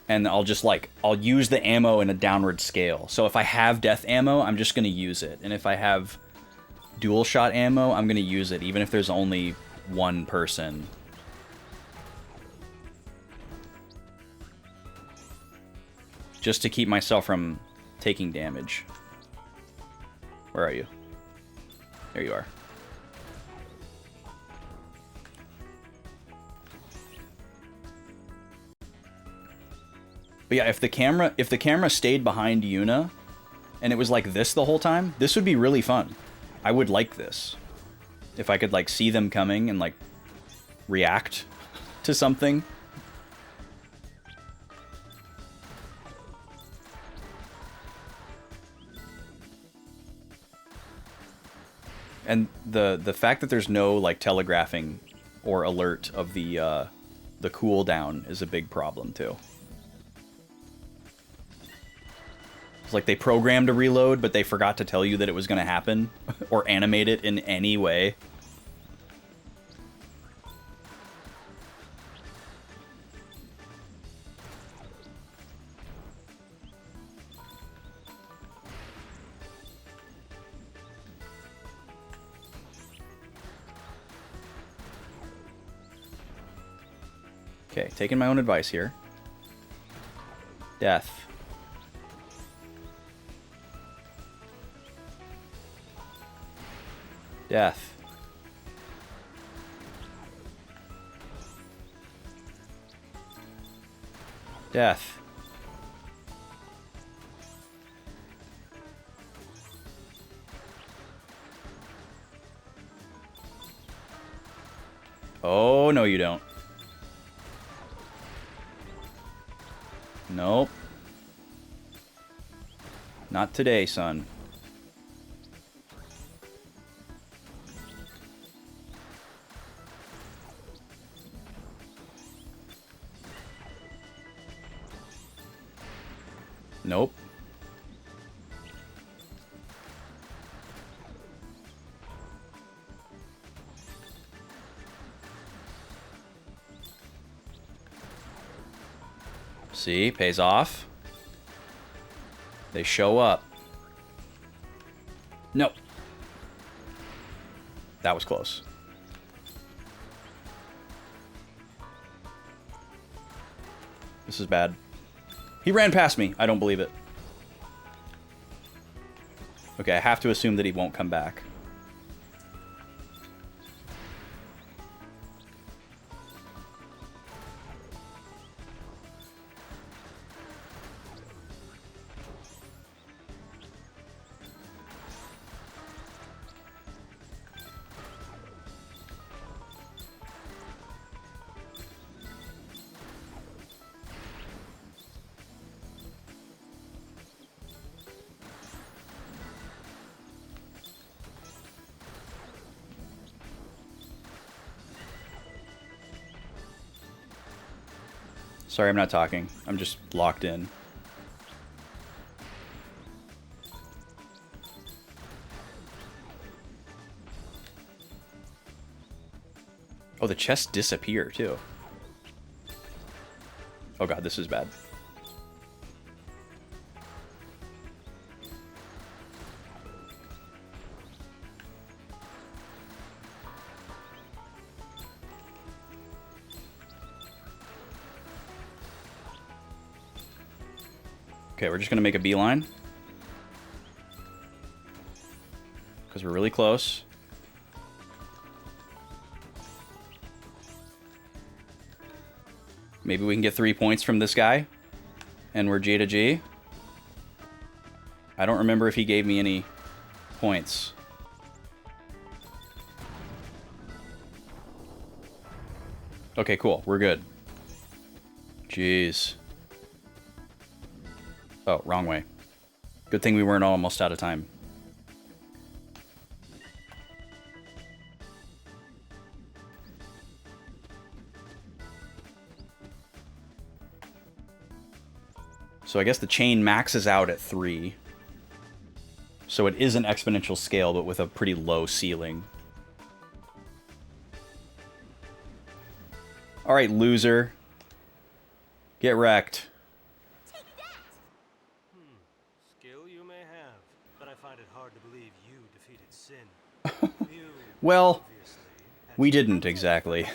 Speaker 1: And I'll just, like, I'll use the ammo in a downward scale. So if I have death ammo, I'm just going to use it. And if I have dual shot ammo, I'm going to use it, even if there's only one person. Just to keep myself from taking damage. Where are you? There you are. But yeah, if the camera stayed behind Yuna and it was like this the whole time, this would be really fun. I would like this. If I could like see them coming and like react to something. And the fact that there's no like telegraphing or alert of the cooldown is a big problem too. It's like they programmed a reload, but they forgot to tell you that it was going to happen or animate it in any way. Okay, taking my own advice here. Death. Death. Death. Oh, no you don't. Nope. Not today, son. Nope. See, pays off. They show up. Nope. That was close. This is bad. He ran past me. I don't believe it. Okay, I have to assume that he won't come back. Sorry, I'm not talking. I'm just locked in. Oh, the chests disappear, too. Oh god, this is bad. Okay, we're just gonna make a beeline. Because we're really close. Maybe we can get 3 points from this guy. And we're G to G. I don't remember if he gave me any points. Okay, cool. We're good. Jeez. Oh, wrong way. Good thing we weren't almost out of time. So I guess the chain maxes out at 3. So it is an exponential scale, but with a pretty low ceiling. Alright, loser. Get wrecked.
Speaker 11: Skill you may have, but I find it hard to believe you defeated sin. You
Speaker 1: Well,
Speaker 11: obviously had
Speaker 1: we didn't exactly.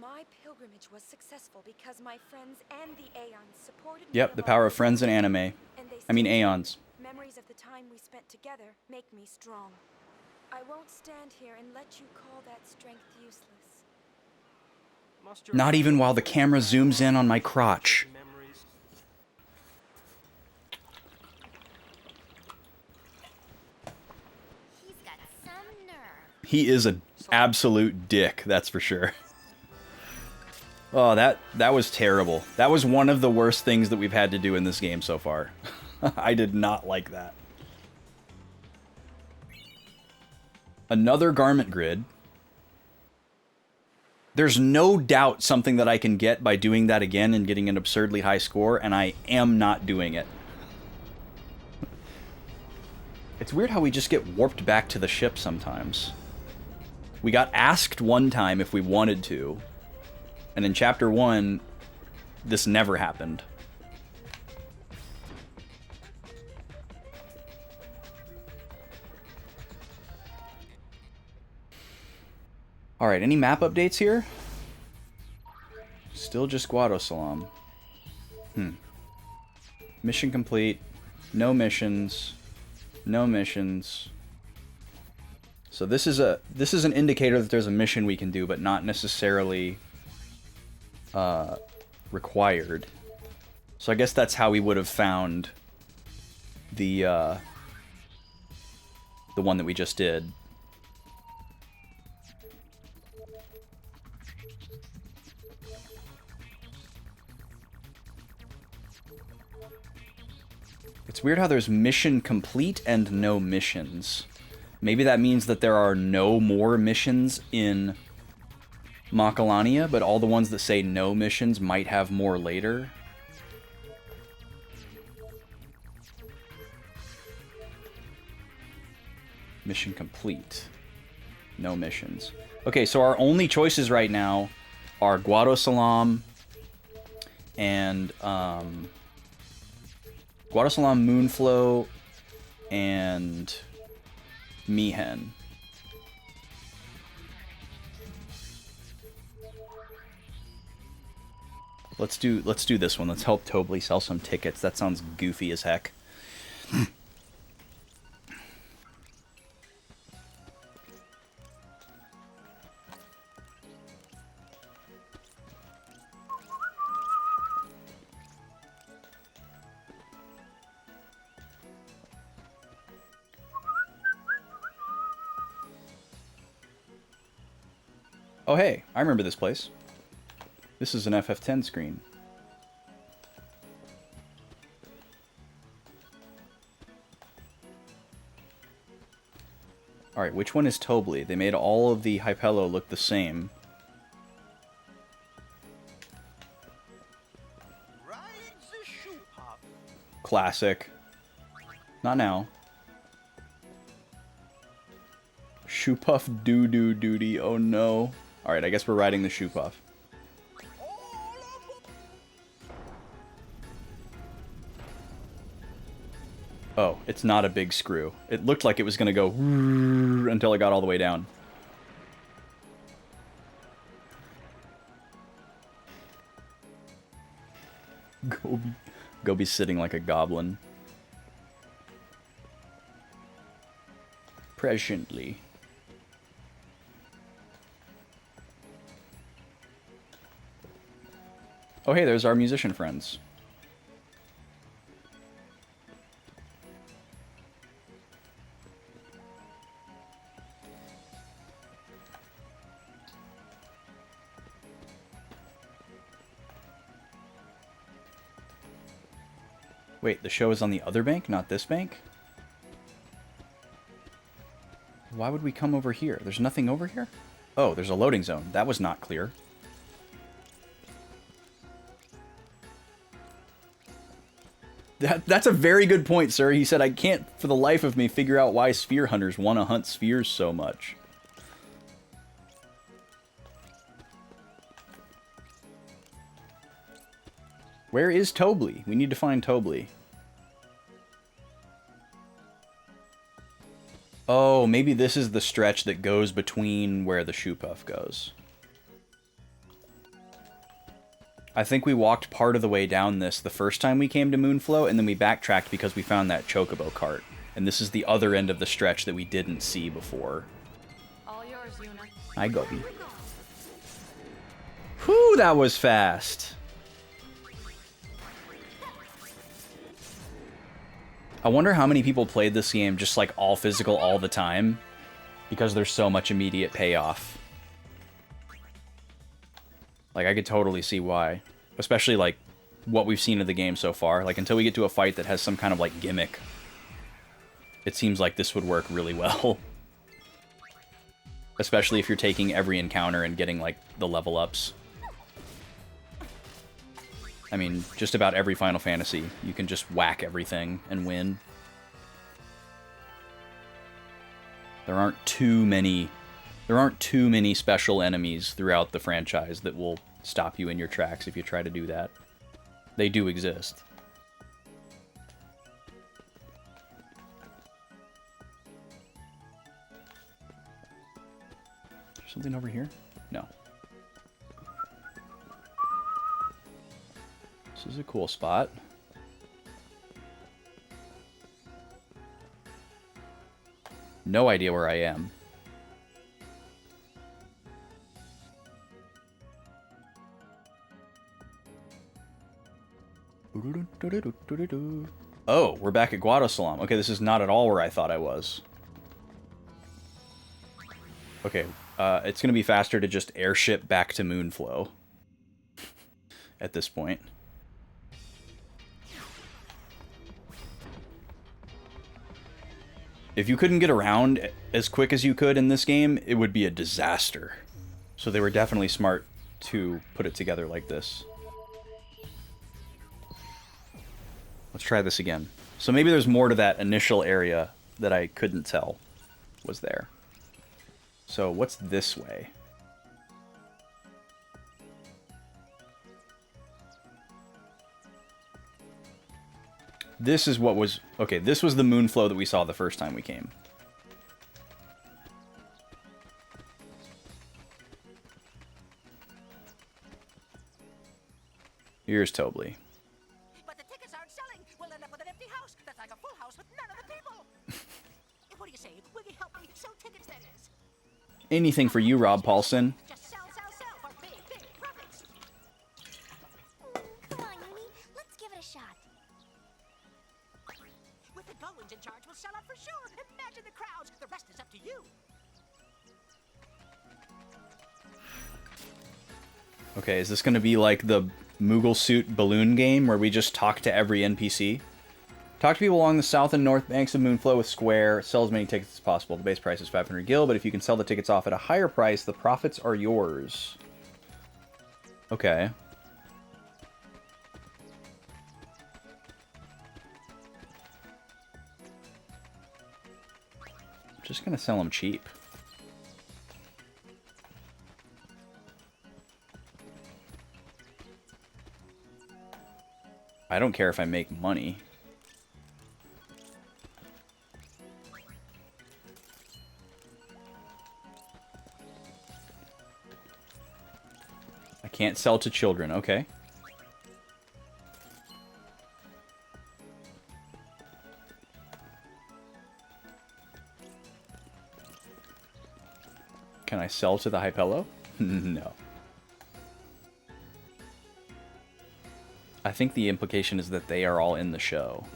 Speaker 4: My pilgrimage was successful because my friends and the Aeons supported me.
Speaker 1: Yep, the power of friends in anime.
Speaker 4: And they
Speaker 1: I mean,
Speaker 4: still do.
Speaker 1: Aeons.
Speaker 4: Memories of the time we spent together make me strong. I won't stand here and let you call that strength useless.
Speaker 11: Must your
Speaker 1: Not even
Speaker 11: friends
Speaker 1: while the camera zooms in on my crotch.
Speaker 11: memories?
Speaker 2: He's got some nerve.
Speaker 1: He is an absolute dick, that's for sure. Oh, that was terrible. That was one of the worst things that we've had to do in this game so far. I did not like that. Another garment grid. There's no doubt something that I can get by doing that again and getting an absurdly high score, and I am not doing it. It's weird how we just get warped back to the ship sometimes. We got asked one time if we wanted to, and in Chapter 1, this never happened. Alright, any map updates here? Still just Guadosalam. Mission complete. No missions. No missions. So this is an indicator that there's a mission we can do, but not necessarily required. So I guess that's how we would have found the one that we just did. It's weird how there's mission complete and no missions. Maybe that means that there are no more missions in Macalania, but all the ones that say no missions might have more later. Mission complete. No missions. Okay, so our only choices right now are Guadosalam and Guadosalam, Moonflow, and Mihen. Let's do this one. Let's help Tobly sell some tickets. That sounds goofy as heck. Oh hey, I remember this place. This is an FF10 screen. Alright, which one is Tobly? They made all of the Hypello look the same. Classic. Not now. Shoe Puff doo-doo duty. Oh no. Alright, I guess we're riding the Shoe Puff. Oh, it's not a big screw. It looked like it was gonna go until it got all the way down. Go be sitting like a goblin. Presently. Oh hey, there's our musician friends. Wait, the show is on the other bank, not this bank? Why would we come over here? There's nothing over here? Oh, there's a loading zone. That was not clear. That's a very good point, sir. He said, I can't for the life of me figure out why sphere hunters want to hunt spheres so much. Where is Tobley? We need to find Tobley. Oh, maybe this is the stretch that goes between where the shoe puff goes. I think we walked part of the way down this the first time we came to Moonflow, and then we backtracked because we found that chocobo cart. And this is the other end of the stretch that we didn't see before.
Speaker 5: All yours, Yuna.
Speaker 1: Hi, Gobi. Whew, that was fast. I wonder how many people played this game just like all physical all the time, because there's so much immediate payoff. Like, I could totally see why. Especially, like, what we've seen of the game so far. Like, until we get to a fight that has some kind of, like, gimmick, it seems like this would work really well. Especially if you're taking every encounter and getting, like, the level ups. I mean, just about every Final Fantasy, you can just whack everything and win. There aren't too many special enemies throughout the franchise that will stop you in your tracks if you try to do that. They do exist. Is there something over here? No. This is a cool spot. No idea where I am. Oh, we're back at Guadosalam. Okay, this is not at all where I thought I was. Okay, it's gonna be faster to just airship back to Moonflow at this point. If you couldn't get around as quick as you could in this game, it would be a disaster. So they were definitely smart to put it together like this. Let's try this again. So maybe there's more to that initial area that I couldn't tell was there. So what's this way? This is what was... Okay, this was the Moonflow that we saw the first time we came. Here's Tobley.
Speaker 8: But the tickets aren't selling. We'll end up with an empty house. That's like a full house with none of the people. What do you say? Will you help me sell tickets, that is?
Speaker 1: Anything for you, Rob Paulson.
Speaker 8: Just sell for big profits.
Speaker 2: Come on, Yumi. Let's give it a shot.
Speaker 8: With the Goins in charge, we'll sell out for sure. Imagine the crowds. The rest is up to you.
Speaker 1: Okay, is this going to be like the Moogle Suit balloon game where we just talk to every NPC? Talk to people along the south and north banks of Moonflow with Square. Sell as many tickets as possible. The base price is 500 gil, but if you can sell the tickets off at a higher price, the profits are yours. Okay. I'm just going to sell them cheap. I don't care if I make money. I can't sell to children, okay. Can I sell to the Hypello? No. I think the implication is that they are all in the show.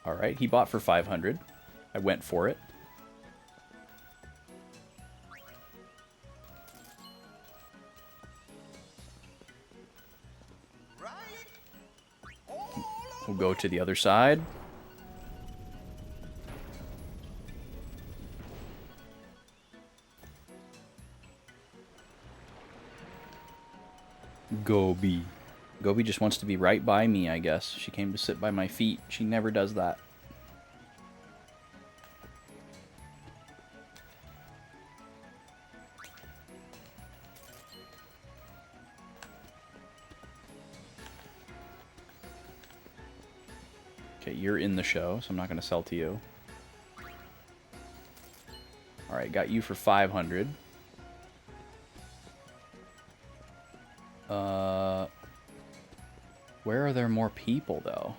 Speaker 1: Alright, he bought for 500. I went for it. We'll go to the other side. Gobi. Gobi just wants to be right by me, I guess. She came to sit by my feet. She never does that. Okay, you're in the show, so I'm not going to sell to you. Alright, got you for 500. Where are there more people, though?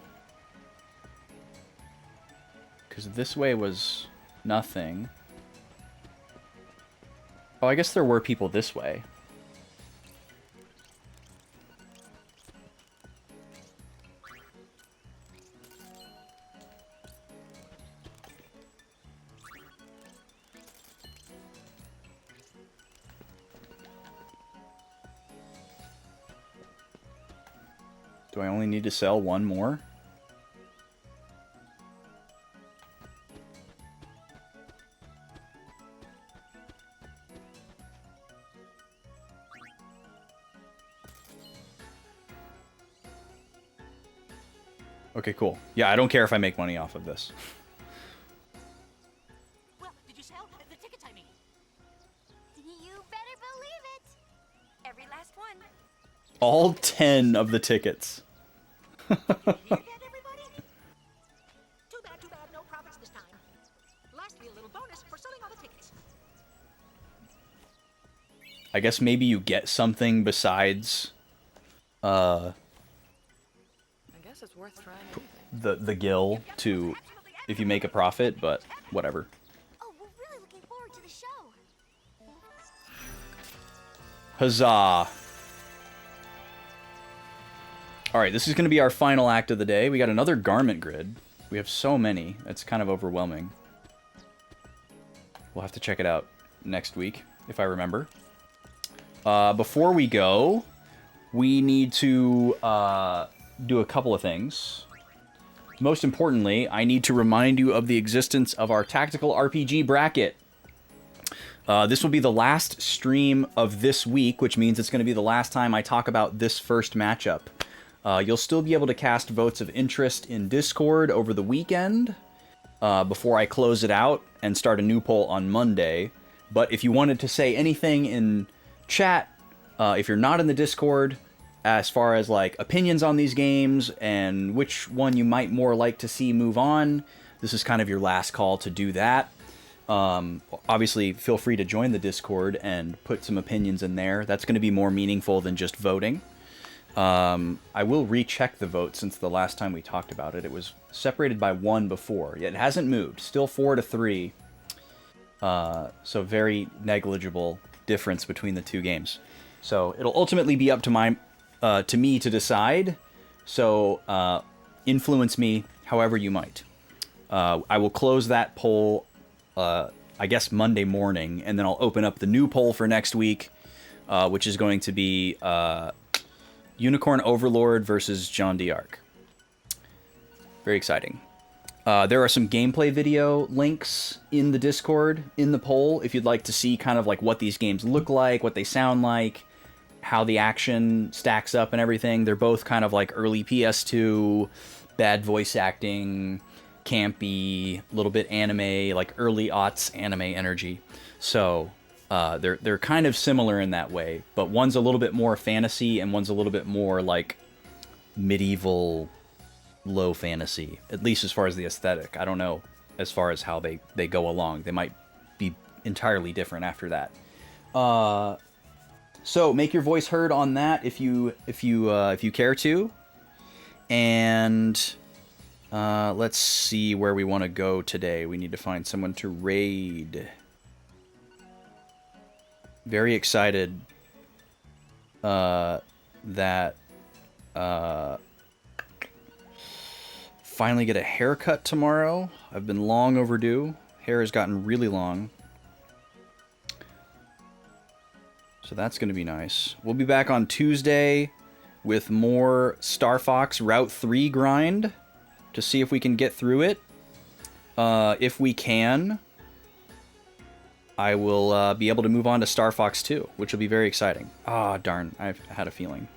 Speaker 1: Because this way was nothing. Oh, I guess there were people this way. Do I only need to sell one more? Okay, cool. Yeah, I don't care if I make money off of this.
Speaker 8: Well, did you sell the tickets, I mean?
Speaker 2: You better believe it.
Speaker 4: Every last one.
Speaker 1: All 10 of the tickets.
Speaker 8: Hear that, everybody? Too bad, no profits this time. Lastly, a little bonus for selling all the tickets.
Speaker 1: I guess maybe you get something besides
Speaker 5: I guess it's worth trying anything.
Speaker 1: the gill to if you make a profit, but whatever.
Speaker 2: Oh, we're really looking forward to the show.
Speaker 1: Huzzah! Alright, this is going to be our final act of the day. We got another garment grid. We have so many. It's kind of overwhelming. We'll have to check it out next week, if I remember. Before we go, we need to do a couple of things. Most importantly, I need to remind you of the existence of our tactical RPG bracket. This will be the last stream of this week, which means it's going to be the last time I talk about this first matchup. You'll still be able to cast votes of interest in Discord over the weekend before I close it out and start a new poll on Monday. But if you wanted to say anything in chat, if you're not in the Discord, as far as like opinions on these games and which one you might more like to see move on, this is kind of your last call to do that. Obviously, feel free to join the Discord and put some opinions in there. That's going to be more meaningful than just voting. I will recheck the vote since the last time we talked about it. It was separated by 1 before. Yet it hasn't moved. Still 4-3. So very negligible difference between the two games. So it'll ultimately be up to me to decide. So influence me however you might. I will close that poll, I guess Monday morning, and then I'll open up the new poll for next week, which is going to be Unicorn Overlord versus John d'Arc. Very exciting. There are some gameplay video links in the Discord, in the poll, if you'd like to see kind of like what these games look like, what they sound like, how the action stacks up and everything. They're both kind of like early PS2, bad voice acting, campy, a little bit anime, like early aughts anime energy. So they're kind of similar in that way, but one's a little bit more fantasy and one's a little bit more like medieval low fantasy, at least as far as the aesthetic. I don't know as far as how they go along. They might be entirely different after that. So make your voice heard on that if you care to. And let's see where we want to go today. We need to find someone to raid. Very excited that finally get a haircut tomorrow. I've been long overdue. Hair has gotten really long. So that's going to be nice. We'll be back on Tuesday with more Star Fox Route 3 grind to see if we can get through it. If we can, I will be able to move on to Star Fox 2, which will be very exciting. Ah, darn. I've had a feeling.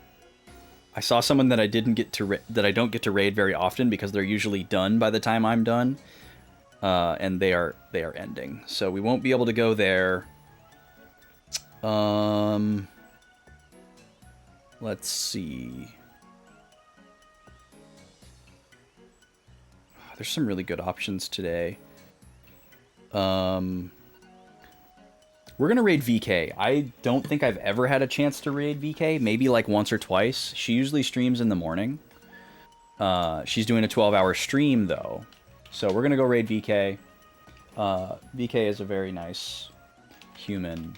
Speaker 1: I saw someone that I didn't get to that I don't get to raid very often because they're usually done by the time I'm done, and they are ending. So we won't be able to go there. Let's see. There's some really good options today. We're going to raid VK. I don't think I've ever had a chance to raid VK. Maybe like once or twice. She usually streams in the morning. She's doing a 12-hour stream, though. So we're going to go raid VK. VK is a very nice human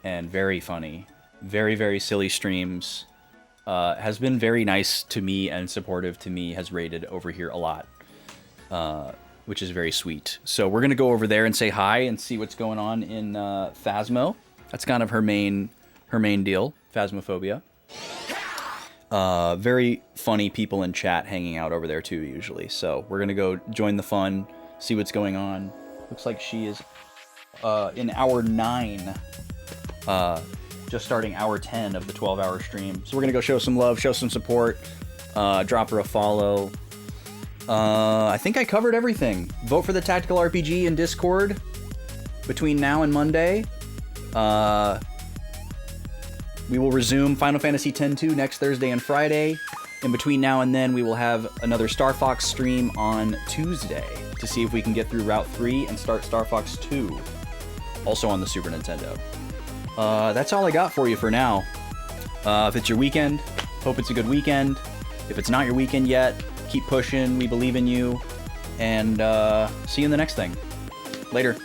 Speaker 1: and very funny. Very, very silly streams. Has been very nice to me and supportive to me. Has raided over here a lot. Which is very sweet. So we're going to go over there and say hi and see what's going on in Phasmo. That's kind of her main deal, Phasmophobia. Very funny people in chat hanging out over there too, usually. So we're going to go join the fun, see what's going on. Looks like she is in hour 9, just starting hour 10 of the 12-hour stream. So we're going to go show some love, show some support, drop her a follow. I think I covered everything. Vote for the Tactical RPG in Discord between now and Monday. We will resume Final Fantasy X-2 next Thursday and Friday. In between now and then, we will have another Star Fox stream on Tuesday to see if we can get through Route 3 and start Star Fox 2, also on the Super Nintendo. That's all I got for you for now. If it's your weekend, hope it's a good weekend. If it's not your weekend yet, keep pushing. We believe in you. And see you in the next thing. Later.